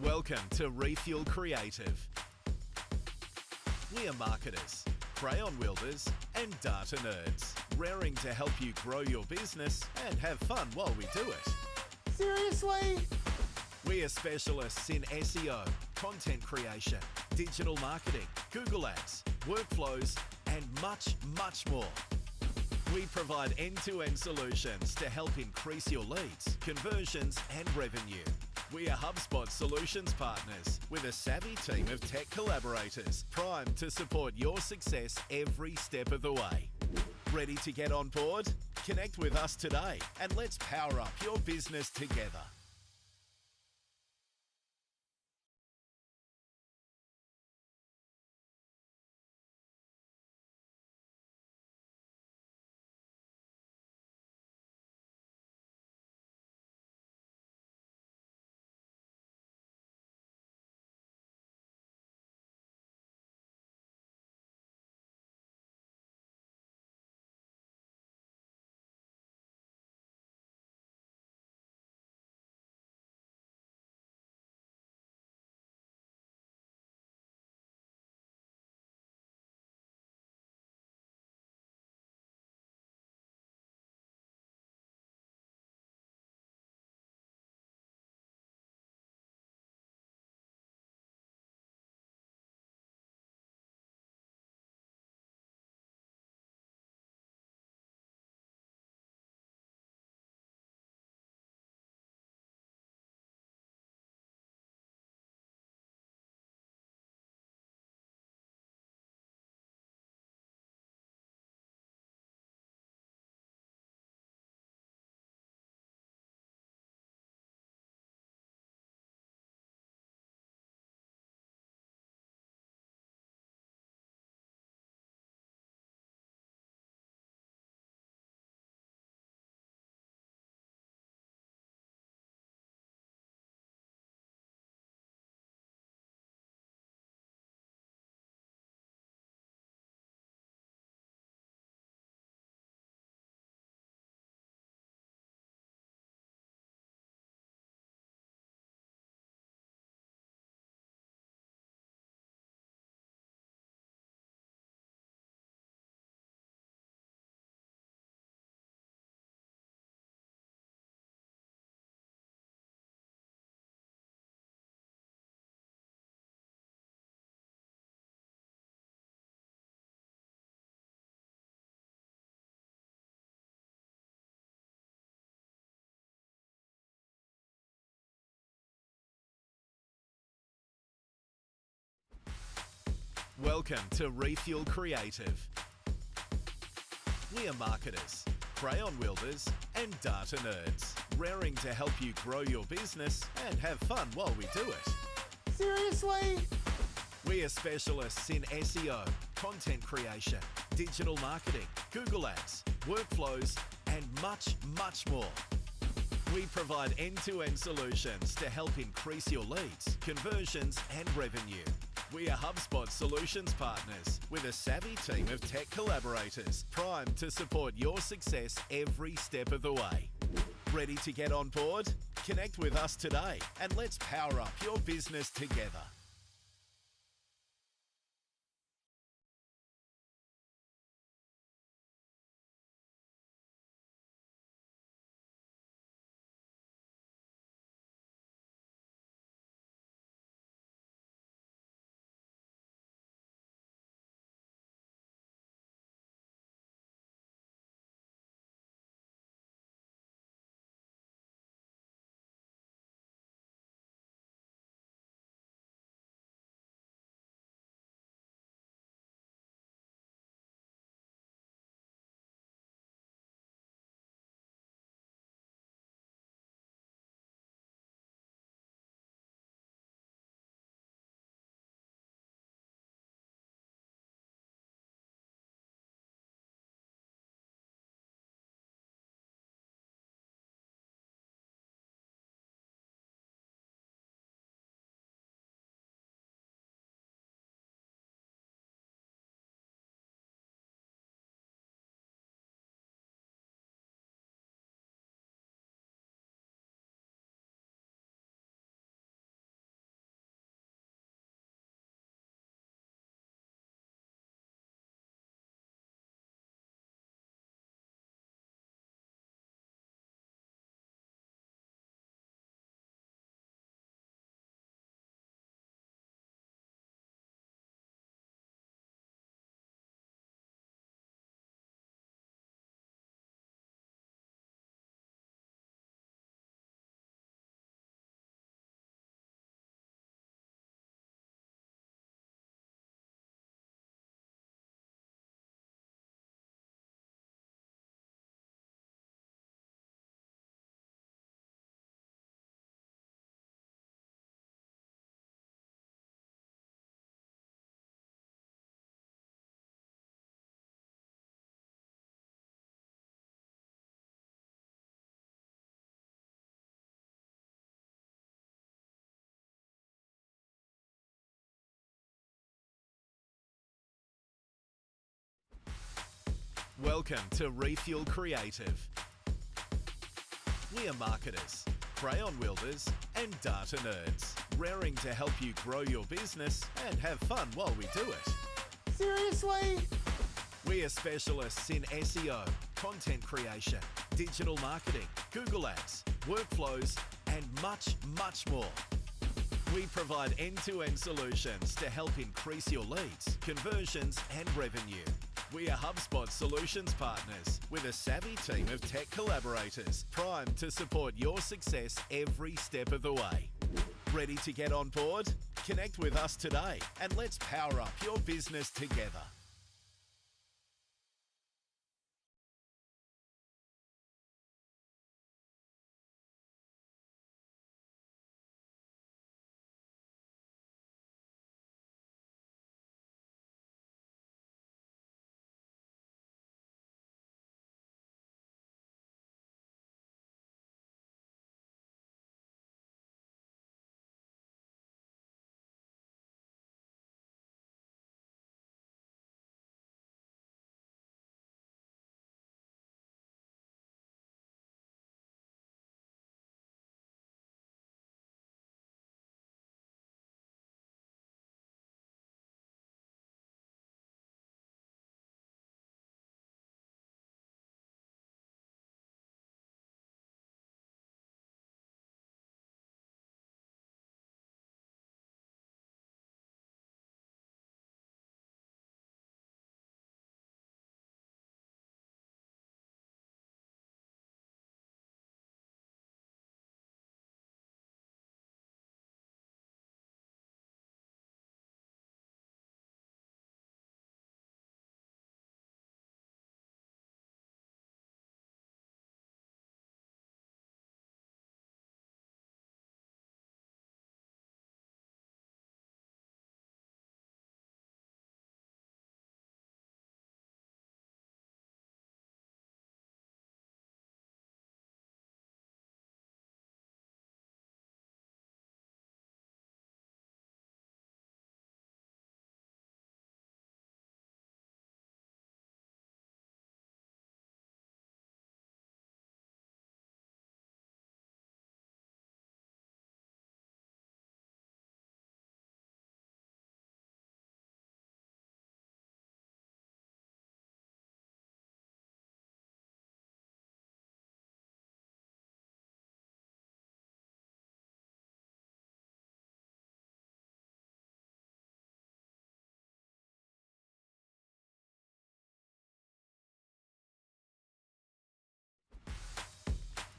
S6: Welcome to Refuel Creative. We are marketers, crayon wielders and data nerds, raring to help you grow your business and have fun while we do it.
S7: Seriously?
S6: We are specialists in SEO, content creation, digital marketing, Google Ads, workflows and much, much more. We provide end-to-end solutions to help increase your leads, conversions and revenue. We are HubSpot solutions partners with a savvy team of tech collaborators primed to support your success every step of the way. Ready to get on board? Connect with us today and let's power up your business together. Welcome to Refuel Creative. We are marketers, crayon wielders and data nerds, raring to help you grow your business and have fun while we do it.
S7: Seriously?
S6: We are specialists in SEO, content creation, digital marketing, Google Ads, workflows and much, much more. We provide end-to-end solutions to help increase your leads, conversions and revenue. We are HubSpot solutions partners with a savvy team of tech collaborators primed to support your success every step of the way. Ready to get on board? Connect with us today and let's power up your business together. Welcome to Refuel Creative. We are marketers, crayon wielders and data nerds, raring to help you grow your business and have fun while we do it.
S7: Seriously?
S6: We are specialists in SEO, content creation, digital marketing, Google Ads, workflows and much, much more. We provide end-to-end solutions to help increase your leads, conversions and revenue. We are HubSpot solutions partners with a savvy team of tech collaborators primed to support your success every step of the way. Ready to get on board? Connect with us today and let's power up your business together.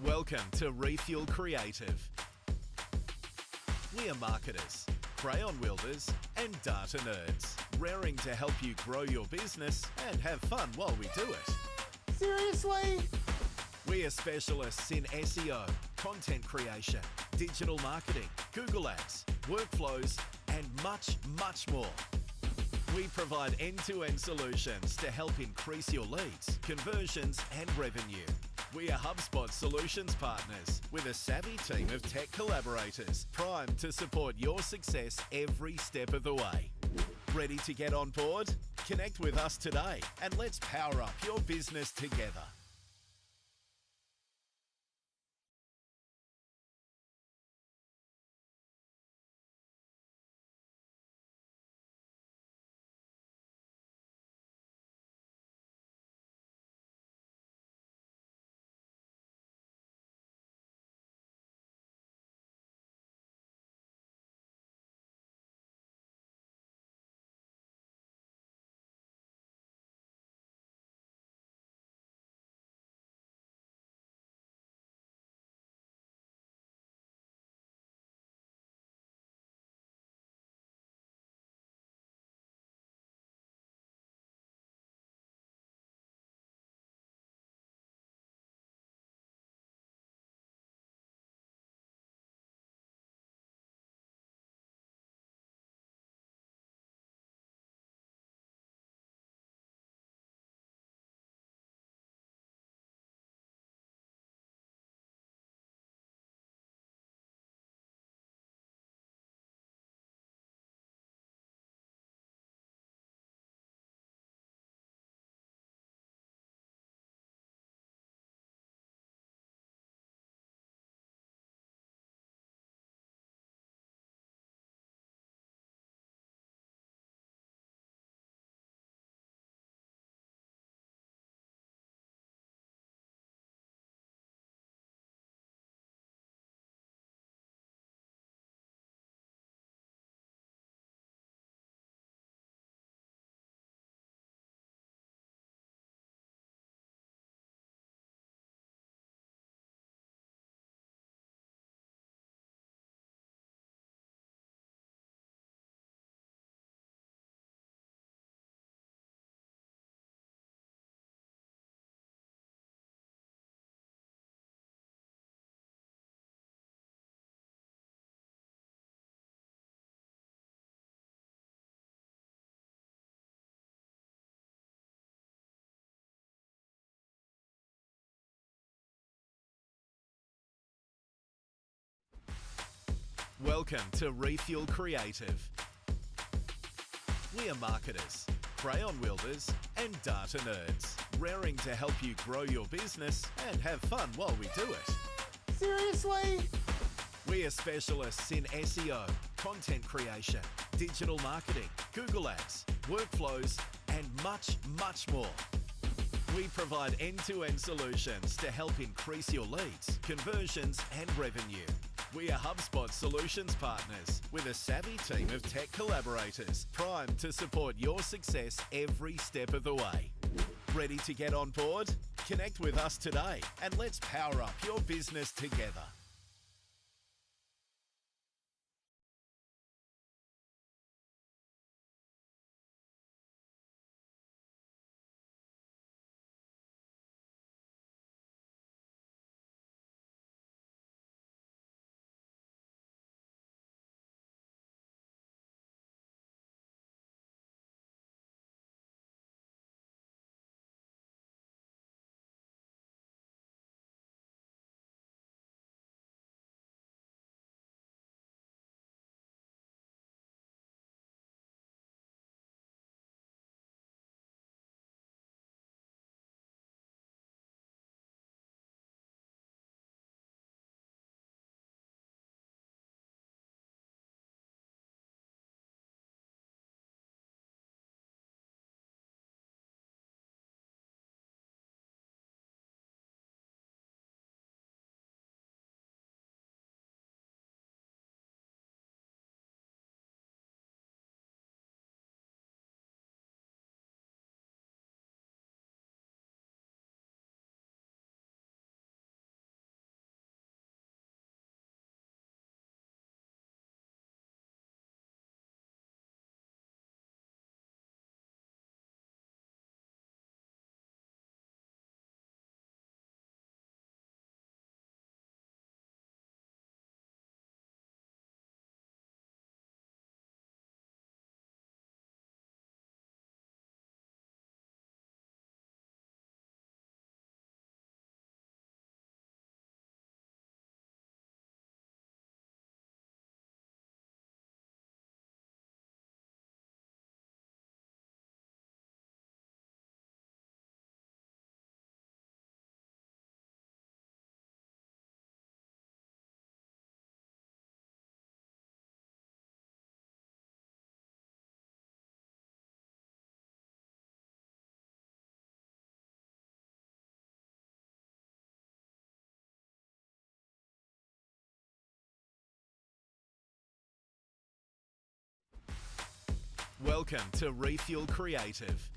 S6: Welcome to Refuel Creative. We are marketers, crayon wielders and data nerds, raring to help you grow your business and have fun while we do it.
S7: Seriously?
S6: We are specialists in SEO, content creation, digital marketing, Google Ads, workflows and much, much more. We provide end-to-end solutions to help increase your leads, conversions and revenue. We are HubSpot solutions partners with a savvy team of tech collaborators primed to support your success every step of the way. Ready to get on board? Connect with us today and let's power up your business together. Welcome to Refuel Creative. We are marketers, crayon wielders and data nerds, raring to help you grow your business and have fun while we do it.
S7: Seriously?
S6: We are specialists in SEO, content creation, digital marketing, Google Ads, workflows and much, much more. We provide end-to-end solutions to help increase your leads, conversions and revenue. We are HubSpot solutions partners with a savvy team of tech collaborators primed to support your success every step of the way. Ready to get on board? Connect with us today and let's power up your business together. Welcome to Refuel Creative.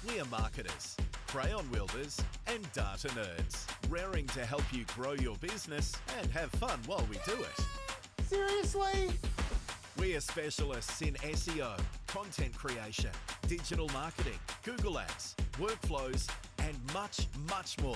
S6: We are marketers, crayon wielders and data nerds, raring to help you grow your business and have fun while we do it.
S7: Seriously?
S6: We are specialists in SEO, content creation, digital marketing, Google Ads, workflows and much, much more.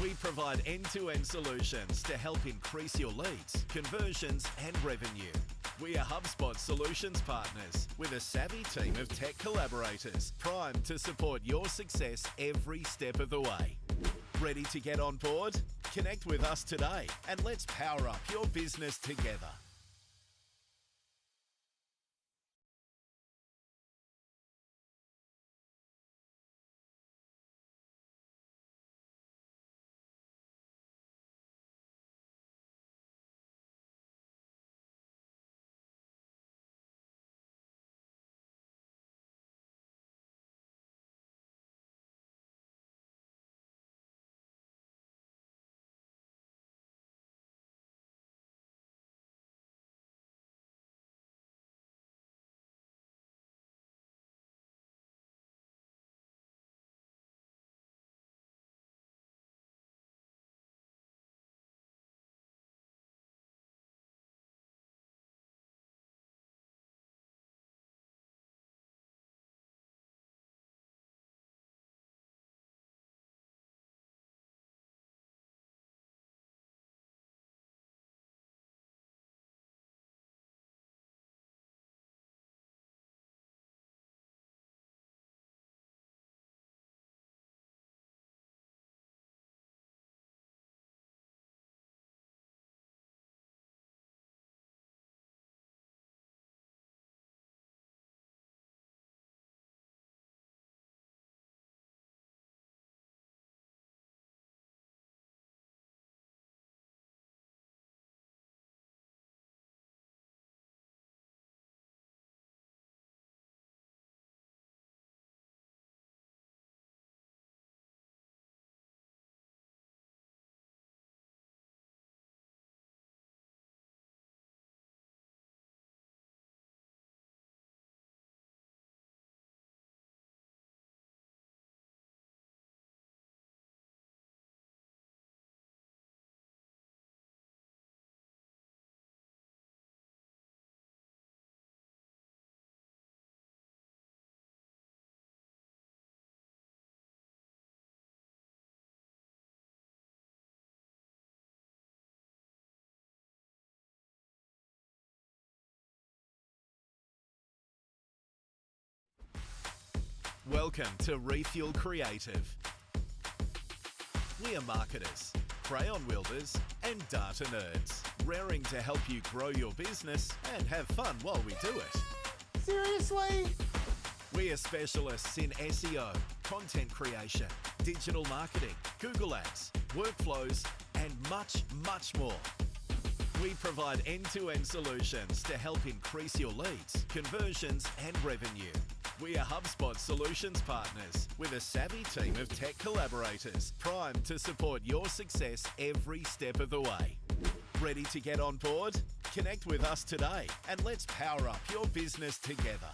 S6: We provide end-to-end solutions to help increase your leads, conversions and revenue. We are HubSpot solutions partners with a savvy team of tech collaborators primed to support your success every step of the way. Ready to get on board? Connect with us today and let's power up your business together. Welcome to Refuel Creative. We are marketers, crayon wielders and data nerds, raring to help you grow your business and have fun while we do it.
S7: Seriously?
S6: We are specialists in SEO, content creation, digital marketing, Google Ads, workflows and much, much more. We provide end-to-end solutions to help increase your leads, conversions and revenue. We are HubSpot solutions partners with a savvy team of tech collaborators primed to support your success every step of the way. Ready to get on board? Connect with us today and let's power up your business together.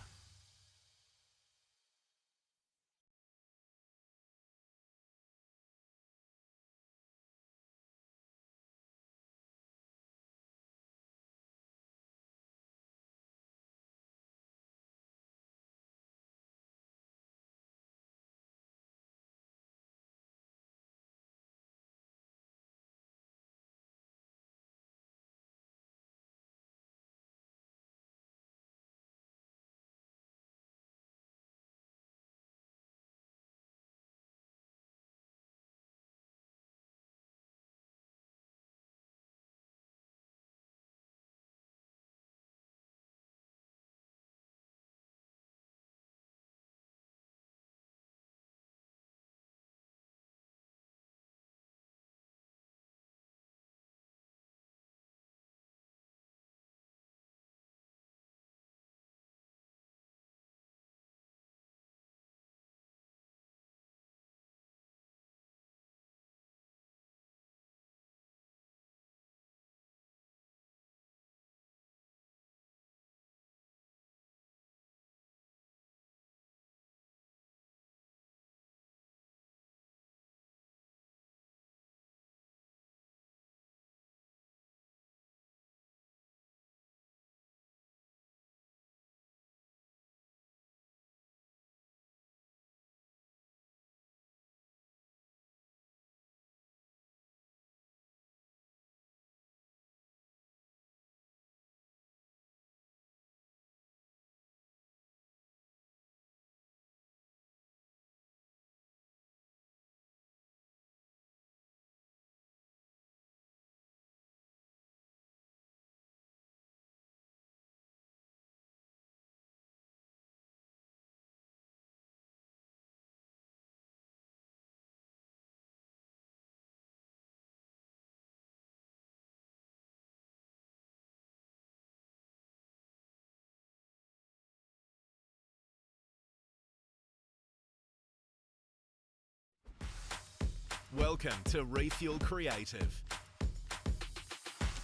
S6: Welcome to Refuel Creative.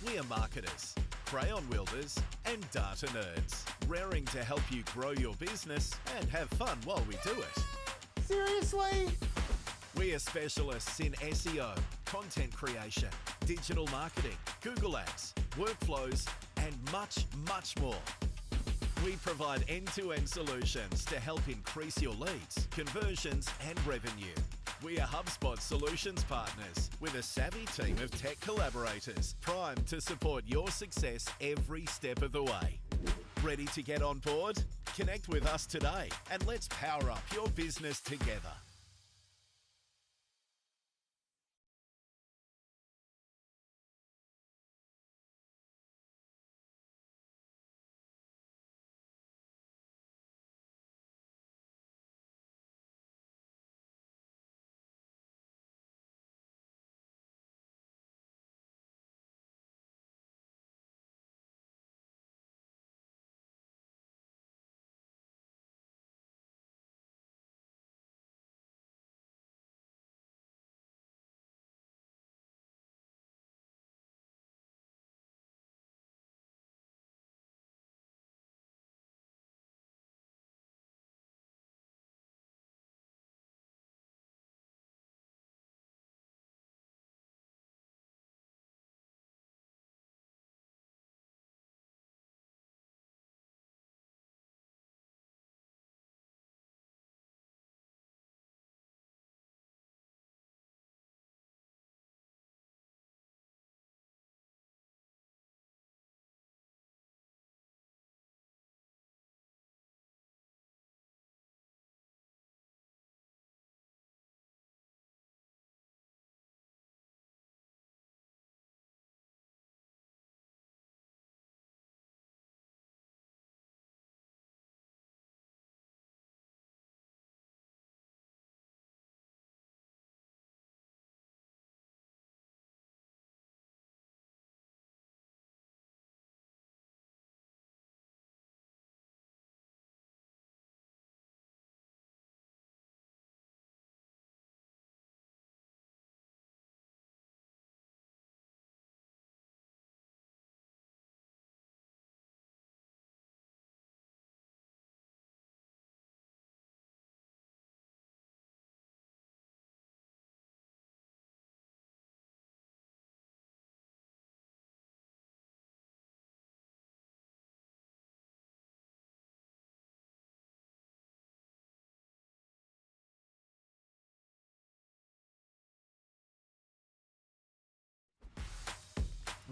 S6: We are marketers, crayon wielders and data nerds, raring to help you grow your business and have fun while we do it.
S7: Seriously?
S6: We are specialists in SEO, content creation, digital marketing, Google Ads, workflows and much, much more. We provide end-to-end solutions to help increase your leads, conversions and revenue. We are HubSpot Solutions Partners with a savvy team of tech collaborators primed to support your success every step of the way. Ready to get on board? Connect with us today and let's power up your business together.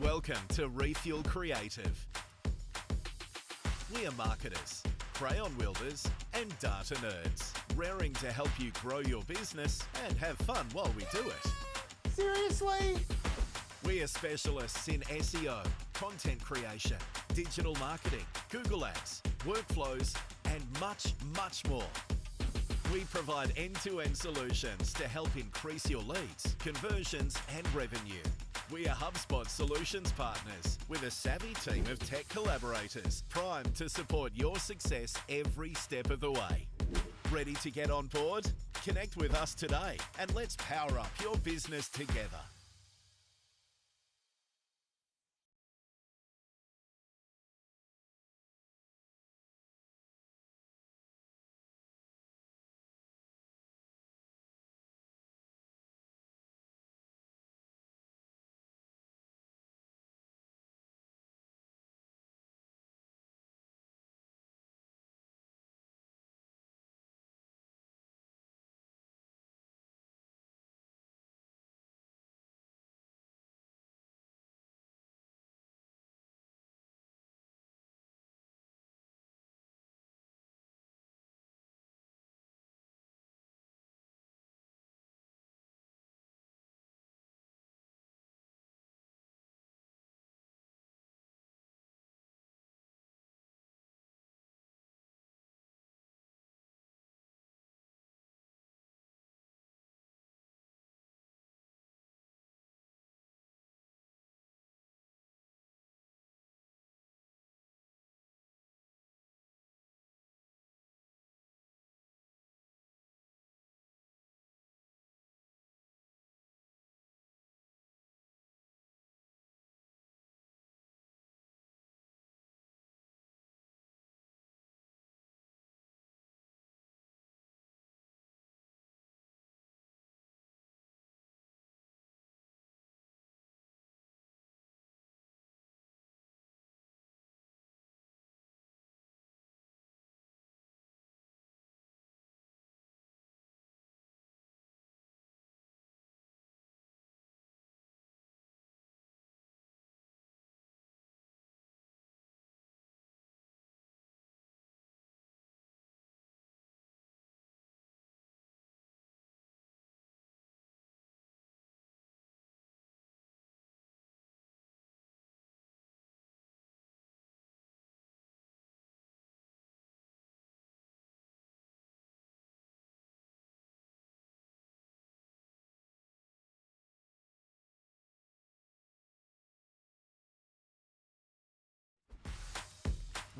S6: Welcome to Refuel Creative. We are marketers, crayon wielders and data nerds, raring to help you grow your business and have fun while we do it.
S7: Seriously?
S6: We are specialists in SEO, content creation, digital marketing, Google Ads, workflows and much, much more. We provide end-to-end solutions to help increase your leads, conversions and revenue. We are HubSpot Solutions Partners with a savvy team of tech collaborators primed to support your success every step of the way. Ready to get on board? Connect with us today and let's power up your business together.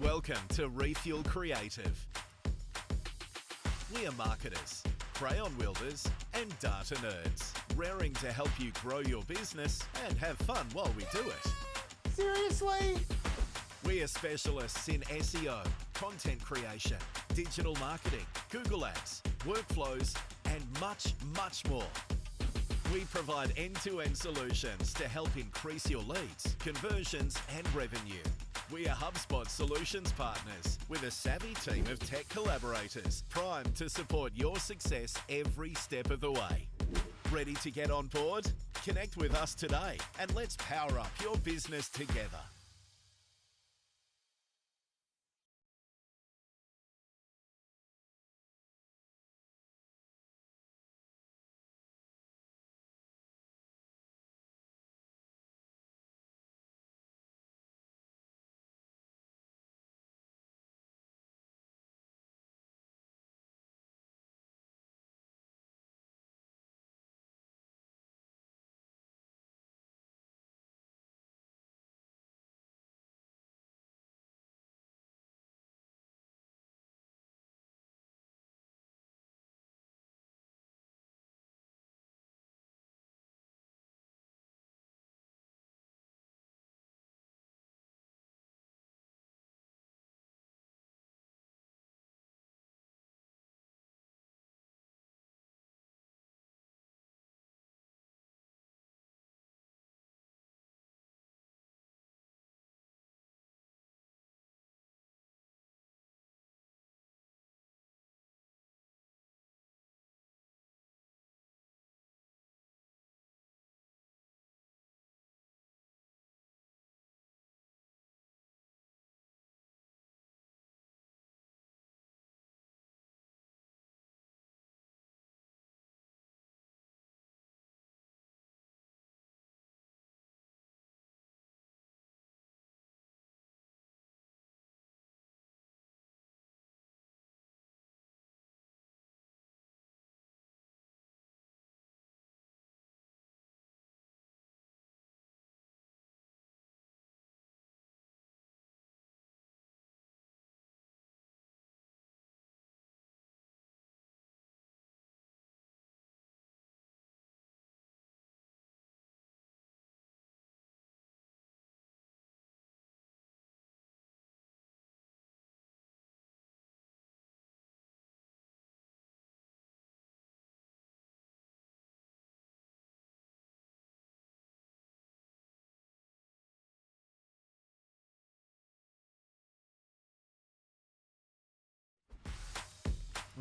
S6: Welcome to Refuel Creative. We are marketers, crayon wielders and data nerds, raring to help you grow your business and have fun while we do it.
S7: Seriously?
S6: We are specialists in SEO, content creation, digital marketing, Google Ads, workflows and much, much more. We provide end-to-end solutions to help increase your leads, conversions and revenue. We are HubSpot solutions partners with a savvy team of tech collaborators primed to support your success every step of the way. Ready to get on board? Connect with us today and let's power up your business together.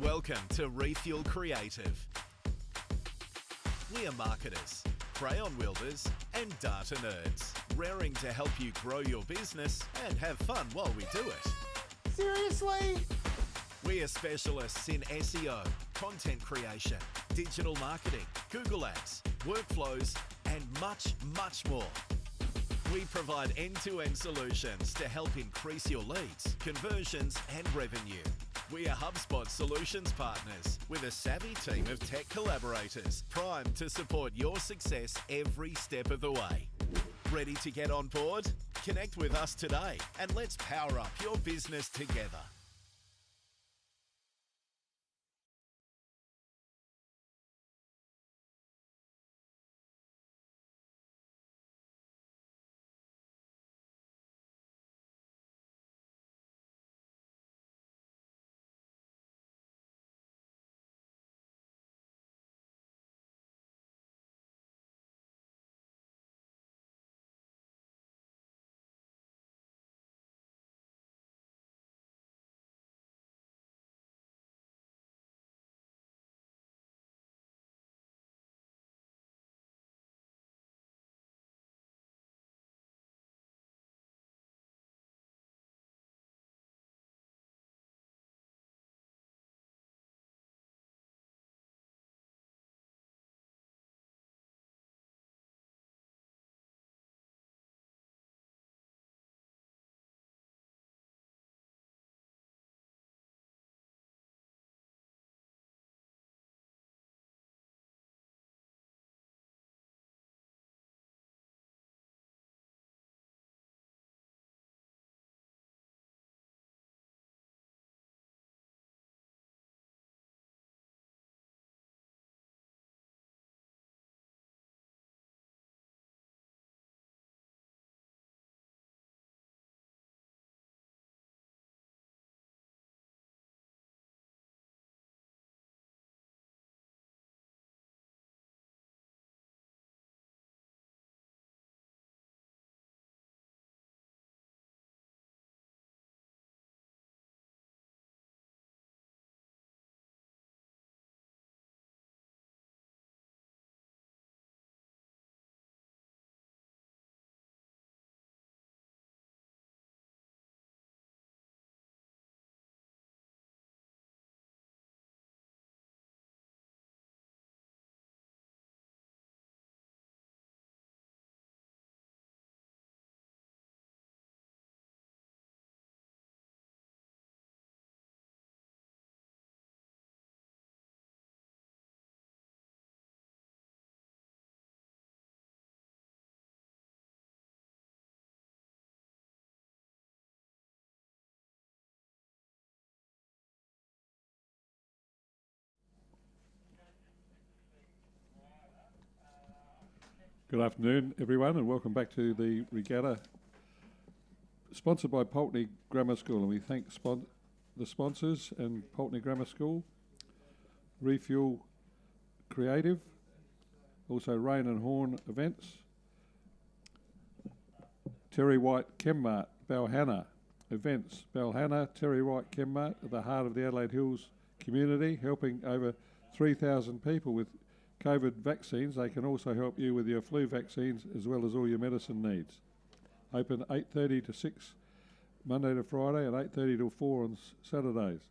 S6: Welcome to Refuel Creative. We are marketers, crayon wielders and data nerds, raring to help you grow your business and have fun while we do it.
S7: Seriously?
S6: We are specialists in SEO, content creation, digital marketing, Google Ads, workflows and much, much more. We provide end-to-end solutions to help increase your leads, conversions and revenue. We are HubSpot solutions partners with a savvy team of tech collaborators primed to support your success every step of the way. Ready to get on board? Connect with us today and let's power up your business together.
S5: Good afternoon, everyone, and welcome back to the Regatta, sponsored by Pulteney Grammar School. And we thank the sponsors and Pulteney Grammar School, Refuel Creative, also Rain and Horn Events, Terry White Chemmart, Balhanna Events, Balhanna, Terry White Chemmart, at the heart of the Adelaide Hills community, helping over 3,000 people with COVID vaccines. They can also help you with your flu vaccines as well as all your medicine needs. Open 8:30 to 6 Monday to Friday and 8:30 till 4 on Saturdays.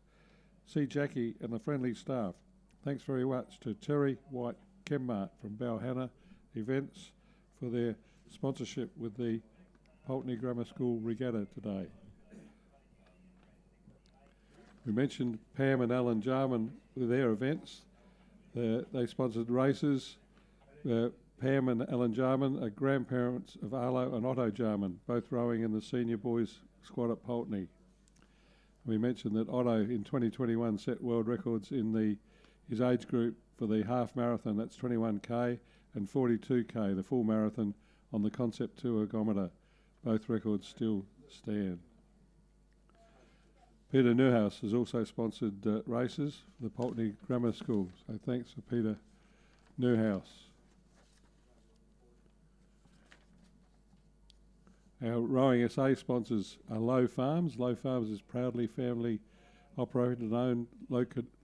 S5: See Jackie and the friendly staff. Thanks very much to Terry White Chemmart from Balhanna Events for their sponsorship with the Pulteney Grammar School Regatta today. We mentioned Pam and Alan Jarman with their events. They sponsored races. Pam and Alan Jarman are grandparents of Arlo and Otto Jarman, both rowing in the senior boys squad at Pulteney. We mentioned that Otto in 2021 set world records in his age group for the half marathon, that's 21k, and 42k, the full marathon, on the Concept 2 ergometer. Both records still stand. Peter Newhouse has also sponsored races for the Pulteney Grammar School, so thanks for Peter Newhouse. Our Rowing SA sponsors are Low Farms. Low Farms is proudly family operated and owned,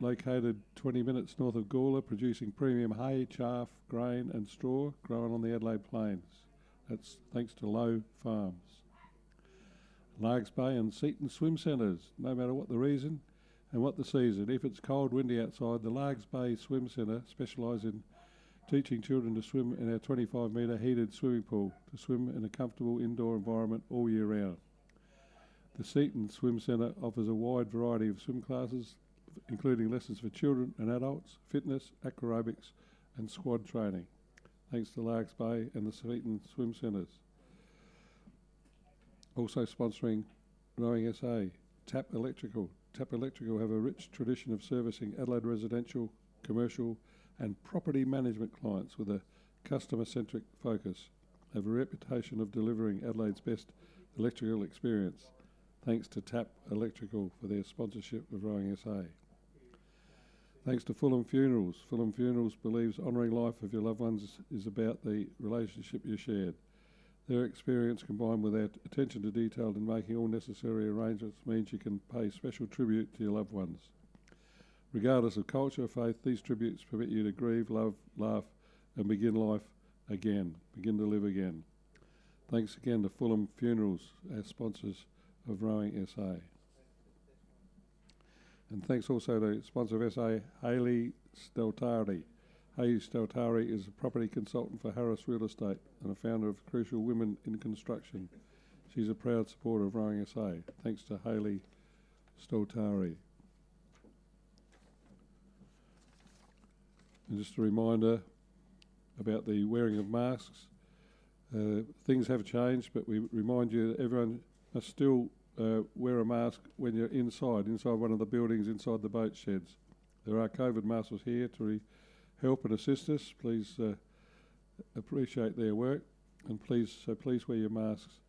S5: located 20 minutes north of Gawler, producing premium hay, chaff, grain and straw grown on the Adelaide Plains. That's thanks to Low Farms. Largs Bay and Seaton Swim Centres, no matter what the reason and what the season. If it's cold, windy outside, the Largs Bay Swim Centre specialise in teaching children to swim in our 25-metre heated swimming pool, to swim in a comfortable indoor environment all year round. The Seaton Swim Centre offers a wide variety of swim classes, including lessons for children and adults, fitness, acrobatic and squad training. Thanks to Largs Bay and the Seaton Swim Centres. Also sponsoring Rowing SA, Tap Electrical. Tap Electrical have a rich tradition of servicing Adelaide residential, commercial and property management clients with a customer-centric focus. They have a reputation of delivering Adelaide's best electrical experience. Thanks to Tap Electrical for their sponsorship of Rowing SA. Thanks to Fulham Funerals. Fulham Funerals believes honouring life of your loved ones is about the relationship you shared. Their experience combined with their attention to detail in making all necessary arrangements means you can pay special tribute to your loved ones. Regardless of culture or faith, these tributes permit you to grieve, love, laugh and begin life again, begin to live again. Thanks again to Fulham Funerals, our sponsors of Rowing SA. And thanks also to sponsor of SA, Hayley Steltari. Hayley Steltari is a property consultant for Harris Real Estate and a founder of Crucial Women in Construction. She's a proud supporter of Rowing SA. Thanks to Hayley Steltari. And just a reminder about the wearing of masks. Things have changed, but we remind you that everyone must still wear a mask when you're inside one of the buildings, inside the boat sheds. There are COVID marshals here to help and assist us. Please appreciate their work, and please wear your masks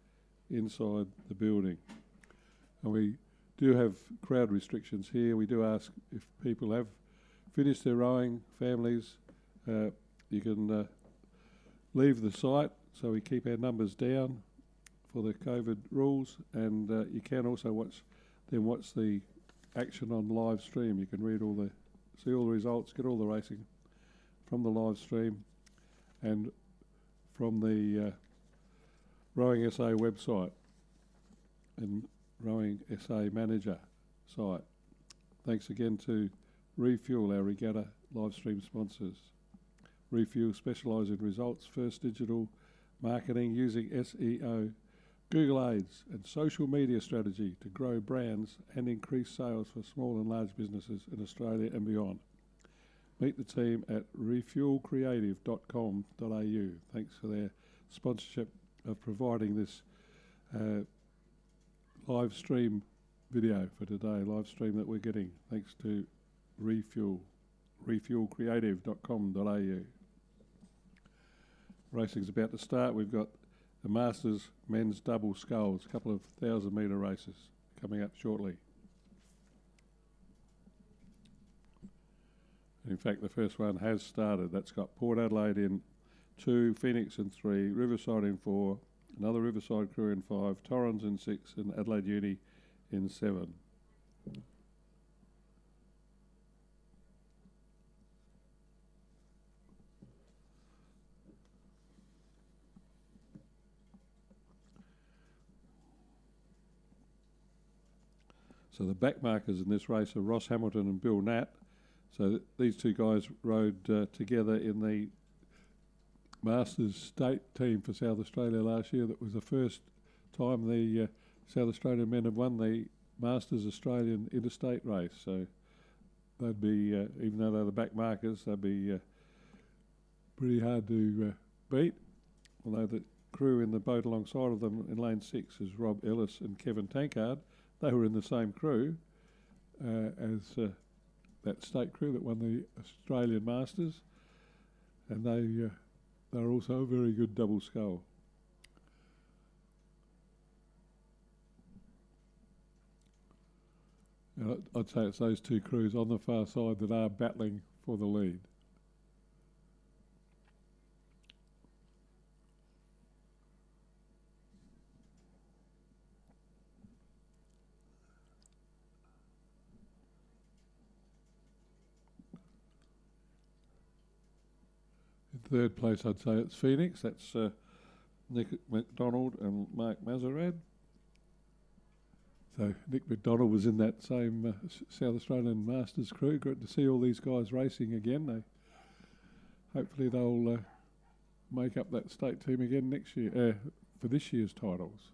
S5: inside the building. And we do have crowd restrictions here. We do ask if people have finished their rowing, families, you can leave the site so we keep our numbers down for the COVID rules, and you can also watch the action on live stream. You can see all the results, get all the racing from the live stream and from the Rowing SA website and Rowing SA Manager site. Thanks again to Refuel, our Regatta live stream sponsors. Refuel specialise in results first digital marketing using SEO, Google Ads and social media strategy to grow brands and increase sales for small and large businesses in Australia and beyond. Meet the team at refuelcreative.com.au. Thanks for their sponsorship of providing this live stream video for today, live stream that we're getting. Thanks to Refuel, refuelcreative.com.au. racing's about to start. We've got the Masters men's double sculls, a couple of 1,000-metre races coming up shortly. In fact, the first one has started. That's got Port Adelaide in 2, Phoenix in 3, Riverside in 4, another Riverside crew in 5, Torrens in 6, and Adelaide Uni in 7. So the backmarkers in this race are Ross Hamilton and Bill Natt. So these two guys rode together in the Masters state team for South Australia last year. That was the first time the South Australian men have won the Masters Australian interstate race. So they'd be, even though they're the backmarkers, they'd be pretty hard to beat. Although the crew in the boat alongside of them in lane 6 is Rob Ellis and Kevin Tankard. They were in the same crew as that state crew that won the Australian Masters, and they're also a very good double scull. And I'd say it's those two crews on the far side that are battling for the lead. In third place, I'd say it's Phoenix. That's Nick McDonald and Mark Mazarad. So Nick McDonald was in that same South Australian Masters crew. Great to see all these guys racing again. Hopefully they'll make up that state team again next year for this year's titles.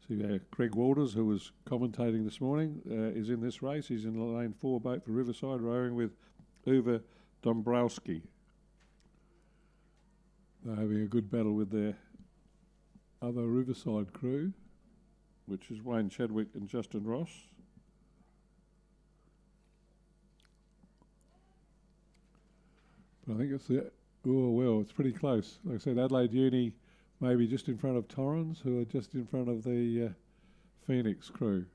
S5: So Craig Walters, who was commentating this morning, is in this race. He's in the lane 4 boat for Riverside, rowing with Uwe Dombrowski. They're having a good battle with their other Riverside crew, which is Wayne Chadwick and Justin Ross. But I think it's it's pretty close. Like I said, Adelaide Uni maybe just in front of Torrens, who are just in front of the Phoenix crew.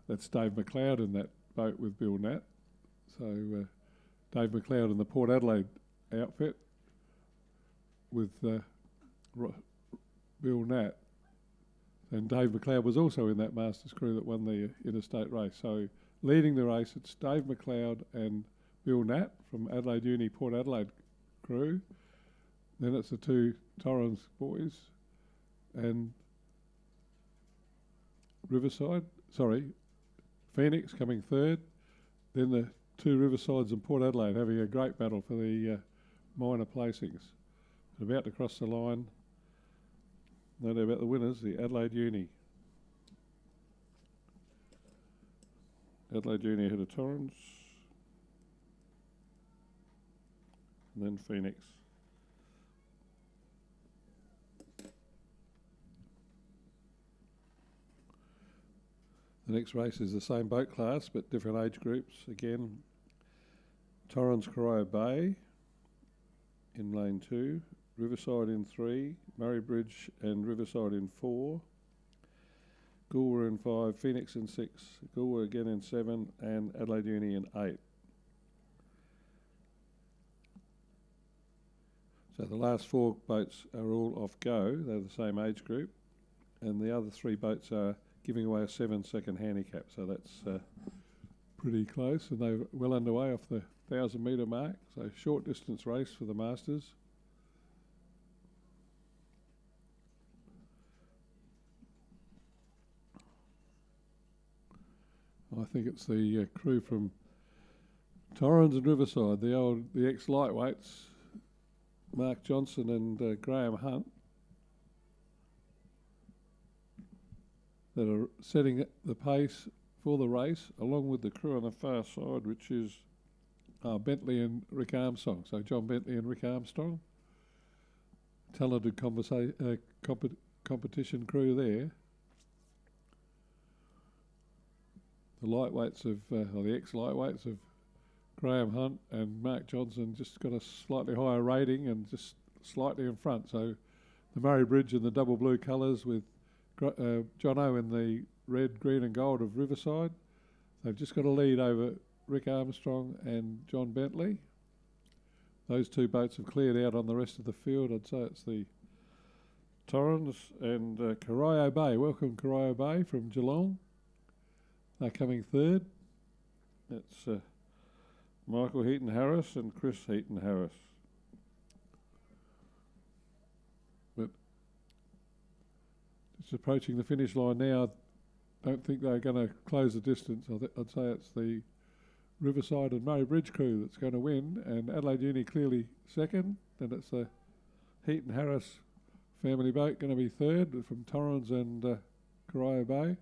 S5: That's Dave McLeod in that boat with Bill Natt. So Dave McLeod in the Port Adelaide outfit with Bill Natt. And Dave McLeod was also in that Masters crew that won the interstate race. So leading the race, it's Dave McLeod and Bill Natt from Adelaide Uni Port Adelaide crew. Then it's the two Torrens boys and Phoenix coming third. Then the two Riversides and Port Adelaide having a great battle for the minor placings. And about to cross the line, no doubt about the winners, the Adelaide Uni. Adelaide Uni ahead of Torrens. And then Phoenix. The next race is the same boat class but different age groups. Again, Torrens Corio Bay in lane 2, Riverside in 3, Murray Bridge and Riverside in 4, Goolwa in 5, Phoenix in 6, Goolwa again in 7 and Adelaide Uni in 8. So the last 4 boats are all off go. They're the same age group, and the other 3 boats are giving away a 7-second handicap. So that's pretty close, and they're well underway off the 1,000-metre mark. So short distance race for the Masters. I think it's the crew from Torrens and Riverside, the ex-lightweights, Mark Johnson and Graham Hunt, that are setting the pace for the race, along with the crew on the far side, which is Bentley and Rick Armstrong. So John Bentley and Rick Armstrong talented competition crew there. The lightweights or the ex-lightweights of Graham Hunt and Mark Johnson just got a slightly higher rating and just slightly in front. So the Murray Bridge in the double blue colours with Jono in the red, green and gold of Riverside. They've just got a lead over Rick Armstrong and John Bentley. Those two boats have cleared out on the rest of the field. I'd say it's the Torrens and Corio Bay. Welcome Corio Bay from Geelong. They're coming third. It's Michael Heaton-Harris and Chris Heaton-Harris. But it's approaching the finish line now. I don't think they're going to close the distance. I'd say it's the Riverside and Murray Bridge crew that's going to win, and Adelaide Uni clearly second. Then it's the Heaton-Harris family boat going to be third from Torrens and Corio Bay,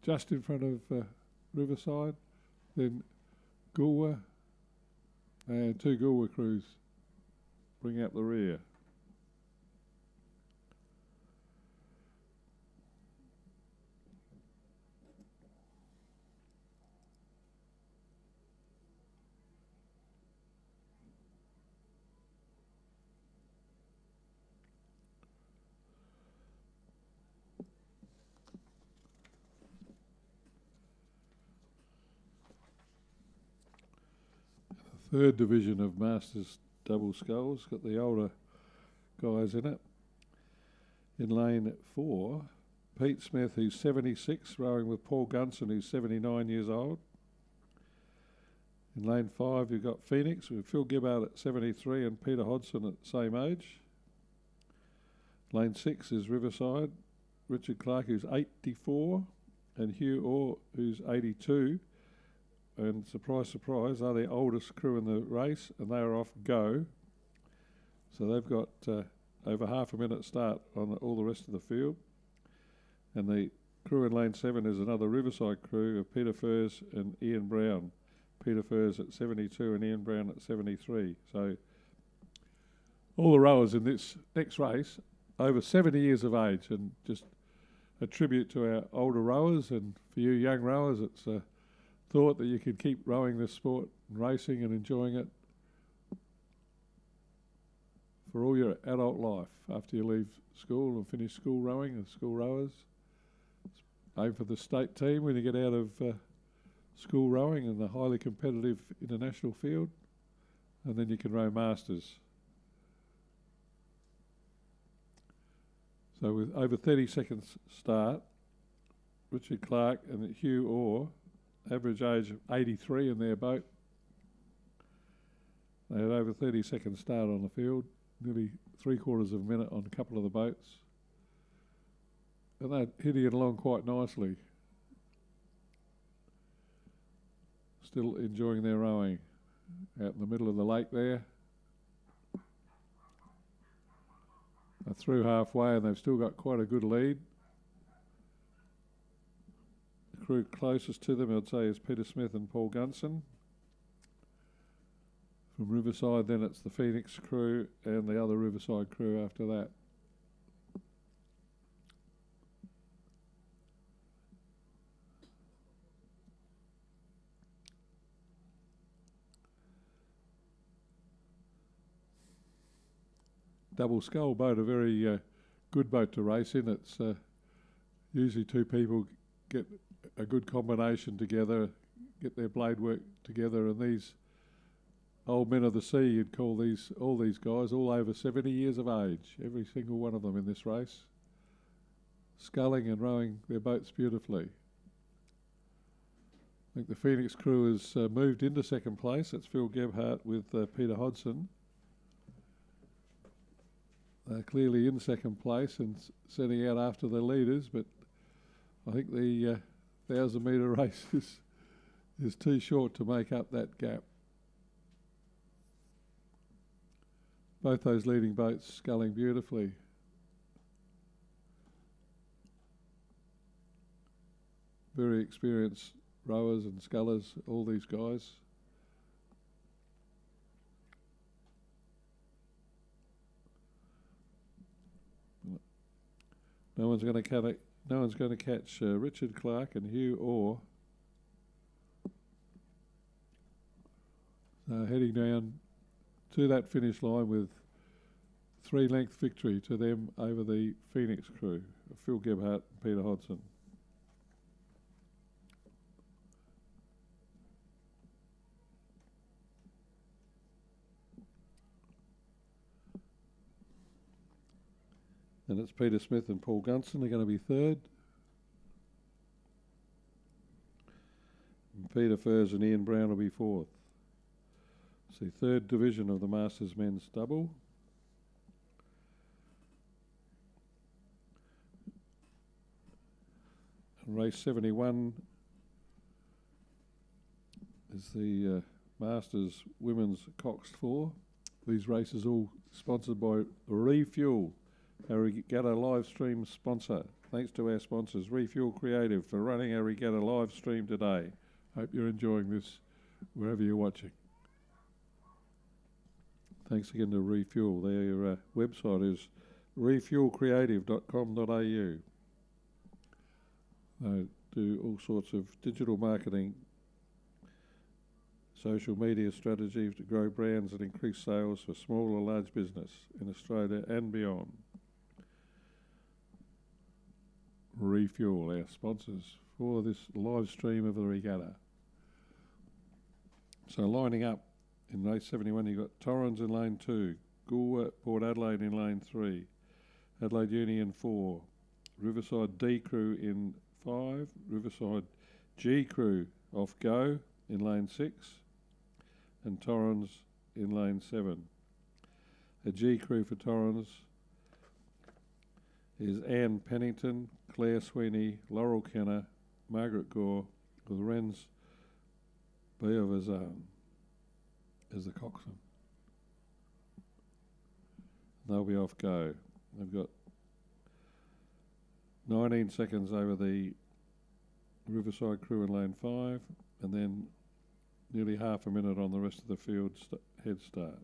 S5: just in front of Riverside. Then Goolwa and two Goolwa crews bring out the rear. Third division of Masters double sculls, got the older guys in it. In lane 4, Pete Smith, who's 76, rowing with Paul Gunson, who's 79 years old. In lane 5, you've got Phoenix with Phil Gibbard at 73 and Peter Hodson at the same age. Lane 6 is Riverside, Richard Clark, who's 84, and Hugh Orr, who's 82. And surprise, surprise, they're the oldest crew in the race, and they are off go. So they've got over half a minute start on all the rest of the field. And the crew in lane 7 is another Riverside crew of Peter Furs and Ian Brown. Peter Furs at 72 and Ian Brown at 73. So all the rowers in this next race over 70 years of age, and just a tribute to our older rowers, and for you young rowers, it's thought that you could keep rowing this sport and racing and enjoying it for all your adult life after you leave school and finish school rowing and school rowers. Aim for the state team when you get out of school rowing in the highly competitive international field, and then you can row masters. So with over 30 seconds start, Richard Clark and Hugh Orr, average age of 83 in their boat. They had over 30 seconds start on the field, nearly 3/4 of a minute on a couple of the boats. And they're hitting it along quite nicely. Still enjoying their rowing out in the middle of the lake there. They're through halfway and they've still got quite a good lead. The crew closest to them, I'd say, is Peter Smith and Paul Gunson. From Riverside, then it's the Phoenix crew and the other Riverside crew after that. Double scull boat, a very good boat to race in. It's usually two people get a good combination together, get their blade work together, and these old men of the sea, you'd call all these guys, all over 70 years of age, every single one of them in this race, sculling and rowing their boats beautifully. I think the Phoenix crew has moved into second place. That's Phil Gebhardt with Peter Hodson. They're clearly in second place and setting out after the leaders, but I think the 1,000-metre race is too short to make up that gap. Both those leading boats sculling beautifully. Very experienced rowers and scullers, all these guys. No one's going to catch Richard Clark and Hugh Orr. Heading down to that finish line with 3-length victory to them over the Phoenix crew, Phil Gebhardt and Peter Hodson. And it's Peter Smith and Paul Gunson are going to be third. And Peter Furs and Ian Brown will be fourth. It's the third division of the Masters men's double. And race 71 is the Masters women's coxed 4. These races all sponsored by Refuel, our Regatta live stream sponsor. Thanks to our sponsors, Refuel Creative, for running our Regatta live stream today. Hope you're enjoying this wherever you're watching. Thanks again to Refuel. Their website is refuelcreative.com.au. They do all sorts of digital marketing, social media strategies to grow brands and increase sales for small or large business in Australia and beyond. Refuel, our sponsors for this live stream of the regatta. So lining up in race 71, you've got Torrens in lane 2, Goolwa Port Adelaide in lane 3, Adelaide Uni in 4, Riverside D Crew in 5, Riverside G Crew off go in lane 6, and Torrens in lane 7. A G Crew for Torrens is Anne Pennington, Claire Sweeney, Laurel Kenner, Margaret Gore, with Renz Beovazan as the coxswain. They'll be off go. They've got 19 seconds over the Riverside crew in lane 5, and then nearly half a minute on the rest of the field head start.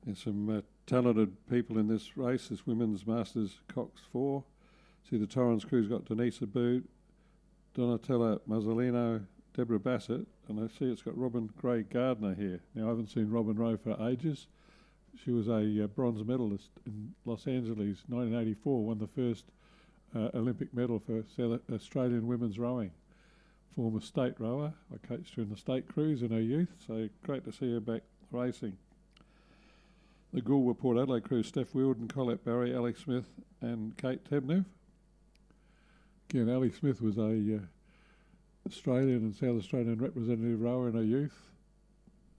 S5: There's some talented people in this race, this Women's Masters Cox 4. See the Torrens crew's got Denise Abood, Donatella Mazzolino, Deborah Bassett, and I see it's got Robin Gray Gardner here. Now, I haven't seen Robin Rowe for ages. She was a bronze medalist in Los Angeles 1984, won the first Olympic medal for South Australian women's rowing. Former state rower. I coached her in the state cruise in her youth, so great to see her back racing. The Goolwa Port Adelaide crew, Steph Wilden, Colette Barry, Alex Smith and Kate Tebnev. Again, Alex Smith was a Australian and South Australian representative rower in her youth.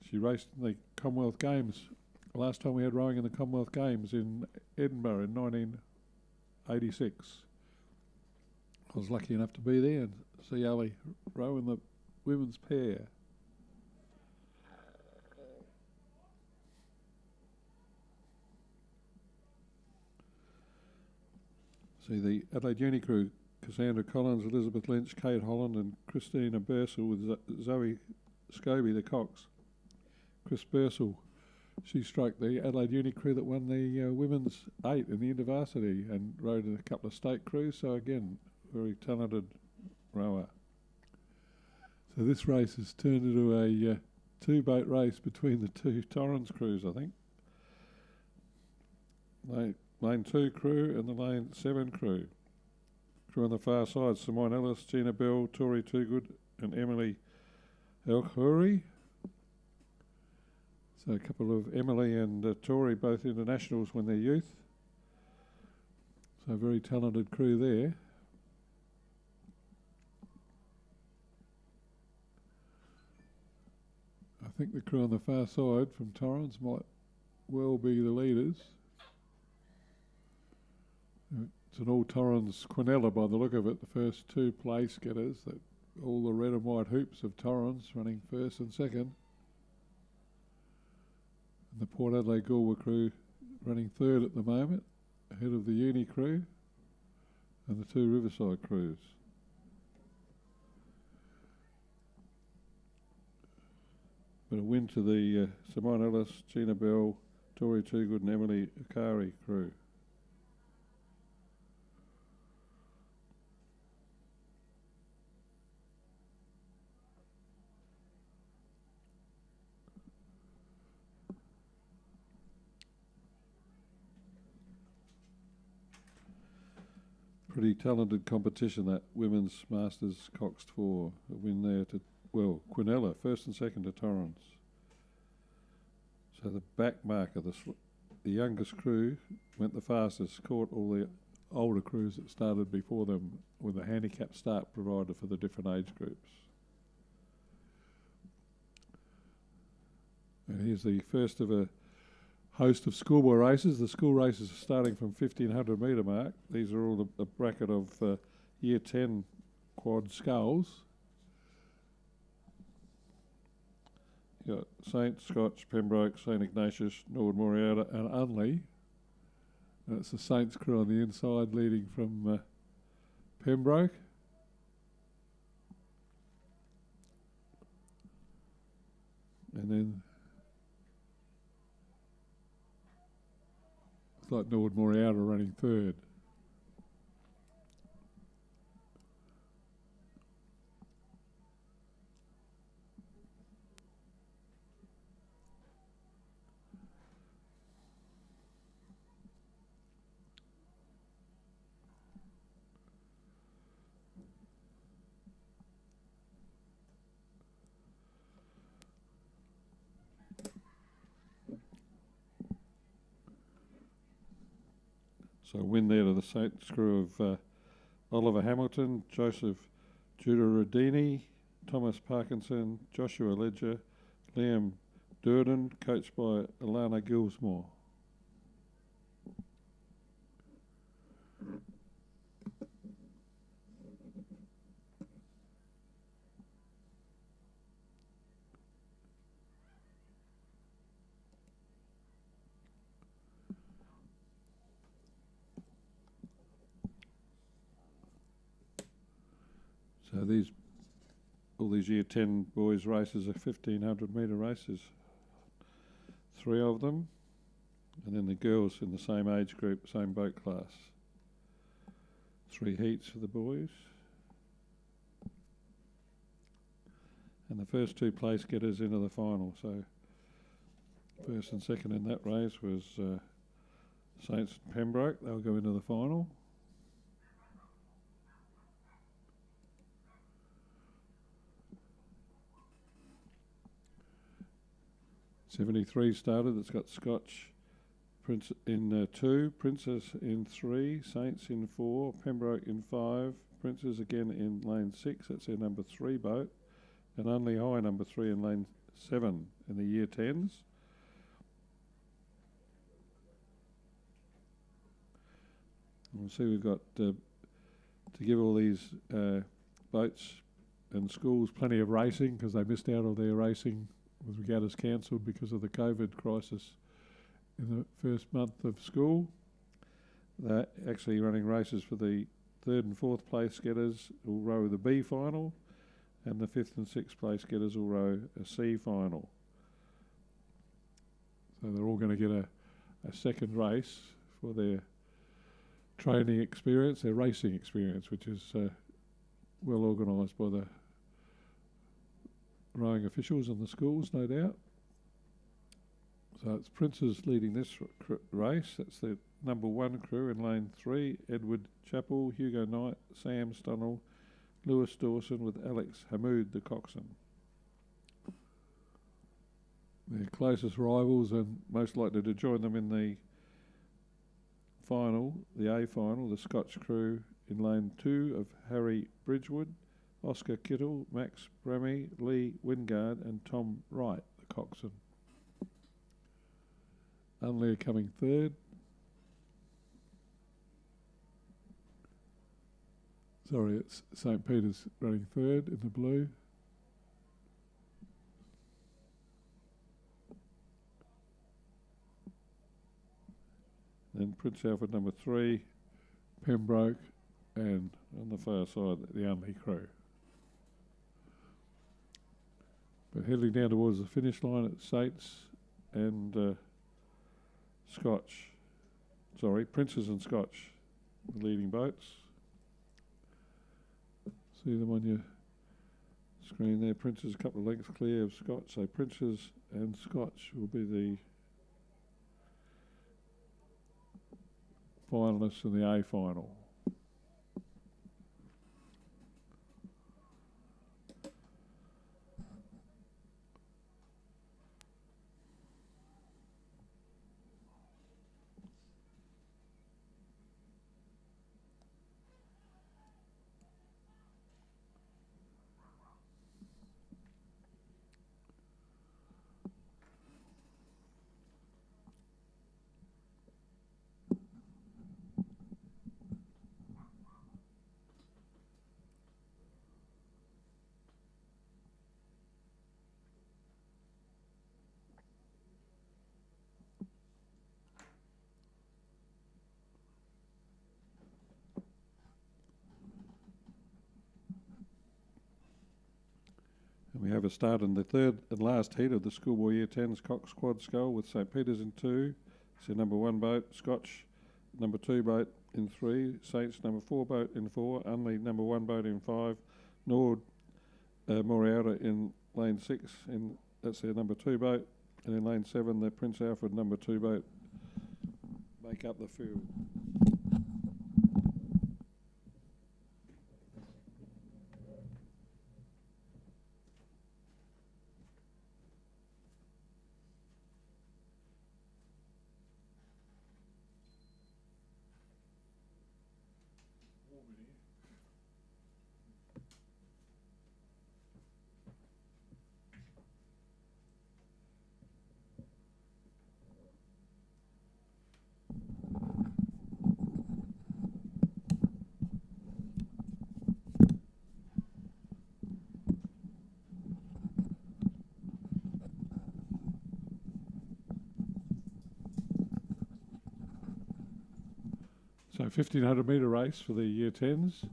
S5: She raced in the Commonwealth Games. The last time we had rowing in the Commonwealth Games in Edinburgh in 1986. I was lucky enough to be there and see Ali row in the women's pair. See the Adelaide Uni crew, Cassandra Collins, Elizabeth Lynch, Kate Holland and Christina Bursell with Zoe Scobie, the cox. Chris Bursell, she struck the Adelaide Uni crew that won the women's 8 in the InterVarsity and rode in a couple of state crews, so again, very talented rower. So this race has turned into a 2-boat race between the two Torrens crews, I think. Lane 2 crew and the Lane 7 crew. Crew on the far side, Simone Ellis, Gina Bell, Tori Toogood and Emily Elkhuri. So a couple of Emily and Tori, both internationals when they're youth. So a very talented crew there. I think the crew on the far side from Torrens might well be the leaders. It's an all Torrens Quinella by the look of it, the first 2 place getters, that all the red and white hoops of Torrens running first and second. And the Port Adelaide Galway crew running third at the moment, ahead of the Uni crew and the 2 Riverside crews. But a win to the Simone Ellis, Gina Bell, Tori Toogood and Emily Akari crew. Pretty talented competition, that Women's Masters Coxed 4. A win there to, well, Quinella, first and second to Torrens. So the back marker, the youngest crew went the fastest, caught all the older crews that started before them with a handicapped start provided for the different age groups. And here's the first of a host of schoolboy races. The school races are starting from 1500 metre mark. These are all a bracket of year 10 quad sculls. You got St Scotch, Pembroke, St Ignatius, Norwood Moriata and Unley. And it's the Saints crew on the inside leading from Pembroke. And then it's like Norwood Moriata running third. So a win there to the Saints crew of Oliver Hamilton, Joseph Giudiradini, Thomas Parkinson, Joshua Ledger, Liam Durden, coached by Alana Gilsmore. So all these year 10 boys races are 1500 metre races. 3 of them, and then the girls in the same age group, same boat class. 3 heats for the boys. And the first 2 place getters into the final. So first and second in that race was Saints and Pembroke. They'll go into the final. 73 started. It's got Scotch Prince in 2, Princess in 3, Saints in 4, Pembroke in 5, Princess again in lane 6. That's their number 3 boat, and Unley High number 3 in lane 7 in the year 10s. We'll see we've got to give all these boats and schools plenty of racing, because they missed out on their racing with regattas cancelled because of the COVID crisis in the first month of school. They're actually running races for the third and fourth place getters will row the B final, and the fifth and sixth place getters will row a C final. So they're all going to get a second race for their training experience, their racing experience, which is well organised by the rowing officials and the schools, no doubt. So it's Princes leading this race. That's the number 1 crew in lane 3, Edward Chappell, Hugo Knight, Sam Stunnell, Lewis Dawson with Alex Hamoud, the coxswain. Their closest rivals and most likely to join them in the final, the A final, the Scotch crew in lane 2 of Harry Bridgewood, Oscar Kittle, Max Bramy, Lee Wingard and Tom Wright, the coxswain. Unlear coming third. Sorry, it's St. Peter's running third in the blue. Then Prince Alfred number 3, Pembroke, and on the far side the Unley crew. But heading down towards the finish line at Saints and Princes and Scotch, the leading boats. See them on your screen there. Princes a couple of lengths clear of Scotch, so Princes and Scotch will be the finalists in the A final. And we have a start in the third and last heat of the Schoolboy Year 10's Cox Quad Scull with St. Peter's in 2. It's their number 1 boat, Scotch number 2 boat in 3, Saints number 4 boat in 4, Unley number 1 boat in 5, Nord Moriarta in lane 6, that's their number 2 boat, and in lane 7 the Prince Alfred number 2 boat make up the field. So 1,500 metre race for the Year 10s.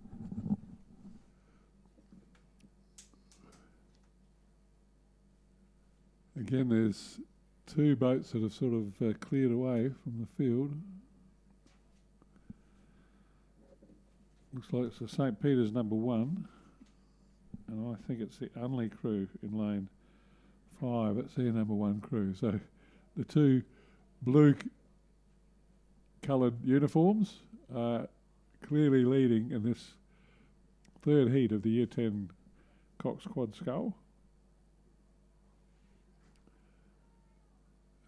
S5: Again, there's 2 boats that have sort of cleared away from the field. Looks like it's the St. Peter's number 1. And I think it's the Unley crew in lane 5. It's their number 1 crew. So the 2 blue coloured uniforms are clearly leading in this third heat of the Year 10 Cox Quad Scull.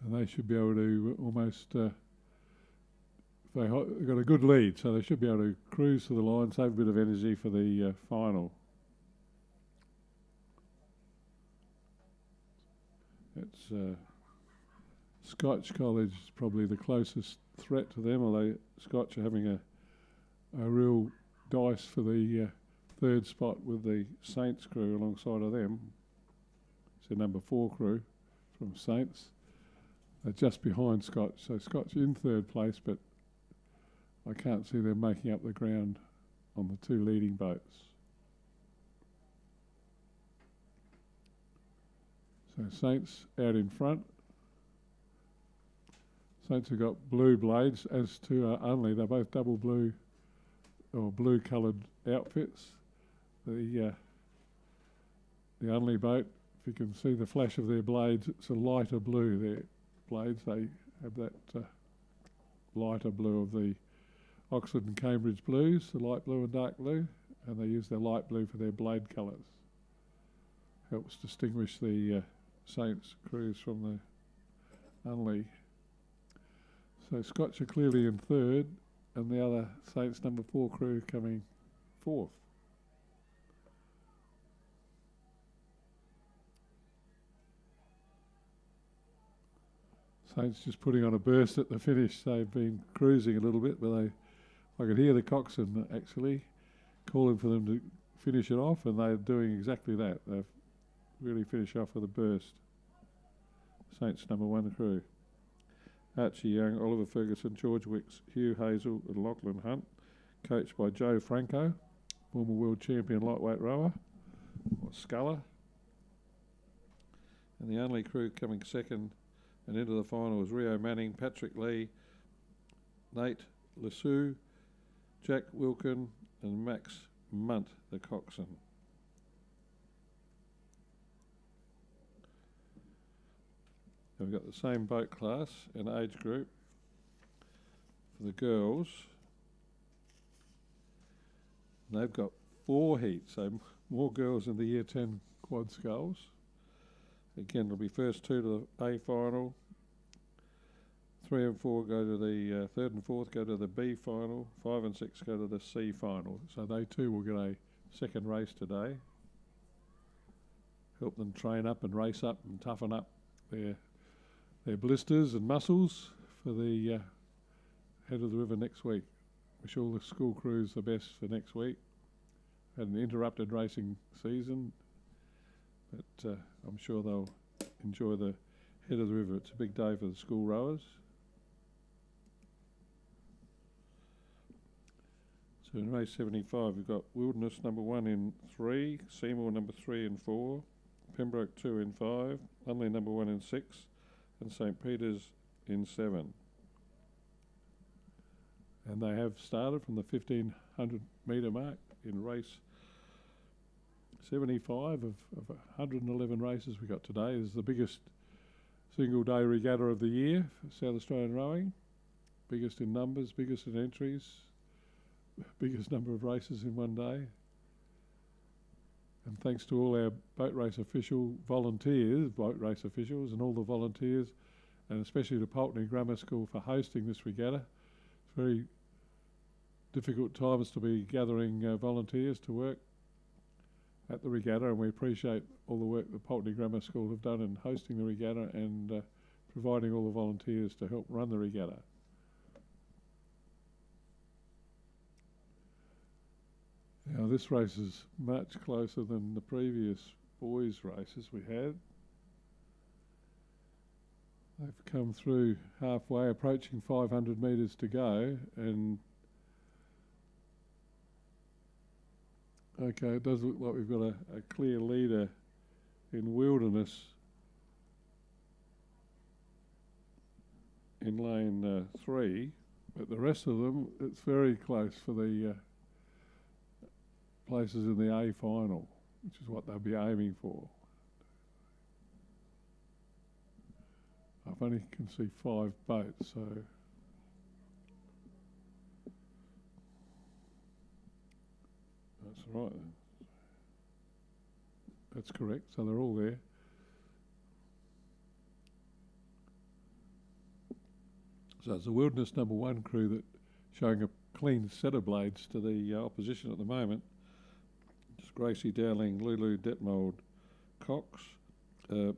S5: And they should be able to almost, they've got a good lead, so they should be able to cruise to the line, save a bit of energy for the final. It's Scotch College is probably the closest threat to them, although Scotch are having a real dice for the third spot with the Saints crew alongside of them. It's their number 4 crew from Saints. They're just behind Scotch, so Scotch in third place, but I can't see them making up the ground on the two leading boats. So Saints out in front. Saints have got blue blades, as to Unley. They're both double blue or blue coloured outfits. The Unley boat, if you can see the flash of their blades, it's a lighter blue. Their blades, they have that lighter blue of the Oxford and Cambridge blues, the light blue and dark blue, and they use their light blue for their blade colours. Helps distinguish the Saints crews from the Unley. So Scotch are clearly in third, and the other Saints number 4 crew coming fourth. Saints just putting on a burst at the finish. They've been cruising a little bit, but I could hear the coxswain actually calling for them to finish it off, and they're doing exactly that. They've really finished off with a burst. Saints number 1 crew. Archie Young, Oliver Ferguson, George Wicks, Hugh Hazel and Lachlan Hunt, coached by Joe Franco, former world champion lightweight rower, or sculler. And the only crew coming second and into the final was Rio Manning, Patrick Lee, Nate Lassou, Jack Wilkin and Max Munt, the coxswain. We've got the same boat class and age group for the girls. And they've got 4 heats, so more girls in the Year 10 quad sculls. Again, it'll be first 2 to the A final. 3 and 4 go to the 3rd and 4th go to the B final. 5 and 6 go to the C final. So they too will get a second race today. Help them train up and race up and toughen up their blisters and muscles for the head of the river next week. Wish all the school crews the best for next week. Had an interrupted racing season, but I'm sure they'll enjoy the head of the river. It's a big day for the school rowers. So in race 75 we've got Wilderness number 1 in 3, Seymour number 3 in 4, Pembroke 2 in 5, Unley number 1 in 6, and St Peter's in 7. And they have started from the 1500 metre mark in race 75 of 111 races we got today. Is the biggest single day regatta of the year for South Australian rowing. Biggest in numbers, biggest in entries, biggest number of races in one day. And thanks to all our boat race volunteers, and all the volunteers, and especially to Pulteney Grammar School for hosting this regatta. It's very difficult times to be gathering volunteers to work at the regatta, and we appreciate all the work that Pulteney Grammar School have done in hosting the regatta and providing all the volunteers to help run the regatta. Now this race is much closer than the previous boys' races we had. They've come through halfway, approaching 500 metres to go, and okay, it does look like we've got a clear leader in Wilderness in lane 3, but the rest of them, it's very close for the places in the A final, which is what they'll be aiming for. I only can see 5 boats, so that's right. That's correct. So they're all there. So it's the Wilderness number 1 crew that showing a clean set of blades to the opposition at the moment. Just Gracie Dowling, Lulu Detmold, Cox,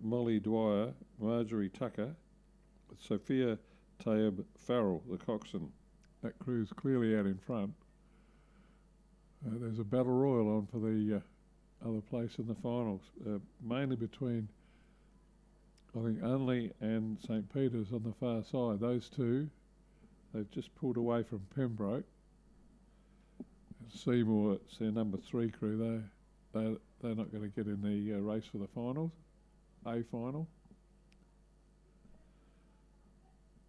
S5: Molly Dwyer, Marjorie Tucker, Sophia Taib Farrell, the coxswain. That crew's clearly out in front. There's a battle royal on for the other place in the finals, mainly between, I think, Unley and St Peter's on the far side. Those two, they've just pulled away from Pembroke. Seymour, it's their number 3 crew. They're not going to get in the race for the finals, A final.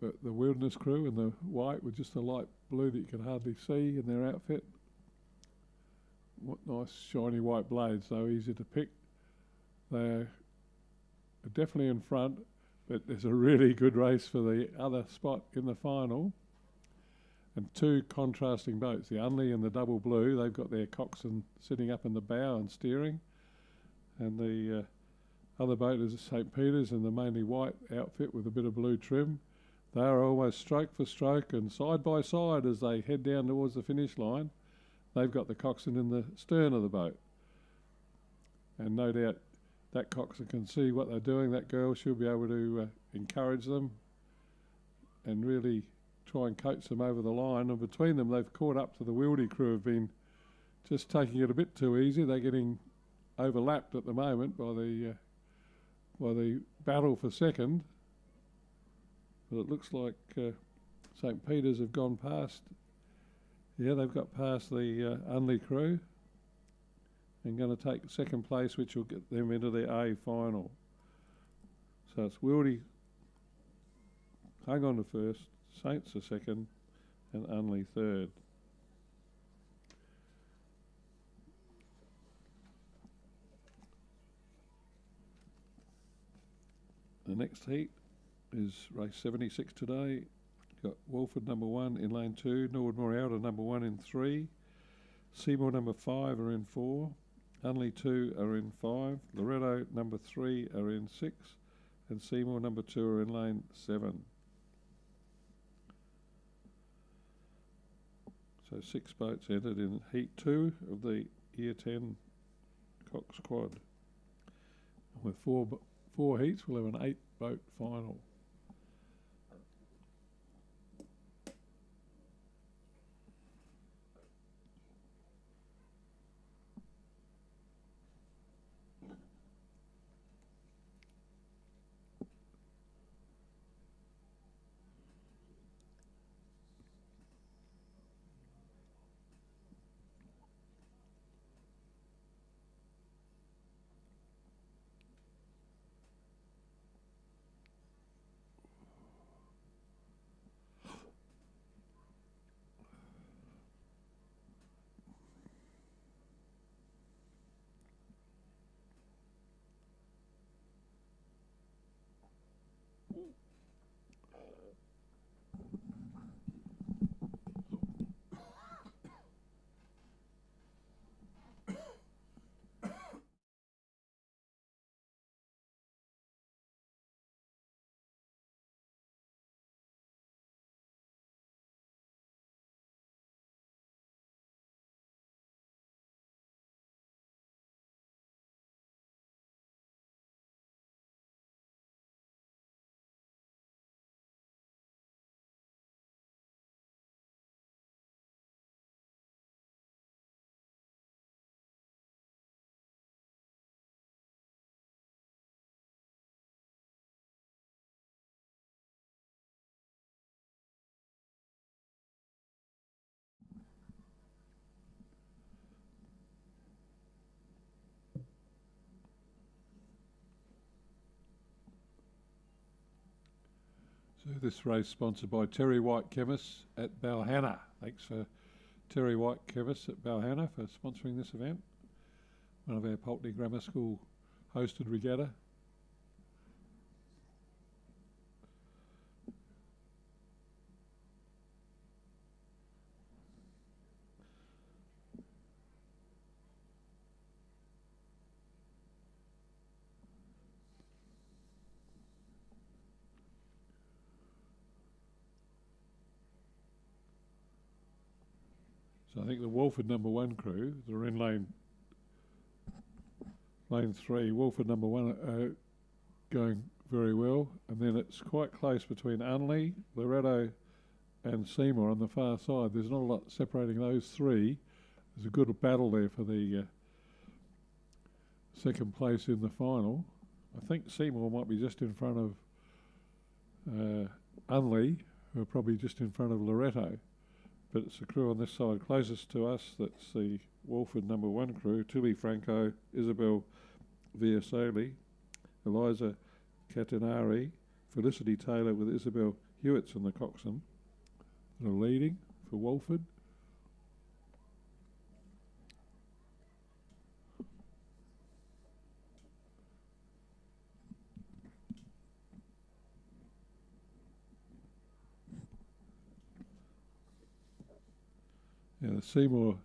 S5: But the Wilderness crew in the white with just a light blue that you can hardly see in their outfit. What nice shiny white blades, so easy to pick. They're definitely in front, but there's a really good race for the other spot in the final. And 2 contrasting boats, the Unley and the double blue. They've got their coxswain sitting up in the bow and steering. And the other boat is St. Peter's in the mainly white outfit with a bit of blue trim. They are almost stroke for stroke and side by side as they head down towards the finish line. They've got the coxswain in the stern of the boat. And no doubt that coxswain can see what they're doing. That girl, she'll be able to encourage them and really try and coach them over the line. And between them, they've caught up to the Wildy crew, have been just taking it a bit too easy. They're getting overlapped at the moment by the battle for second. But it looks like St. Peter's have gone past. Yeah, they've got past the Unley crew and going to take second place, which will get them into the A final. So it's Wildy hung on to first, Saints are second, and Unley third. The next heat is race 76 today. Got Walford number 1 in lane 2, Norwood Morialda number 1 in 3, Seymour number 5 are in 4, Unley 2 are in 5, Loretto number 3 are in 6, and Seymour number 2 are in lane 7. So 6 boats entered in heat 2 of the Year 10 Cox Quad. And with four heats, we'll have an 8-boat final. So this race sponsored by Terry White Chemists at Balhanna. Thanks for Terry White Chemists at Balhanna for sponsoring this event. One of our Pulteney Grammar School hosted regatta. So I think the Walford number 1 crew, they're in lane 3. Walford number 1 are going very well, and then it's quite close between Unley, Loretto and Seymour on the far side. There's not a lot separating those 3. There's a good battle there for the second place in the final. I think Seymour might be just in front of Unley, who are probably just in front of Loretto. but it's the crew on this side closest to us. That's the Walford number 1 crew: Tilly Franco, Isabel Viasoli, Eliza Catanari, Felicity Taylor with Isabel Hewitts and the coxswain. They're leading for Walford. Yeah, the Seymour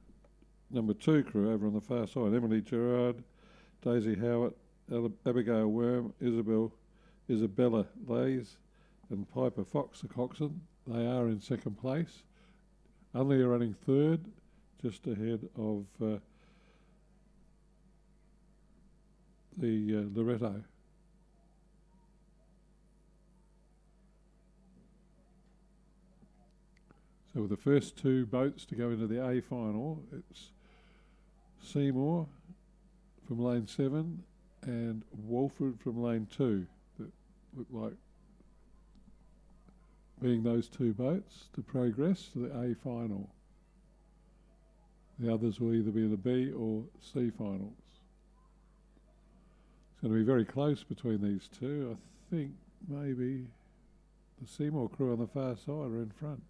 S5: number 2 crew over on the far side: Emily Gerard, Daisy Howard, Abigail Worm, Isabella Lays, and Piper Fox, the coxswain. They are in second place. Only are running third, just ahead of the Loretto. So with the first 2 boats to go into the A final, it's Seymour from lane 7 and Walford from lane 2 that look like being those 2 boats to progress to the A final. The others will either be the B or C finals. It's going to be very close between these 2. I think maybe the Seymour crew on the far side are in front.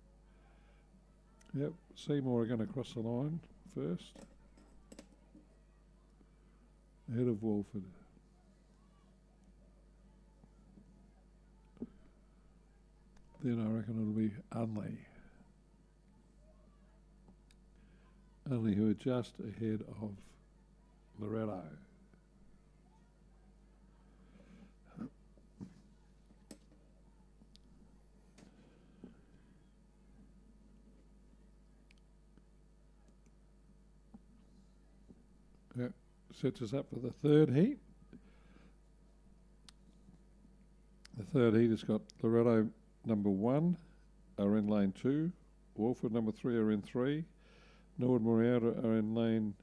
S5: Yep, Seymour are going to cross the line first, ahead of Walford. Then I reckon it'll be Unley. Unley, who are just ahead of Loretto. That sets us up for the third heat. The third heat has got Loretto number 1 are in lane 2, Walford number 3 are in 3, Norwood Moriarty are in lane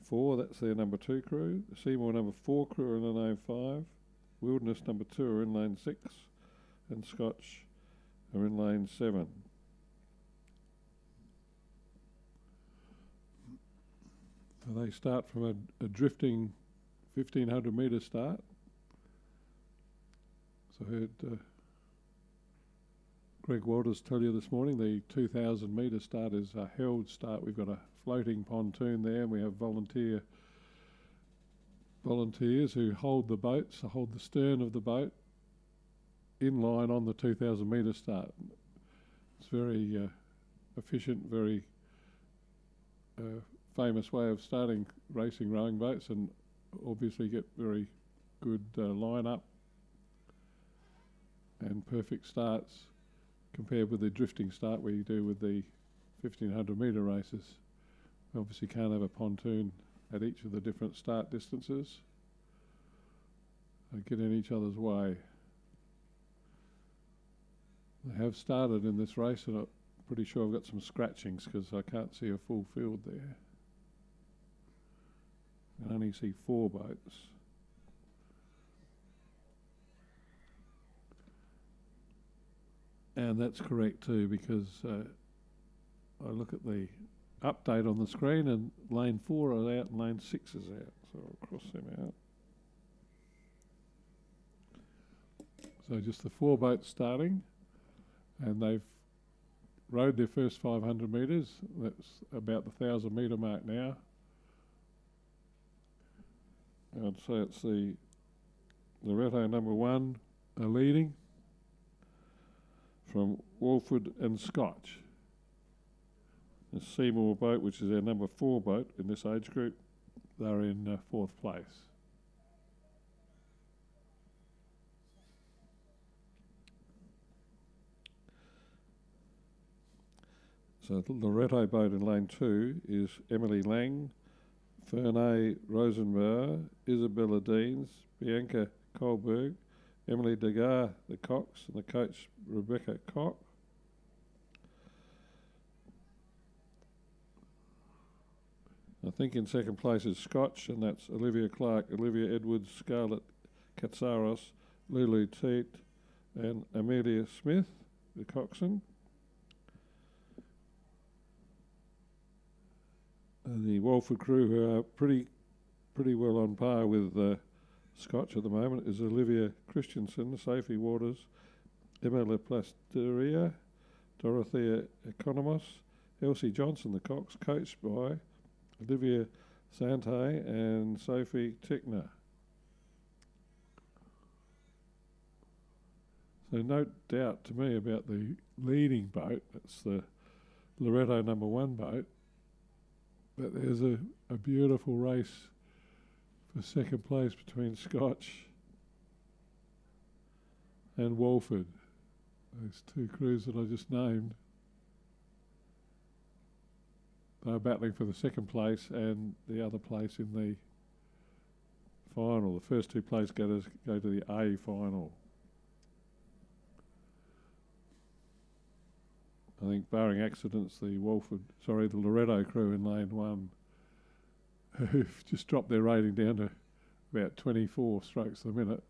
S5: 4, that's their number 2 crew, Seymour number 4 crew are in lane 5, Wilderness number 2 are in lane 6, and Scotch are in lane 7. So they start from a drifting 1,500 metre start. So I heard Greg Walters tell you this morning the 2,000 metre start is a held start. We've got a floating pontoon there, and we have volunteers who hold the boats, hold the stern of the boat in line on the 2,000 metre start. It's very efficient, very famous way of starting racing rowing boats, and obviously get very good line up and perfect starts compared with the drifting start we do with the 1,500 metre races. Obviously can't have a pontoon at each of the different start distances. They get in each other's way. They have started in this race, and I'm pretty sure I've got some scratchings because I can't see a full field there. I only see 4 boats. And that's correct too, because I look at the update on the screen and lane 4 is out and lane 6 is out. So I'll cross them out. So just the 4 boats starting, and they've rowed their first 500 metres. That's about the 1,000 metre mark now. I'd say it's the Loretto number 1 are leading from Walford and Scotch. The Seymour boat, which is our number 4 boat in this age group, they're in 4th place. So the Loretto boat in lane 2 is Emily Lang, Fernay Rosenbauer, Isabella Deans, Bianca Kohlberg, Emily Degar, the cox, and the coach Rebecca Koch. I think in second place is Scotch, and that's Olivia Clark, Olivia Edwards, Scarlett Katsaros, Lulu Teat, and Amelia Smith, the coxswain. And the Walford crew, who are pretty well on par with Scotch at the moment, is Olivia Christensen, Sophie Waters, Emma Laplasteria, Dorothea Economos, Elsie Johnson, the Cox, coached by Olivia Sante and Sophie Tickner. So no doubt to me about the leading boat, that's the Loretto number 1 boat, but there's a beautiful race for second place between Scotch and Walford, those 2 crews that I just named. They're battling for the second place and the other place in the final. The first 2 places go to the A final. I think barring accidents, the Loretto crew in lane 1 who've just dropped their rating down to about 24 strokes a minute.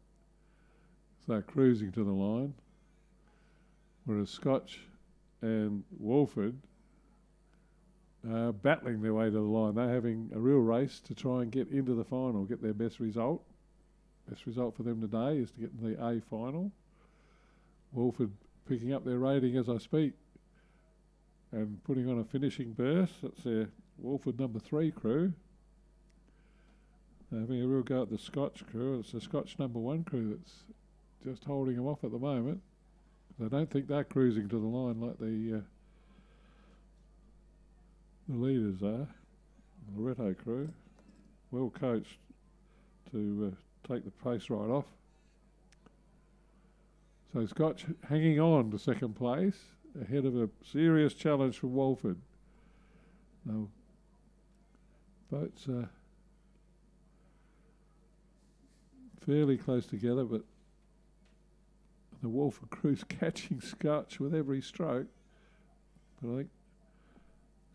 S5: So they're cruising to the line. Whereas Scotch and Walford are battling their way to the line. They're having a real race to try and get into the final, get their best result. Best result for them today is to get in the A final. Walford picking up their rating as I speak and putting on a finishing burst. That's their Walford number 3 crew. They're having a real go at the Scotch crew. It's the Scotch number 1 crew that's just holding them off at the moment. I don't think they're cruising to the line like the leaders are. The Loretto crew, well coached to take the pace right off. So Scotch hanging on to second place, ahead of a serious challenge from Walford. Now, boats are fairly close together, but the Walford crew's catching Scotch with every stroke. But I think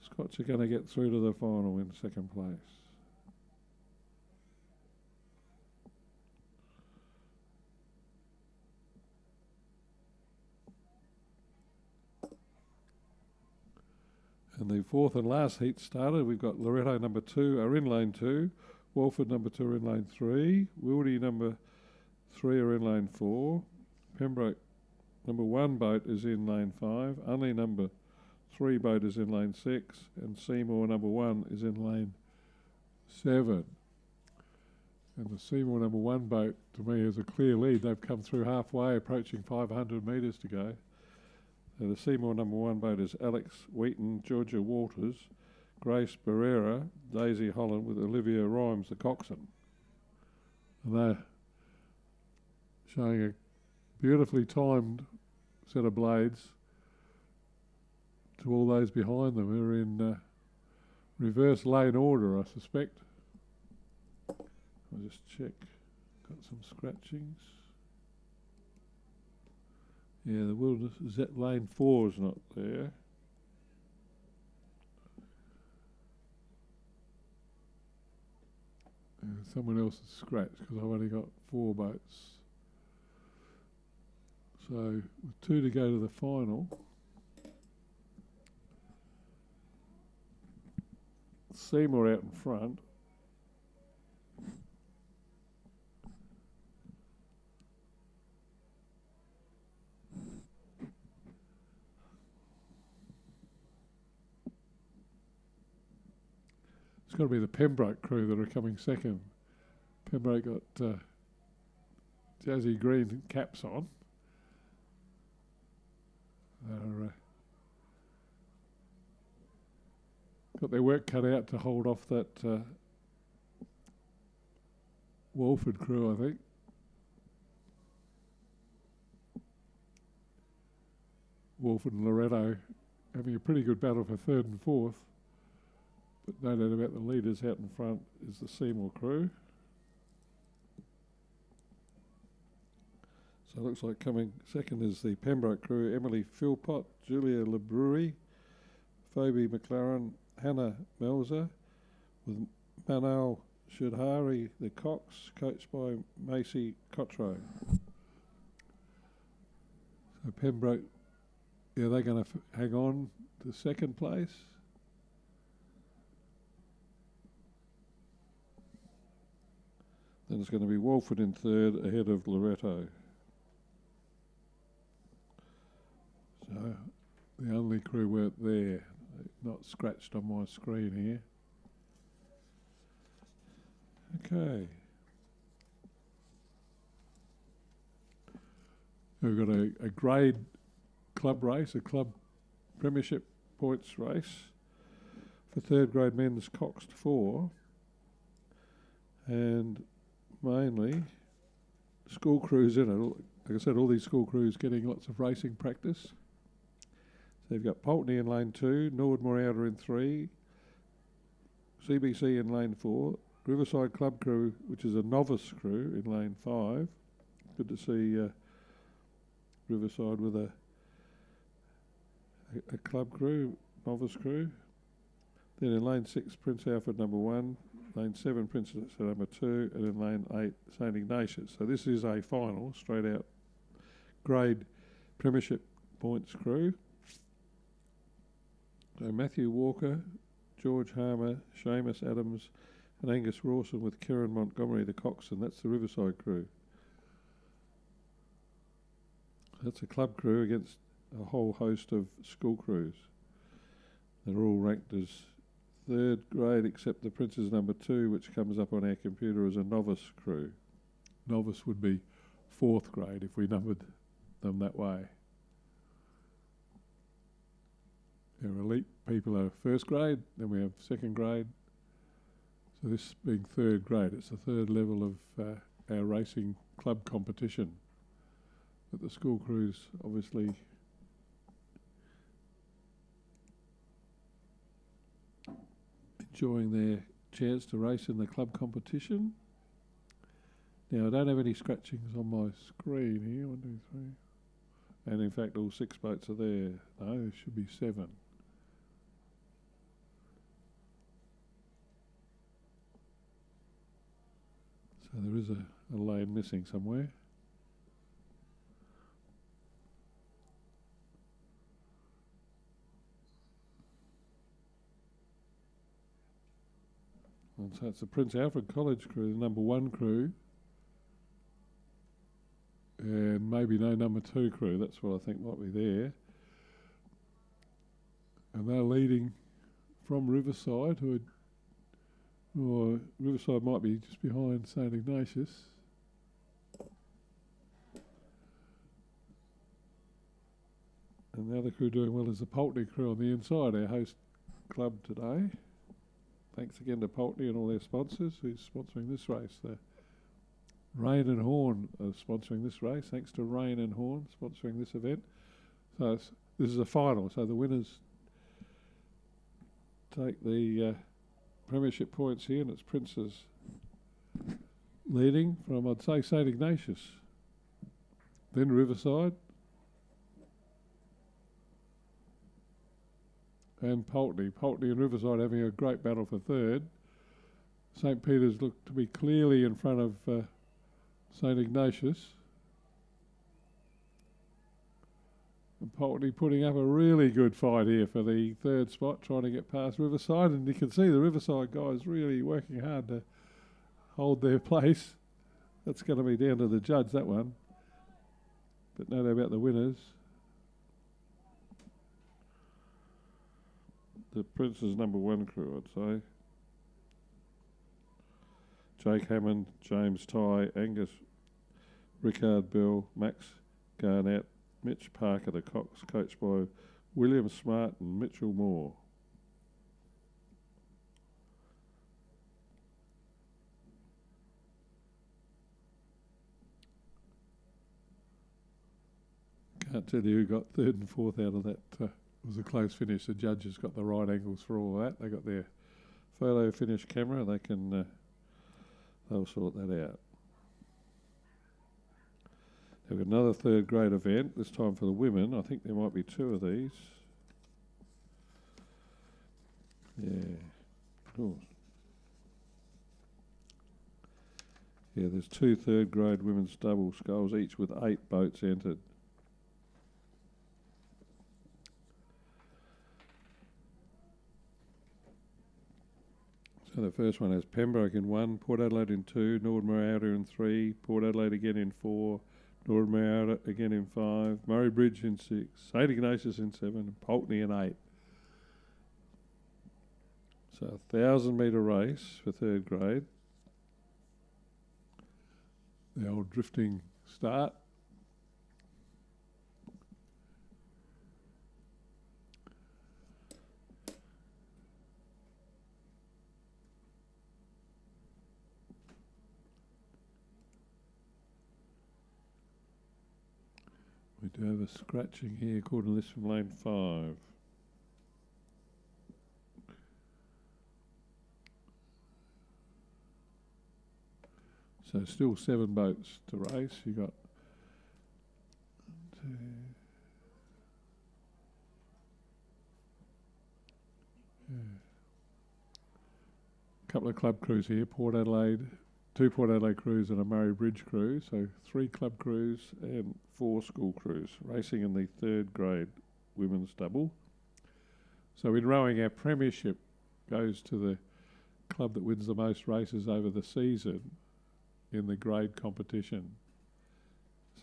S5: Scotch are going to get through to the final in second place. And the 4th and last heat started. We've got Loretto number 2 are in lane 2, Walford number 2 are in lane 3, Wildy number 3 are in lane 4, Pembroke number 1 boat is in lane 5, Unley number 3 boat is in lane 6, and Seymour number 1 is in lane 7. And the Seymour number 1 boat, to me, is a clear lead. They've come through halfway, approaching 500 metres to go. The Seymour number 1 boat is Alex Wheaton, Georgia Waters, Grace Barrera, Daisy Holland with Olivia Rhymes, the coxswain. And they're showing a beautifully timed set of blades to all those behind them who are in reverse lane order, I suspect. I'll just check. Got some scratchings. Yeah, the wilderness is that lane 4 is not there. Someone else is scratched because I've only got 4 boats. So with 2 to go to the final. Seymour out in front. It's got to be the Pembroke crew that are coming second. Pembroke got jazzy green caps on. They're got their work cut out to hold off that Walford crew, I think. Walford and Loretto having a pretty good battle for 3rd and 4th. But no doubt about the leaders out in front is the Seymour crew. So it looks like coming second is the Pembroke crew, Emily Philpott, Julia Labruy, Phoebe McLaren, Hannah Melzer, with Manal Shudhari, the Cox, coached by Macy Cotro. So Pembroke, yeah, they're going to hang on to second place. And it's going to be Walford in third ahead of Loretto. So the only crew weren't there, not scratched on my screen here. Okay. We've got a grade club race, a club premiership points race for third grade men's coxed 4, and mainly school crews in it. Like I said, all these school crews getting lots of racing practice. So you've got Pulteney in lane 2, Nordmore Outer in 3, CBC in lane 4, Riverside Club crew, which is a novice crew, in lane 5. Good to see Riverside with a club crew, novice crew. Then in lane 6, Prince Alfred number 1, lane 7, Princess number 2, and in lane 8, St Ignatius. So this is a final, straight out grade premiership points crew. So Matthew Walker, George Harmer, Seamus Adams, and Angus Rawson with Kieran Montgomery, the coxswain. That's the Riverside crew. That's a club crew against a whole host of school crews. They're all ranked as third grade except the Prince's number 2, which comes up on our computer as a novice crew. Novice would be fourth grade if we numbered them that way. Our elite people are first grade, then we have second grade. So this being third grade, it's the third level of our racing club competition. But the school crews obviously enjoying their chance to race in the club competition. Now I don't have any scratchings on my screen here, 1, 2, 3. And in fact all 6 boats are there. No, there should be 7. So there is a lane missing somewhere. And so it's the Prince Alfred College crew, the number 1 crew, and maybe no number 2 crew. That's what I think might be there. And they're leading from Riverside, or Riverside might be just behind St Ignatius. And the other crew doing well is the Pulteney crew on the inside, our host club today. Thanks again to Pulteney and all their sponsors who's sponsoring this race. The Rain and Horn are sponsoring this race. Thanks to Rain and Horn sponsoring this event. So this is a final, so the winners take the premiership points here, and it's Prince's leading from, I'd say, St Ignatius. Then Riverside. And Pulteney. Pulteney and Riverside having a great battle for third. St Peter's looked to be clearly in front of St Ignatius. And Pulteney putting up a really good fight here for the third spot, trying to get past Riverside. And you can see the Riverside guys really working hard to hold their place. That's going to be down to the judge, that one. But no doubt about the winners. The Prince's number 1 crew, I'd say. Jake Hammond, James Tye, Angus, Rickard Bell, Max Garnett, Mitch Parker, the Cox, coached by William Smart and Mitchell Moore. Can't tell you who got third and fourth out of that. It was a close finish. The judges got the right angles for all that. They got their photo finish camera. They can, they'll sort that out. We've got another third grade event, this time for the women. I think there might be 2 of these. Yeah, of course. Yeah, there's 2 third grade women's double sculls, each with 8 boats entered. So So the first one has Pembroke in 1, Port Adelaide in 2, Nordmoriouta in 3, Port Adelaide again in 4, Nordmoriouta again in 5, Murray Bridge in 6, St Ignatius in 7, and Pulteney in 8. So 1,000-metre race for 3rd grade. The old drifting start. We do have a scratching here according to this from lane 5. So still 7 boats to race. You got 1, 2, a couple of club crews here. Port Adelaide, 2 Port Adelaide crews and a Murray Bridge crew. So 3 club crews and 4 school crews racing in the 3rd grade women's double. So in rowing, our premiership goes to the club that wins the most races over the season in the grade competition.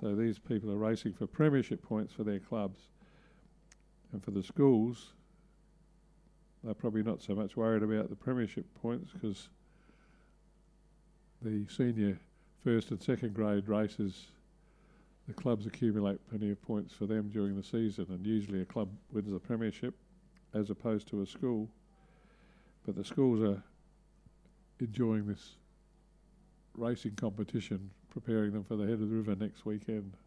S5: So these people are racing for premiership points for their clubs. And for the schools, they're probably not so much worried about the premiership points because the senior 1st and 2nd grade races, the clubs accumulate plenty of points for them during the season, and usually a club wins the premiership as opposed to a school. But the schools are enjoying this racing competition, preparing them for the head of the river next weekend.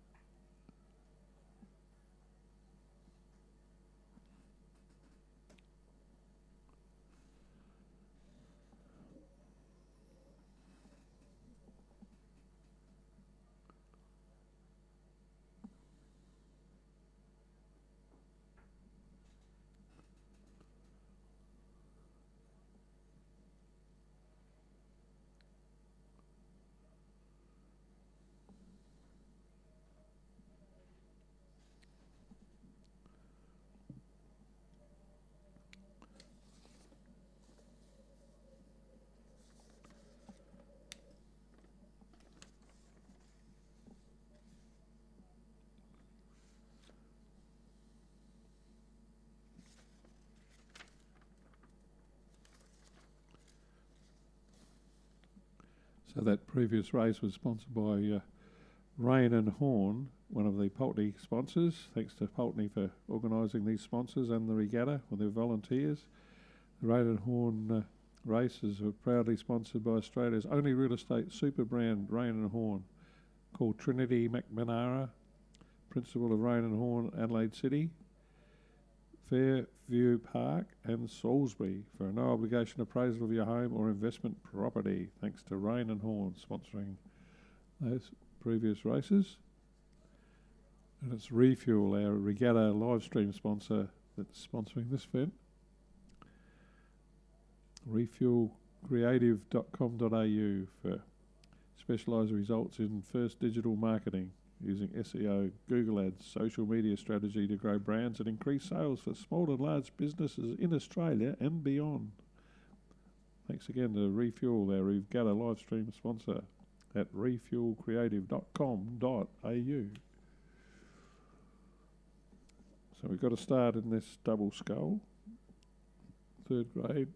S5: So that previous race was sponsored by Rain and Horn, one of the Pulteney sponsors. Thanks to Pulteney for organising these sponsors and the regatta with their volunteers. The Rain and Horn races are proudly sponsored by Australia's only real estate super brand, Rain and Horn, called Trinity McManara, principal of Rain and Horn, Adelaide City, Fairview Park and Salisbury for a no obligation appraisal of your home or investment property. Thanks to Rain and Horn sponsoring those previous races. And it's Refuel, our regatta live stream sponsor, that's sponsoring this event. Refuelcreative.com.au for specialised results in first digital marketing using SEO, Google Ads, social media strategy to grow brands and increase sales for small and large businesses in Australia and beyond. Thanks again to Refuel, our regatta live stream sponsor at refuelcreative.com.au. So we've got to start in this double scull, 3rd grade.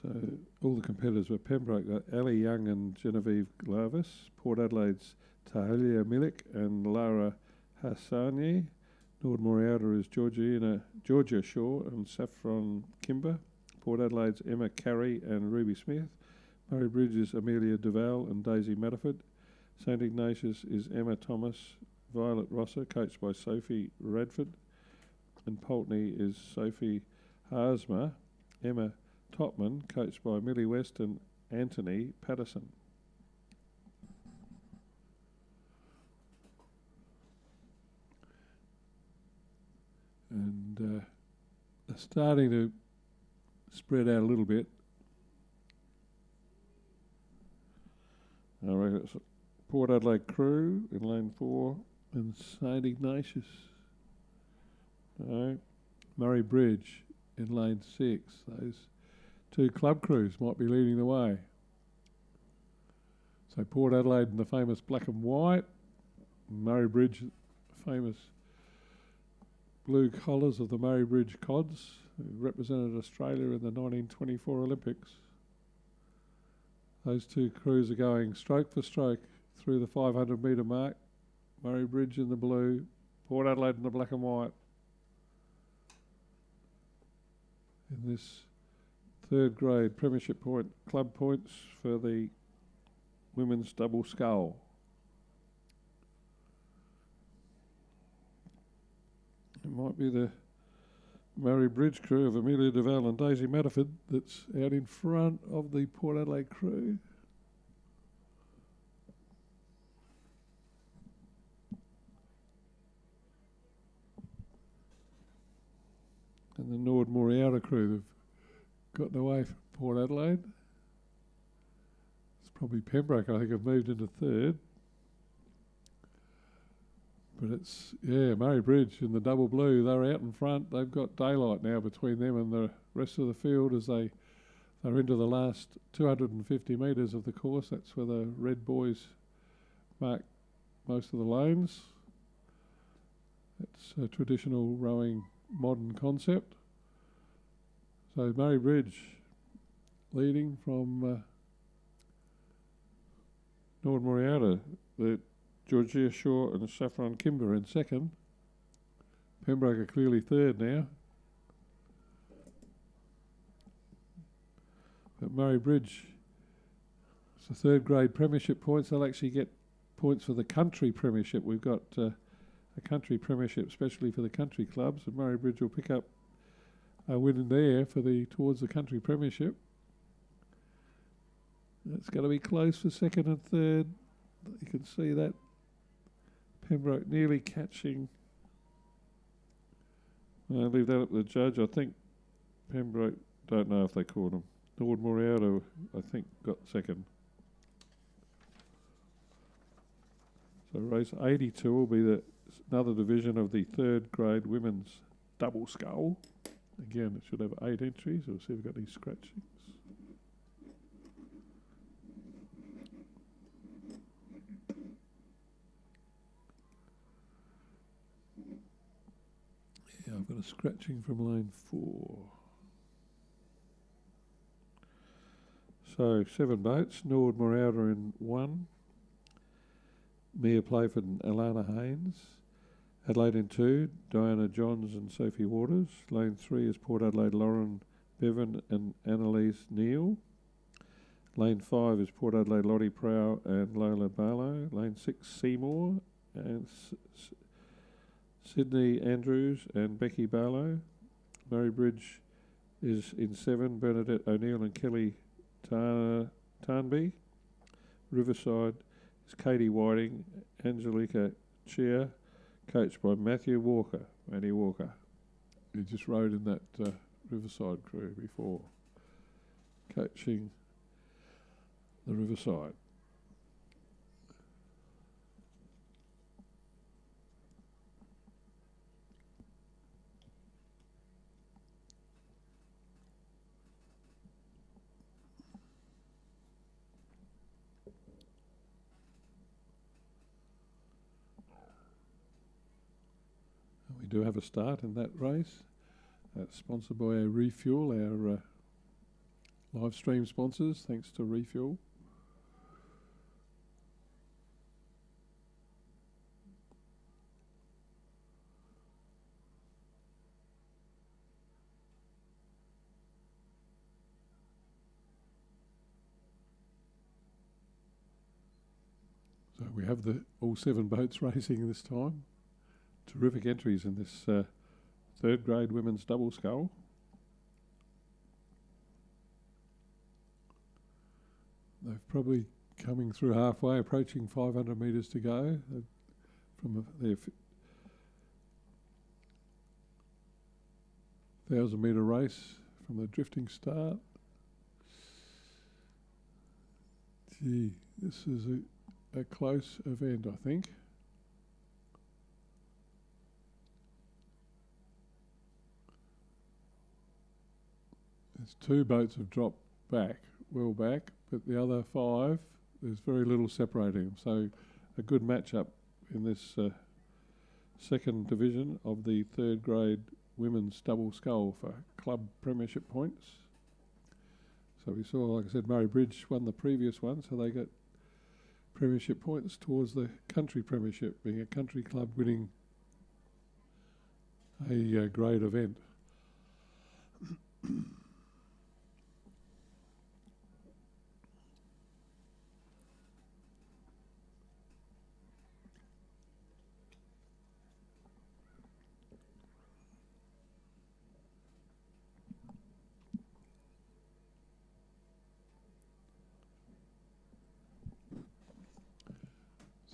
S5: So all the competitors were Pembroke, Ali Young and Genevieve Glavis, Port Adelaide's Tahalia Milik and Lara Hassani, Nordmoriouta is Georgia Shaw and Saffron Kimber, Port Adelaide's Emma Carey and Ruby Smith, Murray Bridge is Amelia Duval and Daisy Matterford, St Ignatius is Emma Thomas, Violet Rosser, coached by Sophie Radford, and Pulteney is Sophie Haasma, Emma Topman, coached by Millie West and Anthony Patterson. And they're starting to spread out a little bit. I reckon it's Port Adelaide Crew in lane 4 and St Ignatius. No. Murray Bridge in lane 6. Those two club crews might be leading the way. So Port Adelaide in the famous black and white, Murray Bridge, famous blue collars of the Murray Bridge Cods, who represented Australia in the 1924 Olympics. Those two crews are going stroke for stroke through the 500 metre mark. Murray Bridge in the blue, Port Adelaide in the black and white. In this third grade premiership point, club points for the women's double scull. It might be the Murray Bridge crew of Amelia Duval and Daisy Matterford that's out in front of the Port Adelaide crew. And the Nordmore Outer crew have gotten away from Port Adelaide. It's probably Pembroke, I think, have moved into third. But it's, yeah, Murray Bridge in the double blue. They're out in front. They've got daylight now between them and the rest of the field as they're into the last 250 metres of the course. That's where the red boys mark most of the lanes. It's a traditional rowing modern concept. So Murray Bridge leading from Nordmore Outer. The Georgia Shaw and Saffron Kimber in second. Pembroke are clearly third now. But Murray Bridge, it's the third grade premiership points. They'll actually get points for the country premiership. We've got a country premiership especially for the country clubs, and Murray Bridge will pick up a win in there for towards the country premiership. It's going to be close for second and third. You can see that. Pembroke nearly catching. I'll leave that up to the judge. I think Pembroke, don't know if they caught him. Nordmore Outer, I think, got second. So race 82 will be another division of the third grade women's double scull. Again, it should have 8 entries. We'll see if we've got any scratchings. Yeah, I've got a scratching from lane 4. So 7 boats, Nordmore Outer in 1, Mia Playford and Alana Haynes. Adelaide in 2, Diana Johns and Sophie Waters. Lane 3 is Port Adelaide Lauren Bevan and Annalise Neal. Lane 5 is Port Adelaide Lottie Prow and Lola Barlow. Lane 6 Seymour and Sydney Andrews and Becky Barlow. Murray Bridge is in 7, Bernadette O'Neill and Kelly Tarnby. Riverside is Katie Whiting, Angelica Chia, coached by Matty Walker. He just rode in that Riverside crew before, coaching the Riverside. We do have a start in that race. That's sponsored by Refuel, our live stream sponsors, thanks to Refuel. So we have all 7 boats racing this time. Terrific entries in this third grade women's double scull. They've probably coming through halfway, approaching 500 metres to go from their 1,000 metre race from the drifting start. Gee, this is a close event, I think. There's 2 boats have dropped back, well back, but the other 5, there's very little separating them. So a good matchup in this second division of the 3rd grade women's double scull for club premiership points. So we saw, like I said, Murray Bridge won the previous one, so they got premiership points towards the country premiership, being a country club winning a grade event.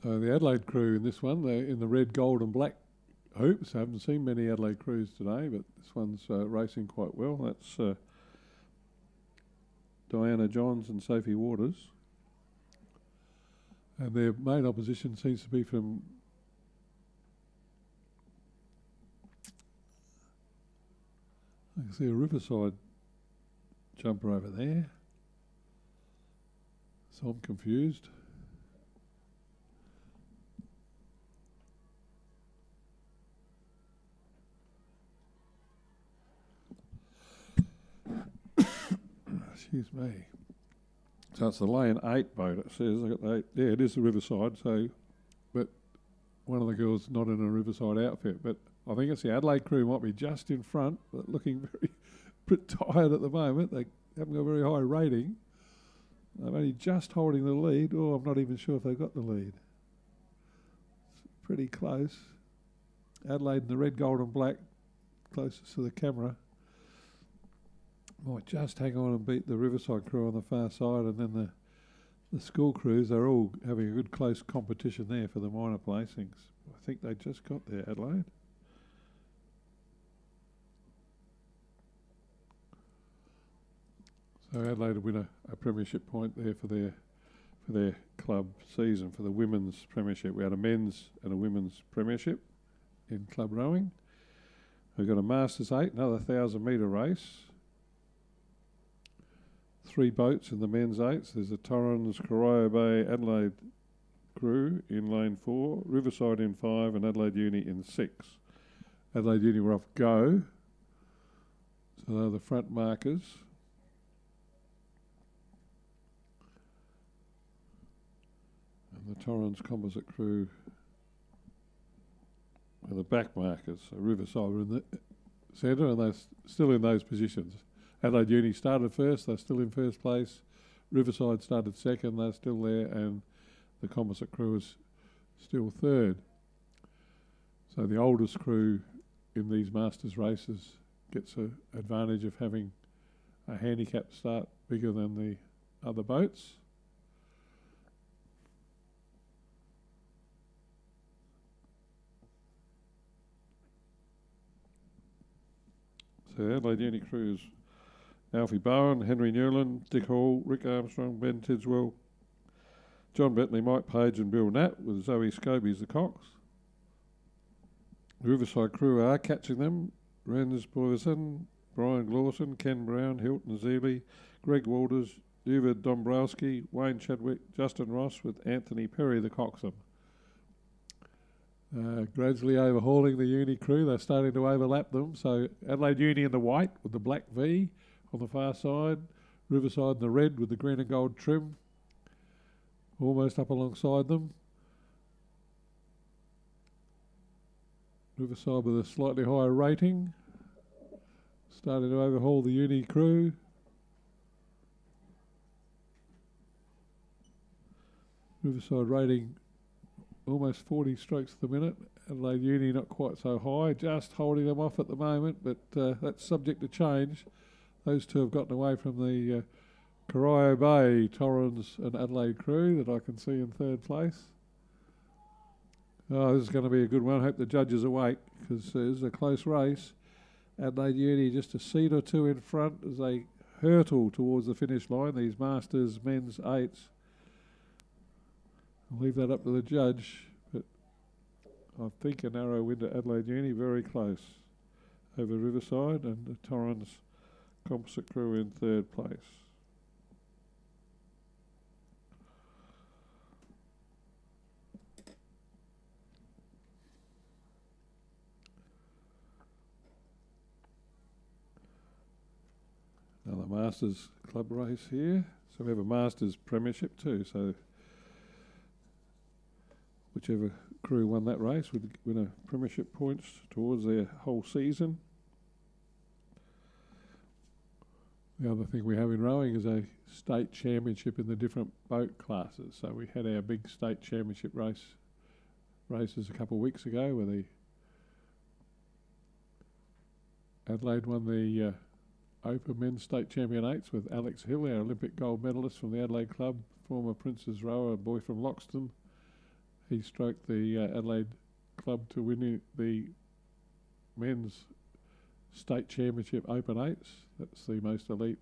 S5: So the Adelaide crew in this one, they're in the red, gold and black hoops. I haven't seen many Adelaide crews today, but this one's racing quite well. That's Diana Johns and Sophie Waters. And their main opposition seems to be from I can see a Riverside jumper over there. So I'm confused. Excuse me. So it's the lane 8 boat, it says. I got the 8. Yeah, it is the Riverside, so, but one of the girls not in a Riverside outfit. But I think it's the Adelaide crew might be just in front, but looking very bit tired at the moment. They haven't got a very high rating. They're only just holding the lead. Oh, I'm not even sure if they've got the lead. It's pretty close. Adelaide in the red, gold and black, closest to the camera. Might just hang on and beat the Riverside crew on the far side, and then the school crews, they're all having a good close competition there for the minor placings. I think they just got there, Adelaide. So Adelaide will win a premiership point there for their club season, for the women's premiership. We had a men's and a women's premiership in club rowing. We've got a Masters 8, another 1,000-metre race. 3 boats in the men's 8s. There's the Torrens, Corio Bay, Adelaide crew in lane 4, Riverside in 5 and Adelaide Uni in 6. Adelaide Uni were off go, so they're the front markers. And the Torrens composite crew are the back markers. So Riverside were in the centre and they're still in those positions. Adelaide Uni started first, they're still in first place. Riverside started second, they're still there, and the composite crew is still third. So the oldest crew in these Masters races gets an advantage of having a handicap start bigger than the other boats. So Adelaide Uni crews Alfie Bowen, Henry Newland, Dick Hall, Rick Armstrong, Ben Tidswell, John Bentley, Mike Page and Bill Nat, with Zoe Scobie as the cox. The Riverside crew are catching them. Renz Boyson, Brian Glawson, Ken Brown, Hilton Zeeley, Greg Walters, Uwe Dombrowski, Wayne Chadwick, Justin Ross with Anthony Perry, the coxswain. Gradually overhauling the Uni crew. They're starting to overlap them. So Adelaide Uni in the white with the black V on the far side. Riverside in the red with the green and gold trim. Almost up alongside them. Riverside with a slightly higher rating. Starting to overhaul the Uni crew. Riverside rating almost 40 strokes per minute. Adelaide Uni not quite so high, just holding them off at the moment, but that's subject to change. Those two have gotten away from the Corio Bay, Torrens and Adelaide crew that I can see in third place. Oh, this is going to be a good one. I hope the judges are awake because it's a close race. Adelaide Uni just a seat or two in front as they hurtle towards the finish line, these Masters men's eights. I'll leave that up to the judge, but I think a narrow win to Adelaide Uni, very close over Riverside, and the Torrens composite crew in third place. Another Masters club race here. So we have a Masters premiership too, so whichever crew won that race would win a premiership points towards their whole season. The other thing we have in rowing is a state championship in the different boat classes. So we had our big state championship races a couple of weeks ago where the Adelaide won the Open Men's State Champion Eights with Alex Hill, our Olympic gold medalist from the Adelaide Club, former Prince's rower, a boy from Loxton. He stroked the Adelaide Club to win the Men's State Championship Open Eights. That's the most elite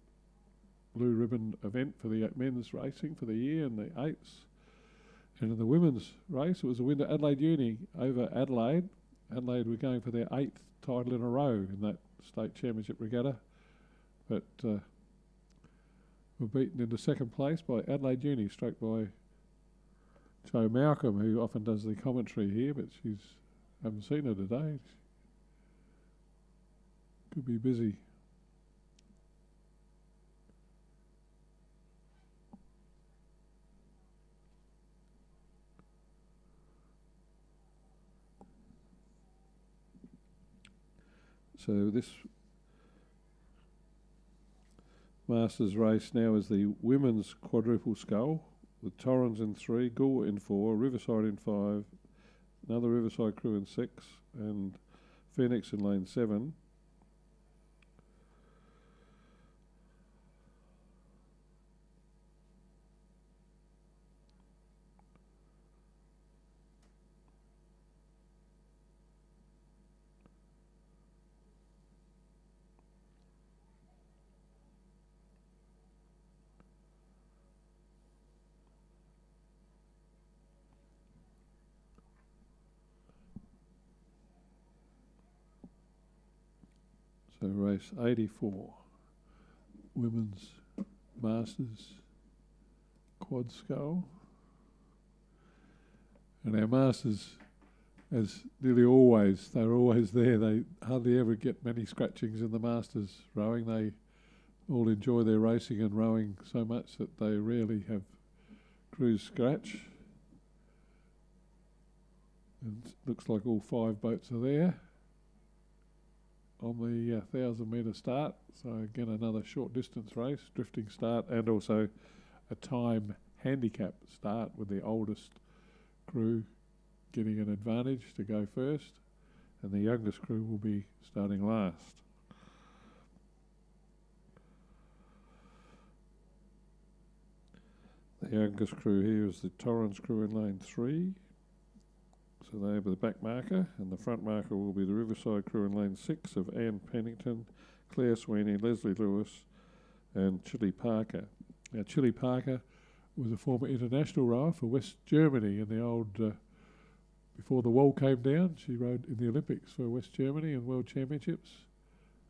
S5: blue ribbon event for the men's racing for the year, and the eights. And in the women's race, it was a win to Adelaide Uni over Adelaide. Adelaide were going for their 8th title in a row in that state championship regatta, but were beaten into second place by Adelaide Uni, stroked by Jo Malcolm, who often does the commentary here, but haven't seen her today. Could be busy. So this Masters race now is the women's quadruple scull, with Torrens in 3, Gore in 4, Riverside in 5, another Riverside crew in 6, and Phoenix in lane 7. So race 84, women's Masters quad scull. And our Masters, as nearly always, they're always there. They hardly ever get many scratchings in the Masters rowing. They all enjoy their racing and rowing so much that they rarely have crews scratch. And it looks like all 5 boats are there on the 1,000-metre start. So again, another short distance race, drifting start, and also a time handicap start with the oldest crew getting an advantage to go first, and the youngest crew will be starting last. The youngest crew here is the Torrens crew in lane 3. So they have the back marker, and the front marker will be the Riverside crew in lane 6 of Anne Pennington, Claire Sweeney, Leslie Lewis, and Chili Parker. Now, Chili Parker was a former international rower for West Germany in the old, before the wall came down. She rowed in the Olympics for West Germany and World Championships.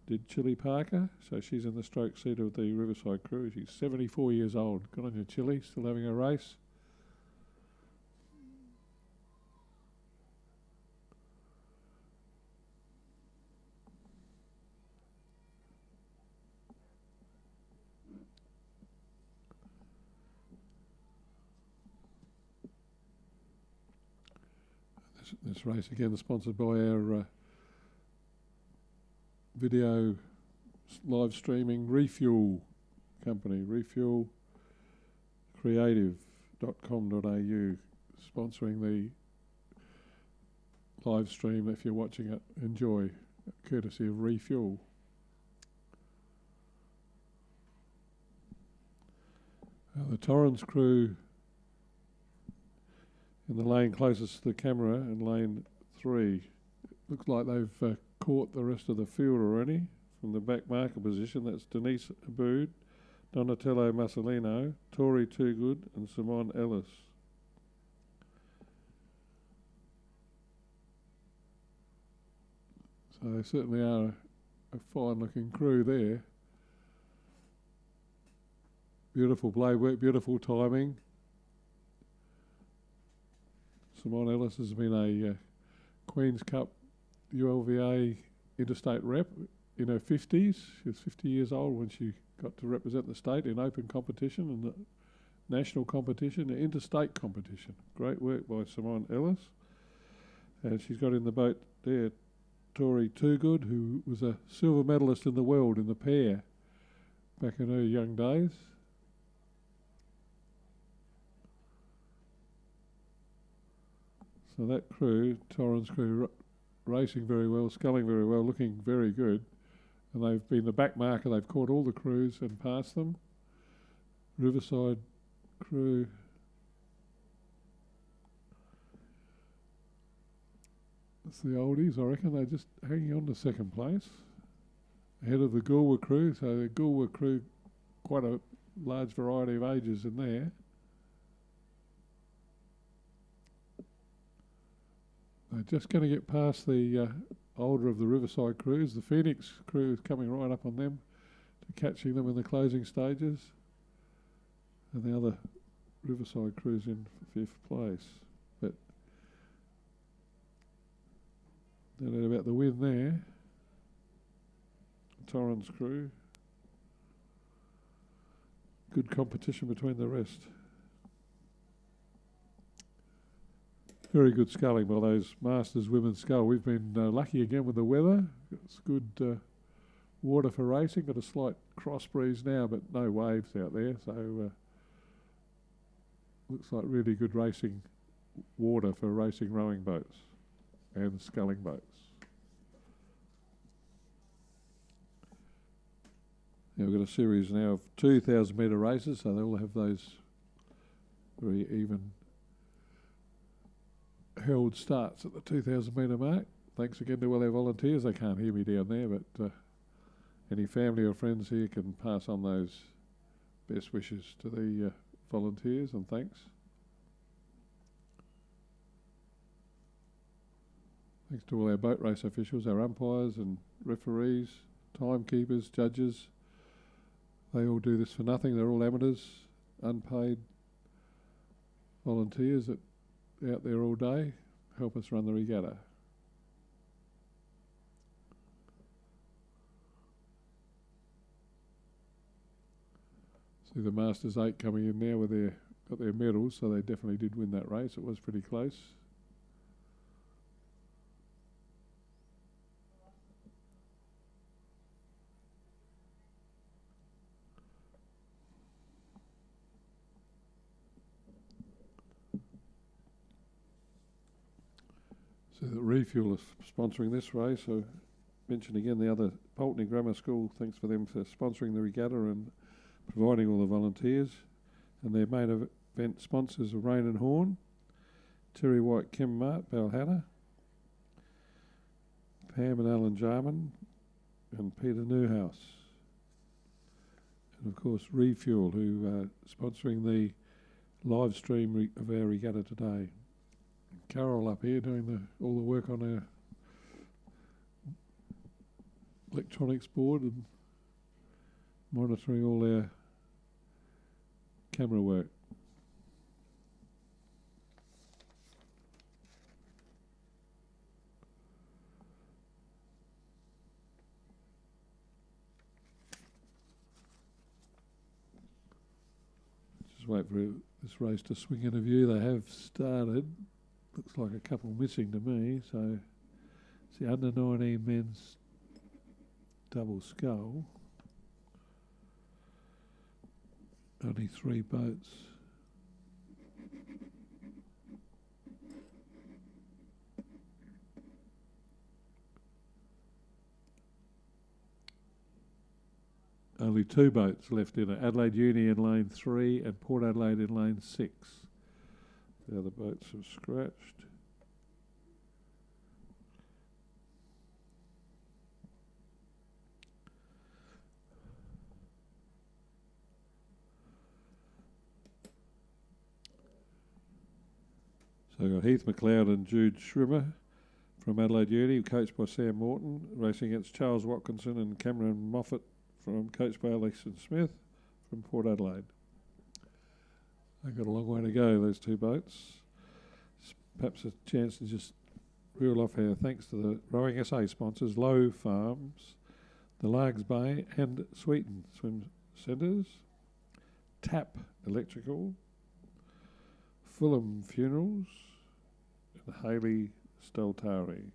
S5: Did Chili Parker, so she's in the stroke seat of the Riverside crew. She's 74 years old. Good on you, Chili, still having a race. This race again is sponsored by our video live streaming Refuel company, refuelcreative.com.au, sponsoring the live stream. If you're watching it, enjoy, courtesy of Refuel. The Torrens crew in the lane closest to the camera in lane 3. Looks like they've caught the rest of the field already from the back marker position. That's Denise Abood, Donatello Mussolino, Tori Toogood and Simone Ellis. So they certainly are a fine looking crew there. Beautiful blade work, beautiful timing. Simone Ellis has been a Queen's Cup ULVA interstate rep in her 50s. She was 50 years old when she got to represent the state in open competition and the national competition and interstate competition. Great work by Simone Ellis. And she's got in the boat there Tori Toogood, who was a silver medalist in the world in the pair back in her young days. So that crew, Torrens crew, racing very well, sculling very well, looking very good. And they've been the back marker, they've caught all the crews and passed them. Riverside crew. That's the oldies, I reckon. They're just hanging on to second place. Ahead of the Goolwa crew. So the Goolwa crew, quite a large variety of ages in there. They're just going to get past the older of the Riverside crews. The Phoenix crew is coming right up on them to catching them in the closing stages. And the other Riverside crew's in 5th place. But don't know about the win there. Torrens crew. Good competition between the rest. Very good sculling by those Masters women's scull. We've been lucky again with the weather. It's good water for racing. Got a slight cross breeze now, but no waves out there. So looks like really good racing water for racing rowing boats and sculling boats. Now we've got a series now of 2,000 metre races, so they all have those very even held starts at the 2,000 metre mark. Thanks again to all our volunteers. They can't hear me down there, but any family or friends here can pass on those best wishes to the volunteers and thanks. Thanks to all our boat race officials, our umpires and referees, timekeepers, judges. They all do this for nothing. They're all amateurs, unpaid volunteers that out there all day, help us run the regatta. See the Masters 8 coming in now with got their medals, so they definitely did win that race. It was pretty close. So the Refuel is sponsoring this race. So mention again the other Pulteney Grammar School. Thanks for them for sponsoring the regatta and providing all the volunteers. And their main event sponsors are Rain and Horn, Terry White Chemmart, Balhanna, Pam and Alan Jarman, and Peter Newhouse. And of course Refuel, who are sponsoring the live stream of our regatta today. Carol up here doing all the work on our electronics board and monitoring all our camera work. Just wait for this race to swing in a view. They have started. Looks like a couple missing to me, so it's the under 19 men's double scull. Only 3 boats. Only 2 boats left in it. Adelaide Uni in lane 3 and Port Adelaide in lane 6. The other boats have scratched. So we've got Heath McLeod and Jude Schwimmer from Adelaide Uni, coached by Sam Morton, racing against Charles Watkinson and Cameron Moffat, coached by Alison Smith from Port Adelaide. They've got a long way to go, those two boats. Perhaps a chance to just reel off our thanks to the Rowing SA sponsors, Low Farms, the Largs Bay and Sweeton Swim Centres, Tap Electrical, Fulham Funerals, and Hayley Steltari.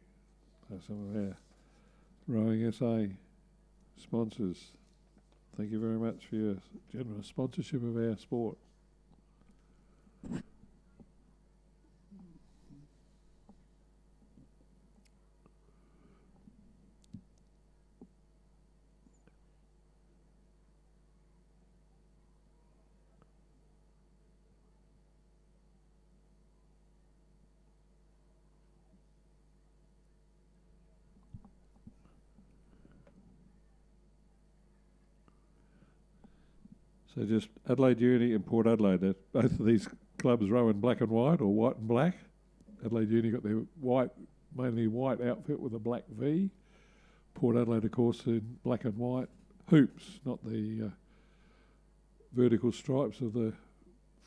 S5: So some of our Rowing SA sponsors. Thank you very much for your generous sponsorship of our sport. So just Adelaide Uni and Port Adelaide, both of these clubs row in black and white or white and black. Adelaide Uni got their white, mainly white outfit with a black V. Port Adelaide, of course, in black and white hoops, not the vertical stripes of the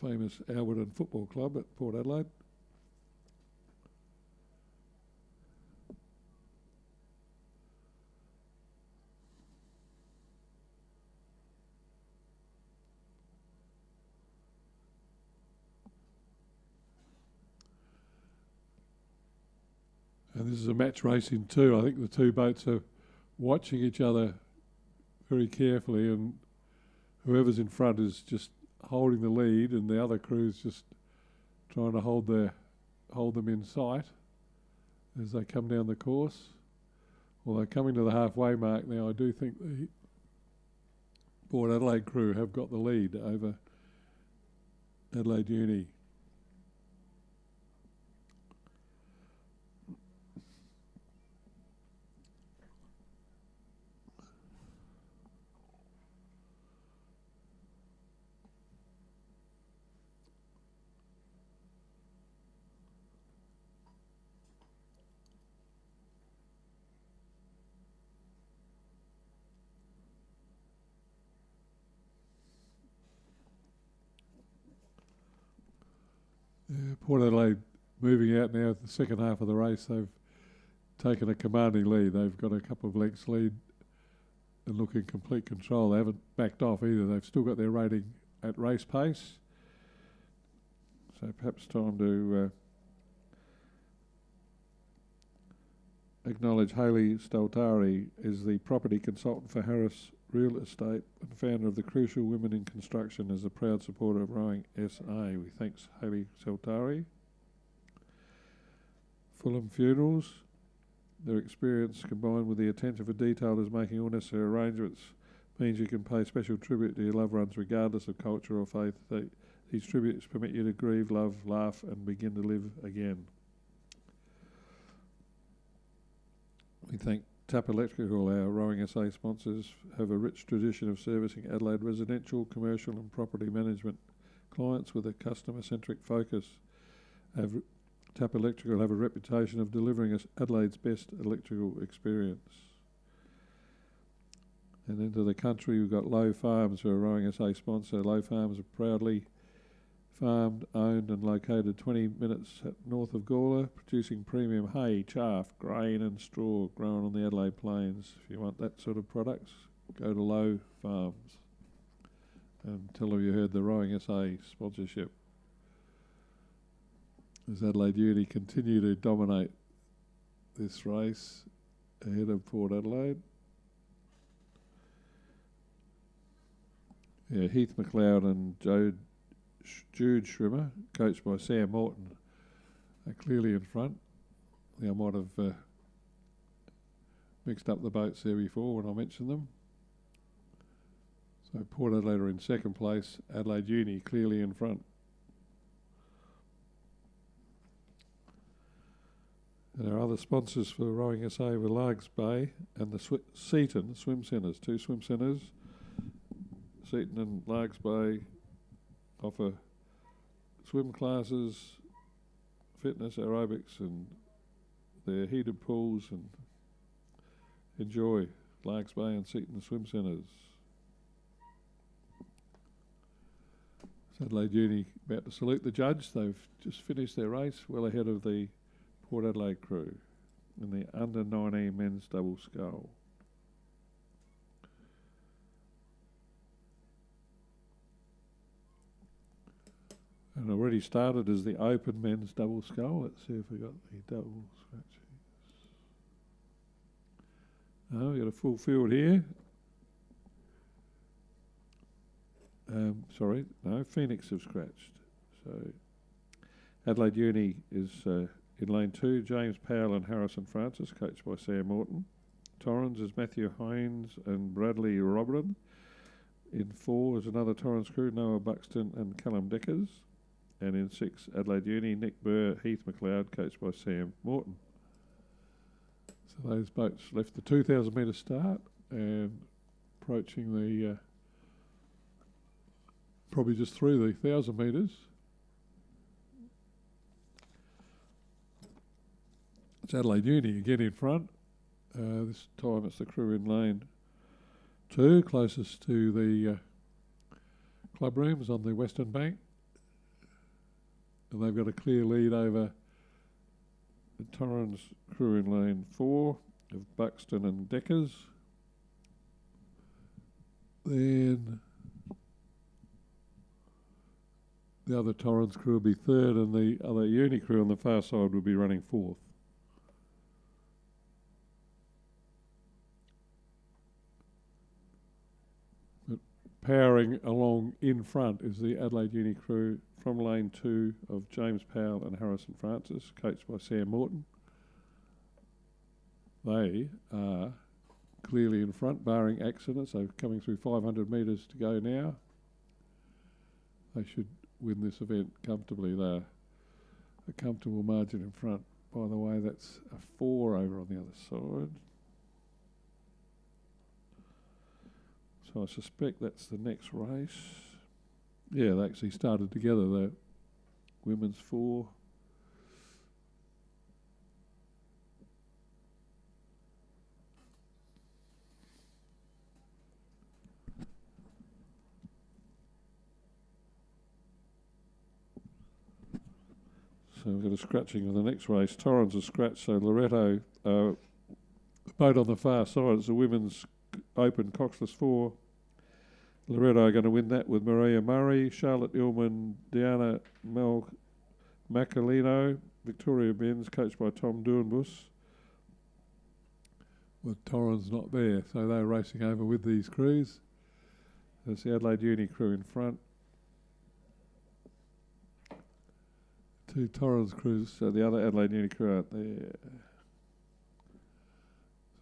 S5: famous Alberton Football Club at Port Adelaide. And this is a match racing too. I think the two boats are watching each other very carefully, and whoever's in front is just holding the lead, and the other crew's just trying to hold them in sight as they come down the course. Well, they're coming to the halfway mark now. I do think the Port Adelaide crew have got the lead over Adelaide Uni. Port Adelaide moving out now the second half of the race. They've taken a commanding lead. They've got a couple of lengths lead and look in complete control. They haven't backed off either. They've still got their rating at race pace. So perhaps time to acknowledge Hayley Steltari is the property consultant for Harris Real Estate and founder of the Crucial Women in Construction, as a proud supporter of Rowing SA. We thanks Hayley Steltari. Fulham Funerals, their experience combined with the attention for detail is making all necessary arrangements means you can pay special tribute to your loved ones regardless of culture or faith. These tributes permit you to grieve, love, laugh and begin to live again. We thank Tap Electrical, our Rowing SA sponsors, have a rich tradition of servicing Adelaide residential, commercial and property management clients with a customer-centric focus. Tap Electrical have a reputation of delivering us Adelaide's best electrical experience. And into the country, we've got Low Farms, who are a Rowing SA sponsor. Low Farms are proudly farmed, owned and located 20 minutes north of Gawler, producing premium hay, chaff, grain and straw grown on the Adelaide Plains. If you want that sort of products, go to Low Farms. And tell them you heard the Rowing SA sponsorship. As Adelaide Uni continue to dominate this race ahead of Port Adelaide. Yeah, Heath McLeod and Jude Schwimmer, coached by Sam Morton, are clearly in front. I think I might have mixed up the boats there before when I mentioned them. So Port Adelaide are in second place, Adelaide Uni clearly in front. And our other sponsors for Rowing SA were Largs Bay and the Seaton Swim Centres, two swim centres. Seaton and Largs Bay offer swim classes fitness, aerobics, and their heated pools, and enjoy Larks Bay and Seaton Swim Centres. Adelaide Uni about to salute the judge. They've just finished their race well ahead of the Port Adelaide crew in the under 19 men's double scull. And already started as the open men's double scull. Let's see if we got the double scratchies. Oh, we've got a full field here. Sorry, no, Phoenix have scratched. So Adelaide Uni is in lane 2, James Powell and Harrison Francis, coached by Sam Morton. Torrens is Matthew Hines and Bradley Robin. In 4 is another Torrens crew, Noah Buxton and Callum Deckers. And in 6, Adelaide Uni, Nick Burr, Heath McLeod, coached by Sam Morton. So those boats left the 2,000 metre start and approaching the probably just through the 1,000 metres. It's Adelaide Uni again in front. This time it's the crew in lane 2, closest to the club rooms on the western bank. And they've got a clear lead over the Torrens crew in lane 4 of Buxton and Deckers. Then the other Torrens crew will be 3rd, and the other Uni crew on the far side will be running 4th. But powering along in front is the Adelaide Uni crew from lane 2 of James Powell and Harrison Francis, coached by Sam Morton. They are clearly in front, barring accidents. They're coming through 500 metres to go now. They should win this event comfortably. They're a comfortable margin in front. By the way, that's a 4 over on the other side. So I suspect that's the next race. Yeah, they actually started together, the women's 4. So we've got a scratching of the next race. Torrens is scratched, so Loretto, boat on the far side, it's a women's open coxless 4. Loretto are going to win that with Maria Murray, Charlotte Illman, Diana Macalino, Victoria Benz, coached by Tom Durenbus. With Torrens not there, so they're racing over with these crews. There's the Adelaide Uni crew in front. 2 Torrens crews, so the other Adelaide Uni crew out there.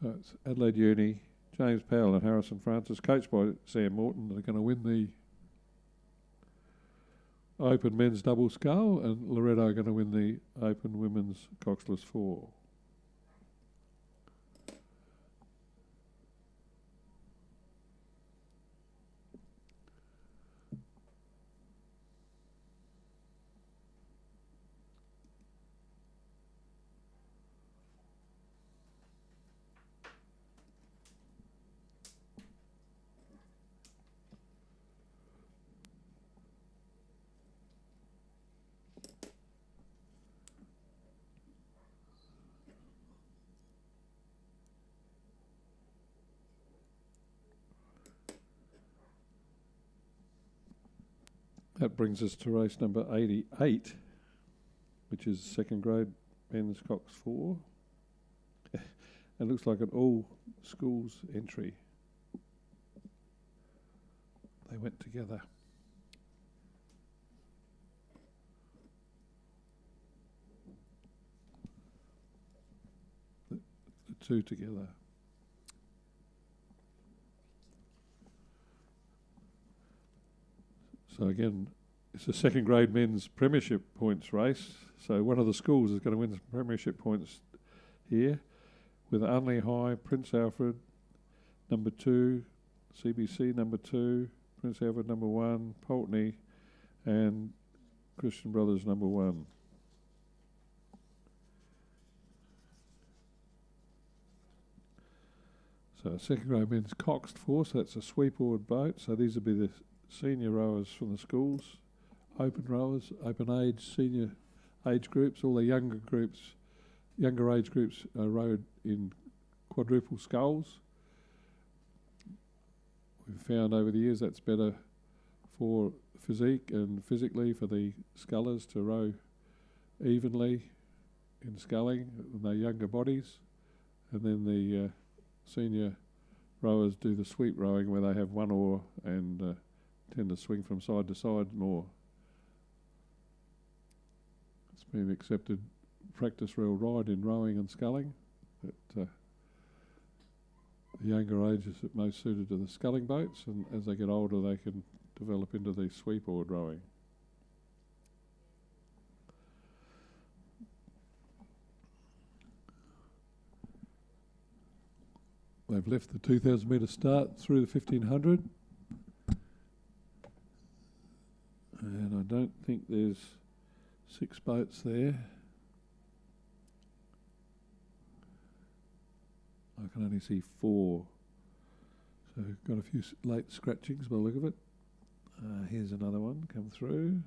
S5: So it's Adelaide Uni, James Powell and Harrison Francis, coached by Sam Morton. They're going to win the Open Men's Double Scull, and Loretto are going to win the Open Women's Coxless 4. That brings us to race number 88, which is second grade men's Cox 4. It looks like an all schools entry. They went together. The 2 together. So again, it's a second grade men's premiership points race. So one of the schools is going to win some premiership points here with Unley High, Prince Alfred, number 2, CBC number 2, Prince Alfred number 1, Pulteney, and Christian Brothers number 1. So second grade men's coxed 4, so that's a sweep-oared boat. So these will be the senior rowers from the schools, open rowers, open age, senior age groups. All the younger age groups are rowed in quadruple sculls. We've found over the years that's better for physique and physically for the scullers to row evenly in sculling in their younger bodies, and then the senior rowers do the sweep rowing where they have one oar and tend to swing from side to side more. It's been accepted practice rail ride in rowing and sculling, but the younger age is most suited to the sculling boats, and as they get older they can develop into the sweep-oared rowing. They've left the 2,000 metre start through the 1,500, and I don't think there's 6 boats there. I can only see 4, so got a few late scratchings by the look of it. Here's another one come through.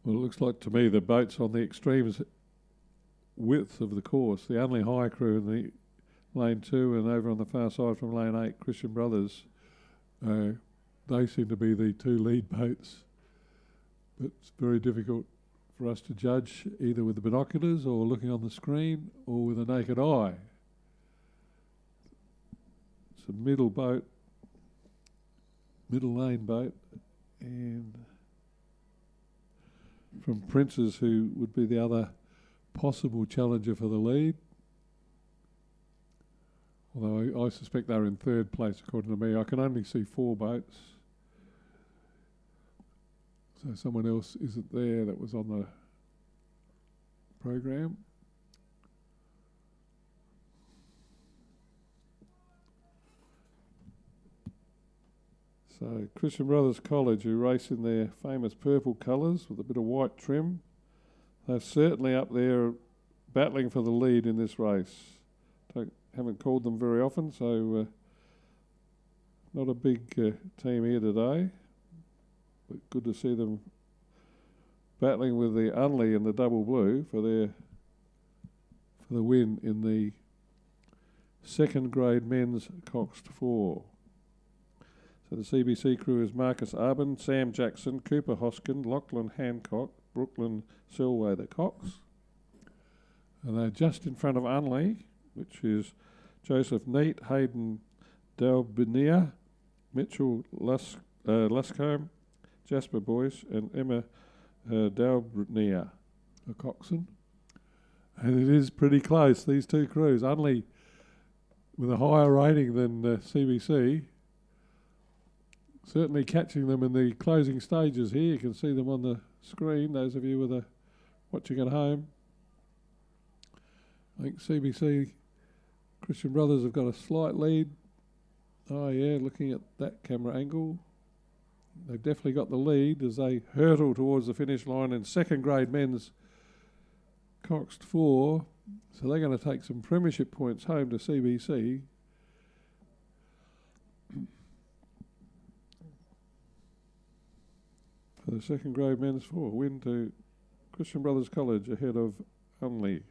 S5: Well, it looks like to me the boats on the extremes width of the course, the only high crew in the lane 2 and over on the far side from lane 8, Christian Brothers, they seem to be the 2 lead boats. But it's very difficult for us to judge either with the binoculars or looking on the screen or with a naked eye. It's a middle boat, middle lane boat, and from Princes, who would be the other possible challenger for the lead. Although I suspect they're in 3rd place according to me. I can only see 4 boats. So someone else isn't there that was on the program. So Christian Brothers College, who race in their famous purple colours with a bit of white trim, they're certainly up there battling for the lead in this race. Haven't called them very often, so not a big team here today. But good to see them battling with the Unley and the Double Blue for the win in the 2nd grade men's coxed 4. So the CBC crew is Marcus Arbin, Sam Jackson, Cooper Hoskin, Lachlan Hancock, Brooklyn Selway the Cox. And they're just in front of Unley, which is Joseph Neat, Hayden Dalbinier, Mitchell Luscombe, Jasper Boyce and Emma Dalbinier, a coxswain. And it is pretty close, these 2 crews. Unley with a higher rating than CBC. Certainly catching them in the closing stages here. You can see them on the screen, those of you with a watching at home. I think CBC, Christian Brothers have got a slight lead. Oh yeah, looking at that camera angle. They've definitely got the lead as they hurtle towards the finish line in 2nd grade men's coxed 4. So they're going to take some premiership points home to CBC. For the 2nd grade men's 4, win to Christian Brothers College ahead of Unley.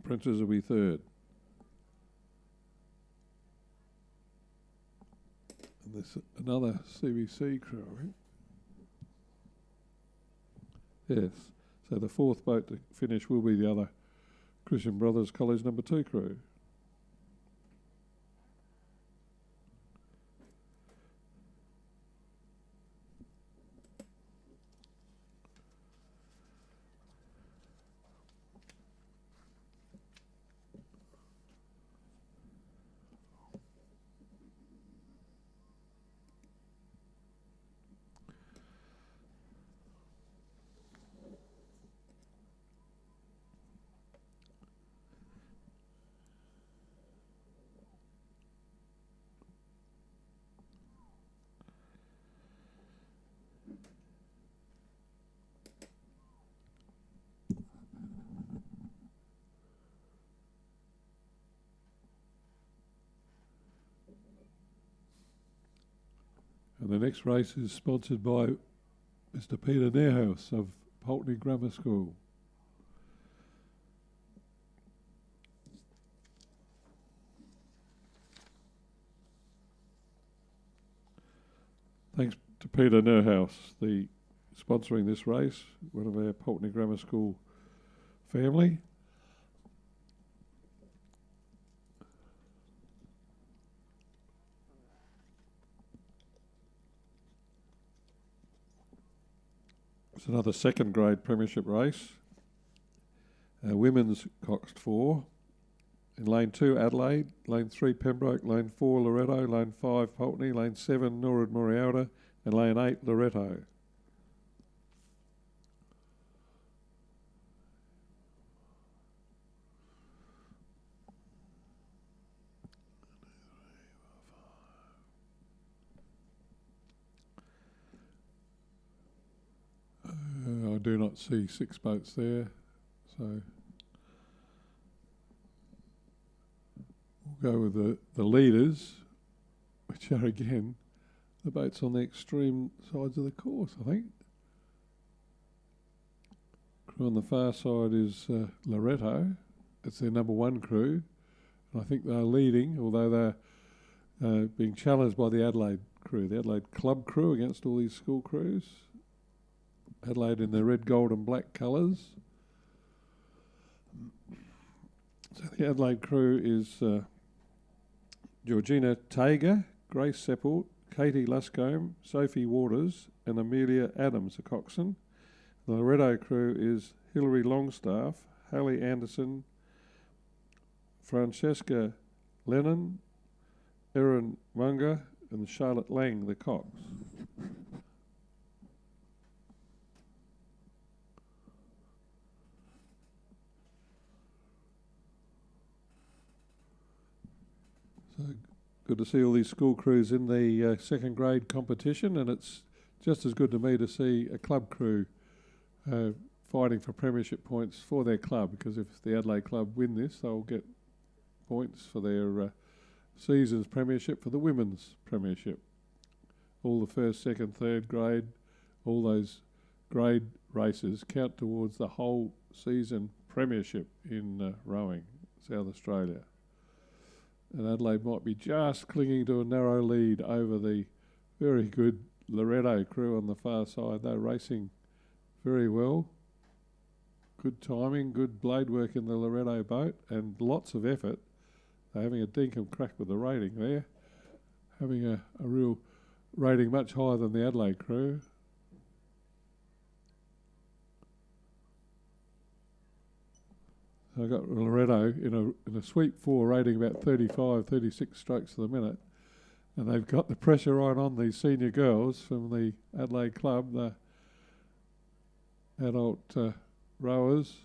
S5: Princes will be 3rd. And there's another CBC crew, I think. Yes. So the fourth boat to finish will be the other Christian Brothers College number 2 crew. And the next race is sponsored by Mr. Peter Nairhouse of Pulteney Grammar School. Thanks to Peter Nairhouse, the sponsoring this race, one of our Pulteney Grammar School family. It's another second grade premiership race. Women's coxed 4. In lane 2, Adelaide. Lane 3, Pembroke. Lane 4, Loretto. Lane 5, Pulteney. Lane 7, Norwood Morialda. And lane 8, Loretto. I do not see 6 boats there, so we'll go with the leaders, which are again the boats on the extreme sides of the course, I think. Crew on the far side is Loretto. It's their number 1 crew, and I think they're leading, although they're being challenged by the Adelaide crew, the Adelaide club crew against all these school crews. Adelaide in their red, gold and black colours. So the Adelaide crew is Georgina Tager, Grace Seppelt, Katie Luscombe, Sophie Waters and Amelia Adams, a coxswain. The Loretto crew is Hilary Longstaff, Hallie Anderson, Francesca Lennon, Erin Munger and Charlotte Lang, the cox. So good to see all these school crews in the second grade competition, and it's just as good to me to see a club crew fighting for premiership points for their club, because if the Adelaide club win this, they'll get points for their season's premiership for the women's premiership. All the first, second, third grade, all those grade races count towards the whole season premiership in rowing, South Australia. And Adelaide might be just clinging to a narrow lead over the very good Loretto crew on the far side. They're racing very well. Good timing, good blade work in the Loretto boat, and lots of effort. They're having a dinkum crack with the rating there. Having a real rating much higher than the Adelaide crew. I got Loretto in a sweep 4 rating about 35, 36 strokes to the minute. And they've got the pressure right on these senior girls from the Adelaide club, the adult rowers.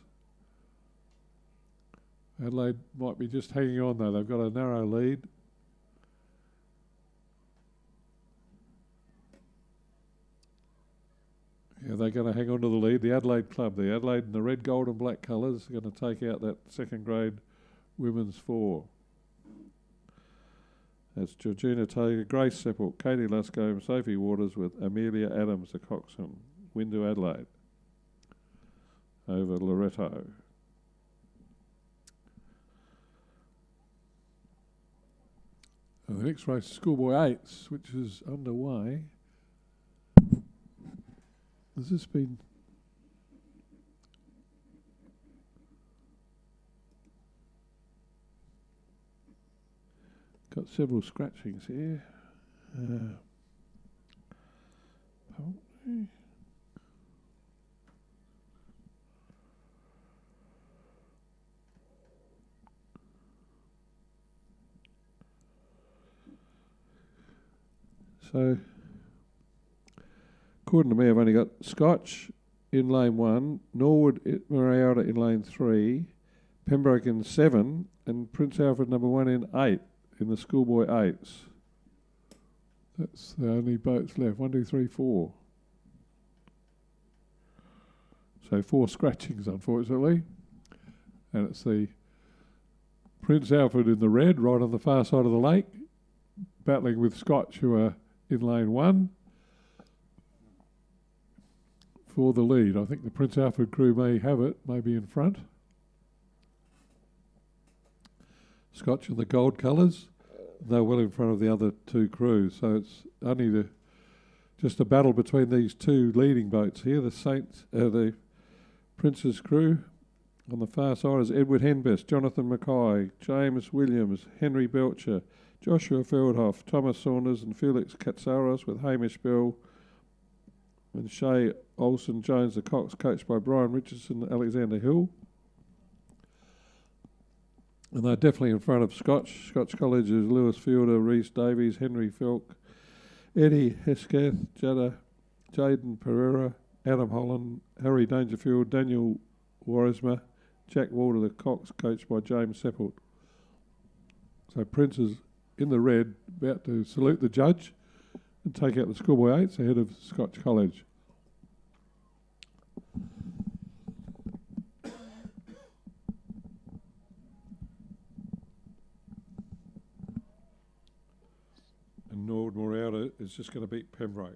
S5: Adelaide might be just hanging on though. They've got a narrow lead. Yeah, they're going to hang on to the lead. The Adelaide club, the Adelaide in the red, gold and black colours, are going to take out that second grade women's 4. That's Georgina Tager, Grace Seppelt, Katie Luscombe, Sophie Waters with Amelia Adams, the coxswain. Win to Adelaide over Loretto. And the next race is Schoolboy Eights, which is underway. Has this been got several scratchings here. So, according to me, I've only got Scotch in lane 1, Norwood Regatta in lane 3, Pembroke in 7, and Prince Alfred number 1 in 8 in the Schoolboy Eights. That's the only boats left. 1, 2, 3, 4. So 4 scratchings, unfortunately. And it's the Prince Alfred in the red, right on the far side of the lake, battling with Scotch, who are in lane 1 for the lead. I think the Prince Alfred crew may have it, maybe in front. Scotch in the gold colours. They're well in front of the other 2 crews, so it's only just a battle between these 2 leading boats here. The Prince's crew on the far side is Edward Henbest, Jonathan Mackay, James Williams, Henry Belcher, Joshua Feldhoff, Thomas Saunders and Felix Katsaros, with Hamish Bell and Shay Olsen Jones, the Cox, coached by Brian Richardson and Alexander Hill. And they're definitely in front of Scotch. Scotch College is Lewis Fielder, Rhys Davies, Henry Felk, Eddie Hesketh, Jaden Pereira, Adam Holland, Harry Dangerfield, Daniel Warisma, Jack Walter, the Cox, coached by James Seppelt. So Prince is in the red, about to salute the judge and take out the Schoolboy Eights ahead of Scotch College. And Norwood Regatta is just going to beat Pembroke.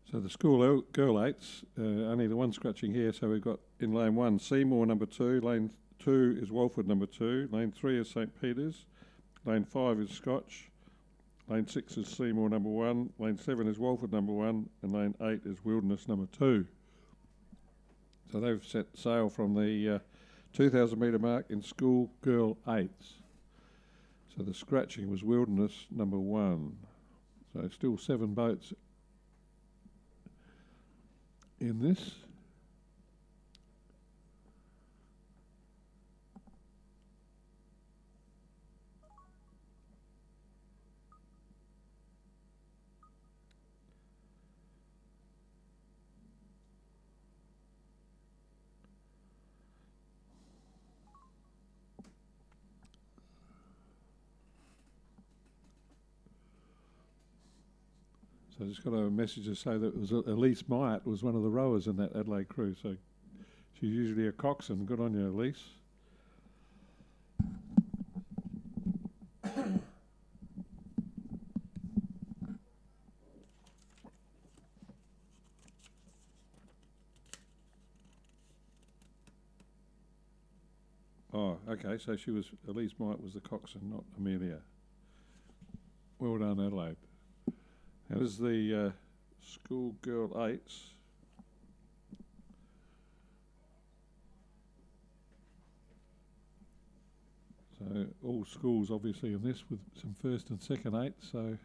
S5: So the Schoolgirl Eights, only the one scratching here, so we've got in lane 1 Seymour number 2, lane 2 is Walford number 2, lane 3 is St Peter's, lane 5 is Scotch, lane 6 is Seymour number 1, lane 7 is Walford number 1, and lane 8 is Wilderness number 2. So they've set sail from the 2,000 metre mark in Schoolgirl Eights. So the scratching was Wilderness number 1. So still 7 boats in this. So I just got a message to say that it was Elise Myatt was one of the rowers in that Adelaide crew. So she's usually a coxswain. Good on you, Elise. Oh, okay. So Elise Myatt was the coxswain, not Amelia. Well done, Adelaide. Now this is the Schoolgirl Eights. So all schools obviously in this with some first and second eights. So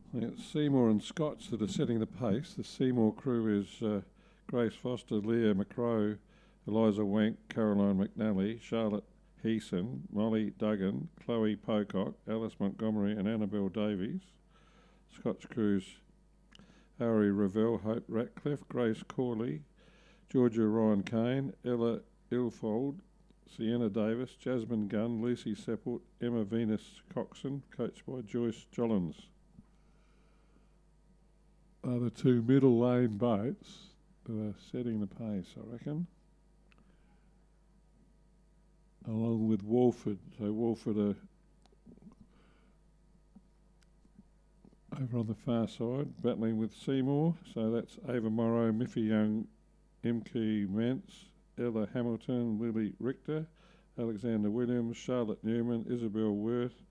S5: I think it's Seymour and Scotch that are setting the pace. The Seymour crew is Grace Foster, Leah McCrow, Eliza Wank, Caroline McNally, Charlotte Heeson, Molly Duggan, Chloe Pocock, Alice Montgomery and Annabelle Davies. Scotch crews Harry Revell, Hope Ratcliffe, Grace Corley, Georgia Ryan Kane, Ella Ilfold, Sienna Davis, Jasmine Gunn, Lucy Seppelt, Emma Venus Coxon, coached by Joyce Jollins. Are the two middle lane boats that are setting the pace, I reckon. Along with Walford. So Walford are over on the far side, battling with Seymour. So that's Ava Morrow, Miffy Young, Imke Mance, Ella Hamilton, Lily Richter, Alexander Williams, Charlotte Newman, Isabel Worth,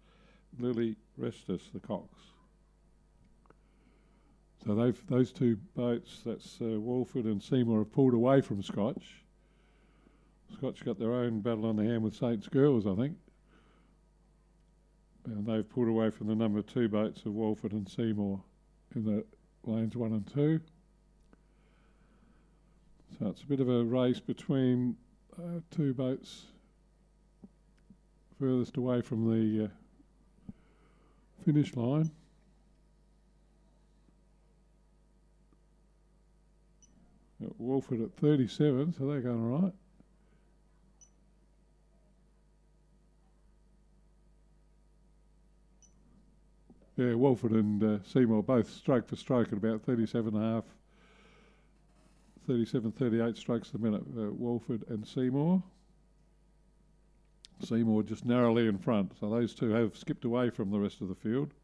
S5: Lily Restus, the Cox. So those two boats, that's Walford and Seymour, have pulled away from Scotch. Scotch got their own battle on the hand with Saints Girls, I think. And they've pulled away from the number 2 boats of Walford and Seymour in the lanes 1 and 2. So it's a bit of a race between two boats furthest away from the finish line. Walford at 37, so they're going all right. Yeah, Walford and Seymour both stroke for stroke at about 37.5, 38 strokes a minute. Walford and Seymour. Seymour just narrowly in front, so those two have skipped away from the rest of the field.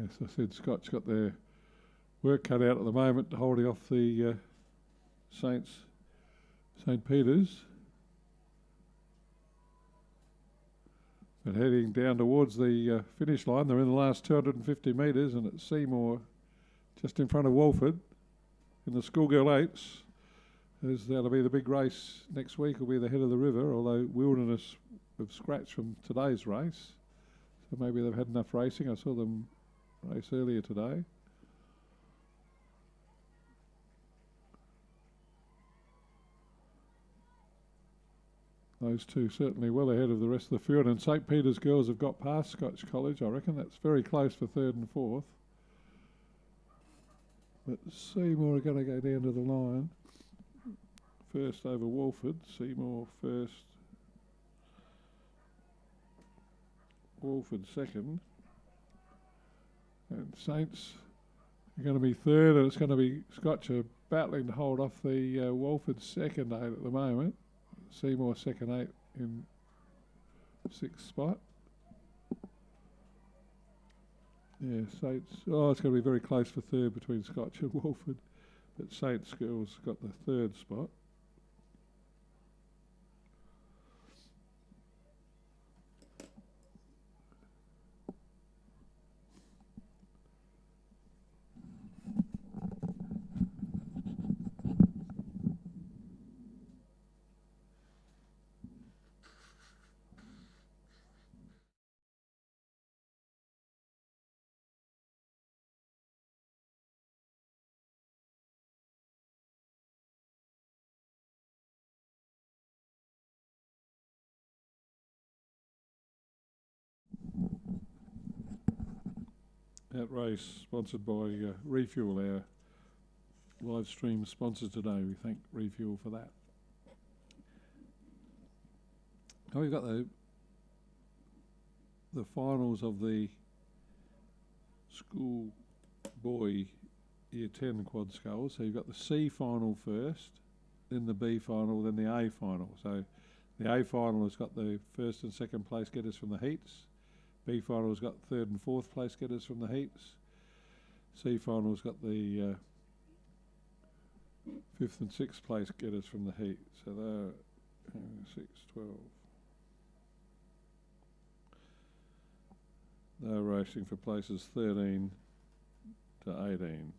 S5: As I said, Scotch got their work cut out at the moment, holding off the St. Peter's. But heading down towards the finish line, they're in the last 250 metres, and it's Seymour just in front of Walford in the Schoolgirl Eights. As that'll be the big race next week, will be the head of the river, although Wilderness have scratched from today's race. So maybe they've had enough racing. I saw them race earlier today. Those two certainly well ahead of the rest of the field, and St. Peter's girls have got past Scotch College. I reckon that's very close for 3rd and 4th. But Seymour are going to go down to the line. First over Walford. Seymour first. Walford second. And Saints are going to be 3rd, and it's going to be Scotch are battling to hold off the Walford second 8 at the moment. Seymour second 8 in 6th spot. Yeah, Saints. Oh, it's going to be very close for 3rd between Scotch and Walford. But Saints girls got the 3rd spot. That race sponsored by Refuel, our live stream sponsor today. We thank Refuel for that. Now we've got the finals of the Schoolboy Year 10 quad sculls. So you've got the C final first, then the B final, then the A final. So the A final has got the 1st and 2nd place getters from the heats. B final's got 3rd and 4th place getters from the heats. C final's got the 5th and 6th place getters from the heat. So they're 6, 12. They're racing for places 13 to 18.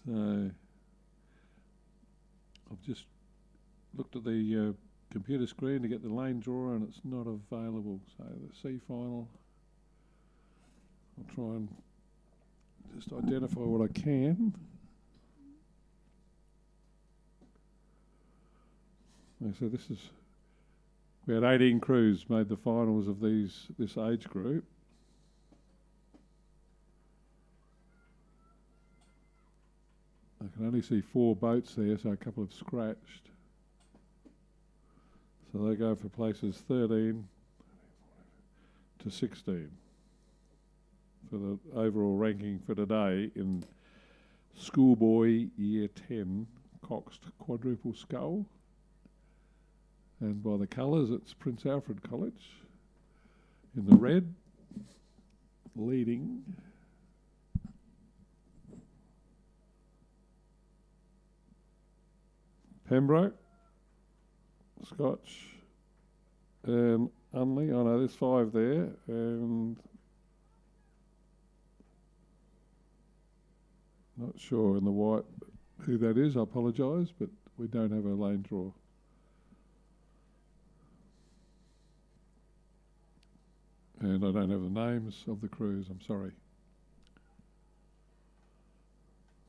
S5: So I've just looked at the computer screen to get the lane drawer and it's not available. So the C final, I'll try and just identify what I can. So this is, we had 18 crews made the finals of this age group. I can only see 4 boats there, so a couple have scratched. So they go for places 13 to 16 for the overall ranking for today in Schoolboy Year 10 coxed quadruple scull. And by the colours, it's Prince Alfred College in the red, leading. Pembroke, Scotch, and Unley. Oh no, there's 5 there, and not sure in the white who that is. I apologise, but we don't have a lane draw. And I don't have the names of the crews, I'm sorry.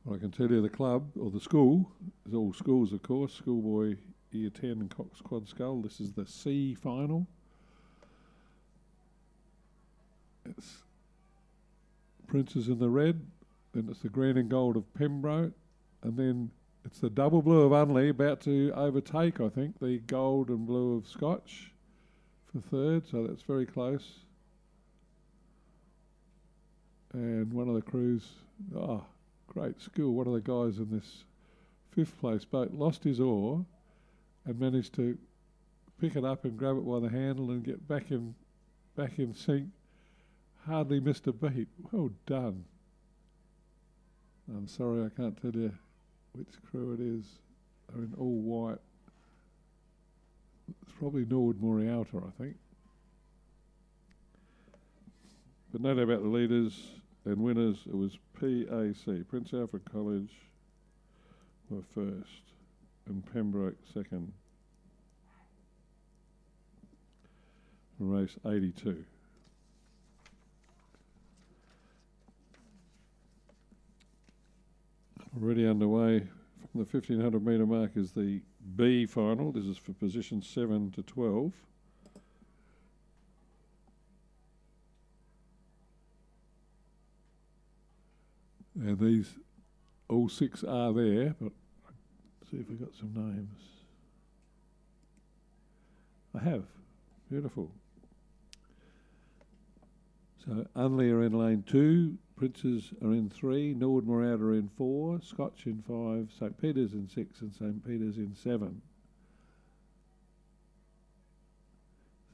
S5: But I can tell you the club, or the school, is all schools of course, Schoolboy Year 10 and Cox Quad Scull. This is the C final. It's Princes in the red, then it's the green and gold of Pembroke, and then it's the double blue of Unley about to overtake, I think, the gold and blue of Scotch for third, so that's very close. And one of the crews, great skill, one of the guys in this 5th place boat lost his oar and managed to pick it up and grab it by the handle and get back in sync. Hardly missed a beat. Well done. I'm sorry I can't tell you which crew it is. They're in all white. It's probably Norwood Morialta, I think. But no doubt about the leaders and winners, it was PAC, Prince Alfred College were first and Pembroke second. Race 82. Already underway from the 1500 metre mark is the B final. This is for positions 7 to 12. And these, all 6 are there, but let's see if we've got some names. I have. Beautiful. So Unley are in lane 2, Princes are in 3, Norwood Morialta are in 4, Scotch in 5, St Peter's in 6 and St Peter's in 7.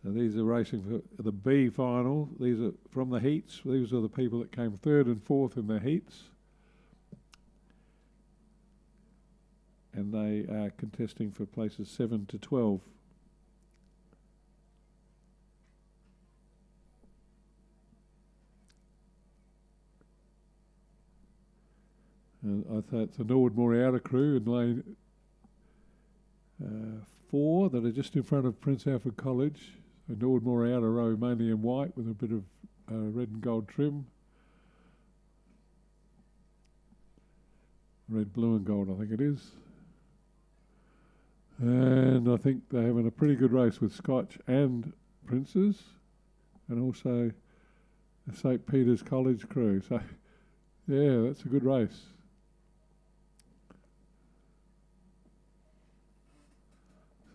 S5: So these are racing for the B final. These are from the heats. These are the people that came 3rd and 4th in the heats. And they are contesting for places 7 to 12. I thought it's the Norwood Morialta crew in lane 4 that are just in front of Prince Alfred College. So Norwood Morialta row mainly in white with a bit of red and gold trim. Red, blue and gold, I think it is. And I think they're having a pretty good race with Scotch and Princes, and also the St Peter's College crew. So, yeah, that's a good race.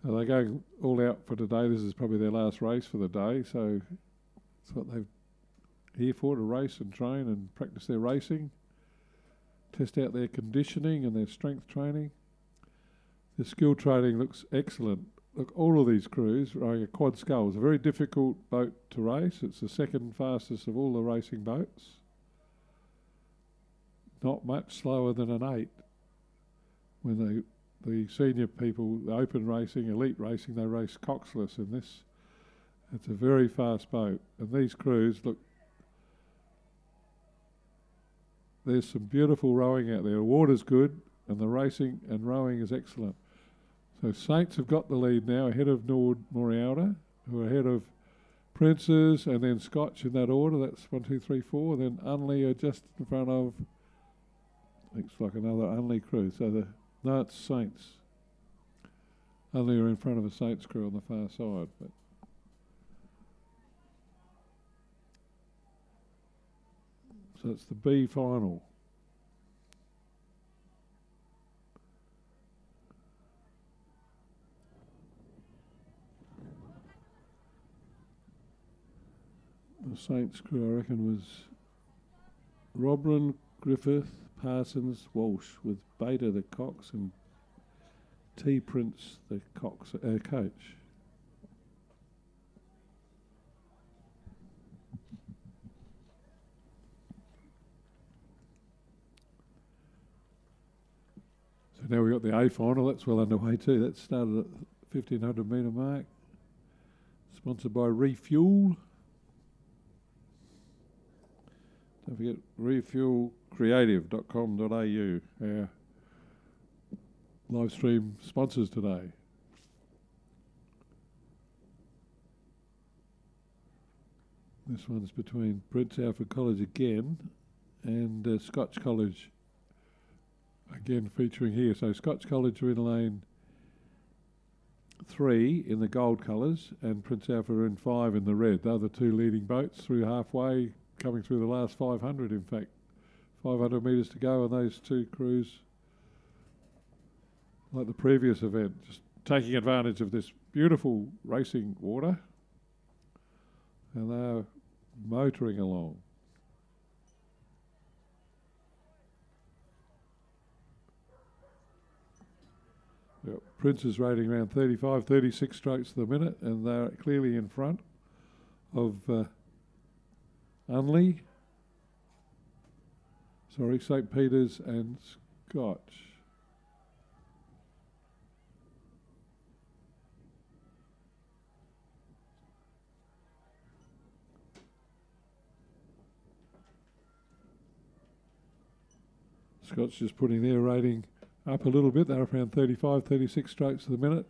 S5: So they're going all out for today. This is probably their last race for the day, so it's what they're here for, to race and train and practice their racing, test out their conditioning and their strength training. The skill training looks excellent. Look, all of these crews rowing a quad scull. It's a very difficult boat to race. It's the 2nd fastest of all the racing boats. Not much slower than an 8. When the senior people, the open racing, elite racing, they race coxless in this. It's a very fast boat. And these crews look there's some beautiful rowing out there. The water's good, and the racing and rowing is excellent. So Saints have got the lead now, ahead of Nord Morialda, who are ahead of Princes, and then Scotch in that order. That's 1, 2, 3, 4. Then Unley are just in front of, looks like another Unley crew. So no, it's Saints. Unley are in front of a Saints crew on the far side. But so it's the B final. The Saints crew, I reckon, was Robin, Griffith, Parsons, Walsh, with Beta the Cox and T Prince the coach. So now we've got the A final. That's well underway too. That started at 1500 metre mark. Sponsored by Refuel. Don't forget refuelcreative.com.au, our live stream sponsors today. This one's between Prince Alfred College again and Scotch College again featuring here. So Scotch College are in lane 3 in the gold colours and Prince Alfred are in 5 in the red. They're the two leading boats through halfway, coming through the last 500 in fact. 500 metres to go on those two crews, like the previous event, just taking advantage of this beautiful racing water, and they're motoring along. Yep. Prince is rating around 35, 36 strokes to the minute, and they're clearly in front of Unley, St. Peter's and Scotch. Scotch just putting their rating up a little bit. They're around 35, 36 strokes to the minute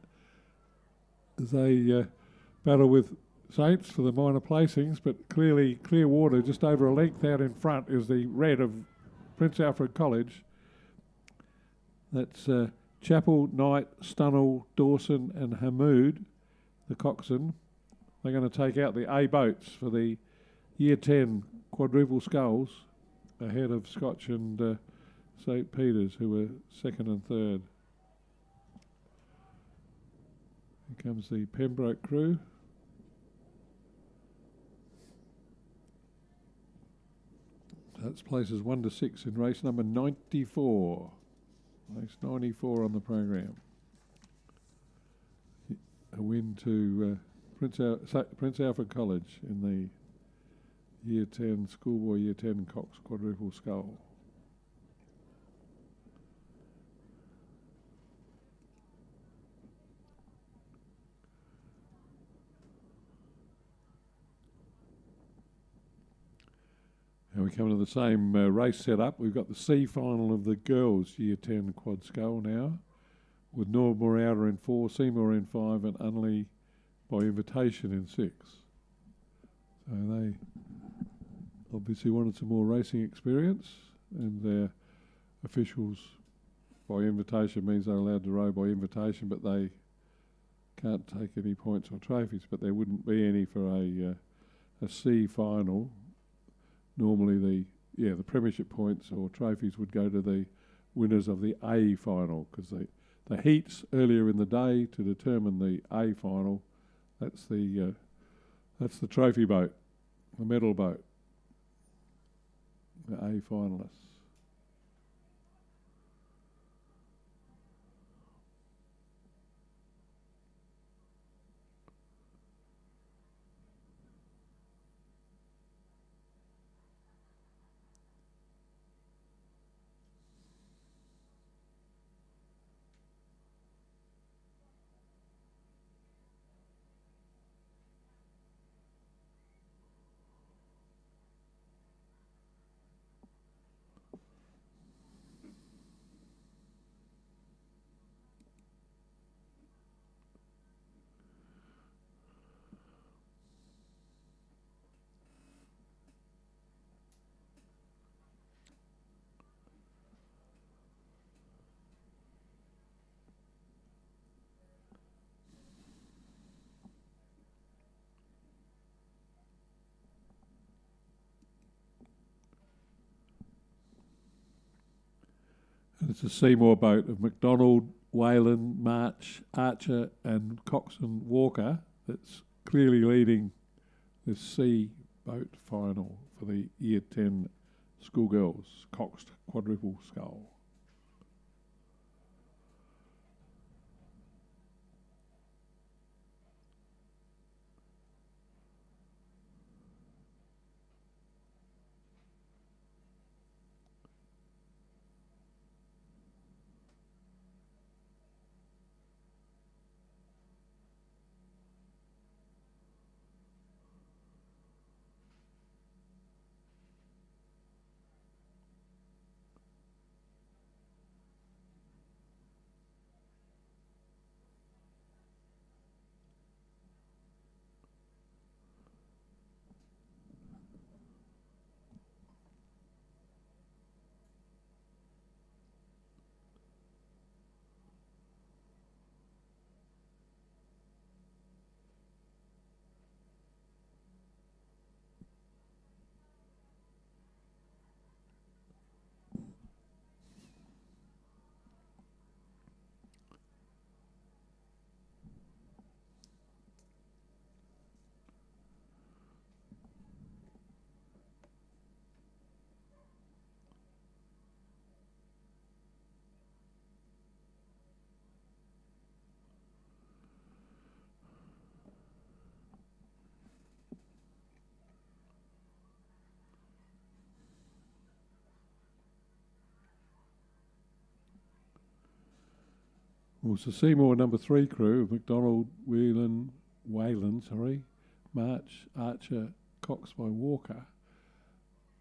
S5: as they battle with Saints for the minor placings, but clearly Clearwater just over a length out in front is the red of Prince Alfred College. That's Chapel, Knight, Stunnell, Dawson and Hamoud, the coxswain. They're going to take out the A boats for the Year 10 quadruple sculls ahead of Scotch and St. Peter's, who were second and third. Here comes the Pembroke crew. That's places 1 to 6 in race number 94. Race 94 on the program. A win to Prince Alfred College in the Year 10, Schoolboy Year 10 Cox quadruple scull. And we come to the same race setup. We've got the C final of the girls' Year 10 quad scull now, with Nord Morialda in 4, Seymour in 5, and Unley by invitation in 6. So they obviously wanted some more racing experience, and their officials by invitation means they're allowed to row by invitation, but they can't take any points or trophies. But there wouldn't be any for a C final. Normally the premiership points or trophies would go to the winners of the A final, because the heats earlier in the day to determine the A final, that's the trophy boat, the medal boat, the A finalists. It's a Seymour boat of McDonald, Whalen, March, Archer and Coxon Walker that's clearly leading the C boat final for the Year 10 schoolgirls, coxed quadruple scull. Well, it's the Seymour number 3 crew of McDonald, Whalen, March, Archer, Cox by Walker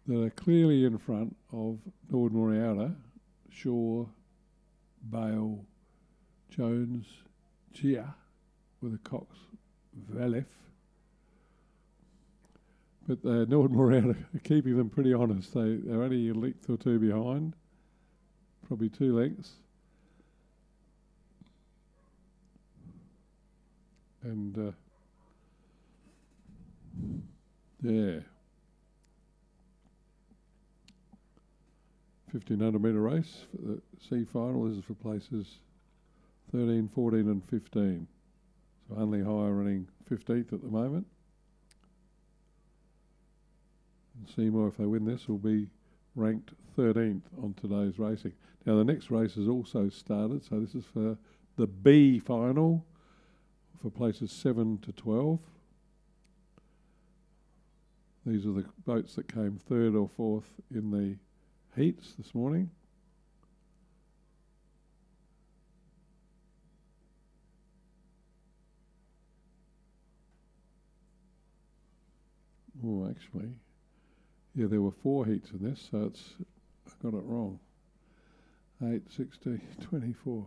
S5: that are clearly in front of Norwood Moriata, Shaw, Bale, Jones, Gia with a Cox Valef. But Norwood Moriata are keeping them pretty honest. They're only a length or two behind, probably 2 lengths. And yeah, 1500 metre race for the C final. This is for places 13, 14 and 15. So only higher running 15th at the moment. And Seymour, if they win this, will be ranked 13th on today's racing. Now the next race has also started, so this is for the B final for places 7 to 12. These are the boats that came 3rd or 4th in the heats this morning. Oh, actually, yeah, there were 4 heats in this, so I got it wrong. 8, 16, 24.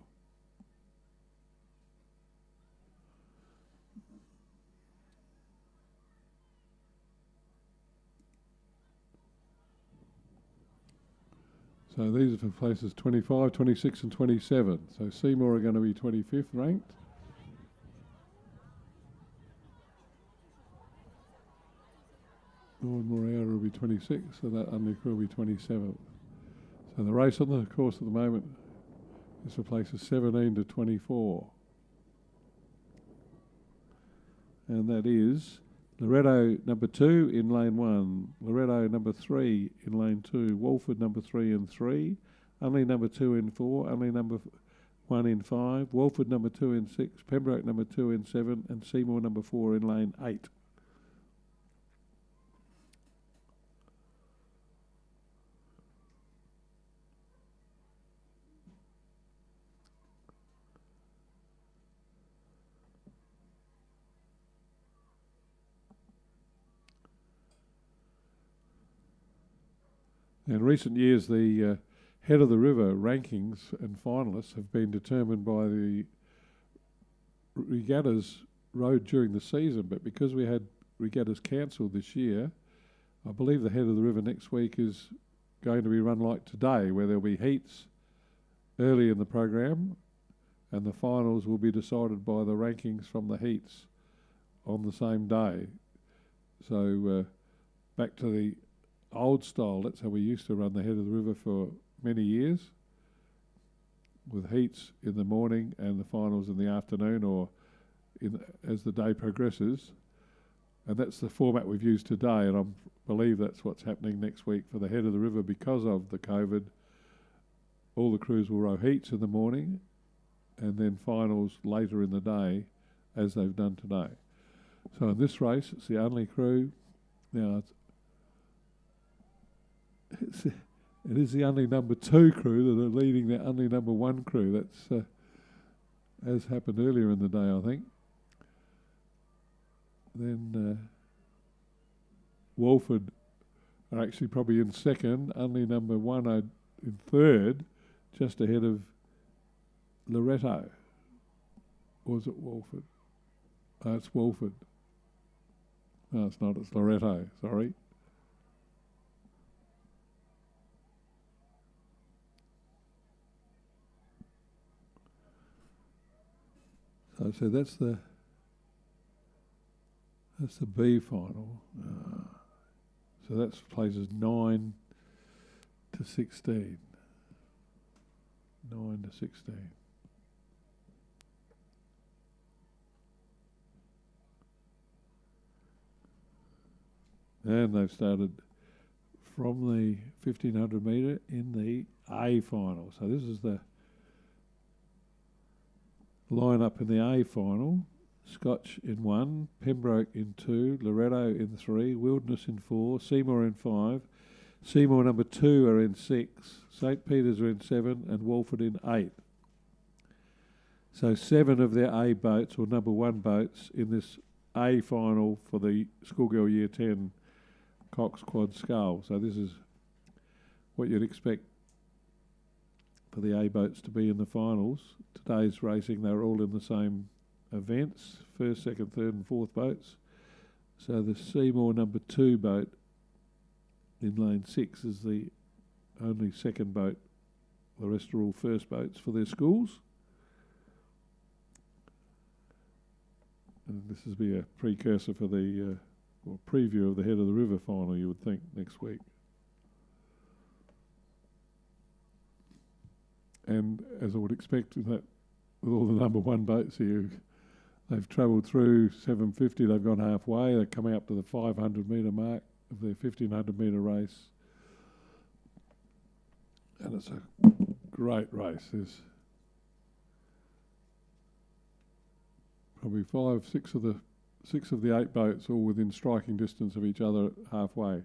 S5: So these are for places 25, 26 and 27. So Seymour are going to be 25th ranked. Norwood Moriata will be 26th, so that undercrew will be 27th. So the race on the course at the moment is for places 17 to 24. And that is Loretto number 2 in lane 1, Loretto number 3 in lane 2, Walford number 3 in 3, Unley number 2 in 4, Unley number 1 in 5, Walford number 2 in 6, Pembroke number 2 in 7, and Seymour number 4 in lane 8. In recent years, the head of the river rankings and finalists have been determined by the regattas rowed during the season, but because we had regattas cancelled this year, I believe the head of the river next week is going to be run like today, where there'll be heats early in the program and the finals will be decided by the rankings from the heats on the same day. So back to the old style, that's how we used to run the head of the river for many years. with heats in the morning and the finals in the afternoon, or as the day progresses. And that's the format we've used today, and I believe that's what's happening next week for the head of the river because of the COVID. All the crews will row heats in the morning and then finals later in the day, as they've done today. So in this race, it's the only crew. Now, it is the only number 2 crew that are leading the only number 1 crew. That's as happened earlier in the day, I think. Then Walford are actually probably in second, only number 1 are in third, just ahead of Loretto. Or is it Walford? Oh, it's Walford. No, it's not, it's Loretto, sorry. So that's the B final. So that's places 9 to 16. 9 to 16. And they've started from the 1500 metre in the A final. So this is the line-up in the A final. Scotch in 1, Pembroke in 2, Loretto in 3, Wilderness in 4, Seymour in 5, Seymour number 2 are in 6, St Peters are in 7, and Walford in 8. So 7 of their A boats, or number 1 boats, in this A final for the Schoolgirl Year 10 Coxed Quad Scull. So this is what you'd expect for the A boats to be in the finals. Today's racing, they were all in the same events, 1st, 2nd, 3rd and 4th boats. So the Seymour number 2 boat in lane 6 is the only 2nd boat. The rest are all first boats for their schools. And this will be a precursor for the or preview of the head of the river final, you would think, next week. And as I would expect with all the number 1 boats here, they've travelled through 750, they've gone halfway, they're coming up to the 500 metre mark of their 1500 metre race. And it's a great race. There's probably 6 of the 8 boats all within striking distance of each other halfway.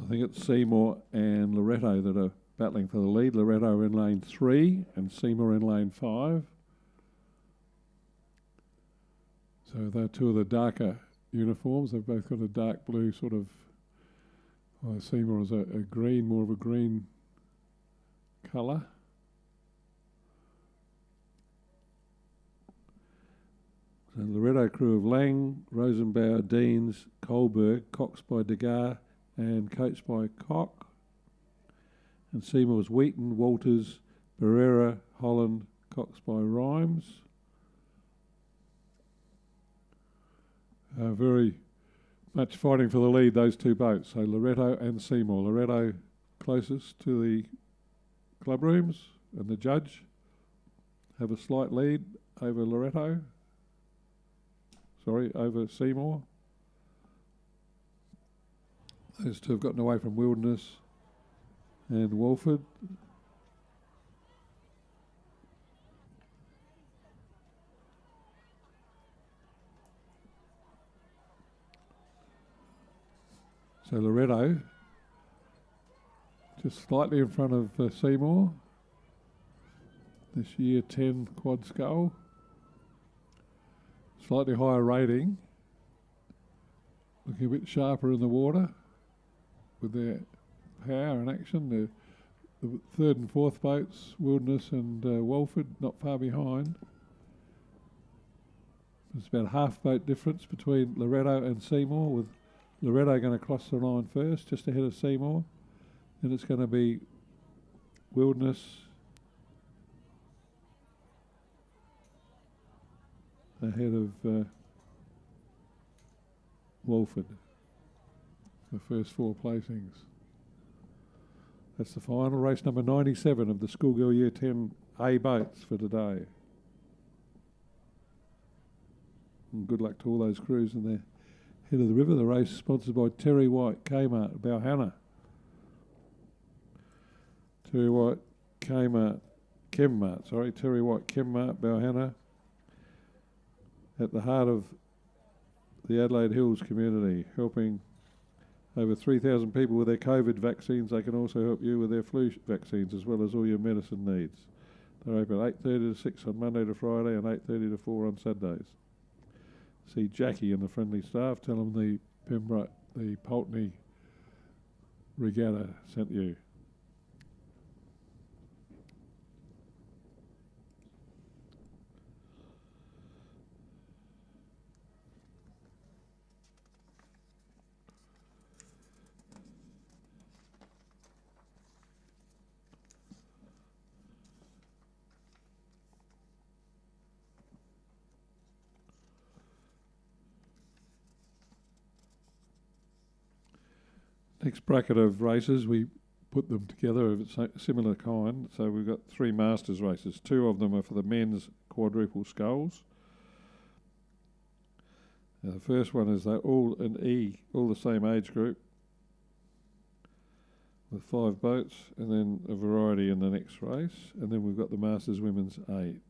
S5: I think it's Seymour and Loretto that are battling for the lead. Loretto in lane 3 and Seymour in lane 5. So they're 2 of the darker uniforms. They've both got a dark blue sort of, Seymour is a green, more of a green colour. So Loretto crew of Lang, Rosenbauer, Deans, Kohlberg, Cox by Degas, and coached by Koch. And Seymour's Wheaton, Walters, Barrera, Holland, Cox by Rhymes. Very much fighting for the lead, those 2 boats. So Loretto and Seymour. Loretto closest to the club rooms, and the judge have a slight lead over Loretto. Sorry, over Seymour. Those 2 have gotten away from Wilderness and Walford. So Loretto just slightly in front of Seymour. This year 10 quad scull. Slightly higher rating. Looking a bit sharper in the water with their power and action. They're the third and fourth boats, Wilderness and Walford, not far behind. There's about a half boat difference between Loretto and Seymour, with Loretto going to cross the line first, just ahead of Seymour. Then it's going to be Wilderness ahead of Walford, the first four placings. That's the final race number 97 of the Schoolgirl Year 10 A boats for today. And good luck to all those crews in the head of the river. The race sponsored by Terry White, Kmart, Balhanna. Terry White, Kmart, Terry White, Chemmart, Balhanna. At the heart of the Adelaide Hills community, helping over 3,000 people with their COVID vaccines. They can also help you with their flu vaccines, as well as all your medicine needs. They're open 8:30 to 6 on Monday to Friday and 8:30 to 4 on Saturdays. See Jackie and the friendly staff. Tell them the Pulteney Regatta sent you. Next bracket of races, we put them together of similar kind. So we've got 3 Masters races. 2 of them are for the men's quadruple sculls. Now the first one is they're all an E, all the same age group, with 5 boats, and then a variety in the next race. And then we've got the Masters Women's 8.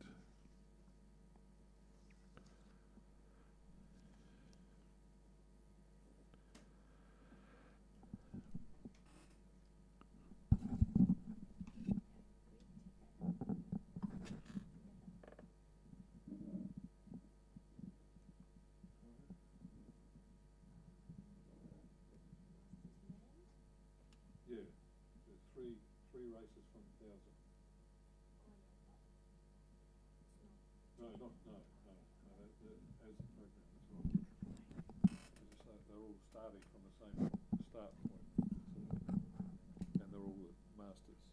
S5: Three races from 1,000. No. As a program, that's right. They're all starting from the same start point, and they're all masters.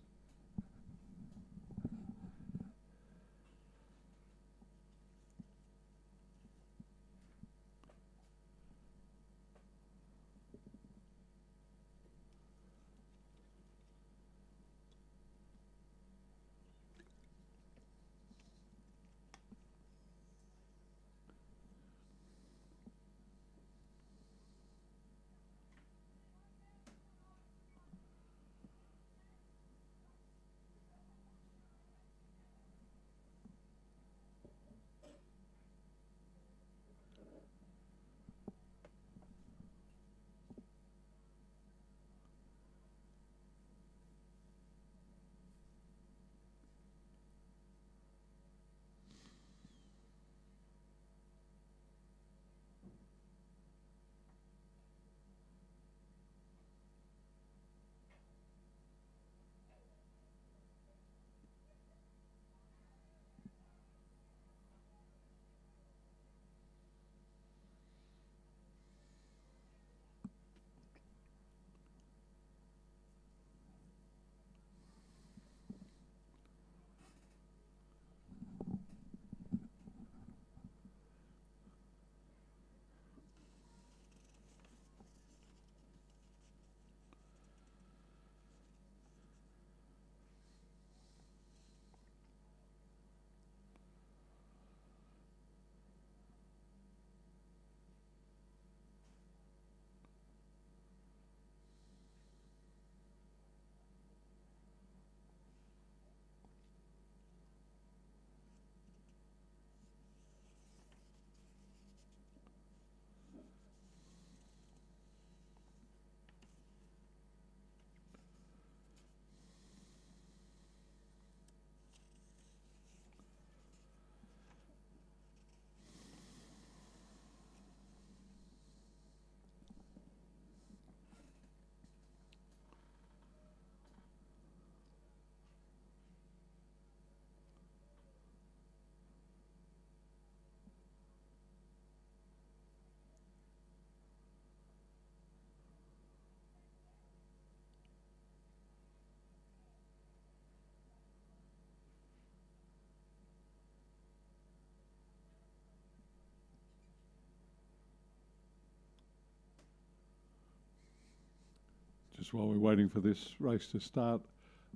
S5: just while we're waiting for this race to start,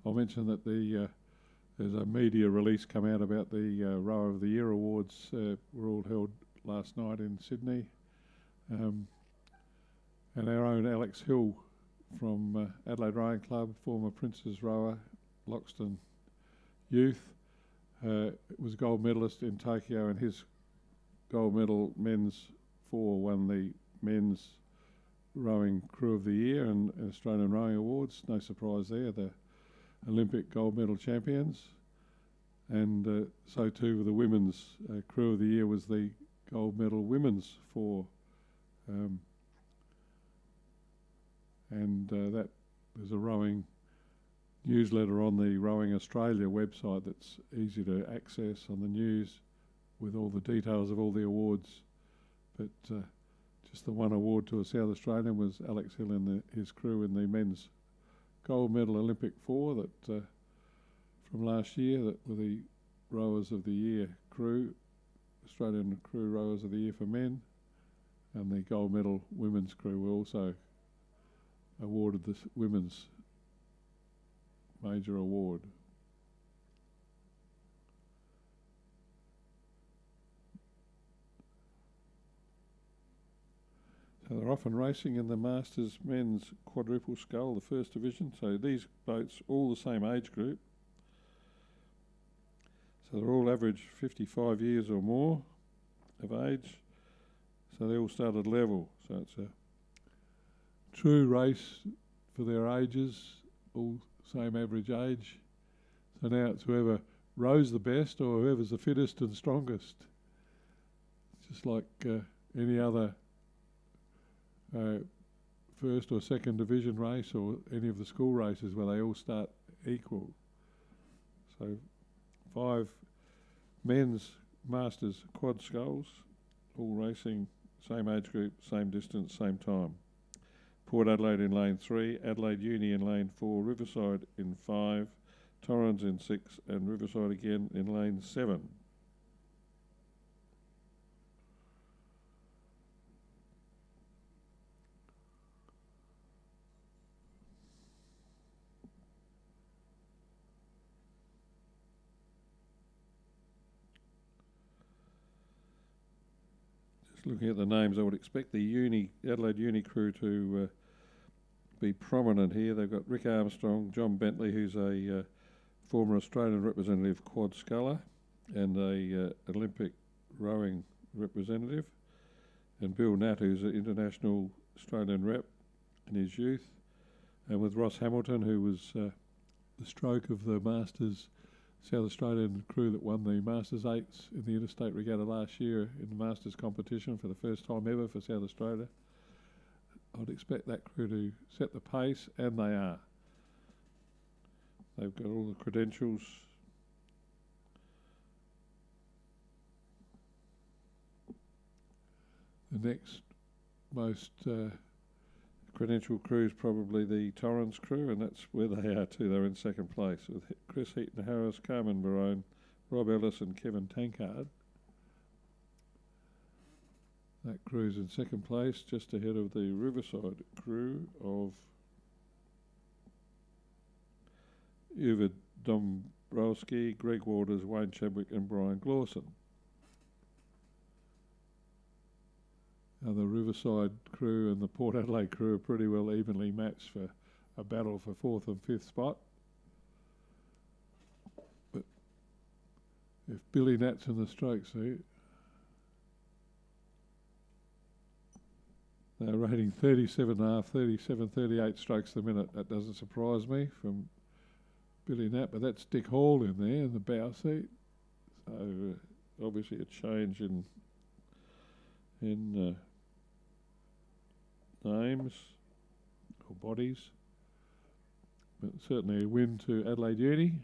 S5: I'll mention that there's a media release come out about the Rower of the Year awards were all held last night in Sydney. And our own Alex Hill from Adelaide Rowing Club, former Prince's rower, Loxton Youth, was gold medalist in Tokyo, and his gold medal men's 4 won the men's rowing crew of the year and Australian Rowing Awards. No surprise there, the Olympic gold medal champions. And so too with the women's crew of the year was the gold medal women's 4. That there's a rowing newsletter on the Rowing Australia website that's easy to access on the news with all the details of all the awards. But just the one award to a South Australian was Alex Hill and his crew in the men's gold medal Olympic 4 that from last year, that were the Rowers of the Year crew, Australian crew Rowers of the Year for men, and the gold medal women's crew were also awarded the women's major award. So they're often racing in the Masters men's quadruple scull, the first division. So these boats, all the same age group. So they're all average 55 years or more of age. So they all started level. So it's a true race for their ages, all same average age. So now it's whoever rows the best or whoever's the fittest and strongest. It's just like any other first or second division race or any of the school races where they all start equal. So 5 men's Masters quad sculls, all racing same age group, same distance, same time. Port Adelaide in lane 3, Adelaide Uni in lane 4, Riverside in 5, Torrens in 6 and Riverside again in lane 7. Just looking at the names, I would expect the Adelaide Uni crew to be prominent here. They've got Rick Armstrong, John Bentley, who's a former Australian representative quad sculler and a Olympic rowing representative, and Bill Natt, who's an international Australian rep in his youth, and with Ross Hamilton, who was the stroke of the Masters South Australian crew that won the Masters Eights in the Interstate Regatta last year in the Masters competition for the first time ever for South Australia. I'd expect that crew to set the pace, and they are. They've got all the credentials. The next most credentialed crew is probably the Torrens crew, and that's where they are too. They're in second place with Chris Heaton-Harris, Carmen Barone, Rob Ellis and Kevin Tankard. That crew's in second place, just ahead of the Riverside crew of Uwe Dombrowski, Greg Waters, Wayne Chadwick and Brian Glawson. Now the Riverside crew and the Port Adelaide crew are pretty well evenly matched for a battle for 4th and 5th spot. But if Billy Nat's in the stroke suit, they're rating 37.5, 37, 38 strokes a minute. That doesn't surprise me from Billy Nat, but that's Dick Hall in there in the bow seat. So obviously a change in names or bodies, but certainly a win to Adelaide Uni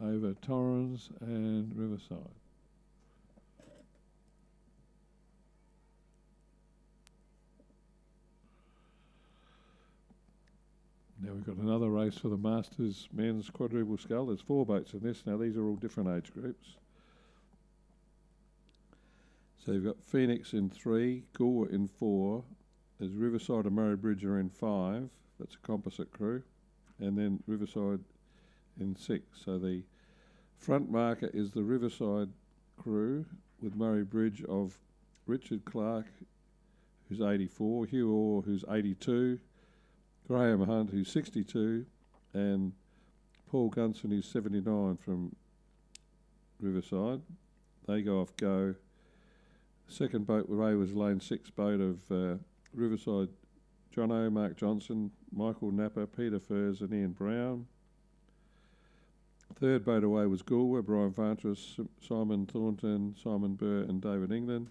S5: over Torrens and Riverside. Now we've got another race for the Masters men's quadruple scull. There's 4 boats in this. Now these are all different age groups. So you've got Phoenix in 3, Gore in 4, there's Riverside and Murray Bridge are in 5, that's a composite crew, and then Riverside in 6. So the front marker is the Riverside crew with Murray Bridge of Richard Clark, who's 84, Hugh Orr, who's 82, Graham Hunt, who's 62, and Paul Gunson, who's 79 from Riverside. They go off go. Second boat was lane 6 boat of Riverside, Jono, Mark Johnson, Michael Napper, Peter Furs and Ian Brown. Third boat away was Goolwa, Brian Vantras, Simon Thornton, Simon Burr and David England.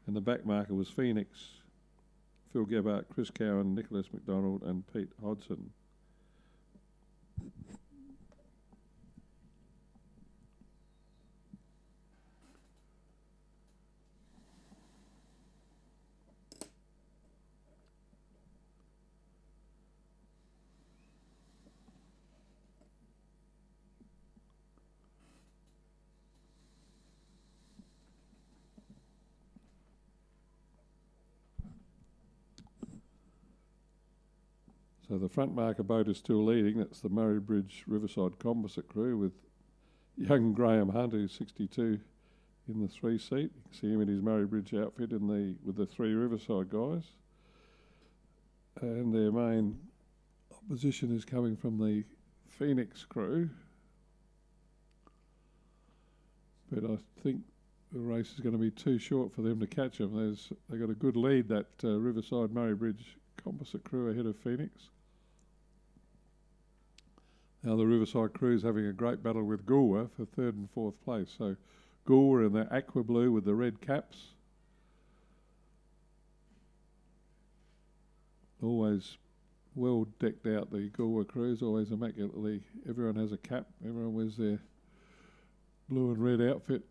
S5: And the back marker was Phoenix, Phil Gebhardt, Chris Cowan, Nicholas McDonald and Pete Hodson. So the front marker boat is still leading. That's the Murray Bridge Riverside Composite crew with young Graham Hunt, who's 62, in the 3 seat. You can see him in his Murray Bridge outfit with the 3 Riverside guys. And their main opposition is coming from the Phoenix crew. But I think the race is going to be too short for them to catch them. They've got a good lead, that Riverside Murray Bridge Composite crew ahead of Phoenix. Now the Riverside crew is having a great battle with Goolwa for 3rd and 4th place. So Goolwa in their aqua blue with the red caps. Always well decked out, the Goolwa crews, always immaculately. Everyone has a cap, everyone wears their blue and red outfit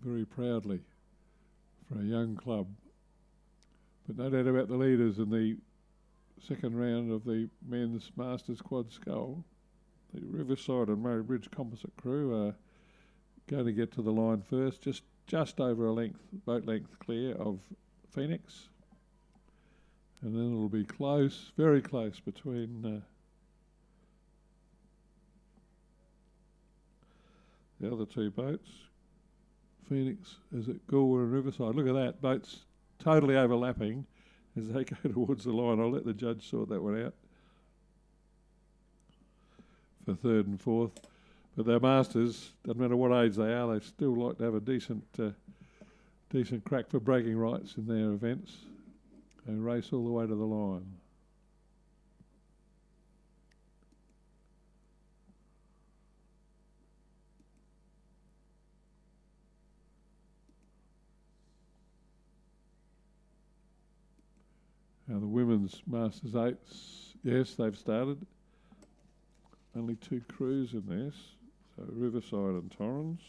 S5: very proudly for a young club. But no doubt about the leaders in the second round of the men's Masters Quad Scull. The Riverside and Murray Bridge Composite crew are going to get to the line first, just over a boat length clear of Phoenix. And then it'll be close, very close between the other 2 boats. Phoenix is at Goolwa and Riverside. Look at that, boats totally overlapping as they go towards the line. I'll let the judge sort that one out for 3rd and 4th. But their masters, doesn't matter what age they are, they still like to have a decent crack for bragging rights in their events and race all the way to the line. Now the women's Masters Eights, yes, they've started. Only 2 crews in this, so Riverside and Torrens.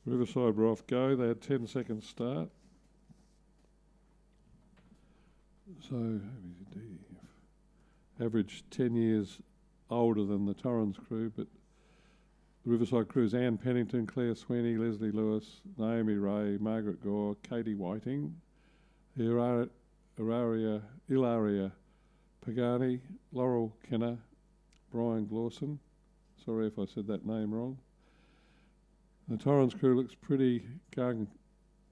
S5: Riverside were off go, they had 10 seconds start. So, average 10 years older than the Torrens crew, but the Riverside crew's Anne Pennington, Claire Sweeney, Leslie Lewis, Naomi Ray, Margaret Gore, Katie Whiting, Ilaria Pagani, Laurel Kenner, Brian Glawson. Sorry if I said that name wrong. The Torrens crew looks pretty gun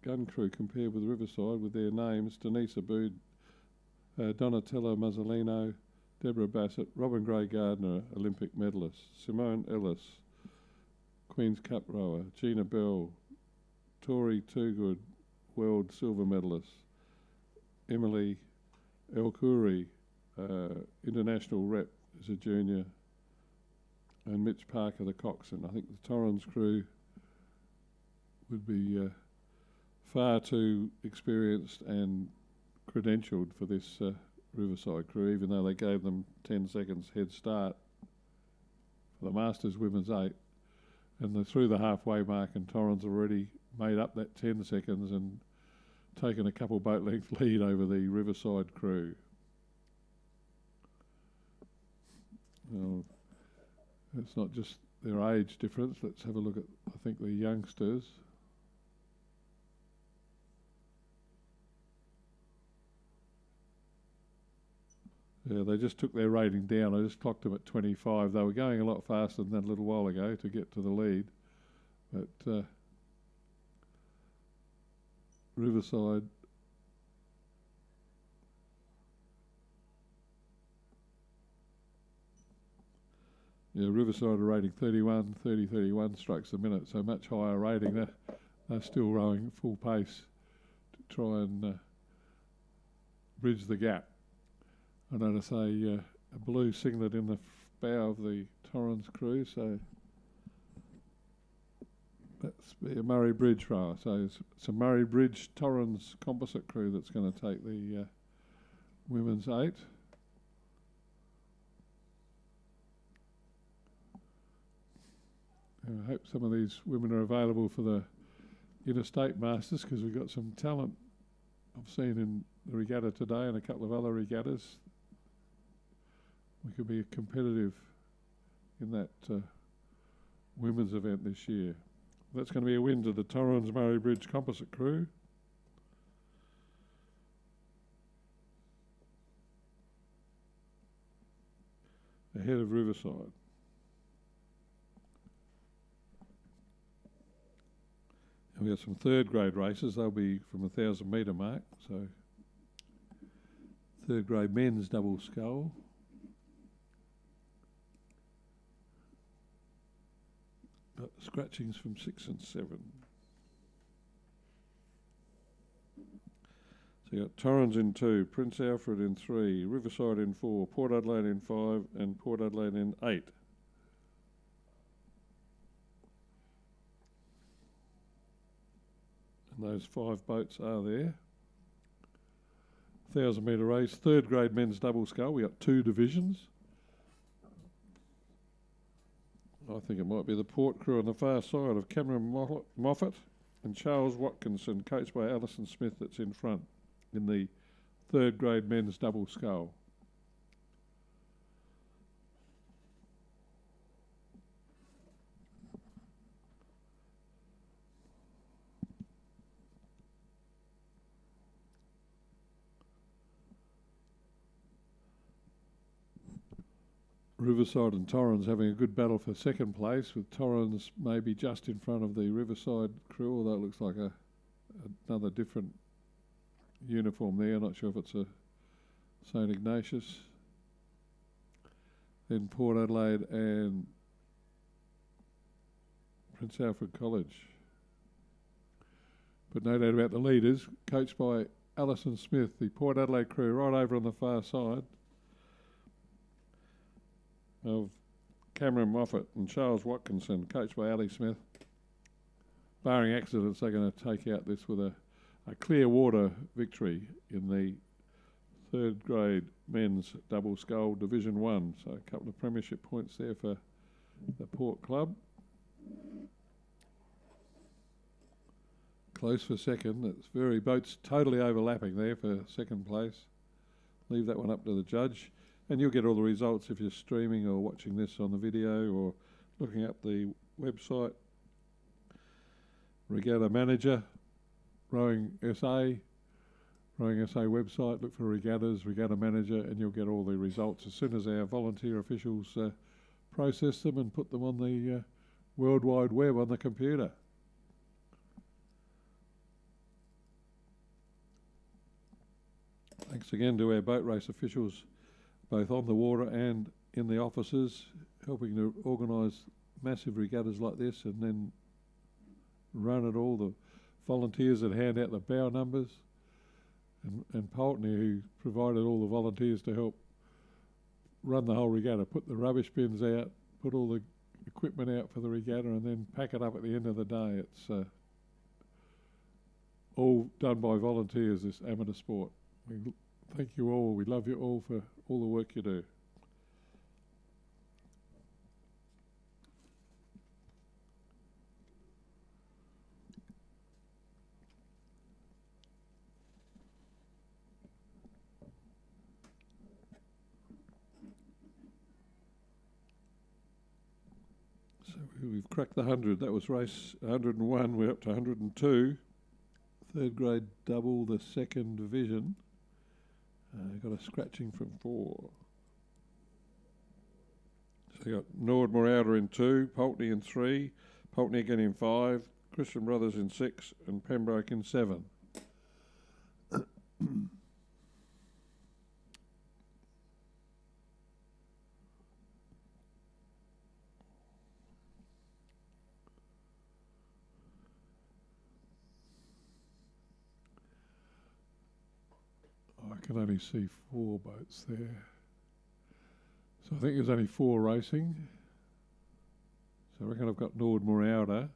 S5: crew compared with Riverside with their names: Denise Abood, Donatella Mazzolino, Deborah Bassett, Robin Gray Gardner, Olympic medalist, Simone Ellis, Queen's Cup rower, Gina Bell, Tori Toogood, world silver medalist, Emily Elkuri, international rep as a junior, and Mitch Parker, the coxswain. I think the Torrens crew would be far too experienced and credentialed for this Riverside crew, even though they gave them 10 seconds head start for the Masters Women's 8. And they're through the halfway mark, and Torrens already made up that 10 seconds and taken a couple boat length lead over the Riverside crew. Well, it's not just their age difference. Let's have a look at, I think, the youngsters. Yeah, they just took their rating down. I just clocked them at 25. They were going a lot faster than that a little while ago to get to the lead. But Riverside Riverside are rating 31 strokes a minute, so much higher rating. They're still rowing at full pace to try and bridge the gap. I notice a blue singlet in the bow of the Torrens crew, so that's be a Murray Bridge rower. So it's a Murray Bridge Torrens composite crew that's going to take the women's 8. I hope some of these women are available for the interstate masters, because we've got some talent I've seen in the regatta today and a couple of other regattas. We could be competitive in that women's event this year. That's going to be a win to the Torrens Murray Bridge composite crew. Ahead of Riverside. And we have some third grade races. They'll be from the 1,000 metre mark. So third grade men's double scull. Scratchings from 6 and 7. So you got Torrens in 2, Prince Alfred in 3, Riverside in 4, Port Adelaide in 5, and Port Adelaide in 8. And those 5 boats are there. 1,000 metre race, third grade men's double scull. We got 2 divisions. I think it might be the port crew on the far side of Cameron Moffat and Charles Watkinson, coached by Alison Smith, that's in front in the third grade men's double scull. Riverside and Torrens having a good battle for second place, with Torrens maybe just in front of the Riverside crew, although it looks like another different uniform there. Not sure if it's a St Ignatius. Then Port Adelaide and Prince Alfred College. But no doubt about the leaders, coached by Alison Smith, the Port Adelaide crew right over on the far side of Cameron Moffat and Charles Watkinson, coached by Ali Smith. Barring accidents, they're going to take out this with a clear water victory in the third grade men's double scull Division 1. So a couple of premiership points there for the Port Club. Close for second. It's very boats totally overlapping there for second place. Leave that one up to the judge. And you'll get all the results if you're streaming or watching this on the video or looking up the website. Regatta Manager, Rowing SA website, look for regattas, Regatta Manager, and you'll get all the results as soon as our volunteer officials process them and put them on the World Wide Web on the computer. Thanks again to our boat race officials, both on the water and in the offices, helping to organise massive regattas like this and then run it all. The volunteers that hand out the bow numbers, and Pulteney, who provided all the volunteers to help run the whole regatta, put the rubbish bins out, put all the equipment out for the regatta, and then pack it up at the end of the day. It's all done by volunteers, this amateur sport. We thank you all. We love you all for all the work you do. So we've cracked the 100. That was race 101. We're up to 102. Third grade double, the second division. Got a scratching from 4. So you got Nordmore Outer in 2, Pulteney in 3, Pulteney again in 5, Christian Brothers in 6, and Pembroke in 7. I can only see 4 boats there. So I think there's only 4 racing. So I reckon I've got Nordmore Outer,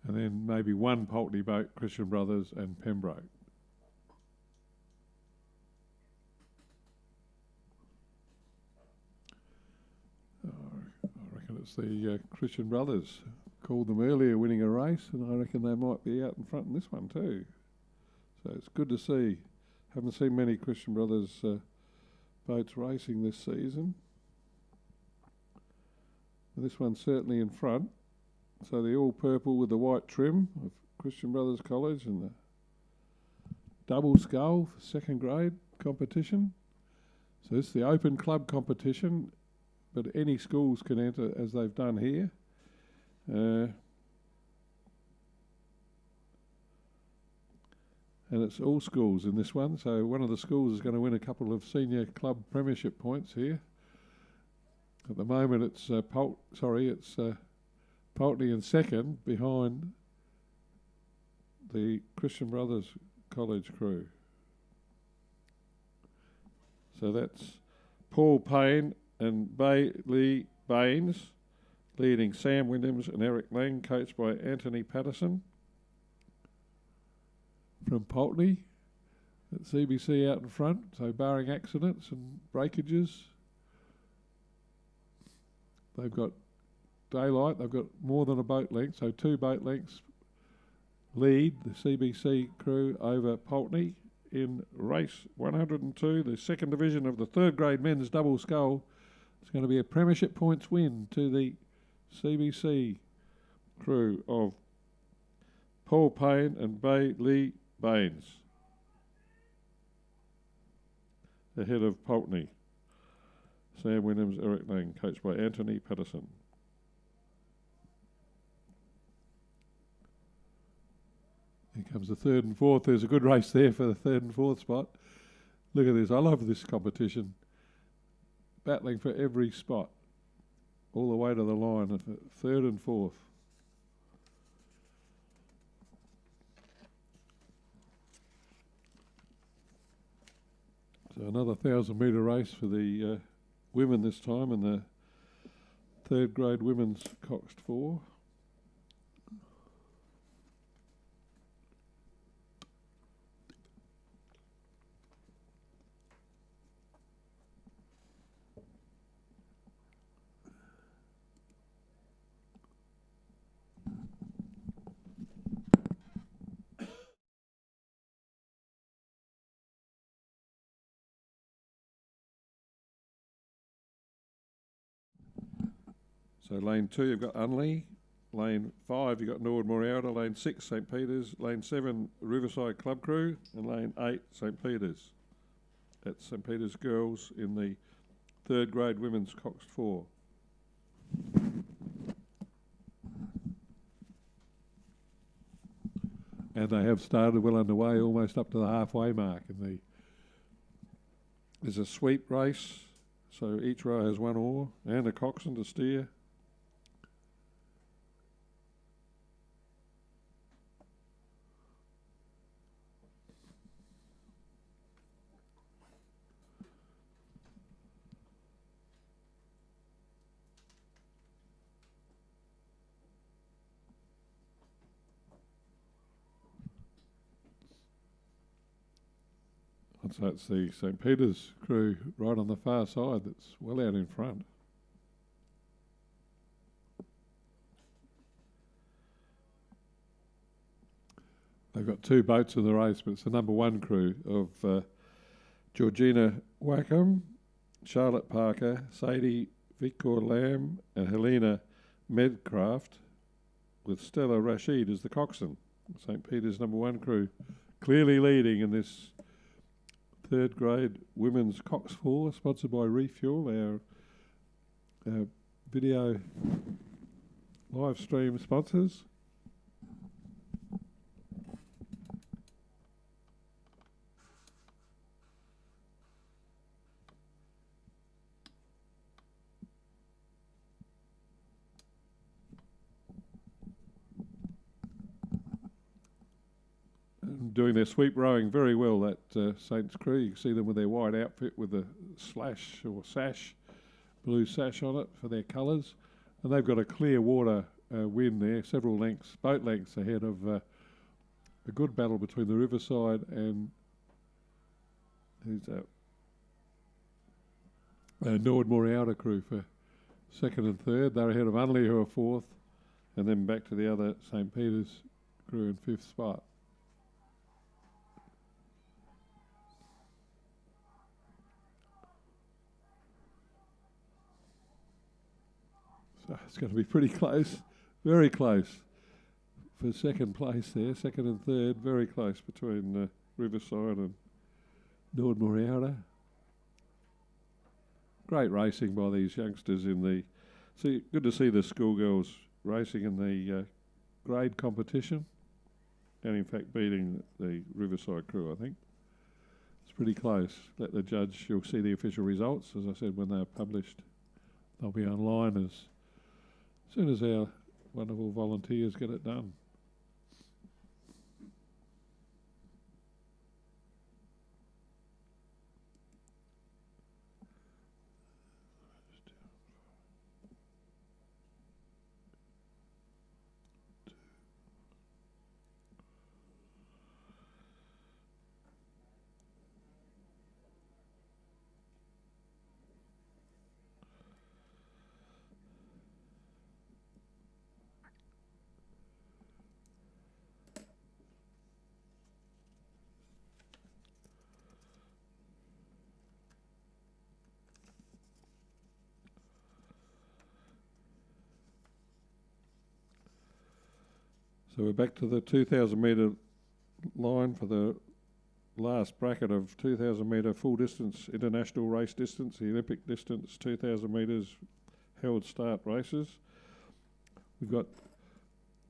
S5: and then maybe 1 Pulteney boat, Christian Brothers and Pembroke. I reckon it's the Christian Brothers. Called them earlier winning a race, and I reckon they might be out in front in this one too. So it's good to see. Haven't seen many Christian Brothers boats racing this season. And this one's certainly in front. So the all purple with the white trim of Christian Brothers College and the double scull for 2nd grade competition. So it's the open club competition, but any schools can enter as they've done here. And it's all schools in this one, so one of the schools is going to win a couple of senior club premiership points here. At the moment, it's Pulteney in 2nd behind the Christian Brothers College crew. So that's Paul Payne and Lee Baines leading Sam Williams and Eric Lang, coached by Anthony Patterson. From Pulteney at CBC out in front, so barring accidents and breakages. They've got daylight, they've got more than a boat length, so 2 boat lengths lead the CBC crew over Pulteney in race 102, the 2nd division of the 3rd grade men's double scull. It's going to be a premiership points win to the CBC crew of Paul Payne and Lee Baines, ahead of Pulteney. Sam Williams, Eric Lang, coached by Anthony Patterson. Here comes the 3rd and 4th. There's a good race there for the 3rd and 4th spot. Look at this. I love this competition. Battling for every spot, all the way to the line of 3rd and 4th. So another 1,000-metre race for the women this time in the 3rd grade women's coxed 4. So lane 2, you've got Unley. Lane 5, you've got Nordmore Outer. Lane 6, St Peters. Lane 7, Riverside Club Crew. And lane 8, St Peters. That's St Peters girls in the 3rd grade women's coxed 4. And they have started well underway, almost up to the halfway mark. There's a sweep race, so each row has 1 oar and a coxswain to steer. So it's the St Peters crew right on the far side that's well out in front. They've got 2 boats in the race, but it's the number 1 crew of Georgina Wackham, Charlotte Parker, Sadie Victor Lamb and Helena Medcraft, with Stella Rashid as the coxswain. St Peters number 1 crew clearly leading in this third grade women's Cox 4, sponsored by Refuel, our video live stream sponsors. Doing their sweep rowing very well, that Saints crew. You can see them with their white outfit with a slash or sash, blue sash on it for their colours. And they've got a clear water win there, several lengths, boat lengths ahead of a good battle between the Riverside and Nordmore Outer crew for second and third. They're ahead of Unley, who are fourth, and then back to the other St. Peter's crew in fifth spot. So it's going to be pretty close, very close for second place there, second and third, very close between Riverside and Nordmore Outer. Great racing by these youngsters in the... good to see the schoolgirls racing in the grade competition, and in fact beating the Riverside crew, I think. It's pretty close. Let the judge, you'll see the official results, as I said, when they're published. They'll be online as soon as our wonderful volunteers get it done. So we're back to the 2,000 metre line for the last bracket of 2,000 metre full distance international race distance, the Olympic distance 2,000 metres held start races. We've got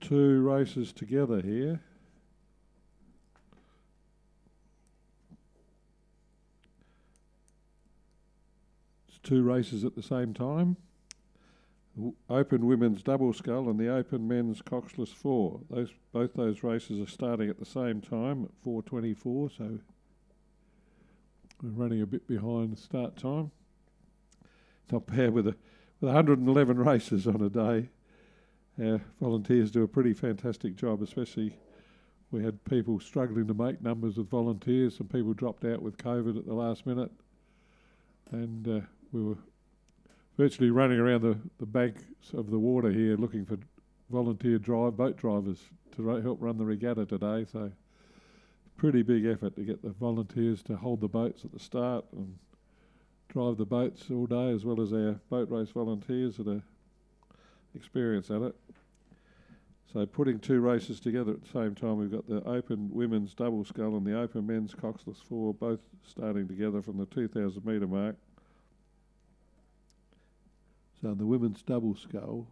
S5: two races together here. It's two races at the same time. Open women's double scull and the open men's coxless 4. Both those races are starting at the same time at 4:24, so we're running a bit behind start time. Not bad with 111 races on a day. Our volunteers do a pretty fantastic job, especially we had people struggling to make numbers with volunteers. Some people dropped out with COVID at the last minute, and we were virtually running around the banks of the water here looking for volunteer boat drivers to help run the regatta today. So pretty big effort to get the volunteers to hold the boats at the start and drive the boats all day, as well as our boat race volunteers that are experienced at it. So putting two races together at the same time, we've got the open women's double scull and the open men's coxless 4, both starting together from the 2,000 metre mark. So the women's double scull,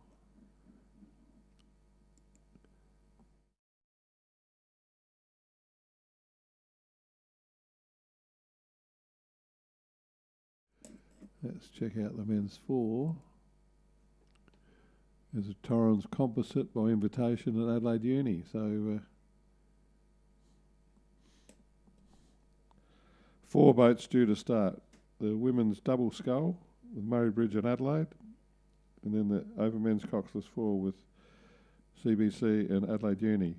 S5: let's check out the men's 4. There's a Torrens composite by invitation at Adelaide Uni. So 4 boats due to start. The women's double scull with Murray Bridge and Adelaide, and then the open men's coxless 4 with CBC and Adelaide Uni.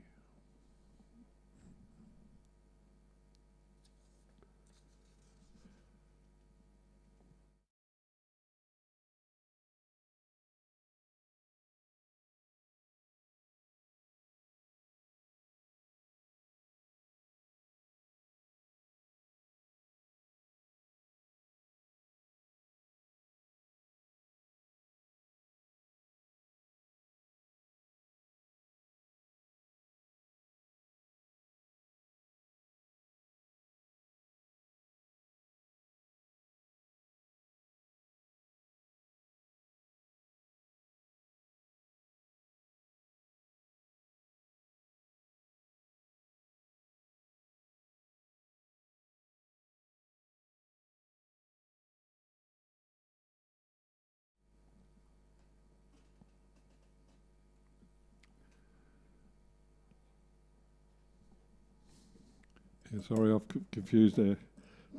S5: Yeah, sorry, I've confused our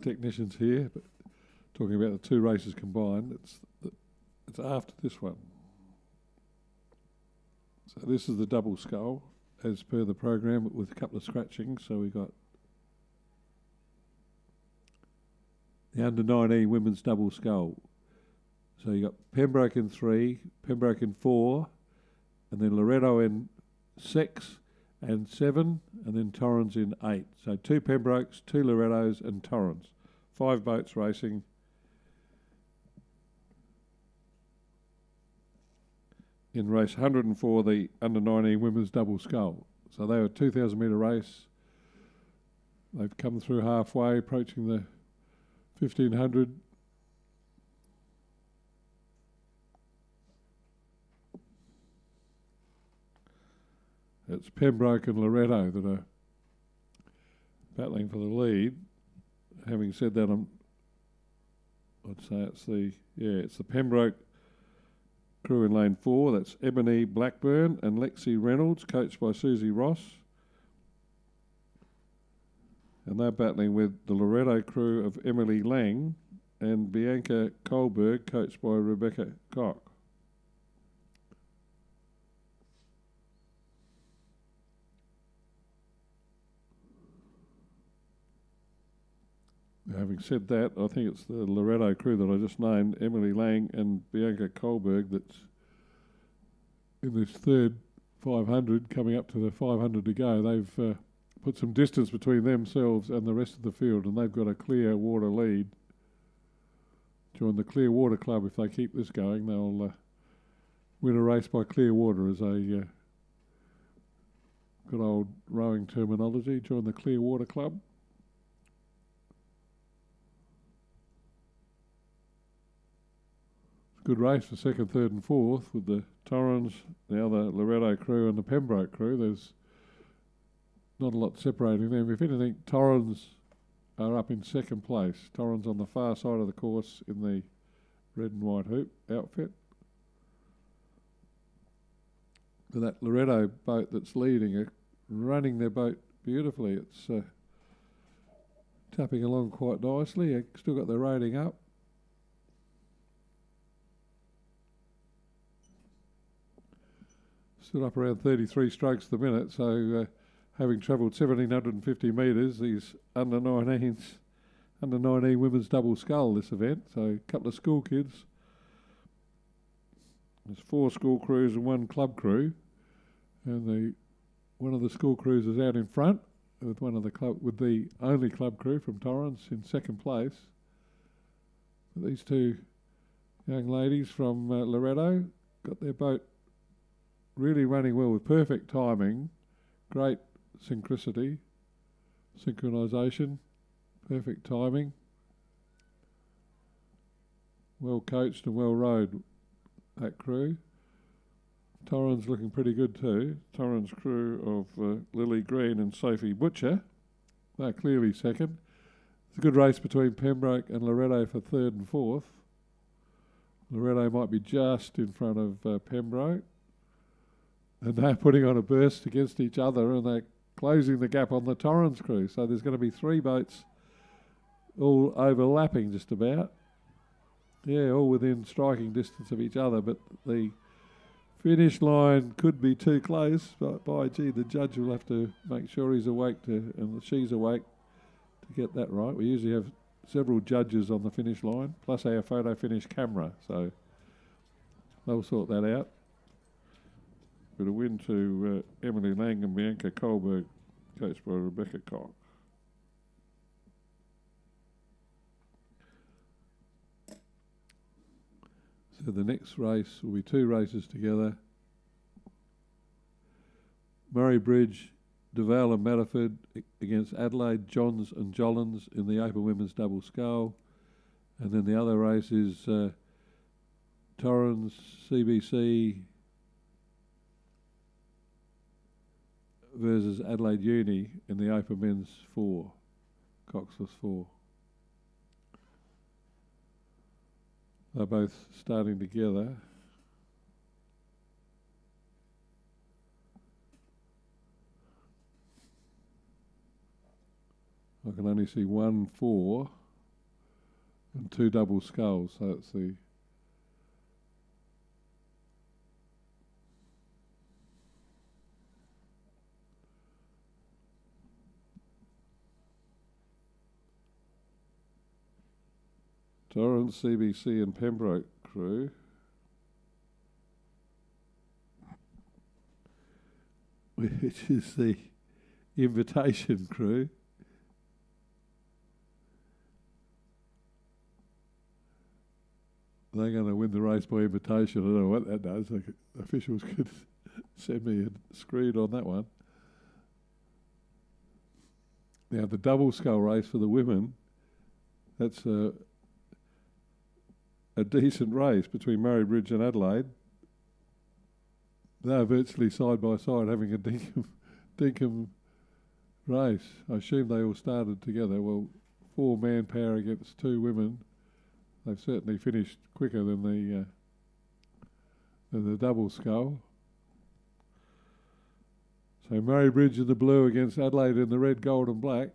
S5: technicians here, but talking about the two races combined, it's after this one. So this is the double scull, as per the program, with a couple of scratchings. So we got the under 19 women's double scull. So you got Pembroke in 3, Pembroke in 4, and then Loretto in 6 and 7, and then Torrens in 8. So 2 Pembrokes, 2 Lorettos, and Torrens. 5 boats racing. In race 104, the under 19 women's double scull. So they were a 2,000 metre race. They've come through halfway, approaching the 1,500. It's Pembroke and Loretto that are battling for the lead. Having said that, I'd say it's the Pembroke crew in lane 4. That's Ebony Blackburn and Lexi Reynolds, coached by Susie Ross. And they're battling with the Loretto crew of Emily Lang and Bianca Kohlberg, coached by Rebecca Koch. Having said that, I think it's the Loretto crew that I just named, Emily Lang and Bianca Kohlberg, that's in this third 500, coming up to the 500 to go. They've put some distance between themselves and the rest of the field, and they've got a clear water lead. Join the Clear Water Club. If they keep this going, they'll win a race by clear water, as a good old rowing terminology. Join the Clear Water Club. Good race for second, third and fourth with the Torrens, the other Loretto crew and the Pembroke crew. There's not a lot separating them. If anything, Torrens are up in second place. Torrens on the far side of the course in the red and white hoop outfit. But that Loretto boat that's leading are running their boat beautifully. It's tapping along quite nicely. Still got the rating up. Stood up around 33 strokes the minute, so having travelled 1,750 metres, these under 19 women's double scull this event, so a couple of school kids. There's 4 school crews and 1 club crew, and one of the school crews is out in front with the only club crew from Torrens in second place. But these 2 young ladies from Loretto got their boat really running well with perfect timing, great synchronisation, perfect timing, well coached and well rowed, that crew. Torrens looking pretty good too. Torrens crew of Lily Green and Sophie Butcher, they're clearly second. It's a good race between Pembroke and Loretto for third and fourth. Loretto might be just in front of Pembroke. And they're putting on a burst against each other, and they're closing the gap on the Torrens crew. So there's going to be 3 boats all overlapping just about. Yeah, all within striking distance of each other, but the finish line could be too close. But by gee, the judge will have to make sure he's awake and she's awake to get that right. We usually have several judges on the finish line, plus our photo finish camera, so they'll sort that out. But a win to Emily Lang and Bianca Kohlberg, coached by Rebecca Koch. So the next race will be 2 races together. Murray Bridge, Devale and Matterford against Adelaide, Johns and Jollins in the Open Women's Double Scull. And then the other race is Torrens, CBC versus Adelaide Uni in the Open Men's 4, coxless 4. They're both starting together. I can only see 1, 4 and 2 double skulls, so it's the Torrens, CBC and Pembroke crew. Which is the invitation crew. They're going to win the race by invitation. I don't know what that does. Officials could send me a screed on that one. Now, the double skull race for the women, that's a decent race between Murray Bridge and Adelaide. They're virtually side by side having a dinkum race. I assume they all started together. Well, 4 manpower against 2 women. They've certainly finished quicker than the double skull. So Murray Bridge in the blue against Adelaide in the red, gold and black.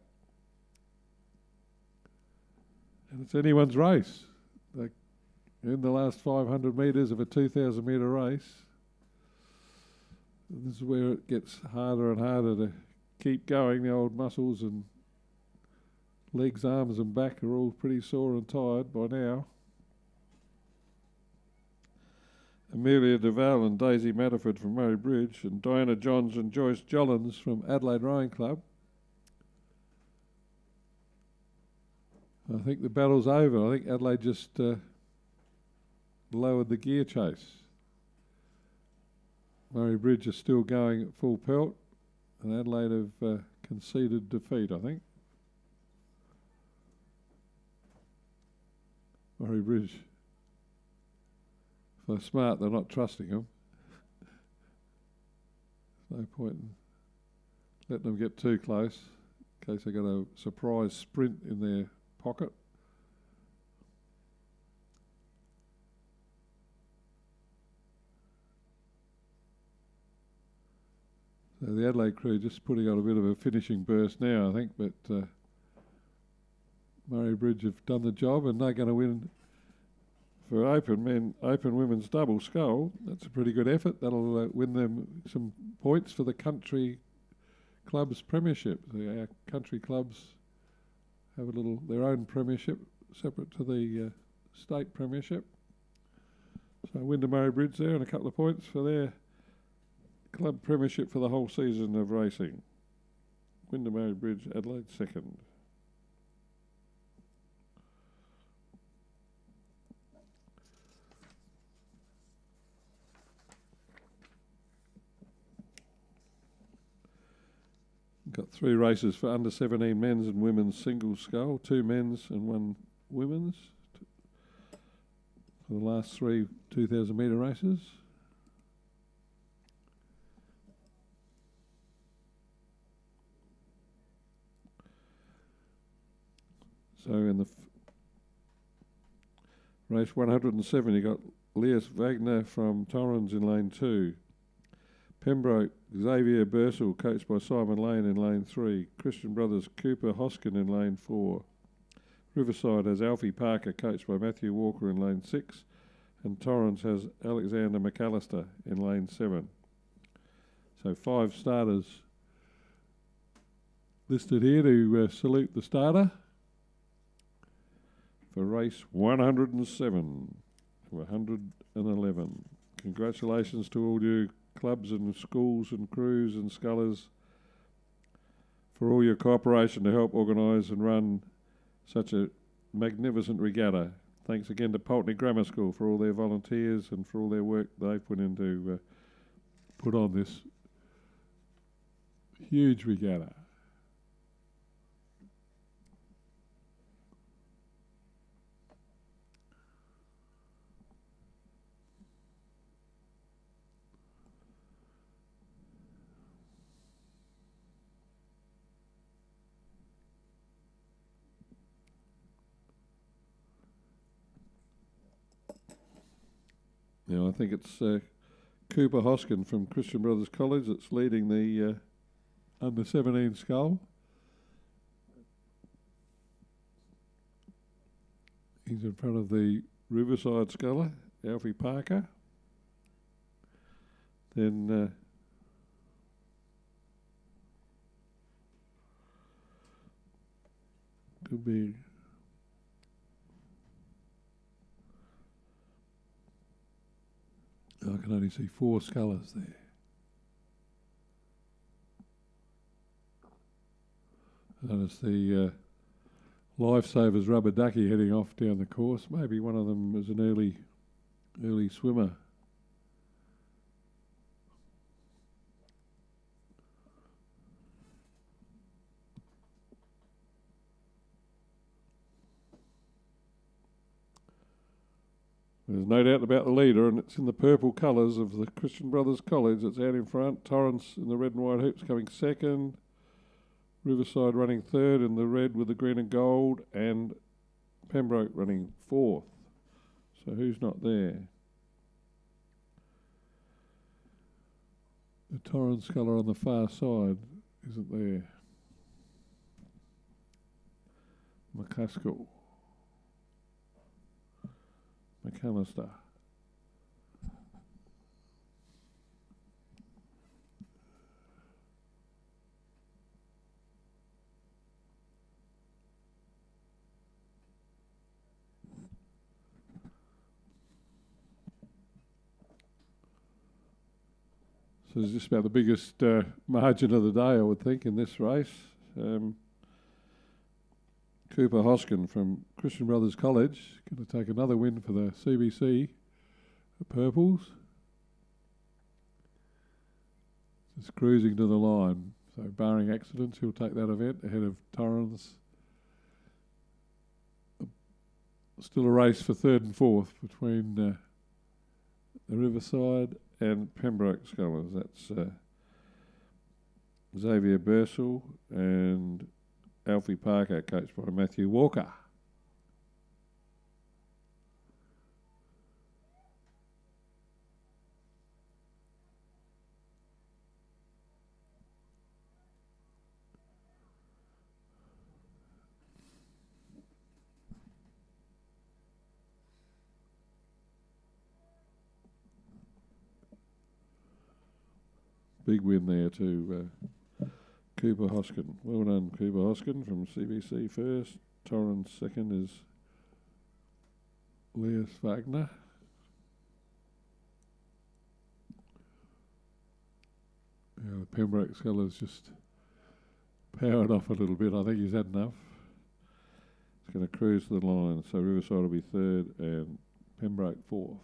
S5: And it's anyone's race. Like in the last 500 metres of a 2,000 metre race. This is where it gets harder and harder to keep going. The old muscles and legs, arms and back are all pretty sore and tired by now. Amelia Duval and Daisy Matterford from Murray Bridge, and Diana Johns and Joyce Jollins from Adelaide Rowing Club. I think the battle's over. I think Adelaide just lowered the gear chase. Murray Bridge is still going at full pelt, and Adelaide have conceded defeat, I think. Murray Bridge, if they're smart, they're not trusting them. There's no point in letting them get too close, in case they got a surprise sprint in their pocket. So the Adelaide crew just putting on a bit of a finishing burst now, I think, but Murray Bridge have done the job, and they're going to win for open women's double skull. That's a pretty good effort. That'll win them some points for the country clubs premiership. Our country clubs have their own premiership separate to the state premiership. So win to Murray Bridge there, and a couple of points for their club premiership for the whole season of racing. Wyndham Murray Bridge, Adelaide second. Got 3 races for under 17 men's and women's single skull, 2 men's and 1 women's for the last 3 2,000 metre races. So in the race 107, you got Leas Wagner from Torrens in lane 2. Pembroke, Xavier Bursell, coached by Simon Lane in lane 3. Christian Brothers, Cooper Hoskin in lane 4. Riverside has Alfie Parker, coached by Matthew Walker in lane 6. And Torrens has Alexander McAllister in lane 7. So 5 starters listed here to salute the starter for race 107 to 111. Congratulations to all you clubs and schools and crews and scullers for all your cooperation to help organise and run such a magnificent regatta. Thanks again to Pulteney Grammar School for all their volunteers and for all their work they've put into put on this huge regatta. Now, I think it's Cooper Hoskin from Christian Brothers College that's leading the under 17 scull. He's in front of the Riverside sculler, Alfie Parker. Then could be I can only see 4 scullers there. And it's the Lifesavers rubber ducky heading off down the course. Maybe one of them is an early swimmer. There's no doubt about the leader, and it's in the purple colours of the Christian Brothers College. It's out in front. Torrance in the red and white hoops coming second. Riverside running third in the red with the green and gold, and Pembroke running fourth. So who's not there? The Torrance colour on the far side isn't there. McCaskill. McAllister. So it's just about the biggest margin of the day, I would think, in this race. Cooper Hoskin from Christian Brothers College going to take another win for the CBC, the Purples. Just cruising to the line. So barring accidents, he'll take that event ahead of Torrance. Still a race for third and fourth between the Riverside and Pembroke Scholars. That's Xavier Bursell and Alfie Parker, coached by Matthew Walker. Big win there too. Cooper Hoskin. Well done, Cooper Hoskin from CBC first. Torrance second is Leas Wagner. Yeah, the Pembroke Scholars just powered off a little bit. I think he's had enough. He's going to cruise to the line. So Riverside will be third and Pembroke fourth.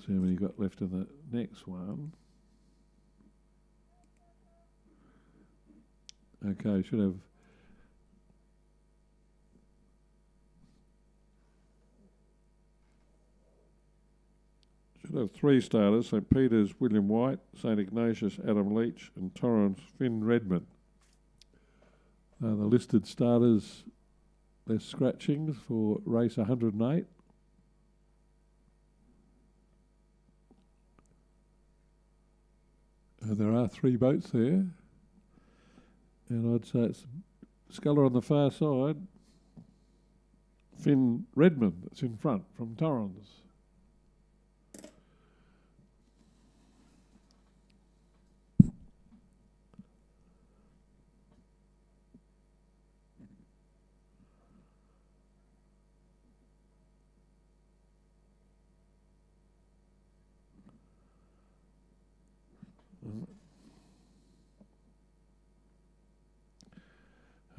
S5: See how many got left in the next one. Okay, should have 3 starters. St Peter's, William White, St Ignatius, Adam Leach, and Torrance, Finn Redmond. The listed starters, their scratchings for race 108. There are 3 boats there. And I'd say it's sculler on the far side. Finn Redmond that's in front from Torrance.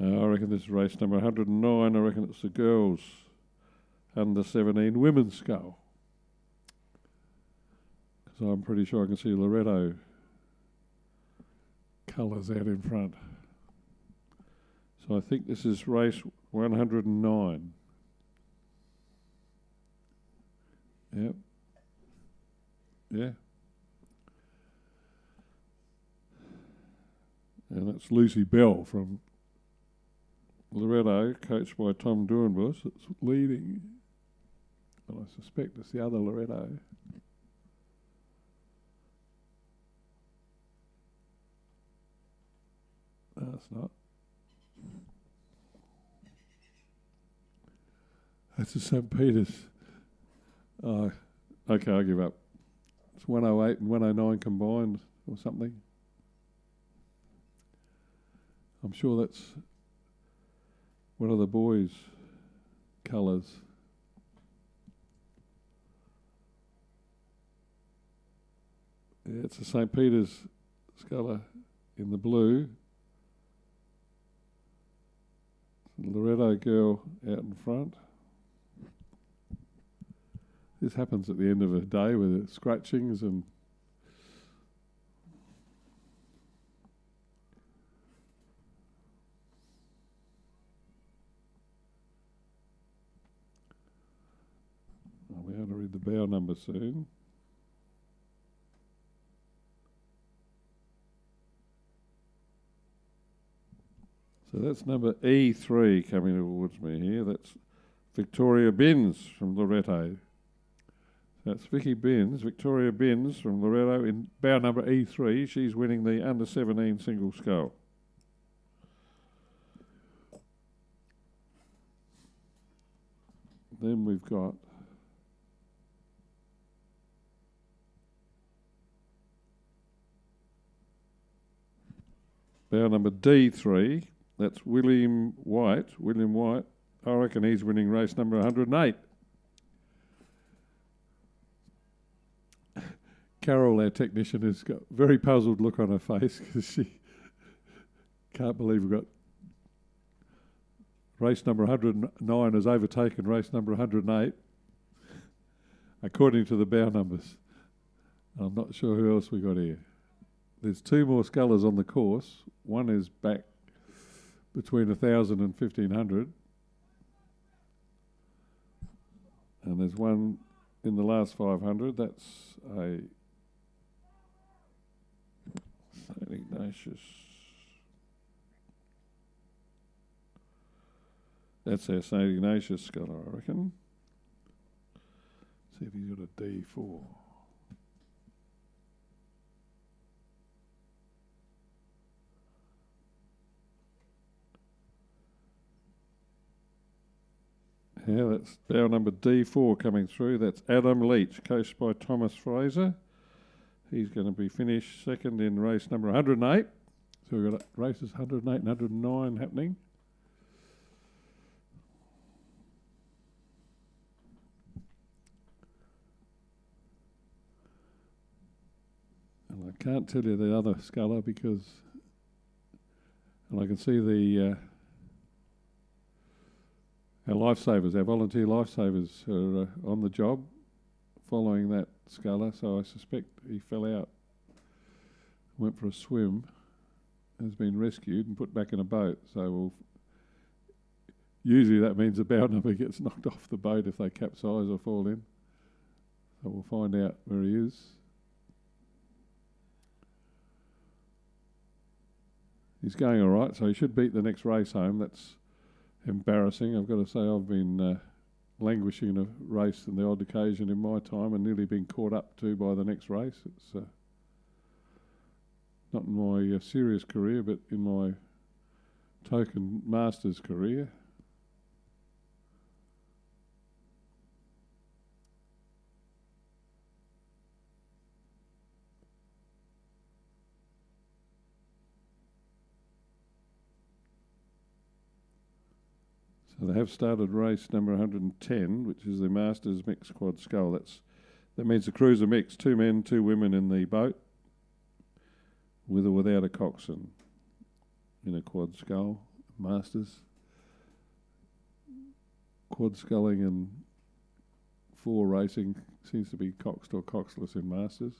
S5: I reckon this is race number 109. I reckon it's the girls under 17 women's scull. Because I'm pretty sure I can see Loretto colours out in front. So I think this is race 109. Yep. Yeah. And that's Lucy Bell from Loretto, coached by Tom Durenbush, that's leading. And I suspect it's the other Loretto. No, it's not. That's a St. Peter's. Okay, I give up. It's 108 and 109 combined or something. I'm sure that's one of the boys' colours. Yeah, it's a St. Peter's colour in the blue. Loretto girl out in front. This happens at the end of a day with scratchings and I'll be able to read the bow number soon. So that's number E3 coming towards me here. That's Victoria Binns from Loretto. That's Victoria Binns from Loretto in bow number E3. She's winning the under 17 single scull. Then we've got bow number D3. That's William White. I reckon he's winning race number 108. Carol, our technician, has got a very puzzled look on her face because she can't believe we've got race number 109 has overtaken race number 108, according to the bow numbers. I'm not sure who else we got here. There's two more scullers on the course. One is back between 1,000 and 1,500. And there's one in the last 500. That's a St. Ignatius. That's our St. Ignatius sculler, I reckon. See if he's got a D4. Yeah, that's bow number D4 coming through. That's Adam Leach, coached by Thomas Fraser. He's going to be finished second in race number 108. So we've got races 108 and 109 happening. And I can't tell you the other sculler because, and I can see the our lifesavers, our volunteer lifesavers are on the job following that sculler, so I suspect he fell out, went for a swim, has been rescued and put back in a boat. So usually that means the bow number gets knocked off the boat if they capsize or fall in. So we'll find out where he is. He's going all right, so he should beat the next race home. That's embarrassing. I've got to say I've been languishing in a race on the odd occasion in my time and nearly been caught up to by the next race. It's not in my serious career, but in my token masters career. So they have started race number 110, which is the Masters Mixed Quad Scull. That means the crews are mixed, 2 men, 2 women in the boat, with or without a coxswain in a quad scull. Masters. Quad sculling and 4 racing seems to be coxed or coxless in Masters.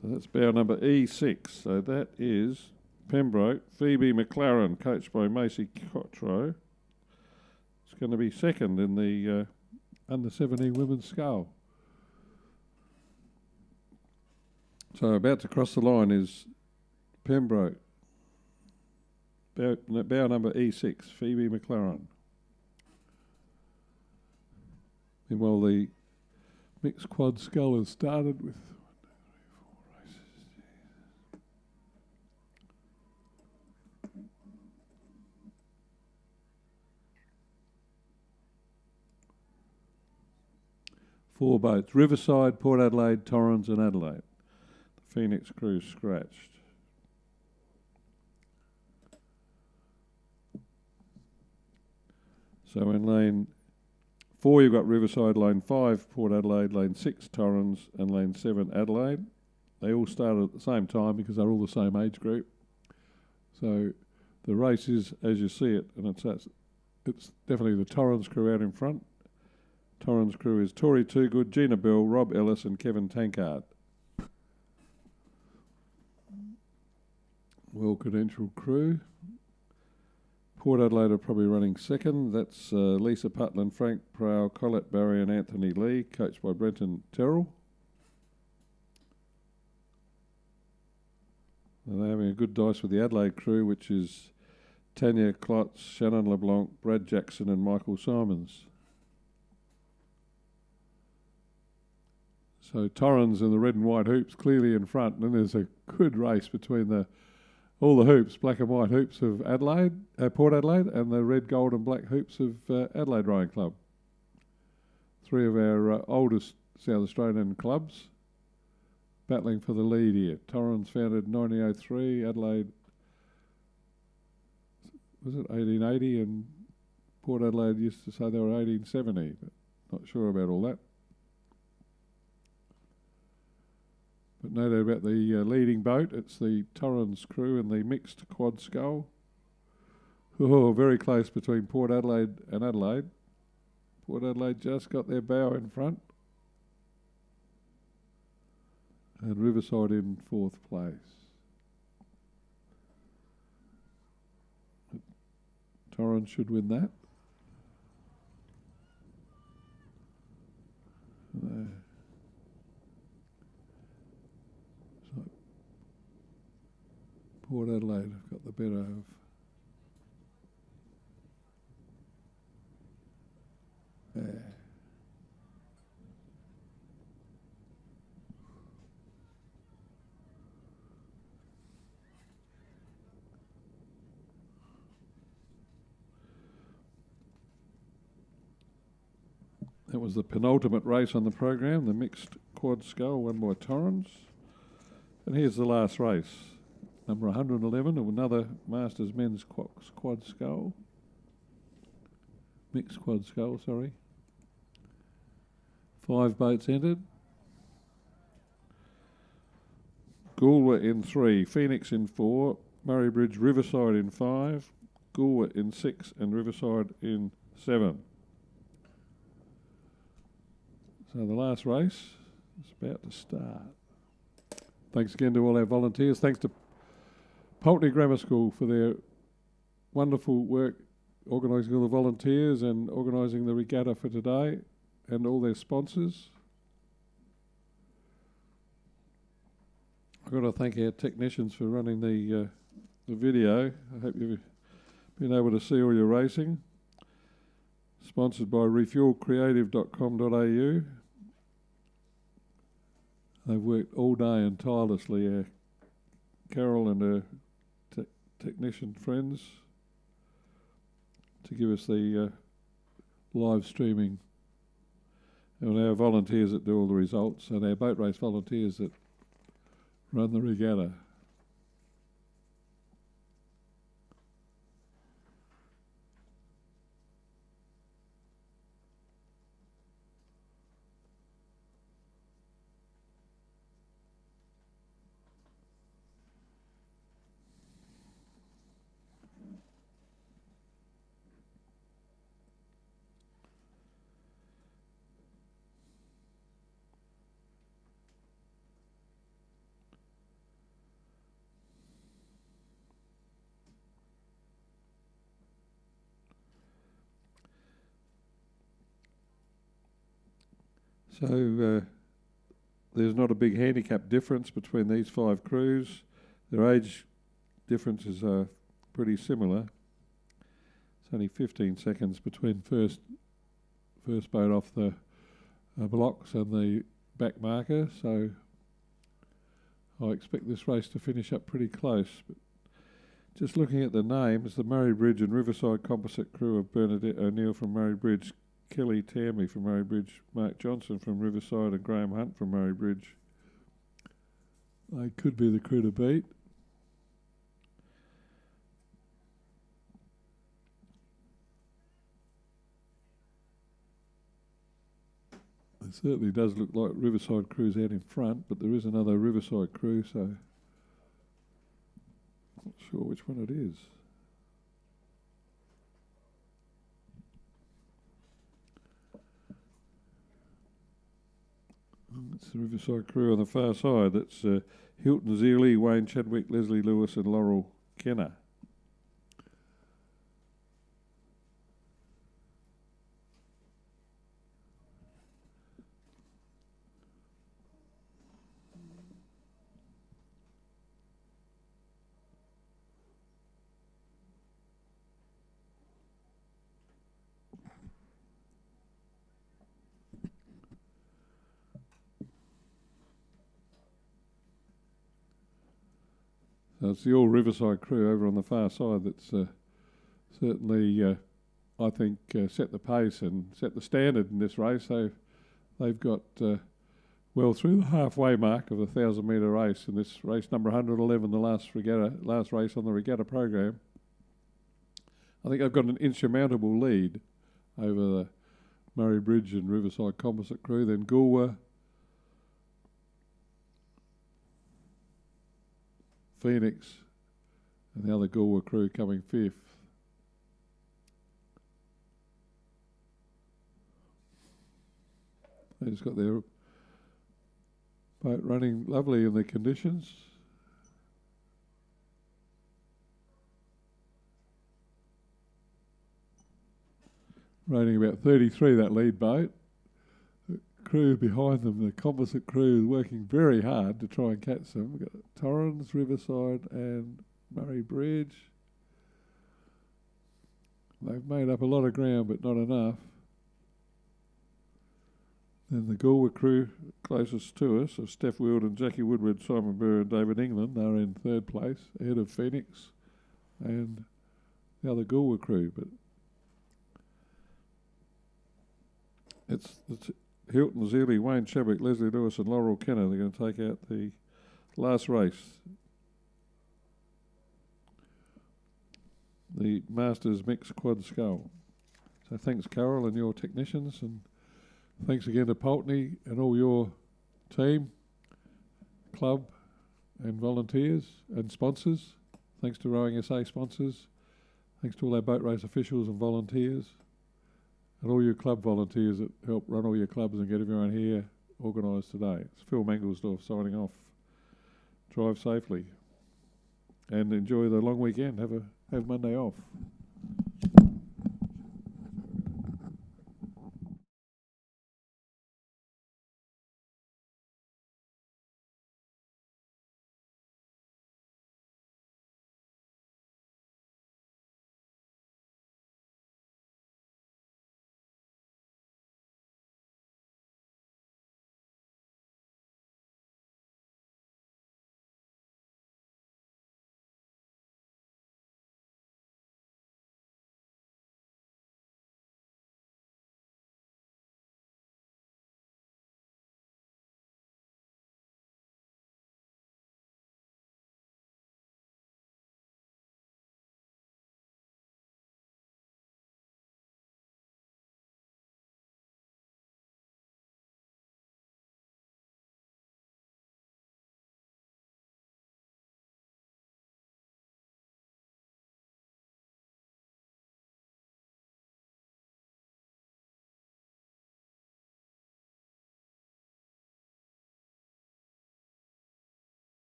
S5: So that's bow number E6. So that is Pembroke, Phoebe McLaren, coached by Macy Cotro. It's going to be second in the under 17 women's scull. So about to cross the line is Pembroke, bow number E6, Phoebe McLaren. Meanwhile, the mixed quad scull has started with 1, 2, 3, 4 races. Four boats: Riverside, Port Adelaide, Torrens and Adelaide. The Phoenix crew scratched. So in lane 4 you've got Riverside, lane 5 Port Adelaide, lane 6 Torrens and lane 7 Adelaide. They all started at the same time because they're all the same age group. So the race is as you see it, and it's definitely the Torrens crew out in front. Torrens crew is Tori Toogood, Gina Bell, Rob Ellis and Kevin Tankard. Well-credentialed crew. Port Adelaide are probably running second. That's Lisa Putland, Frank Prow, Colette Barry and Anthony Lee, coached by Brenton Terrell. And they're having a good dice with the Adelaide crew, which is Tanya Klotz, Shannon LeBlanc, Brad Jackson and Michael Simons. So Torrens and the red and white hoops clearly in front, and then there's a good race between all the hoops, black and white hoops of Adelaide, Port Adelaide, and the red, gold and black hoops of Adelaide Rowing Club. Three of our oldest South Australian clubs battling for the lead here. Torrens founded 1903, Adelaide, was it 1880, and Port Adelaide used to say they were 1870, but not sure about all that. But no doubt about the leading boat. It's the Torrens crew and the mixed quad scull. Oh, very close between Port Adelaide and Adelaide. Port Adelaide just got their bow in front. And Riverside in 4th place. Torrens should win that. There. Port Adelaide have got the better of. There. That was the penultimate race on the program, the mixed quad scull won by Torrens. And here's the last race. Number 111 of another Masters Men's quad scull. Mixed quad scull, sorry. 5 boats entered. Goolwa in 3, Phoenix in 4, Murray Bridge Riverside in 5, Goolwa in 6 and Riverside in 7. So the last race is about to start. Thanks again to all our volunteers. Thanks to Pulteney Grammar School for their wonderful work organising all the volunteers and organising the regatta for today, and all their sponsors. I've got to thank our technicians for running the video. I hope you've been able to see all your racing. Sponsored by refuelcreative.com.au. They've worked all day and tirelessly, Carol and her technician friends, to give us the live streaming, and our volunteers that do all the results, and our boat race volunteers that run the regatta. So there's not a big handicap difference between these 5 crews. Their age differences are pretty similar. It's only 15 seconds between first boat off the blocks and the back marker, so I expect this race to finish up pretty close. But just looking at the names, the Murray Bridge and Riverside Composite crew of Bernadette O'Neill from Murray Bridge, Kelly Tammy from Murray Bridge, Mark Johnson from Riverside and Graham Hunt from Murray Bridge. They could be the crew to beat. It certainly does look like Riverside crew's out in front, but there is another Riverside crew, so not sure which one it is. It's the Riverside crew on the far side. That's Hilton Zealy, Wayne Chadwick, Leslie Lewis and Laurel Kenner. So it's the all Riverside crew over on the far side that's certainly, I think, set the pace and set the standard in this race. They've got well through the halfway mark of the 1,000-metre race in this race number 111, the last race on the regatta program. I think they've got an insurmountable lead over the Murray Bridge and Riverside Composite crew. Then Goolwa, Phoenix and the other Goolwa crew coming fifth. They just got their boat running lovely in the conditions. Rating about 33, that lead boat. The crew behind them, the composite crew, working very hard to try and catch them. We've got Torrens, Riverside and Murray Bridge. They've made up a lot of ground, but not enough. Then the Goolwa crew closest to us of Steph Wield and Jackie Woodward, Simon Burr and David England. They're in third place, ahead of Phoenix and the other Goolwa crew. But it's Hilton Zealy, Wayne Chadwick, Leslie Lewis and Laurel Kenner. They're going to take out the last race. The Masters Mixed Quad Scull. So thanks, Carol, and your technicians, and thanks again to Pulteney and all your team, club and volunteers and sponsors. Thanks to Rowing SA sponsors. Thanks to all our boat race officials and volunteers. And all your club volunteers that help run all your clubs and get everyone here organised today. It's Phil Mangelsdorf signing off. Drive safely and enjoy the long weekend. Have Monday off.